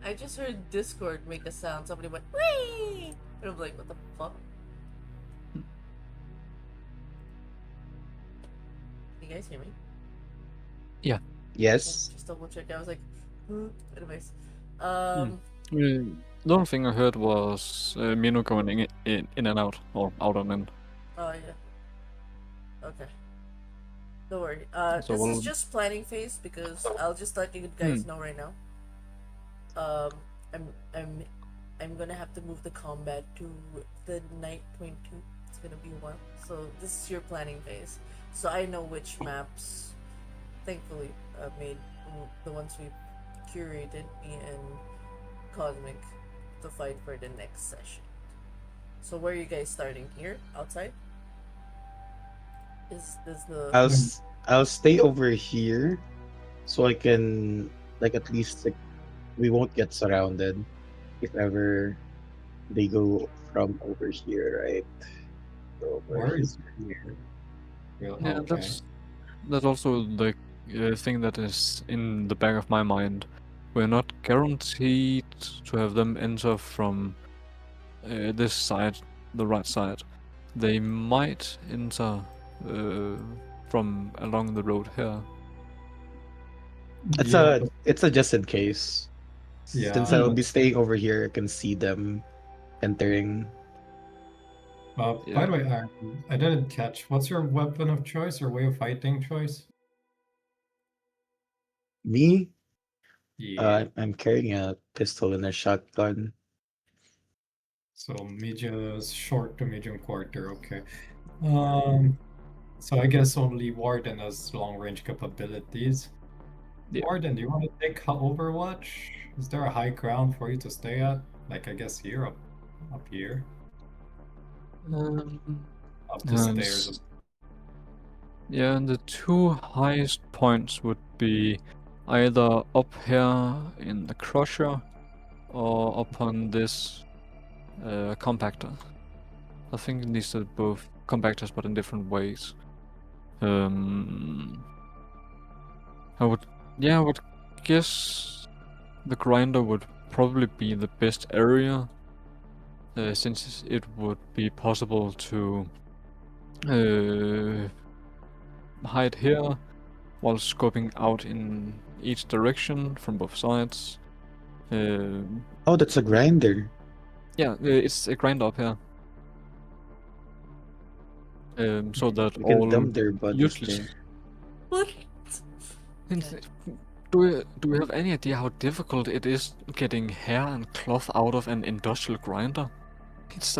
Speaker 4: I just heard Discord make a sound. Somebody went, "Whee!" And I'm like, what the fuck? Can you guys hear me?
Speaker 5: Yes.
Speaker 4: Just double check. I was like, anyways.
Speaker 2: The only thing I heard was Mino going in and out, or out and in.
Speaker 4: Oh yeah. Okay. Don't worry.
Speaker 2: So
Speaker 4: This
Speaker 2: we'll-
Speaker 4: is just planning phase because I'll just let you guys know right now. I'm gonna have to move the combat to the night 22. It's gonna be a while. So this is your planning phase. So I know which maps, thankfully, made the ones we curated, me and Cosmic, to fight for the next session. So where are you guys starting? Here? Outside? Is the
Speaker 5: I'll stay over here, so I can like at least like we won't get surrounded if ever they go from over here, right? Over
Speaker 7: Where is
Speaker 5: here.
Speaker 7: Real?
Speaker 2: Yeah,
Speaker 7: Okay.
Speaker 2: that's also the thing that is in the back of my mind. We're not guaranteed to have them enter from this side, the right side. They might enter from along the road here.
Speaker 5: It's a just in case.
Speaker 7: Yeah.
Speaker 5: Since I'll be staying over here, I can see them entering.
Speaker 7: By
Speaker 2: Yeah.
Speaker 7: the way, I didn't catch. What's your weapon of choice or way of fighting choice?
Speaker 5: Me,
Speaker 7: Yeah.
Speaker 5: I'm carrying a pistol and a shotgun.
Speaker 7: So medium, short to medium quarter. Okay. So I guess only Warden has long range capabilities.
Speaker 2: Yeah.
Speaker 7: Warden, do you want to take Overwatch? Is there a high ground for you to stay at? Like I guess here, up here, up the
Speaker 2: And
Speaker 7: stairs.
Speaker 2: yeah, and the two highest points would be either up here in the crusher or upon this compactor. I think these are both compactors, but in different ways. I would guess the grinder would probably be the best area, since it would be possible to hide here while scoping out in each direction from both sides.
Speaker 5: Oh, that's a grinder.
Speaker 2: Yeah, it's a grinder up here. So that
Speaker 5: We can
Speaker 2: all
Speaker 5: dump their bodies
Speaker 2: useless.
Speaker 5: there.
Speaker 4: what?
Speaker 2: Do we have any idea how difficult it is getting hair and cloth out of an industrial grinder? It's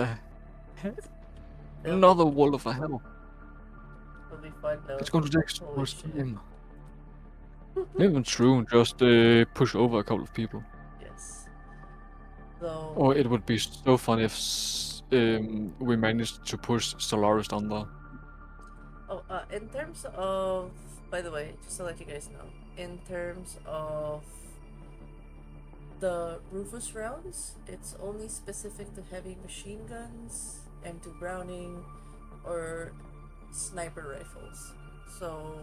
Speaker 2: another world of hell.
Speaker 4: It'll be fun though.
Speaker 2: It's going to take so
Speaker 4: Holy
Speaker 2: much
Speaker 4: shit.
Speaker 2: time. Even true, just push over a couple of people.
Speaker 4: Yes. So
Speaker 2: Or it would be so fun if we managed to push Solaris down there.
Speaker 4: in terms of, by the way, just to let you guys know, in terms of the Rufus rounds, it's only specific to heavy machine guns, M2 Browning, or sniper rifles. So,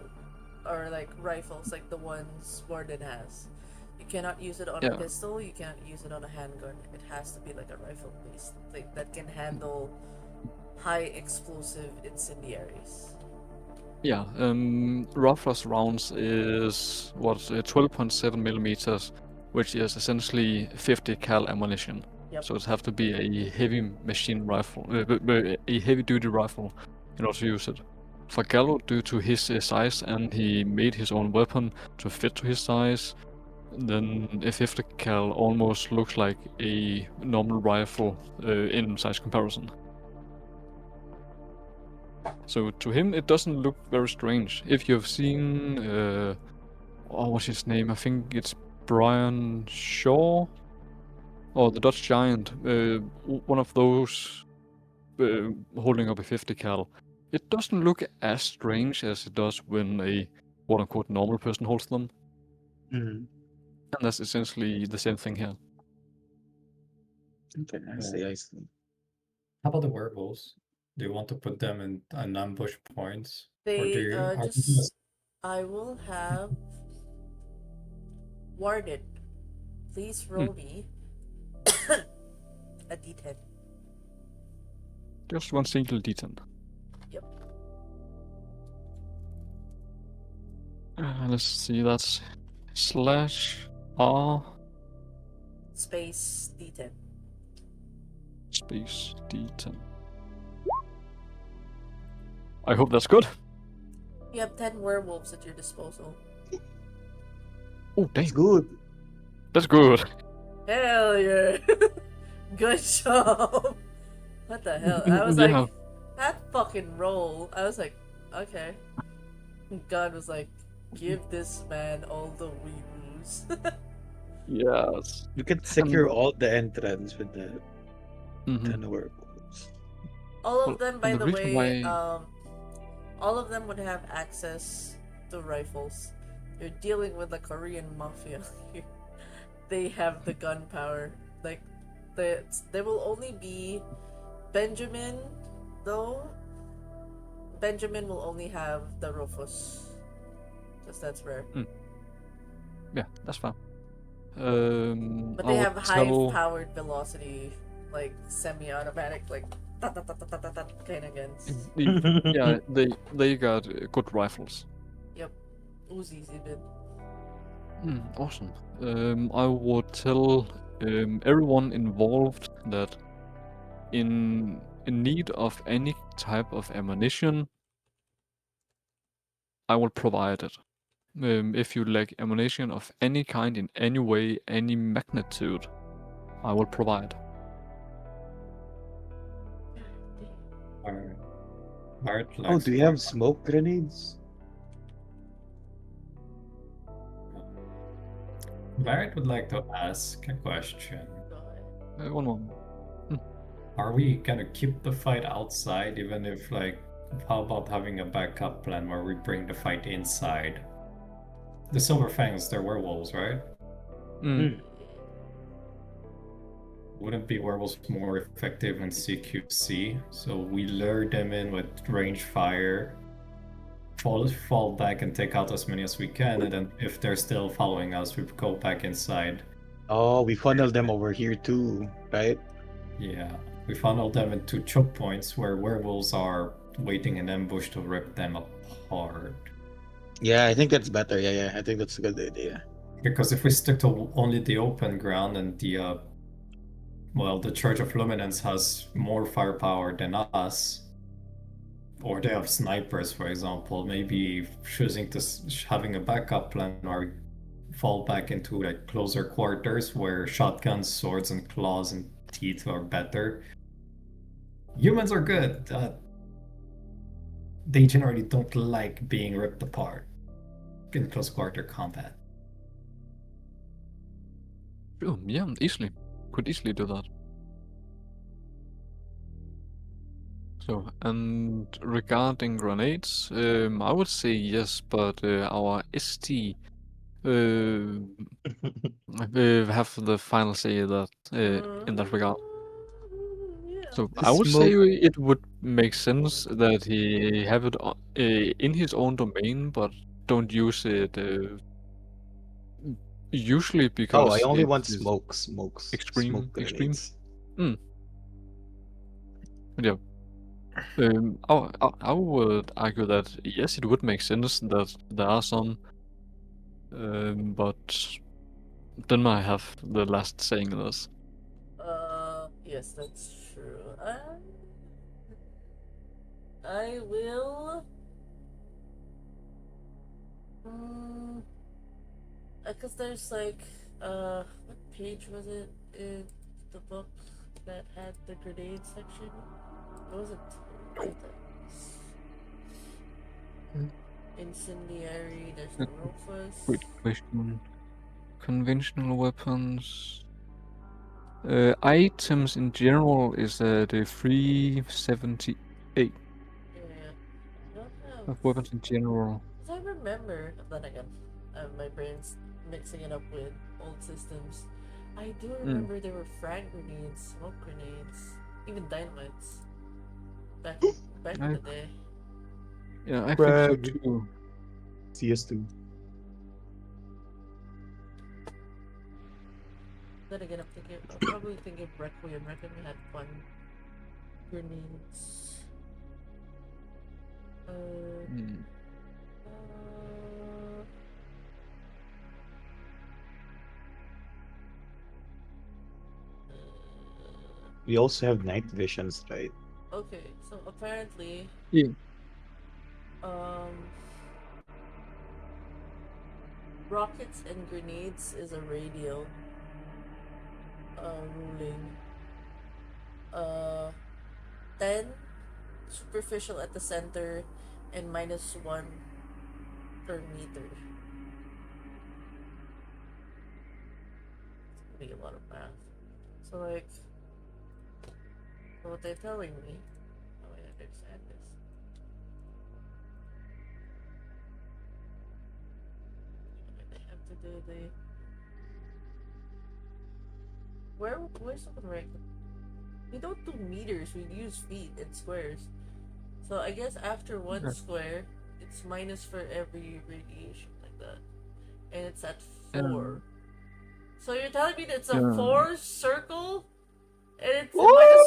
Speaker 4: or like rifles like the ones Warden has. You cannot use it on a
Speaker 2: Yeah.
Speaker 4: pistol, you can't use it on a handgun. It has to be like a rifle based thing that can handle high explosive incendiaries.
Speaker 2: Yeah, Ruffler's rounds is what 12.7 millimeters, which is essentially 50 cal ammunition.
Speaker 4: Yep.
Speaker 2: So it have to be a heavy machine rifle, a heavy duty rifle, in order to use it. For Gallo, due to his size and he made his own weapon to fit to his size, then a 50 cal almost looks like a normal rifle in size comparison. So to him, it doesn't look very strange. If you've seen, what's his name? I think it's Brian Shaw, or the Dutch Giant. One of those holding up a 50 cal. It doesn't look as strange as it does when a quote-unquote normal person holds them.
Speaker 5: Mhm.
Speaker 2: And that's essentially the same thing here.
Speaker 5: Okay, I see, I see.
Speaker 7: How about the werewolves? Do you want to put them in an ambush points? Or do
Speaker 4: They
Speaker 7: you are you
Speaker 4: just. I will have. Warden, please roll me a d10.
Speaker 2: Just one single D10.
Speaker 4: Yep.
Speaker 2: Let's see, that's slash R
Speaker 4: Space d10.
Speaker 2: space D10. I hope that's good.
Speaker 4: You have 10 werewolves at your disposal.
Speaker 2: Oh,
Speaker 5: It's
Speaker 2: damn.
Speaker 5: good.
Speaker 2: That's good.
Speaker 4: Hell yeah! Good job! What the hell? I was
Speaker 2: Yeah.
Speaker 4: like, that fucking roll. I was like, okay. God was like, give this man all the wee-woos.
Speaker 2: Yes.
Speaker 5: You can secure
Speaker 2: And-
Speaker 5: all the entrance with the
Speaker 2: Mhm.
Speaker 5: 10 werewolves.
Speaker 4: All
Speaker 2: Well,
Speaker 4: of them,
Speaker 2: and
Speaker 4: by
Speaker 2: the
Speaker 4: the
Speaker 2: reason
Speaker 4: way,
Speaker 2: why-
Speaker 4: all of them would have access to rifles. You're dealing with the Korean mafia here. They have the gunpowder. Like, there will only be Benjamin, though. Benjamin will only have the Rufus. Because that's rare.
Speaker 2: Yeah, that's fine.
Speaker 4: But
Speaker 2: I
Speaker 4: they
Speaker 2: would
Speaker 4: have high
Speaker 2: tell-
Speaker 4: powered velocity, like semi-automatic, like kind of guns.
Speaker 2: Yeah, they got good rifles.
Speaker 4: Yep, Uzis even.
Speaker 2: Awesome. I would tell everyone involved that in need of any type of ammunition, I will provide it. If you lack ammunition of any kind, in any way, any magnitude, I will provide.
Speaker 7: Bart
Speaker 5: Oh,
Speaker 7: likes
Speaker 5: do you have smoke grenades?
Speaker 7: Barrett would like to ask a question.
Speaker 2: One moment.
Speaker 7: Are we gonna keep the fight outside, even if, like, how about having a backup plan where we bring the fight inside? The Silver Fangs, they're werewolves, right?
Speaker 2: Mm.
Speaker 7: Wouldn't be werewolves more effective in CQC? So we lure them in with range fire, fall back and take out as many as we can, and then if they're still following us, we go back inside.
Speaker 5: Oh, we funnel them over here too, right?
Speaker 7: Yeah, we funnel them into choke points where werewolves are waiting in ambush to rip them apart.
Speaker 5: Yeah, I think that's better. Yeah, I think that's a good idea.
Speaker 7: Because if we stick to only the open ground and the Church of Luminance has more firepower than us, or they have snipers, for example, maybe choosing to having a backup plan where we fall back into like closer quarters where shotguns, swords, and claws and teeth are better. Humans are good. They generally don't like being ripped apart in close quarter combat.
Speaker 2: Yeah, easily. Could easily do that. So, and regarding grenades, I would say yes, but our ST have the final say that in that regard.
Speaker 4: Yeah.
Speaker 2: So I would say
Speaker 5: Smoke.
Speaker 2: it would make sense that he have it in his own domain, but don't use it usually
Speaker 5: Oh, I
Speaker 2: because
Speaker 5: only
Speaker 2: it
Speaker 5: want
Speaker 2: is
Speaker 5: smoke
Speaker 2: extreme.
Speaker 5: grenades.
Speaker 2: Mm, yeah. I would argue that yes, it would make sense that there are some, but then I have the last saying in this.
Speaker 4: Yes, that's true. I will. Mm, Cause there's like, what page was it in the book that had the grenade section? It wasn't. I thought it was incendiary. There's no
Speaker 2: Great
Speaker 4: Rofus.
Speaker 2: question. Conventional weapons. Items in general is the 378
Speaker 4: Yeah, I don't have.
Speaker 2: of weapons in general.
Speaker 4: Cause I remember. Then again, my brain's mixing it up with old systems. I do
Speaker 2: Mm.
Speaker 4: remember there were frag grenades, smoke grenades, even dynamites back back in
Speaker 2: I
Speaker 4: the day.
Speaker 2: yeah, I think so
Speaker 5: Frag.
Speaker 2: too.
Speaker 5: CS2.
Speaker 4: Then again, I'm probably thinking Requiem. Requiem had fun grenades. Uh,
Speaker 2: Mm.
Speaker 4: uh,
Speaker 5: We also have night visions, right?
Speaker 4: okay, so apparently,
Speaker 2: Yeah.
Speaker 4: um, rockets and grenades is a radial ruling. Uh, 10 superficial at the center and -1 per meter. It's gonna be a lot of math. So like, what they're telling me, how I understand this. They have to do the where's the correct? We don't do meters. We use feet and squares. So I guess after one
Speaker 2: Yeah.
Speaker 4: square, it's minus for every radiation like that, and it's at
Speaker 2: Um,
Speaker 4: 4. So you're telling me that it's a
Speaker 2: yeah.
Speaker 4: 4 circle, and it's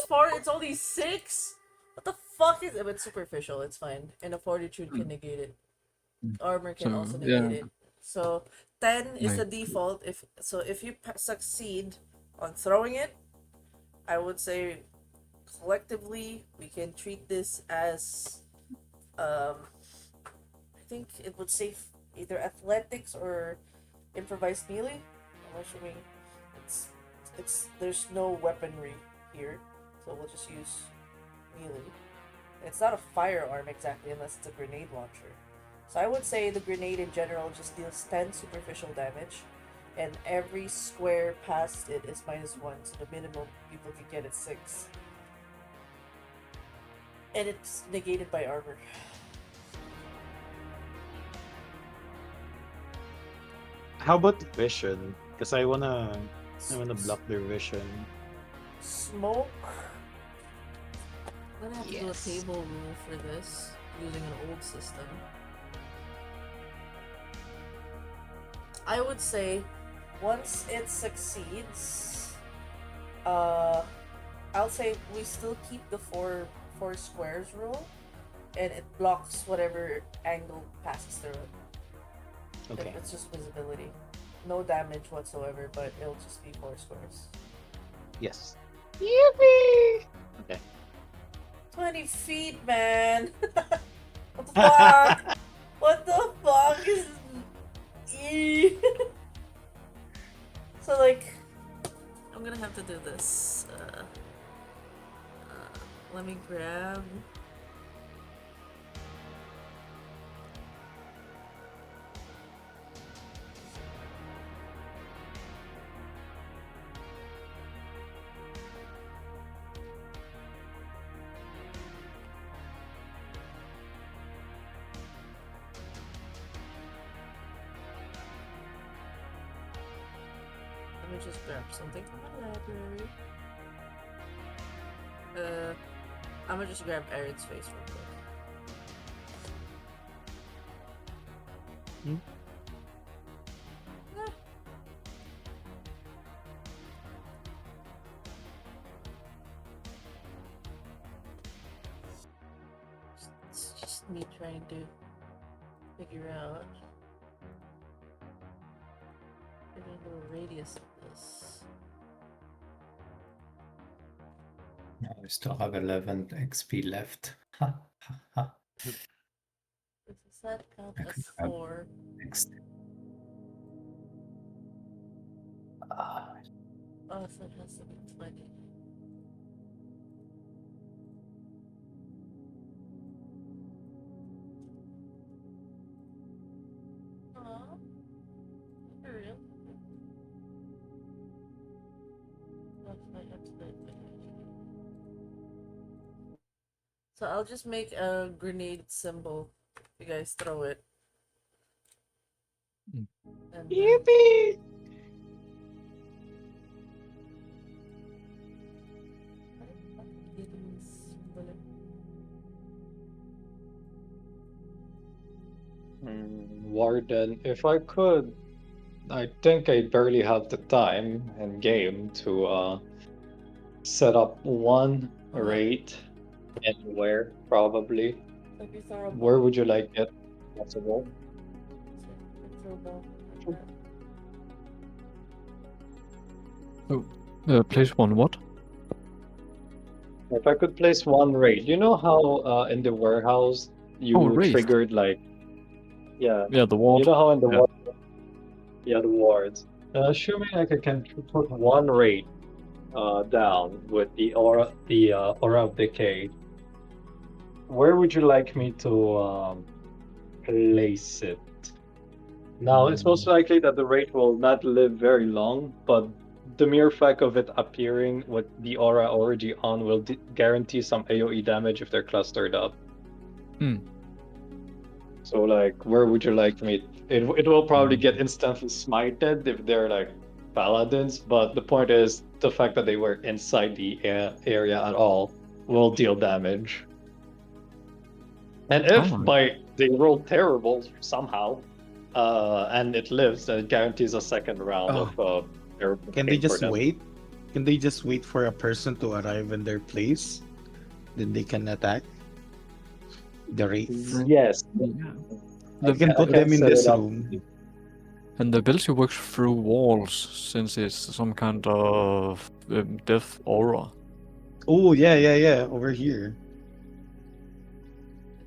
Speaker 4: -4. It's only 6. What the fuck is it? It's superficial. It's fine, and a fortitude can
Speaker 2: Mm.
Speaker 4: negate it.
Speaker 2: Mm.
Speaker 4: Armor can
Speaker 2: So
Speaker 4: also negate
Speaker 2: yeah,
Speaker 4: it. So 10 is the
Speaker 2: like
Speaker 4: default. If you succeed on throwing it, I would say collectively we can treat this as I think it would say either athletics or improvised melee. I'm assuming it's there's no weaponry here, so we'll just use melee. It's not a firearm exactly unless it's a grenade launcher. So I would say the grenade in general just deals 10 superficial damage, and every square past it is -1, so the minimum people can get is 6. And it's negated by armor.
Speaker 5: How about the vision? Because I wanna block their vision.
Speaker 4: Smoke. I'm gonna have to do a
Speaker 6: Yes.
Speaker 4: table rule for this using an old system. I would say once it succeeds, I'll say we still keep the four squares rule, and it blocks whatever angle passes through it.
Speaker 5: Okay.
Speaker 4: It's just visibility, no damage whatsoever, but it'll just be 4 squares.
Speaker 5: Yes. Yippee! Okay.
Speaker 4: 20 feet, man. What the fuck? What the fuck is? Eee. So like, I'm gonna have to do this. Let me grab. just grab something from my library. I'm gonna just grab Aaron's face real quick. It's just me trying to figure out the radius of this.
Speaker 7: I still have 11 XP left. Ha, ha, ha.
Speaker 4: Does that count
Speaker 7: I
Speaker 4: as
Speaker 7: could have
Speaker 4: 4?
Speaker 7: next. Ah,
Speaker 4: Oh, so it has to be 20. Aww. For real? Oh, I have to do it. So I'll just make a grenade symbol. You guys throw it.
Speaker 2: Mm.
Speaker 4: And
Speaker 5: Yippee!
Speaker 7: Warden, if I could, I think I barely have the time and game to set up one
Speaker 4: Okay.
Speaker 7: raid anywhere, probably.
Speaker 4: Like you throw a
Speaker 7: Where
Speaker 4: ball.
Speaker 7: would you like it possible?
Speaker 4: So you throw a ball like that.
Speaker 2: Place one what?
Speaker 7: If I could place one raid, you know how in the warehouse you
Speaker 2: raid.
Speaker 7: triggered like, yeah,
Speaker 2: Yeah, the ward.
Speaker 7: you know how in the
Speaker 2: Yeah.
Speaker 7: yeah, the wards. Assuming like I can put one raid down with the aura of decay, where would you like me to place it? Now, it's most likely that the raid will not live very long, but the mere fact of it appearing with the aura already on will guarantee some AoE damage if they're clustered up.
Speaker 2: Hmm.
Speaker 7: So, like, where would you like me? It will probably get instantly smited if they're like paladins, but the point is the fact that they were inside the area at all will deal damage. And if they roll terrible somehow, and it lives, then it guarantees a second round of terrible
Speaker 5: Can they
Speaker 7: game for
Speaker 5: just
Speaker 7: them.
Speaker 5: wait? Can they just wait for a person to arrive in their place? Then they can attack the wraiths.
Speaker 7: Yes.
Speaker 2: Yeah.
Speaker 5: You can
Speaker 7: I
Speaker 5: put
Speaker 7: can
Speaker 5: them in
Speaker 7: set
Speaker 5: this
Speaker 7: it up.
Speaker 5: room.
Speaker 2: And the ability works through walls, since it's some kind of death aura.
Speaker 5: Oh yeah. Over here.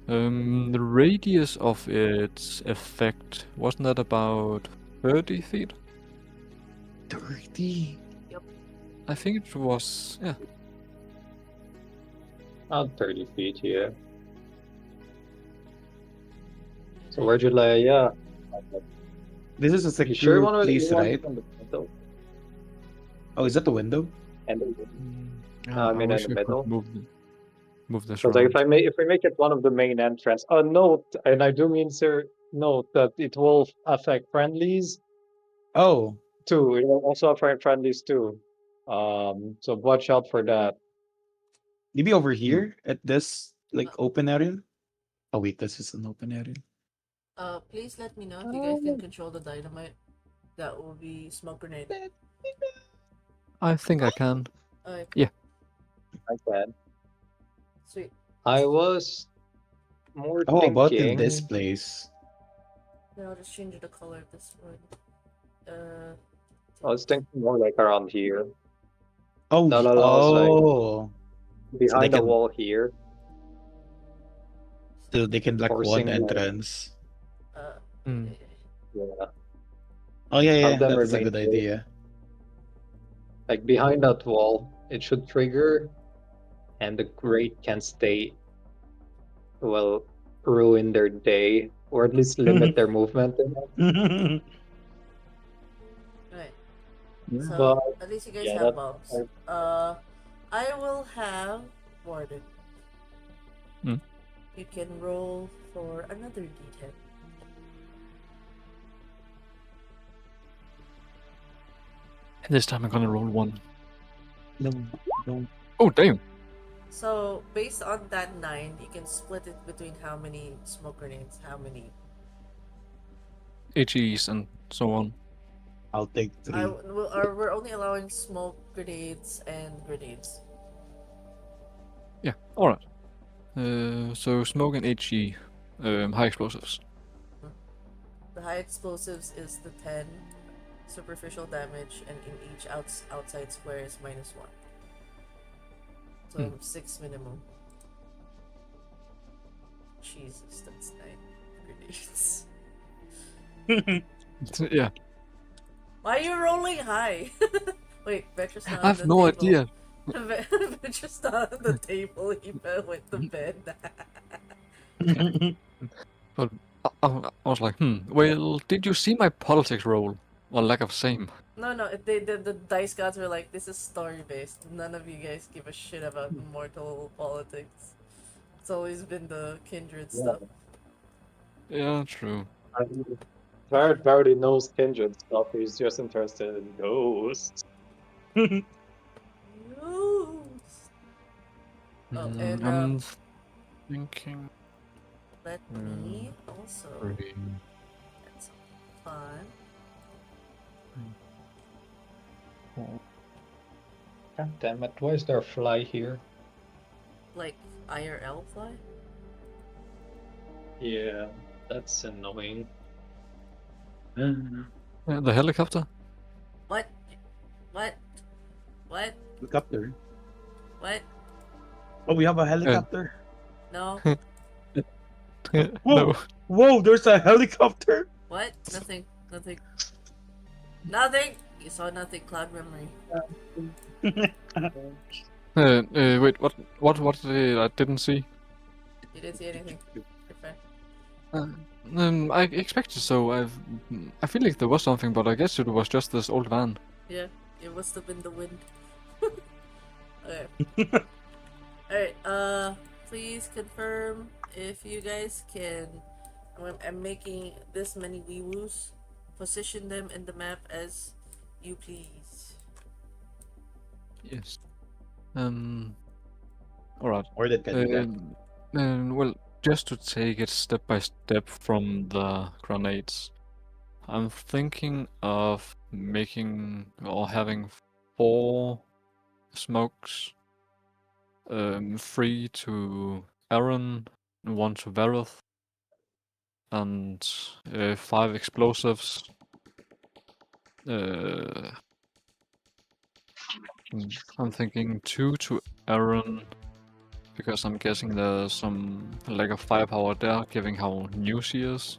Speaker 2: The radius of its effect, wasn't that about 30 feet?
Speaker 5: 30.
Speaker 2: I think it was, yeah.
Speaker 7: Not 30 feet here. So where'd you lay? Yeah.
Speaker 5: This is a secure
Speaker 7: You sure you want
Speaker 5: place,
Speaker 7: to
Speaker 5: right?
Speaker 7: in the middle?
Speaker 5: Oh, is that the window?
Speaker 7: And
Speaker 2: I
Speaker 7: I mean in
Speaker 2: wish
Speaker 7: the
Speaker 2: I
Speaker 7: middle.
Speaker 2: could move this
Speaker 7: Because like
Speaker 2: around.
Speaker 7: if we make it one of the main entrance, note, and I do mean sir, note that it will affect friendlies
Speaker 5: Oh,
Speaker 7: too. It will also affect friendlies too. So watch out for that.
Speaker 5: maybe over here at this like open area. Oh wait, this is an open area.
Speaker 4: Please let me know if you guys can control the dynamite. That will be smoke grenade.
Speaker 2: I think I can.
Speaker 4: Okay.
Speaker 2: Yeah.
Speaker 7: I can.
Speaker 4: Sweet.
Speaker 7: I was more
Speaker 5: How about in
Speaker 7: thinking.
Speaker 5: this place?
Speaker 4: Then I'll just change the color of this one.
Speaker 7: I was thinking more like around here.
Speaker 5: Oh,
Speaker 7: That allows like
Speaker 5: so they
Speaker 7: behind the
Speaker 5: can
Speaker 7: wall here,
Speaker 5: so they can block one
Speaker 7: forcing like,
Speaker 5: entrance.
Speaker 2: Hmm.
Speaker 7: yeah,
Speaker 5: Oh yeah,
Speaker 7: have them
Speaker 5: that is a
Speaker 7: remain
Speaker 5: good
Speaker 7: safe.
Speaker 5: idea.
Speaker 7: Like behind that wall, it should trigger, and the grate can stay. Well, ruin their day, or at least limit their movement.
Speaker 4: Right. So
Speaker 7: But
Speaker 4: at least you guys
Speaker 7: yeah,
Speaker 4: have
Speaker 7: that
Speaker 4: bombs. I will have Warden.
Speaker 2: Hmm.
Speaker 4: You can roll for another d10.
Speaker 2: This time I'm gonna roll 1.
Speaker 5: No, don't.
Speaker 2: Oh, damn!
Speaker 4: So based on that 9, you can split it between how many smoke grenades, how many.
Speaker 2: HEs and so on.
Speaker 5: I'll take 3.
Speaker 4: We're only allowing smoke grenades and grenades.
Speaker 2: Yeah, alright. So smoke and HE. High explosives.
Speaker 4: The high explosives is the 10 superficial damage, and in each outside square is -1. So 6 minimum. Jesus, that's 9 grenades.
Speaker 2: Yeah.
Speaker 4: Why are you rolling high? Wait, Vetra's not
Speaker 2: I
Speaker 4: on
Speaker 2: have
Speaker 4: the
Speaker 2: no
Speaker 4: table.
Speaker 2: idea.
Speaker 4: Vetra's not on the table. He fell with the bed.
Speaker 2: But I was like, well, did you see my politics roll? Or lack of same?
Speaker 4: No, the dice gods were like, this is story based. None of you guys give a shit about mortal politics. It's always been the kindred stuff.
Speaker 2: Yeah, true.
Speaker 7: Barrett already knows kindred stuff. He's just interested in ghosts.
Speaker 4: News. Oh, and
Speaker 2: I'm thinking.
Speaker 4: let me also
Speaker 2: Three.
Speaker 4: get some fun.
Speaker 7: God damn it! Why is there a fly here?
Speaker 4: Like IRL fly?
Speaker 7: Yeah, that's annoying.
Speaker 2: The helicopter?
Speaker 4: What? What? What?
Speaker 5: Helicopter.
Speaker 4: What?
Speaker 5: Oh, we have a helicopter.
Speaker 4: No.
Speaker 2: No.
Speaker 5: Whoa, there's a helicopter.
Speaker 4: What? Nothing. Nothing. Nothing! You saw nothing, cloud memory.
Speaker 2: Wait, what I didn't see?
Speaker 4: You didn't see anything. You're fine.
Speaker 2: I expected so. I feel like there was something, but I guess it was just this old van.
Speaker 4: Yeah, it must have been the wind. Okay. Alright, please confirm if you guys can. I'm making this many wee-woos. Position them in the map as you please.
Speaker 2: Yes. Alright.
Speaker 5: Or that can do that.
Speaker 2: Well, just to take it step by step from the grenades, I'm thinking of making or having 4 smokes. 3 to Aaron, 1 to Vareth, and 5 explosives. I'm thinking 2 to Aaron, because I'm guessing there's some lack of firepower there, given how new she is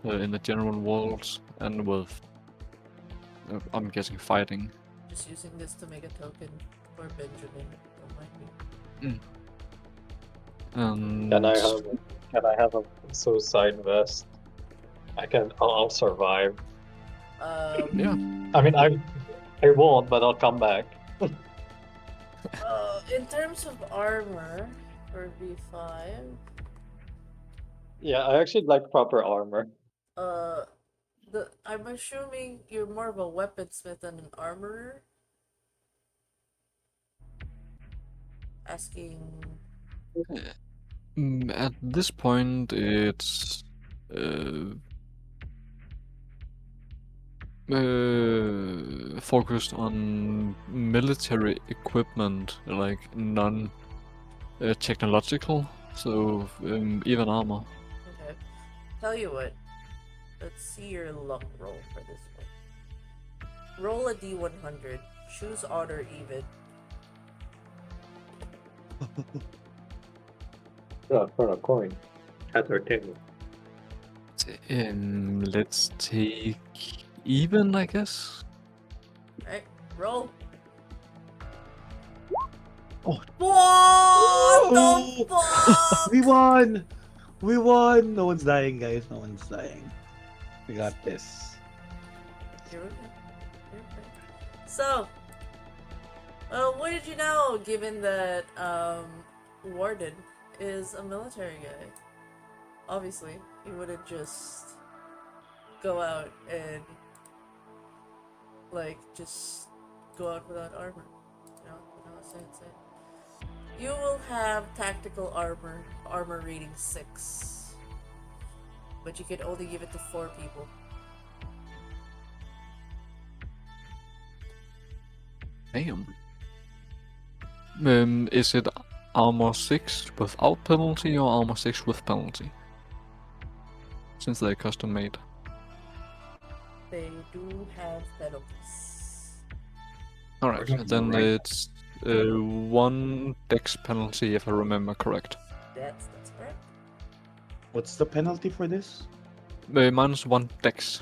Speaker 2: in the general world, and with, I'm guessing, fighting.
Speaker 4: Just using this to make a token for Benjamin. Don't mind me.
Speaker 2: And
Speaker 7: Can I have a suicide vest? I'll survive.
Speaker 2: yeah.
Speaker 7: I mean, I won't, but I'll come back.
Speaker 4: In terms of armor for V5,
Speaker 7: Yeah, I actually like proper armor.
Speaker 4: I'm assuming you're more of a weaponsmith than an armorer. Asking.
Speaker 2: At this point, it's focused on military equipment, like non-technological, so even armor.
Speaker 4: Okay. Tell you what. Let's see your luck roll for this one. Roll a D100. Choose odd or even.
Speaker 7: For a coin. At or 10.
Speaker 2: Let's take even, I guess.
Speaker 4: Alright, roll.
Speaker 5: Oh.
Speaker 4: What the
Speaker 5: Oh.
Speaker 4: fuck?
Speaker 5: We won! We won! No one's dying, guys. No one's dying. We got this.
Speaker 4: Here we go. So, what did you know, given that Warden is a military guy? Obviously, he wouldn't just go out and like just go out without armor. That's it. You will have tactical armor rating 6, but you can only give it to 4 people.
Speaker 2: Damn. Is it armor 6 without penalty or armor 6 with penalty? Since they're custom made.
Speaker 4: They do have penalties.
Speaker 2: Alright,
Speaker 7: We're
Speaker 2: then
Speaker 7: right.
Speaker 2: it's 1 dex penalty if I remember correct.
Speaker 4: That's correct.
Speaker 5: What's the penalty for this?
Speaker 2: Minus 1 dex.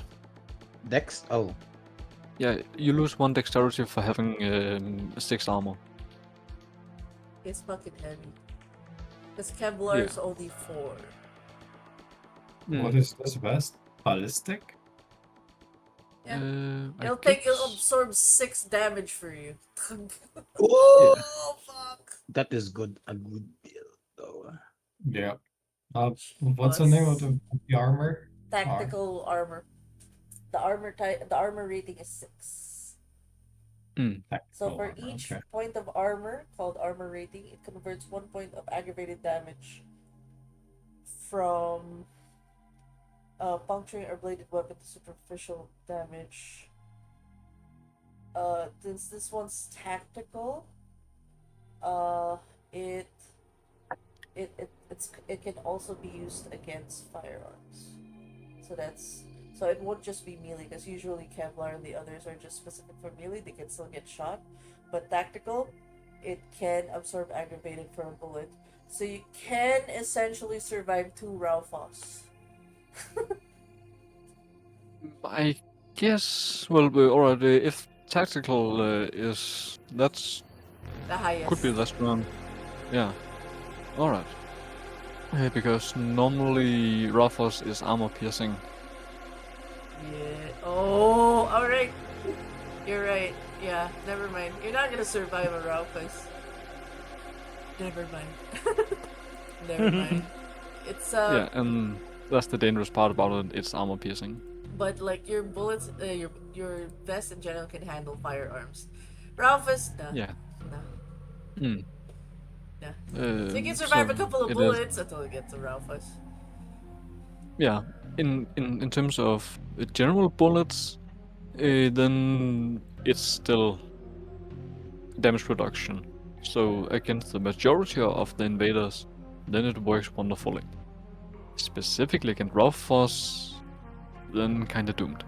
Speaker 5: Dex? Oh,
Speaker 2: Yeah, you lose 1 dexterity for having 6 armor.
Speaker 4: It's fucking heavy. Because Kevlar's only 4.
Speaker 7: What is this vest? Ballistic?
Speaker 4: Yeah.
Speaker 2: I
Speaker 4: It'll
Speaker 2: guess-
Speaker 4: absorb 6 damage for you.
Speaker 5: oh,
Speaker 4: Fuck.
Speaker 5: that is good. A good deal, though.
Speaker 7: Yeah. What's the name of the armor?
Speaker 4: Tactical armor. The armor rating is 6. So
Speaker 7: Tactical
Speaker 4: for
Speaker 7: armor,
Speaker 4: each
Speaker 7: okay.
Speaker 4: point of armor called armor rating, it converts 1 point of aggravated damage from puncturing or bladed weapon to superficial damage. Since this one's tactical, it can also be used against firearms. So it won't just be melee, because usually Kevlar and the others are just specific for melee. They can still get shot, but tactical, it can absorb aggravated from a bullet. So you can essentially survive 2 Ralphos.
Speaker 2: I guess. Well, alright. If tactical is that's
Speaker 4: The highest.
Speaker 2: could be less round. Yeah. Alright. Because normally Ralphos is armor piercing.
Speaker 4: Yeah. Oh, alright. You're right. Yeah, never mind. You're not gonna survive a Ralphus. Never mind. Never mind. It's
Speaker 2: Yeah, and that's the dangerous part about it. It's armor piercing.
Speaker 4: but like your bullets, your vest in general can handle firearms. Ralphus, no.
Speaker 2: Yeah.
Speaker 4: No.
Speaker 2: Hmm.
Speaker 4: No. So you can survive a couple of
Speaker 2: it is-
Speaker 4: bullets until it gets to Ralphus.
Speaker 2: Yeah. In terms of general bullets, then it's still damage reduction. So against the majority of the invaders, then it works wonderfully. Specifically against Ralphos, then kinda doomed.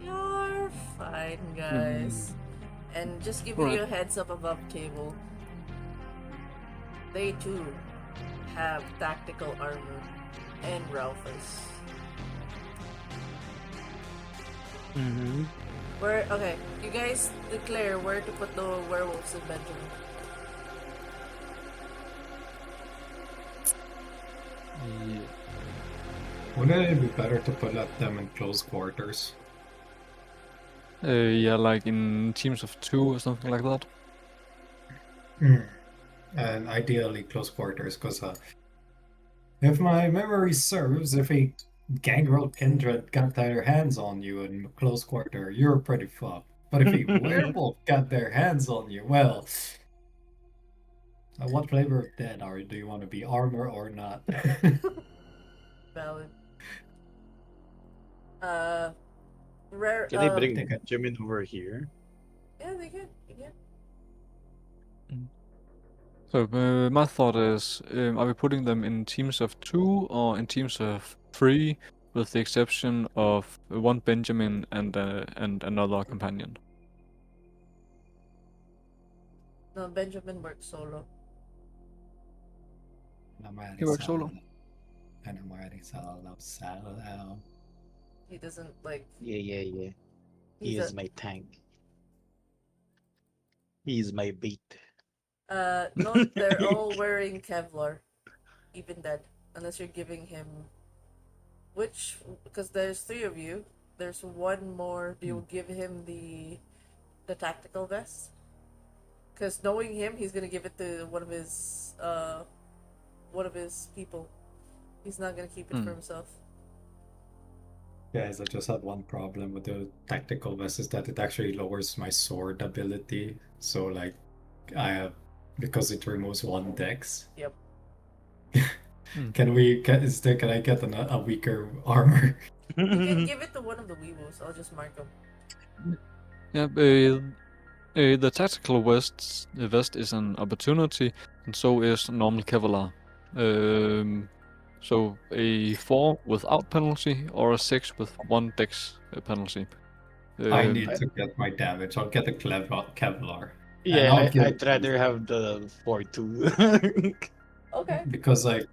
Speaker 4: You're fine, guys. And just giving
Speaker 2: Alright.
Speaker 4: you a heads up above table. They too have tactical armor and Ralphus.
Speaker 5: Mm-hmm.
Speaker 4: Okay, you guys declare where to put the werewolves in Benjamin.
Speaker 2: Yeah.
Speaker 7: Wouldn't it be better to put them in close quarters?
Speaker 2: Yeah, like in teams of 2 or something like that.
Speaker 7: And ideally close quarters, because if my memory serves, if a gangrel kindred got their hands on you in close quarter, you're pretty fucked. But if a werewolf got their hands on you, well, what flavor of dead do you want to be, armor or not?
Speaker 4: Valid. Rare.
Speaker 5: Can they bring
Speaker 7: Take it.
Speaker 5: Benjamin over here?
Speaker 4: Yeah, they can. They can.
Speaker 2: So my thought is, are we putting them in teams of 2 or in teams of 3, with the exception of 1 Benjamin and another companion?
Speaker 4: No, Benjamin works solo.
Speaker 2: He works solo.
Speaker 7: And I'm already solo.
Speaker 4: He doesn't like.
Speaker 5: Yeah. He
Speaker 4: He's
Speaker 5: is my tank. He is my bait.
Speaker 4: No, they're all wearing Kevlar, even dead, unless you're giving him. Which, because there's 3 of you, there's 1 more. Do you give him the tactical vest? Because knowing him, he's gonna give it to one of his people. He's not gonna keep it for himself.
Speaker 7: Guys, I just had one problem with the tactical vest is that it actually lowers my sword ability. So like I have because it removes one dex.
Speaker 4: Yep.
Speaker 7: Can I get a weaker armor?
Speaker 4: You can give it to one of the weewoos. I'll just mark them.
Speaker 2: Yeah, the tactical vest is an opportunity, and so is normal Kevlar. So a 4 without penalty or a 6 with 1 dex penalty.
Speaker 7: I need to get my damage. I'll get a Kevlar. And
Speaker 5: Yeah,
Speaker 7: I'll give
Speaker 5: I'd rather have the 4-2.
Speaker 4: Okay.
Speaker 7: because like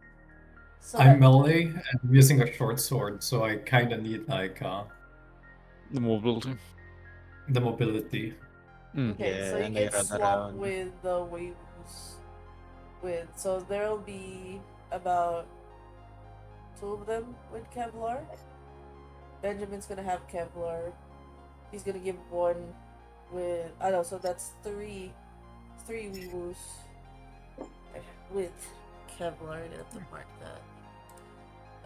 Speaker 4: So
Speaker 7: I'm
Speaker 4: that,
Speaker 7: melee and I'm using a short sword, so I kind of need like
Speaker 2: the mobility.
Speaker 7: the mobility.
Speaker 4: okay,
Speaker 5: Yeah,
Speaker 4: so you
Speaker 5: and I
Speaker 4: can
Speaker 5: run
Speaker 4: swap
Speaker 5: around.
Speaker 4: with the waves. So there'll be about 2 of them with Kevlar. Benjamin's gonna have Kevlar. He's gonna give 1 with I know, so that's 3 weewoos with Kevlar. I have to mark that.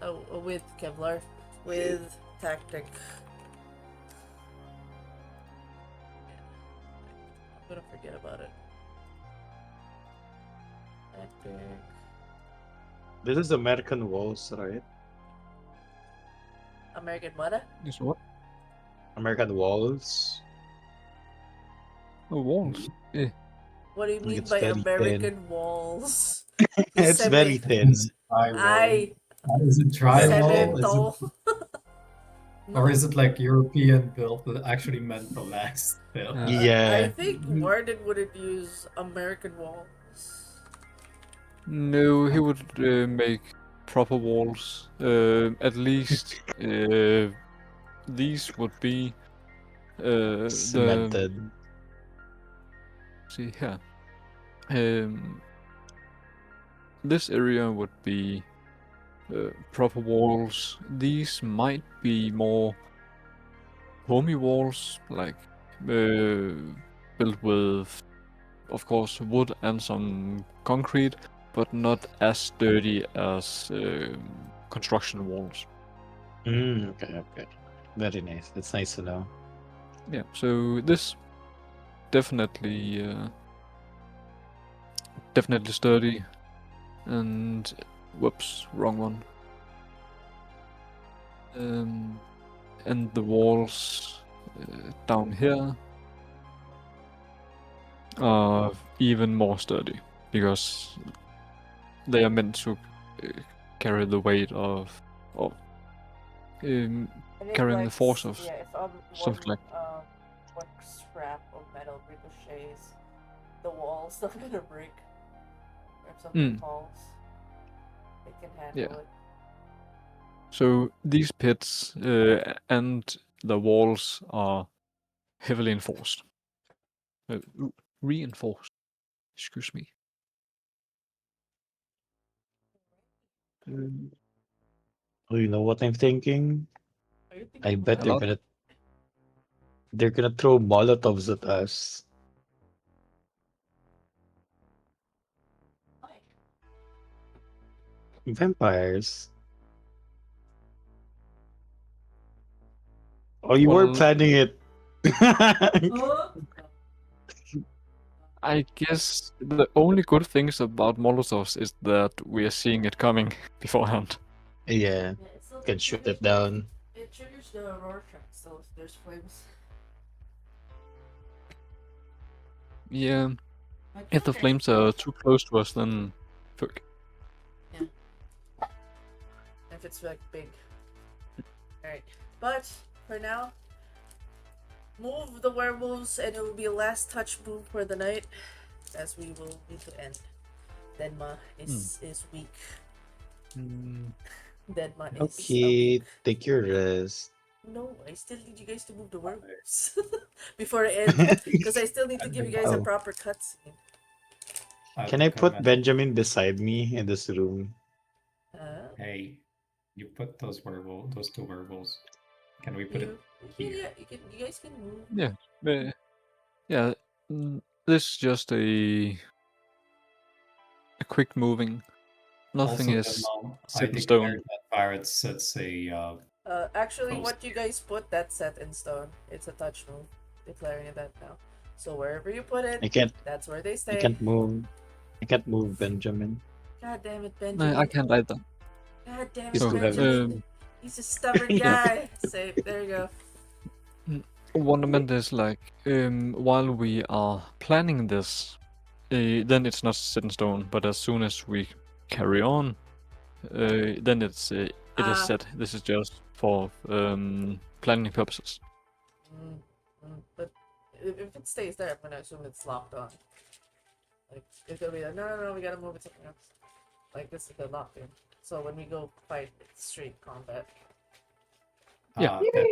Speaker 4: Oh, with Kevlar. With tactic. I'm gonna forget about it. Tactic.
Speaker 5: This is American Walls, right?
Speaker 4: American Mother?
Speaker 2: Is what?
Speaker 5: American Walls.
Speaker 2: Oh, walls. Yeah.
Speaker 4: What do you
Speaker 5: think
Speaker 4: mean
Speaker 5: it's
Speaker 4: by
Speaker 5: very
Speaker 4: American walls?
Speaker 5: It's very thin.
Speaker 7: Is it drywall?
Speaker 4: I
Speaker 7: Is it drywall?
Speaker 4: cemento.
Speaker 7: Or is it like European built that actually meant to last still?
Speaker 5: Yeah.
Speaker 4: I think Warden wouldn't use American walls.
Speaker 2: No, he would make proper walls. At least these would be the
Speaker 5: Cemented.
Speaker 2: see here. This area would be proper walls. These might be more homey walls, like built with, of course, wood and some concrete, but not as sturdy as construction walls.
Speaker 5: Okay. Very nice. That's nice to know.
Speaker 2: Yeah, so this definitely sturdy, and whoops, wrong one. And the walls down here are even more sturdy because they are meant to carry the weight of
Speaker 4: And if,
Speaker 2: carrying
Speaker 4: like,
Speaker 2: the force of
Speaker 4: if
Speaker 2: something like
Speaker 4: one scrap of metal ricochets, the wall's not gonna break. Or if something falls, it can handle
Speaker 2: Yeah.
Speaker 4: it.
Speaker 2: So these pits and the walls are heavily enforced. Reinforced. Excuse me.
Speaker 5: Oh, you know what I'm thinking?
Speaker 4: Are you thinking
Speaker 5: I bet
Speaker 2: A lot.
Speaker 5: they're gonna throw Molotovs at us. Vampires. Oh, you were
Speaker 2: Well,
Speaker 5: planning it.
Speaker 2: I guess the only good things about Molotovs is that we are seeing it coming beforehand.
Speaker 5: Yeah, can shoot it down.
Speaker 4: It triggers the Rorschach, so if there's flames.
Speaker 2: Yeah. If the flames are too close to us, then fuck.
Speaker 4: If it's like big. Alright. But for now, move the werewolves and it will be a last touch move for the night. As we will need to end. Denma is weak. Denma is
Speaker 5: Okay,
Speaker 4: weak.
Speaker 5: take your rest.
Speaker 4: No, I still need you guys to move the werewolves before I end, because I still need to give you guys a
Speaker 5: Oh.
Speaker 4: proper cutscene.
Speaker 5: Can I put Benjamin beside me in this room?
Speaker 7: Hey, you put those two werewolves. Can we put it here?
Speaker 4: You guys can move.
Speaker 2: Yeah. Yeah. This is just a quick moving. Nothing
Speaker 7: Also,
Speaker 2: is
Speaker 7: I
Speaker 2: set in stone.
Speaker 7: declared that Barrett sets a
Speaker 4: Actually,
Speaker 7: Post
Speaker 4: what you guys put, that's set in stone. It's a touch move, declaring that now. So wherever you put it,
Speaker 5: I can't.
Speaker 4: that's where they
Speaker 5: I
Speaker 4: stay.
Speaker 5: can't move. I can't move, Benjamin.
Speaker 4: God damn it,
Speaker 2: No, I
Speaker 4: Benjamin.
Speaker 2: can't either.
Speaker 4: God damn
Speaker 5: You
Speaker 4: it,
Speaker 2: So,
Speaker 5: still have.
Speaker 4: Benjamin. He's a stubborn
Speaker 5: Yeah.
Speaker 4: guy. Save. There you go.
Speaker 2: what I meant is like, while we are planning this, then it's not set in stone. But as soon as we carry on, then it is
Speaker 4: Ah.
Speaker 2: set. This is just for planning purposes.
Speaker 4: But if it stays there, I'm gonna assume it's locked on. Like, it's gonna be like, no, we gotta move it something else. Like, this is the locked in. So when we go fight, it's straight combat.
Speaker 2: Yeah.
Speaker 7: Then,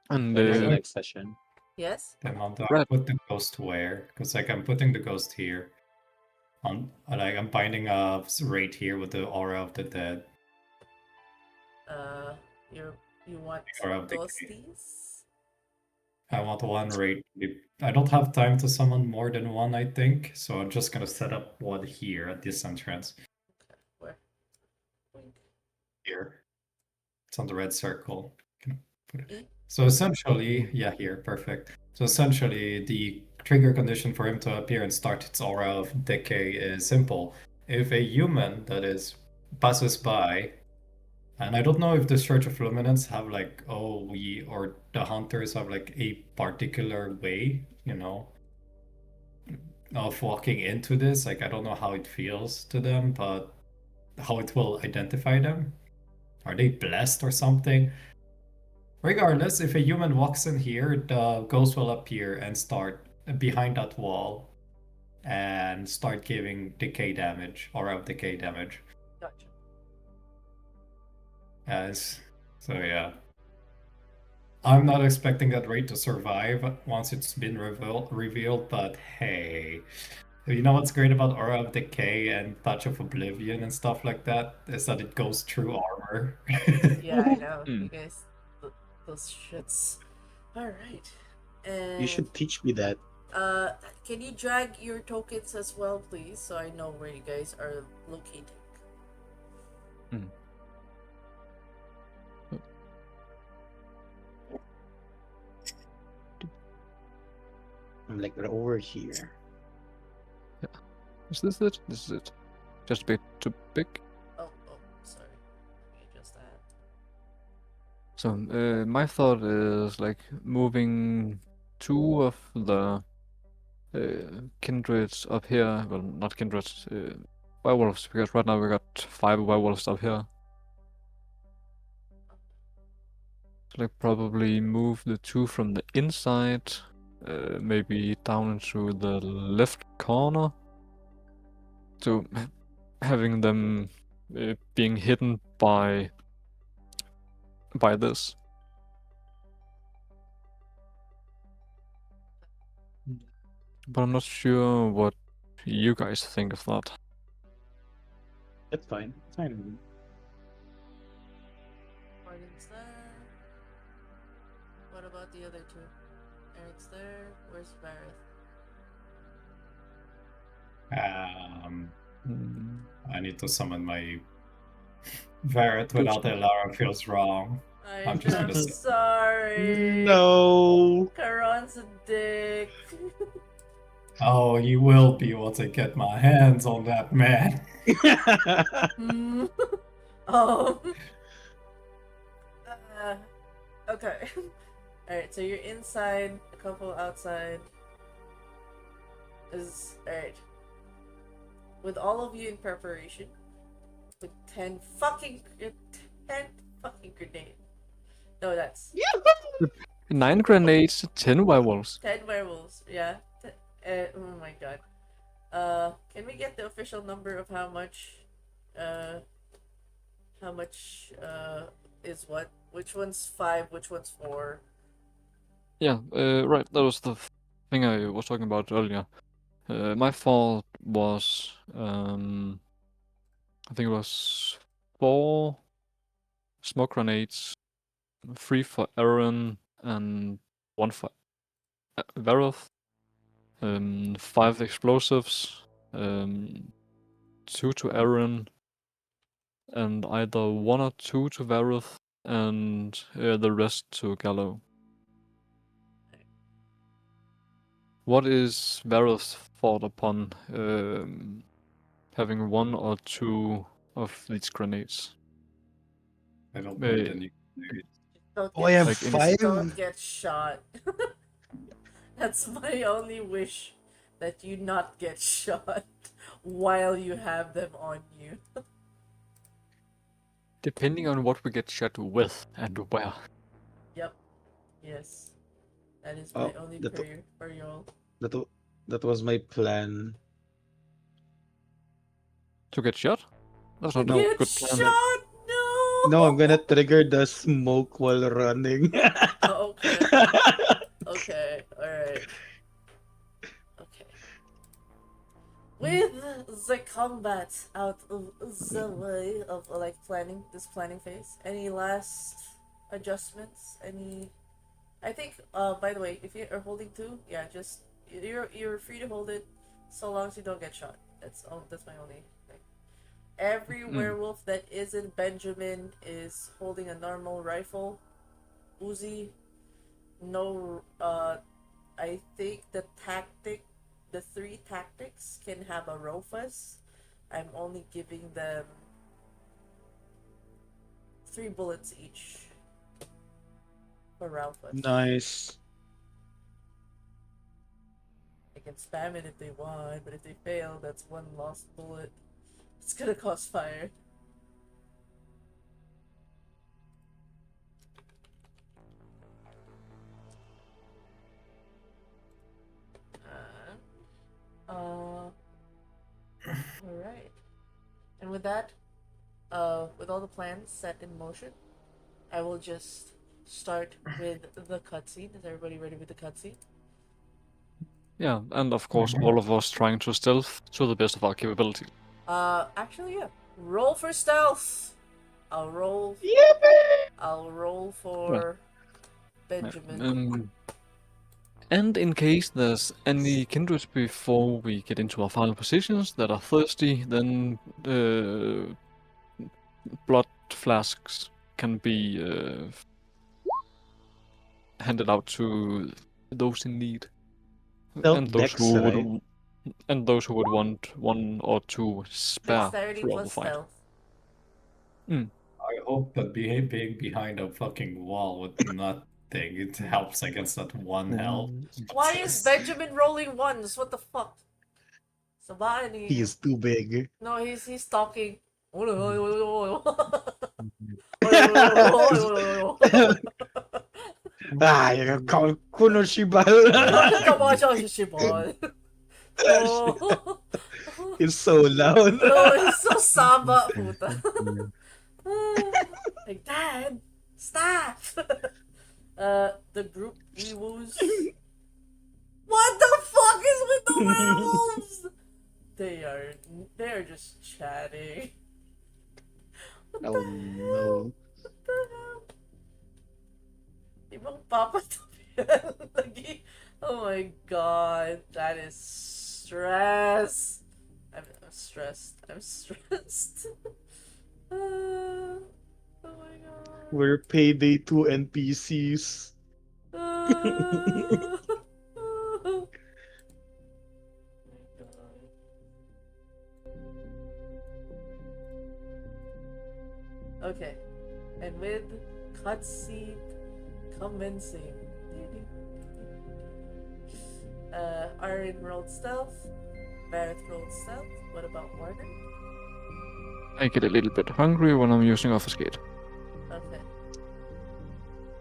Speaker 2: And
Speaker 5: Maybe next session.
Speaker 4: Yes?
Speaker 7: then do I
Speaker 2: Right.
Speaker 7: put the ghost where? Because like I'm putting the ghost here. On like I'm binding a right here with the aura of the dead.
Speaker 4: You want
Speaker 7: Aura of decay.
Speaker 4: ghosties?
Speaker 7: I want one right. I don't have time to summon more than one, I think, so I'm just gonna set up one here at this entrance.
Speaker 4: Where? Wink.
Speaker 7: Here. It's on the red circle. Can I put it?
Speaker 4: E?
Speaker 7: So essentially, yeah, here, perfect. So essentially, the trigger condition for him to appear and start its aura of decay is simple. If a human, that is, passes by, and I don't know if the Church of Luminance have like, oh, we or the hunters have like a particular way, of walking into this. Like, I don't know how it feels to them, but how it will identify them. Are they blessed or something? Regardless, if a human walks in here, the ghost will appear and start behind that wall and start giving decay damage, or of decay damage.
Speaker 4: Gotcha.
Speaker 7: As so, yeah. I'm not expecting that rate to survive once it's been revealed, but hey. You know what's great about Aura of Decay and Touch of Oblivion and stuff like that? Is that it goes through armor.
Speaker 4: Yeah, I know.
Speaker 2: Mm.
Speaker 4: You guys, those shits. Alright. And
Speaker 5: You should teach me that.
Speaker 4: can you drag your tokens as well, please, so I know where you guys are located?
Speaker 5: I'm like right over here.
Speaker 2: Is this it? This is it. Just a bit too big.
Speaker 4: Oh, sorry. Let me adjust that.
Speaker 2: So my thought is like moving two of the kindreds up here. Well, not kindreds, werewolves, because right now we got 5 werewolves up here. So like probably move the 2 from the inside, maybe down into the left corner. So having them being hidden by this. But I'm not sure what you guys think of that.
Speaker 5: That's fine. It's fine with me.
Speaker 4: Martin's there. What about the other 2? Eric's there. Where's Vareth?
Speaker 2: Hmm.
Speaker 7: I need to summon my Varret without Elara feels wrong. I'm just gonna say.
Speaker 4: Sorry.
Speaker 5: No.
Speaker 4: Karan's a dick.
Speaker 7: Oh, he will be once I get my hands on that man.
Speaker 4: Hmm. um. Okay. Alright, so you're inside, a couple outside. Alright. With all of you in preparation, with 10 fucking grenades. No, that's
Speaker 2: 9 grenades, 10 werewolves.
Speaker 4: 10 werewolves, yeah. Oh my god. Can we get the official number of how much is what? Which one's 5, which one's 4?
Speaker 2: Yeah, right, that was the thing I was talking about earlier. My fault was, I think it was 4 smoke grenades, 3 for Aaron, and 1 for Vareth. 5 explosives, 2 to Aaron, and either 1 or 2 to Vareth, and the rest to Gallo. What is Varus thought upon having one or two of these grenades?
Speaker 7: I don't
Speaker 2: Eh,
Speaker 7: need any grenades.
Speaker 4: Don't
Speaker 5: Oh, I have
Speaker 2: Like in-
Speaker 4: just
Speaker 5: 5.
Speaker 4: don't get shot. That's my only wish, that you not get shot while you have them on you.
Speaker 2: Depending on what we get shot with and where.
Speaker 4: Yep. Yes. That is my
Speaker 5: Oh,
Speaker 4: only
Speaker 5: that
Speaker 4: prayer for y'all.
Speaker 5: that wa- that was my plan.
Speaker 2: To get shot? That's not
Speaker 5: No.
Speaker 2: a
Speaker 4: Get
Speaker 2: good plan.
Speaker 4: shot! No!
Speaker 5: No, I'm gonna trigger the smoke while running.
Speaker 4: Oh, okay. Okay. Alright. Okay. With the combat out of the way of like planning this planning phase, any last adjustments? Any? I think. By the way, if you are holding two, yeah, just you're free to hold it, so long as you don't get shot. That's my only thing. Every werewolf that isn't Benjamin is holding a normal rifle, Uzi. No. I think the 3 tactics can have a Rofus. I'm only giving them 3 bullets each for Ralphus.
Speaker 5: Nice.
Speaker 4: They can spam it if they want, but if they fail, that's 1 lost bullet. It's gonna cause fire. Alright. And with that, with all the plans set in motion, I will just start with the cutscene. Is everybody ready with the cutscene?
Speaker 2: Yeah, and of course all of us trying to stealth to the best of our capability.
Speaker 4: Actually, yeah. Roll for stealth. I'll roll.
Speaker 5: Yippee!
Speaker 4: I'll roll for Benjamin.
Speaker 2: And in case there's any kindreds before we get into our final positions that are thirsty, then blood flasks can be handed out to those in need.
Speaker 5: Stealth
Speaker 2: And those
Speaker 5: dex,
Speaker 2: who would
Speaker 5: right?
Speaker 2: and those who would want 1 or 2 spare
Speaker 4: Dexterity
Speaker 2: throughout the
Speaker 4: plus
Speaker 2: fight.
Speaker 4: stealth.
Speaker 7: I hope that being behind a fucking wall with nothing, it helps against that 1 health.
Speaker 4: Why is Benjamin rolling ones? What the fuck? Sabani.
Speaker 5: He is too big.
Speaker 4: No, he's talking.
Speaker 5: Ah, Kunoshibal.
Speaker 4: Oh.
Speaker 5: It's so loud.
Speaker 4: No, he's so samba, puta. Like, Dad, stop. The group Ewoos. What the fuck is with the werewolves? They are just chatting. What the
Speaker 5: Oh
Speaker 4: hell?
Speaker 5: no.
Speaker 4: What the hell? Ibang papa to yan. Lagi. Oh my god, that is stress. I'm stressed. I'm stressed. Oh my god.
Speaker 5: We're payday 2 NPCs.
Speaker 4: Oh my god. Okay, and with cutscene commencing. Arin rolled stealth. Barrett rolled stealth. What about Warner?
Speaker 2: I get a little bit hungry when I'm using Obfuscate.
Speaker 4: Okay.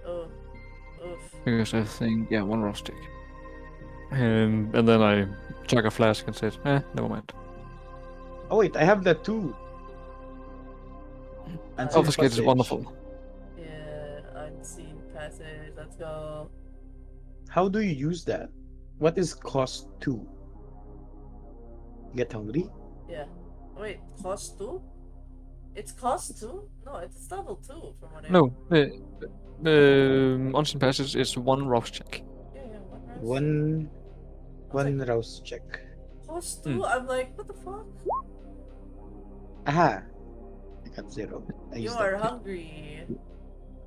Speaker 4: Oh. Oof.
Speaker 2: Because I think, yeah, 1 raw stick. And then I chuck a flask and said, never mind.
Speaker 5: Oh wait, I have that too. Unseen
Speaker 2: Obfuscate is
Speaker 5: passage.
Speaker 2: wonderful.
Speaker 4: Yeah, unseen passage. Let's go.
Speaker 5: How do you use that? What is cost 2? Get hungry?
Speaker 4: Yeah. Wait, cost 2? It's cost 2? No, it's level 2 from what I
Speaker 2: No, Unseen Passage is 1 rough check.
Speaker 4: Yeah, one round.
Speaker 5: One
Speaker 4: I was
Speaker 5: one
Speaker 4: like,
Speaker 5: rouse check.
Speaker 4: cost 2? I'm like, what the fuck?
Speaker 5: Aha! I got 0. I
Speaker 4: You
Speaker 5: used
Speaker 4: are
Speaker 5: that.
Speaker 4: hungry.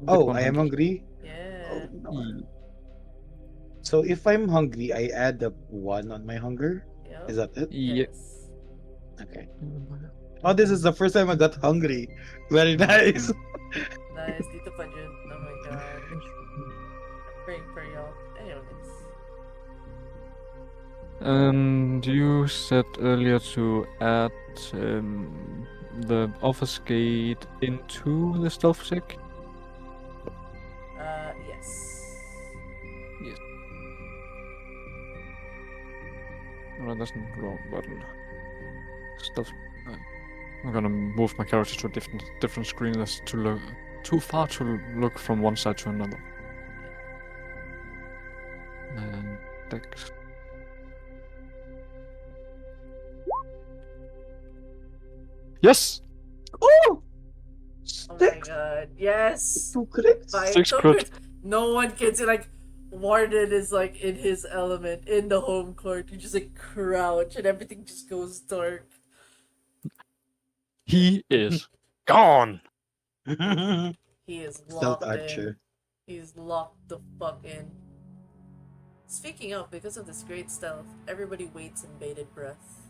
Speaker 2: Get
Speaker 5: Oh,
Speaker 2: one
Speaker 5: I am hungry. Oh
Speaker 4: Yeah.
Speaker 5: no.
Speaker 2: Ye-
Speaker 5: So if I'm hungry, I add up one on my hunger.
Speaker 4: Yep.
Speaker 5: Is that it?
Speaker 2: Yeah.
Speaker 4: Yes.
Speaker 5: Okay. Oh, this is the first time I got hungry. Very nice.
Speaker 4: Nice. Dito pa dyan. Oh my god. I'm praying for y'all. Anyways.
Speaker 2: And you said earlier to add the office gate into the stealth check?
Speaker 4: Yes.
Speaker 2: Yes. Well, that's not the wrong button. Stealth. I'm gonna move my character to a different screen. That's too far to look from one side to another. And dex. Yes!
Speaker 5: Oh,
Speaker 4: Oh my
Speaker 5: six,
Speaker 4: god. Yes!
Speaker 5: two crits.
Speaker 4: Five
Speaker 2: 6 crit.
Speaker 4: tokens. No one can see, like, Warden is like in his element in the home court. You just like crouch and everything just goes dark.
Speaker 2: He is gone!
Speaker 4: He is
Speaker 5: Stealth
Speaker 4: locked in.
Speaker 5: archer.
Speaker 4: He's locked the fuck in. Speaking of, because of this great stealth, everybody waits in bated breath.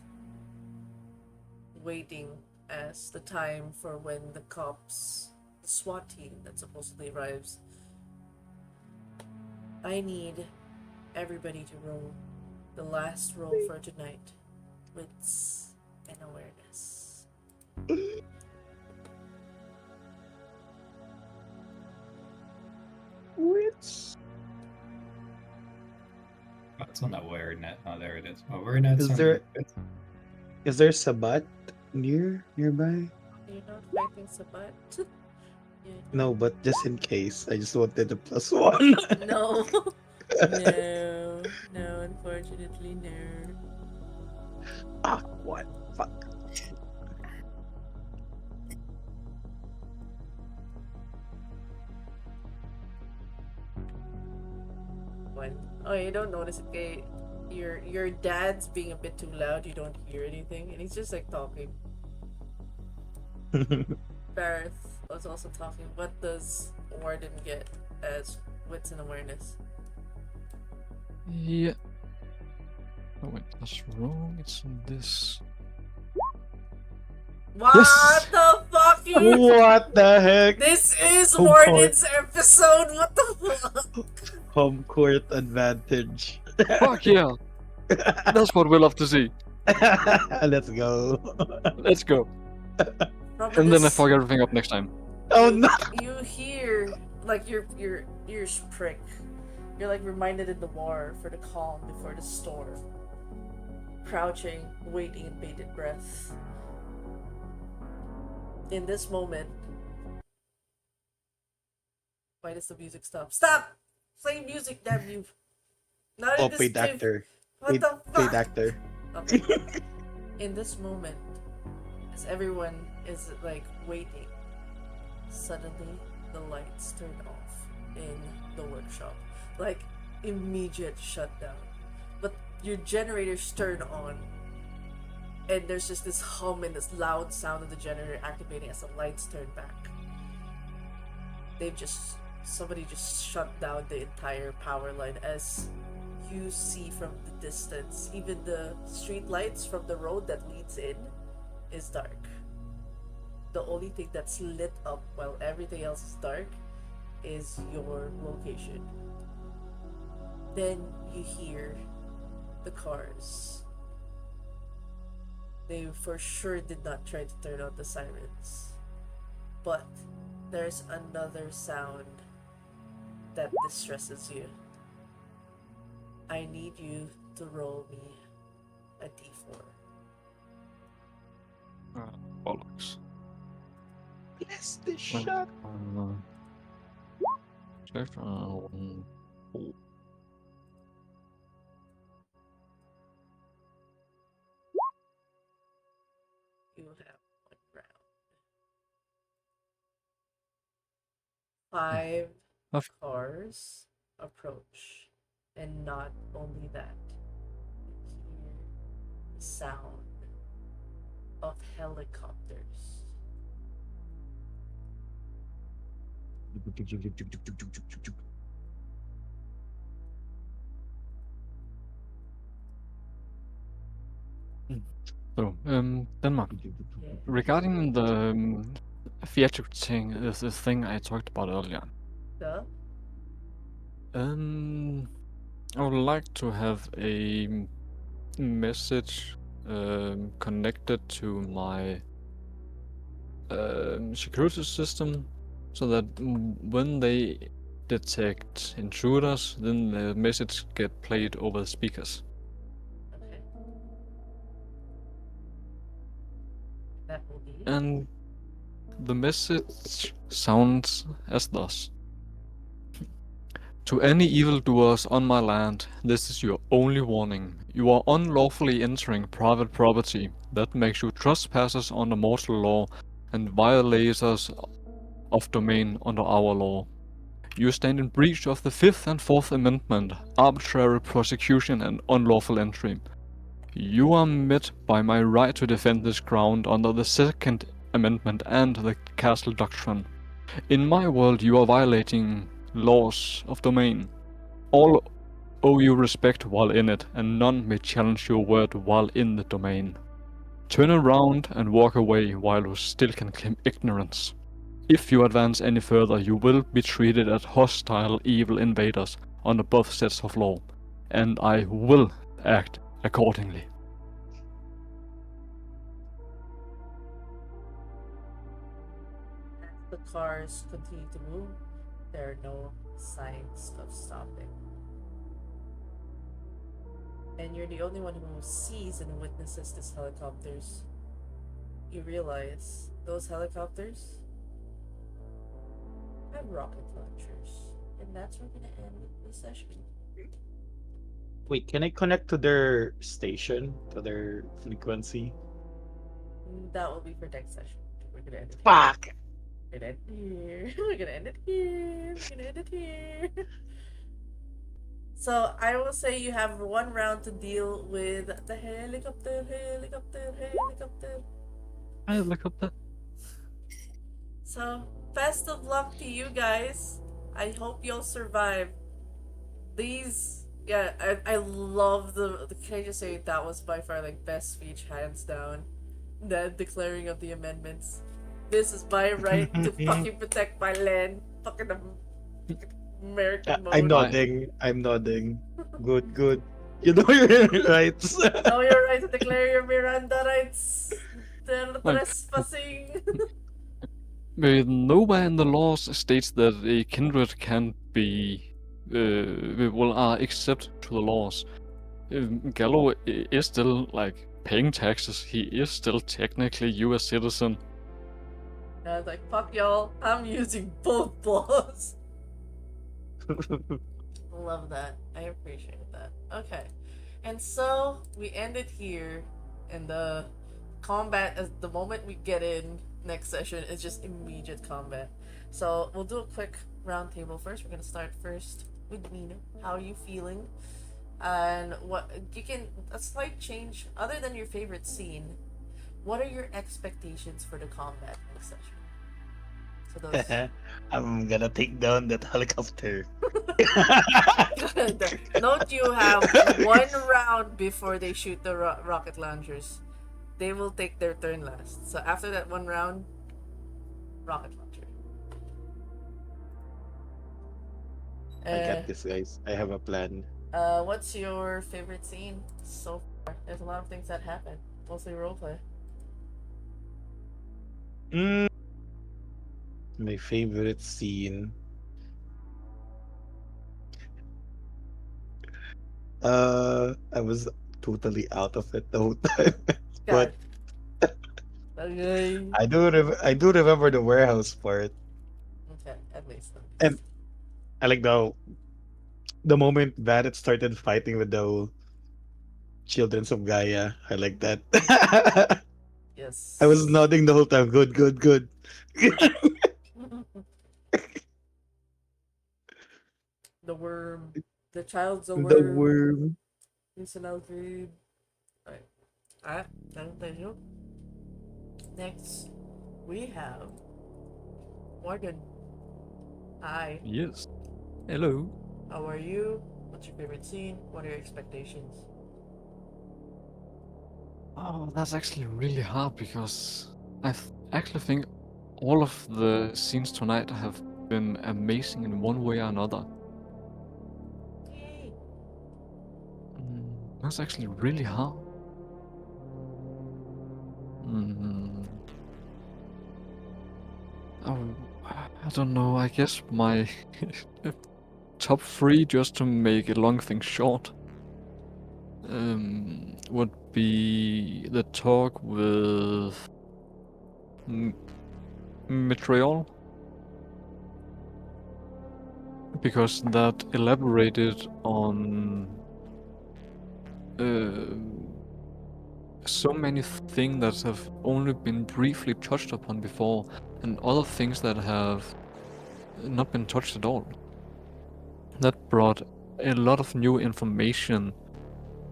Speaker 4: Waiting as the time for when the cops, the SWAT team that supposedly arrives. I need everybody to roll the last roll for tonight. Wits and awareness.
Speaker 5: Wits.
Speaker 7: It's on awareness. Oh, there it is. Awareness.
Speaker 5: Is there Sabat nearby?
Speaker 4: You're not fighting Sabat? Yeah.
Speaker 5: No, but just in case, I just wanted a +1.
Speaker 4: No. No. No, unfortunately, no.
Speaker 5: Ah, what? Fuck.
Speaker 4: When oh, you don't notice it, kay. Your dad's being a bit too loud. You don't hear anything, and he's just like talking. Bareth was also talking. What does Warden get as wits and awareness?
Speaker 2: Yeah. Oh wait, that's wrong. It's on this.
Speaker 4: What
Speaker 2: Yes!
Speaker 4: the fuck, you?
Speaker 5: What the heck?
Speaker 4: This is
Speaker 5: Home
Speaker 4: Warden's episode. What the fuck?
Speaker 5: Home court advantage.
Speaker 2: Fuck yeah! That's what we love to see.
Speaker 5: Let's go.
Speaker 2: Let's go.
Speaker 4: Probably
Speaker 2: And then I
Speaker 4: this-
Speaker 2: fuck everything up next time.
Speaker 5: Oh no!
Speaker 4: You hear like your ears prick. You're like reminded in the war for the calm before the storm. Crouching, waiting in bated breath. In this moment, why does the music stop? Stop! Play music, damn you! Not in
Speaker 5: Oh,
Speaker 4: this
Speaker 5: paid
Speaker 4: div-
Speaker 5: actor.
Speaker 4: What the
Speaker 5: Paid
Speaker 4: fuck?
Speaker 5: actor.
Speaker 4: Okay. In this moment, as everyone is like waiting, suddenly the lights turn off in the workshop. Like immediate shutdown. But your generators turn on. And there's just this hum and this loud sound of the generator activating as the lights turn back. Somebody just shut down the entire power line as you see from the distance. Even the street lights from the road that leads in is dark. The only thing that's lit up while everything else is dark is your location. Then you hear the cars. They for sure did not try to turn on the sirens. But there's another sound that distresses you. I need you to roll me a d4.
Speaker 2: Bollocks.
Speaker 5: Bless the
Speaker 2: Right.
Speaker 5: shot.
Speaker 2: Check, one, four.
Speaker 4: You have one round. 5
Speaker 2: Of-
Speaker 4: cars approach. And not only that, you hear the sound of helicopters.
Speaker 2: So, Denmark. Regarding the theatrical thing, is the thing I talked about earlier.
Speaker 4: Duh.
Speaker 2: I would like to have a message connected to my security system, so that when they detect intruders, then the message get played over the speakers.
Speaker 4: Okay. That will be.
Speaker 2: And the message sounds as thus. To any evildoers on my land, this is your only warning. You are unlawfully entering private property. That makes you trespassers under mortal law and violators of domain under our law. You stand in breach of the Fifth and Fourth Amendment, arbitrary prosecution and unlawful entry. You are met by my right to defend this ground under the Second Amendment and the Castle Doctrine. In my world, you are violating laws of domain. All owe you respect while in it, and none may challenge your word while in the domain. Turn around and walk away while you still can claim ignorance. If you advance any further, you will be treated as hostile, evil invaders under both sets of law, and I will act accordingly.
Speaker 4: As the cars continue to move, there are no signs of stopping. And you're the only one who sees and witnesses these helicopters. You realize those helicopters have rocket launchers. And that's where we're gonna end the session.
Speaker 5: Wait, can I connect to their station, to their frequency?
Speaker 4: That will be for next session. We're gonna end it here.
Speaker 5: Fuck!
Speaker 4: We're gonna end it here. We're gonna end it here. We're gonna end it here. So I will say you have one round to deal with the helicopter.
Speaker 2: I look up that.
Speaker 4: So best of luck to you guys. I hope you'll survive. These, yeah, I love the. Can I just say that was by far like best speech hands down. The declaring of the amendments. This is my right to fucking protect my land. Fucking American mode.
Speaker 5: I'm nodding. I'm nodding. Good, good. You know your rights.
Speaker 4: Know your right to declare your Miranda rights. They're
Speaker 2: Like-
Speaker 4: trespassing.
Speaker 2: Nowhere in the laws states that a kindred can be except to the laws. Gallo is still like paying taxes. He is still technically U.S. citizen.
Speaker 4: And I was like, fuck y'all, I'm using both laws. Love that. I appreciate that. Okay. And so we ended here, and the combat, as the moment we get in next session, is just immediate combat. So we'll do a quick round table first. We're gonna start first with Nina. How are you feeling? And what you can a slight change other than your favorite scene. What are your expectations for the combat next session? So those.
Speaker 5: I'm gonna take down that helicopter.
Speaker 4: Note you have one round before they shoot the rocket launchers. They will take their turn last. So after that one round, rocket launcher.
Speaker 5: I got this, guys. I have a plan.
Speaker 4: What's your favorite scene so far? There's a lot of things that happen. Mostly roleplay.
Speaker 5: My favorite scene. I was totally out of it the whole time. But
Speaker 4: Okay.
Speaker 5: I do remember the warehouse part.
Speaker 4: Okay, at least.
Speaker 5: And I like the moment Barrett started fighting with the children of Gaia. I like that.
Speaker 4: Yes.
Speaker 5: I was nodding the whole time. Good, good, good.
Speaker 4: The worm. The child's a
Speaker 5: The
Speaker 4: worm.
Speaker 5: worm.
Speaker 4: It's an Alfred. Alright. Alright, thank you. Next, we have Morgan. Hi.
Speaker 2: Yes. Hello.
Speaker 4: How are you? What's your favorite scene? What are your expectations?
Speaker 2: Oh, that's actually really hard because actually think all of the scenes tonight have been amazing in one way or another.
Speaker 4: Yay.
Speaker 2: That's actually really hard. Mm, oh, I don't know. I guess my top three, just to make a long thing short, would be the talk with Mitriol, because that elaborated on uh, so many things that have only been briefly touched upon before, and other things that have not been touched at all. That brought a lot of new information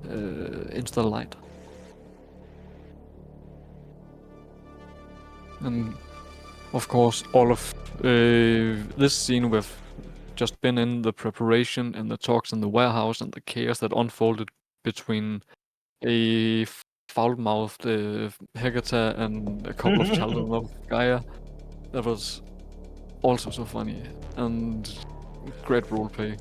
Speaker 2: into the light. And of course, all of this scene we've just been in, the preparation and the talks in the warehouse and the chaos that unfolded between a foul-mouthed Hecata and a couple of children of Gaia. That was also so funny and great roleplay.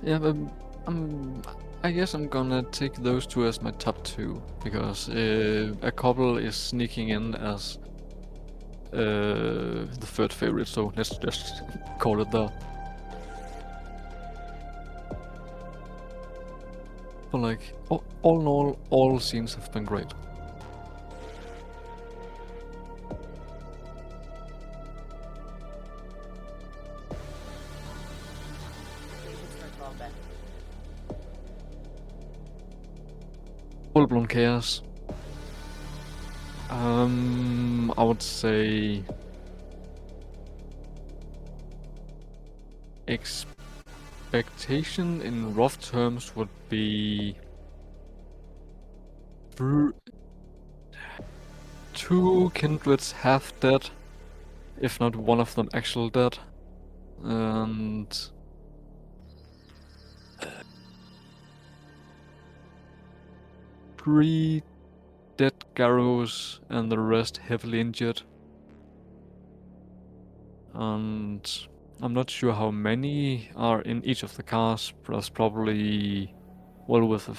Speaker 2: Yeah, but I guess I'm gonna take those two as my top two, because a couple is sneaking in as the third favorite, so let's just call it there. But like, all in all scenes have been great.
Speaker 4: Patience for combat.
Speaker 2: Full-blown chaos. I would say expectation in rough terms would be two kindreds half dead, if not one of them actual dead, and three dead Garrows and the rest heavily injured. And I'm not sure how many are in each of the cars, but there's probably, well, with a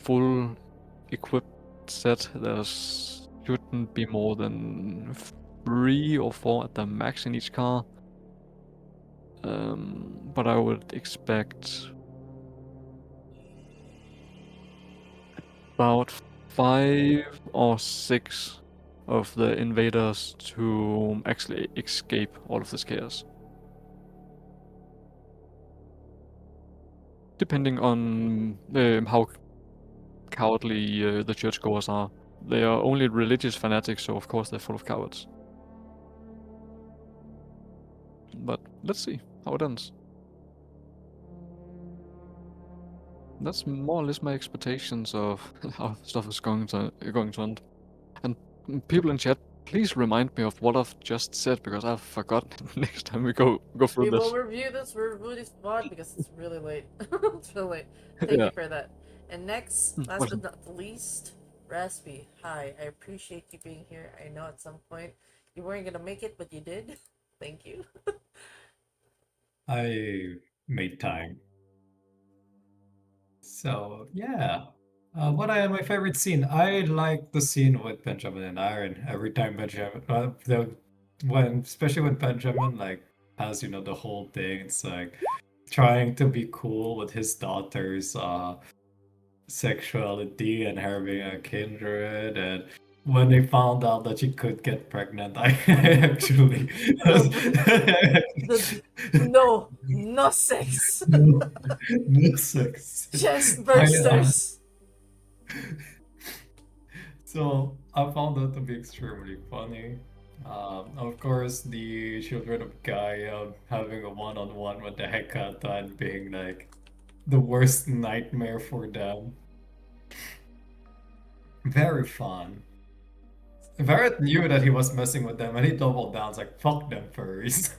Speaker 2: full equipped set, there shouldn't be more than 3 or 4 at the max in each car. But I would expect about 5 or 6 of the invaders to actually escape all of this chaos. Depending on how cowardly the churchgoers are. They are only religious fanatics, so of course they're full of cowards. But let's see how it ends. That's more or less my expectations of how stuff is going to end. And people in chat, please remind me of what I've just said, because I've forgotten next time we go through
Speaker 4: We will
Speaker 2: this.
Speaker 4: review this VOD because it's really late. It's really late. Thank
Speaker 2: Yeah.
Speaker 4: you for that. And next, last but not the least, Raspy. Hi, I appreciate you being here. I know at some point you weren't gonna make it, but you did. Thank you.
Speaker 7: I made time. So yeah. What I my favorite scene? I like the scene with Benjamin and Aaron. Every time Benjamin, when especially when Benjamin like has the whole thing. It's like trying to be cool with his daughter's sexuality and her being a kindred, and when they found out that she could get pregnant, I actually
Speaker 4: No sex.
Speaker 7: no sex.
Speaker 4: Chest
Speaker 7: I,
Speaker 4: bursters.
Speaker 7: so I found that to be extremely funny. Of course, the children of Gaia having a one-on-one with the Hecata and being like the worst nightmare for them. Very fun. Varret knew that he was messing with them, and he doubled down. It's like, fuck them furries.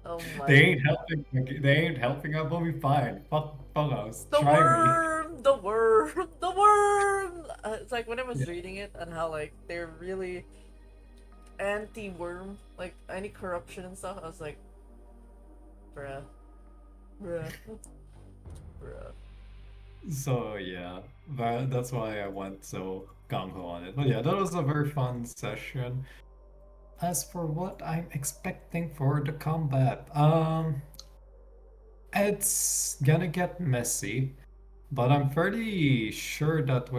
Speaker 4: Oh my.
Speaker 7: They ain't helping. They ain't helping us, but we fine. Fuck us.
Speaker 4: The
Speaker 7: Try me.
Speaker 4: worm, the worm, the worm. It's like when I was
Speaker 7: Yeah.
Speaker 4: reading it and how like they're really anti-worm, like any corruption and stuff. I was like, bruh, bruh, bruh.
Speaker 7: So yeah, that's why I went so gung ho on it. But yeah, that was a very fun session. As for what I'm expecting for the combat, it's gonna get messy, but I'm fairly sure that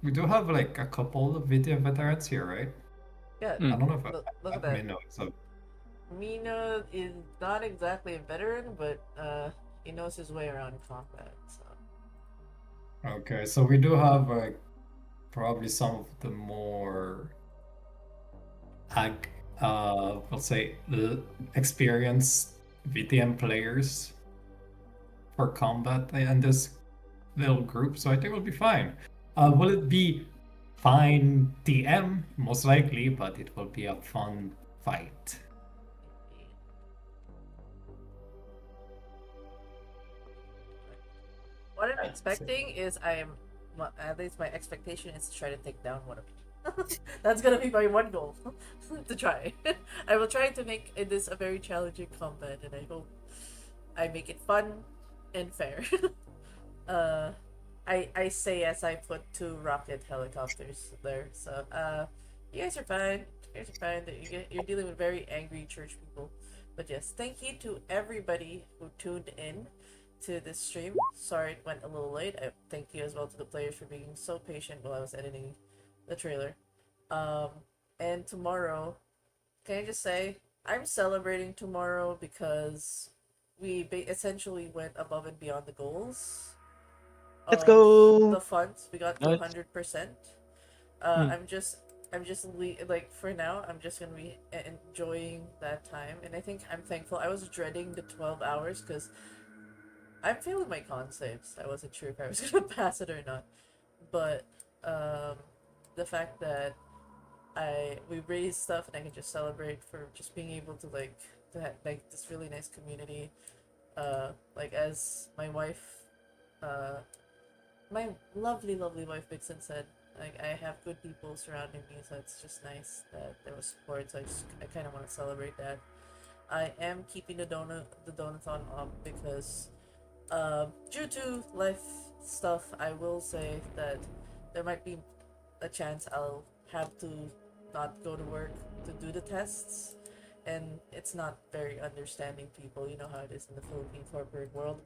Speaker 7: we do have like a couple of video veterans here, right?
Speaker 4: Yeah,
Speaker 7: I don't know if
Speaker 4: look at
Speaker 7: I
Speaker 4: that.
Speaker 7: know. So
Speaker 4: Mina is not exactly a veteran, but he knows his way around combat. So
Speaker 7: okay, so we do have like probably some of the more ag let's say experienced VTM players for combat in this little group, so I think it'll be fine. Will it be fine TM? Most likely, but it will be a fun fight.
Speaker 4: what I'm expecting is at least my expectation is to try to take down one of them. That's gonna be my one goal to try. I will try to make this a very challenging combat, and I hope I make it fun and fair. I say as I put 2 rocket helicopters there. So you guys are fine. You guys are fine. You're dealing with very angry church people. But yes, thank you to everybody who tuned in to this stream. Sorry it went a little late. I thank you as well to the players for being so patient while I was editing the trailer. And tomorrow, can I just say, I'm celebrating tomorrow because we essentially went above and beyond the goals.
Speaker 5: Let's go.
Speaker 4: The funds. We got to
Speaker 2: Nice.
Speaker 4: 100%.
Speaker 2: Hmm.
Speaker 4: I'm just like for now. I'm just gonna be enjoying that time, and I think I'm thankful. I was dreading the 12 hours because I'm failing my con saves. I wasn't sure if I was gonna pass it or not, but the fact that we raised stuff and I can just celebrate for just being able to to have like this really nice community. Like as my wife, my lovely wife Vixen said, like I have good people surrounding me, so it's just nice that there was support. So I kind of want to celebrate that. I am keeping the donathon up because due to life stuff, I will say that there might be a chance I'll have to not go to work to do the tests, and it's not very understanding people. You know how it is in the Philippine corporate world.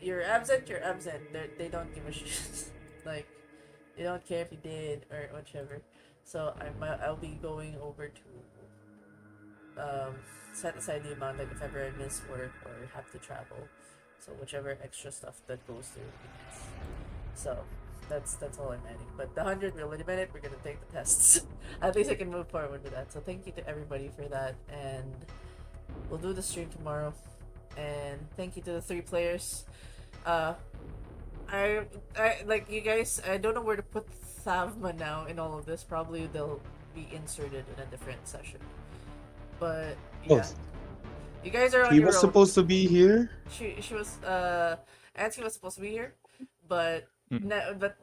Speaker 4: You're absent, you're absent. They don't give a shit. Like, they don't care if you did or whichever. So I'll be going over to set aside the amount, like if ever I miss work or have to travel. So whichever extra stuff that goes through. So that's all I'm adding. But the 100 will in a minute. We're gonna take the tests. At least I can move forward with that. So thank you to everybody for that, and we'll do the stream tomorrow. And thank you to the 3 players. I like you guys. I don't know where to put Thavma now in all of this. Probably they'll be inserted in a different session. But yeah, you guys are on
Speaker 5: He
Speaker 4: your
Speaker 5: was
Speaker 4: own.
Speaker 5: supposed to be here.
Speaker 4: She was Auntie was supposed to be here, but
Speaker 2: Mm.
Speaker 4: no, but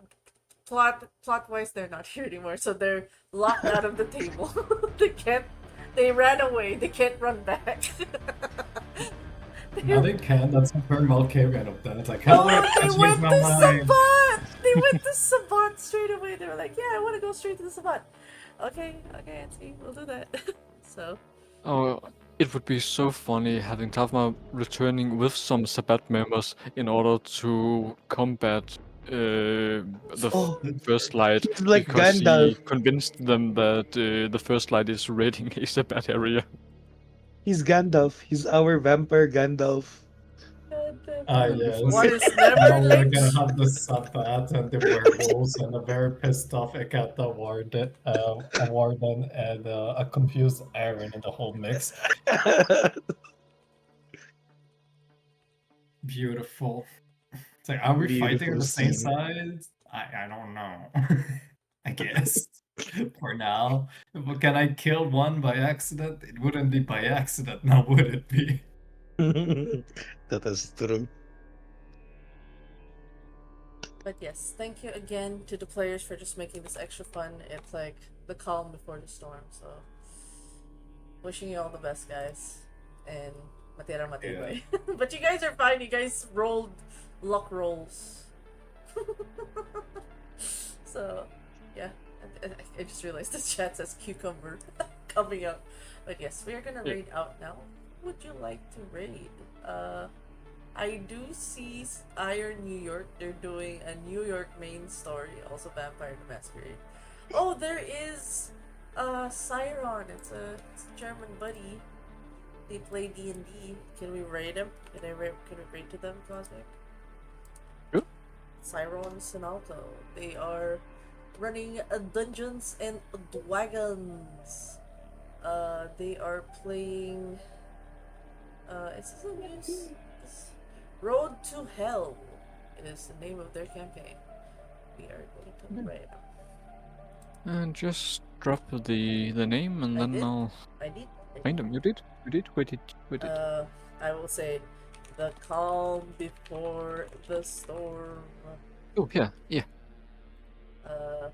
Speaker 4: plot wise they're not here anymore, so they're locked out of the table. They ran away. They can't run back.
Speaker 7: now they can. That's a very Malkavian of them. It's like,
Speaker 4: Oh,
Speaker 7: hello, I
Speaker 4: they
Speaker 7: changed
Speaker 4: went
Speaker 7: my
Speaker 4: to
Speaker 7: mind.
Speaker 4: Sabat! They went to Sabat straight away. They were like, yeah, I want to go straight to the Sabat. Okay, Auntie, we'll do that. So,
Speaker 2: Oh, it would be so funny having Tavma returning with some Sabbat members in order to combat the
Speaker 5: Oh,
Speaker 2: First Light,
Speaker 5: he's like
Speaker 2: because he
Speaker 5: Gandalf.
Speaker 2: convinced them that the First Light is raiding a Sabbat area.
Speaker 5: He's Gandalf. He's our vampire Gandalf.
Speaker 7: Yes.
Speaker 4: what is
Speaker 7: Now
Speaker 4: never
Speaker 7: we're
Speaker 4: late?
Speaker 7: gonna have the Sabbat and the werewolves and a very pissed off Ekata warden and a confused Aaron in the whole mix. Beautiful. It's like, are we fighting
Speaker 5: Beautiful
Speaker 7: on the same
Speaker 5: scene.
Speaker 7: side? I don't know. I guess for now. But can I kill one by accident? It wouldn't be by accident, now would it be?
Speaker 5: That is true.
Speaker 4: But yes, thank you again to the players for just making this extra fun. It's like the calm before the storm. So, wishing you all the best, guys. And matira matibay. But you guys are fine. You guys rolled luck rolls. So, yeah. I just realized the chat says cucumber coming up. But yes, we are gonna raid out now. Who would you like to raid? I do see Iron New York. They're doing a New York main story, also Vampire the Masquerade. Oh, there is Siron. It's a German buddy. They play D&D. Can we raid him? Can we raid to them, Cosmic?
Speaker 2: Who?
Speaker 4: Siron Sinalco. They are running Dungeons and Dragons. They are playing. Is this a news? Road to Hell is the name of their campaign. We are going to raid.
Speaker 2: And just drop the name and then I'll
Speaker 4: I did.
Speaker 2: find them. You did? You did? Wait, did?
Speaker 4: I will say, the calm before the storm.
Speaker 2: Oh, yeah, yeah.
Speaker 4: Uh,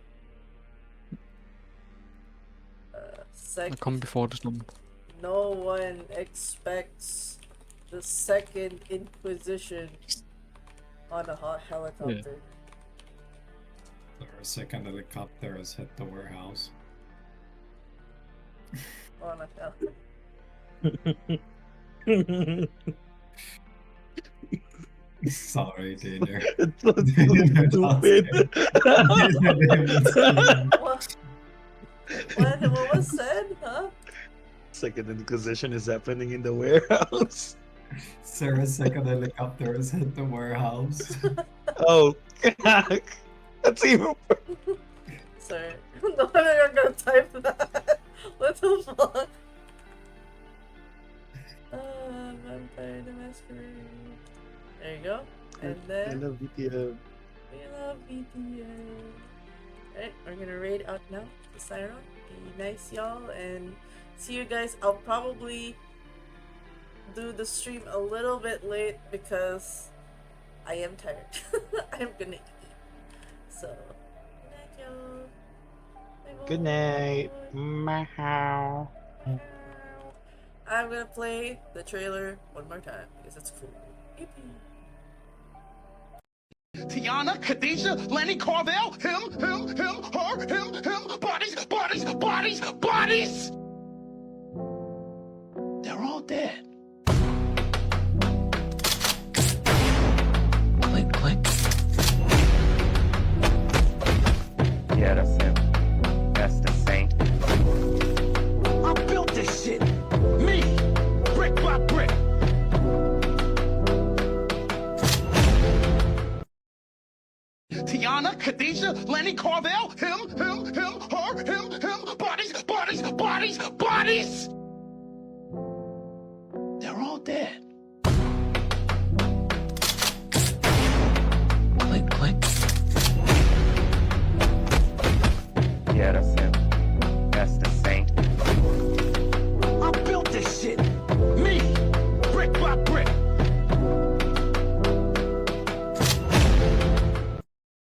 Speaker 2: I'll come before the storm.
Speaker 4: No one expects the second Inquisition on a hot helicopter.
Speaker 7: Our second helicopter has hit the warehouse.
Speaker 4: On a
Speaker 7: Sorry, Daniel.
Speaker 5: It's so stupid.
Speaker 4: What was said? Huh?
Speaker 5: Second Inquisition is happening in the warehouse.
Speaker 7: Sarah's second helicopter has hit the warehouse.
Speaker 5: Oh, that's even.
Speaker 4: Sorry. No, I'm not gonna type that. What the fuck? Vampire the Masquerade. There you go. And
Speaker 5: I
Speaker 4: then
Speaker 5: love BTM.
Speaker 4: we love BTM. Alright, we're gonna raid out now to Siron. Be nice, y'all, and see you guys. I'll probably do the stream a little bit late because I am tired. I'm gonna eat. So, good night, y'all.
Speaker 5: Good night. Meow.
Speaker 4: I'm gonna play the trailer one more time because it's cool. Yippee.
Speaker 1: Tiana, Khadijah, Lenny Carvel, him, her, him, bodies, bodies, bodies, bodies! They're all dead.
Speaker 2: Click, click.
Speaker 3: Yeah, that's him. That's the saint.
Speaker 1: I built this shit. Me, brick by brick. Tiana, Khadijah, Lenny Carvel, him, her, him, bodies, bodies, bodies, bodies! They're all dead.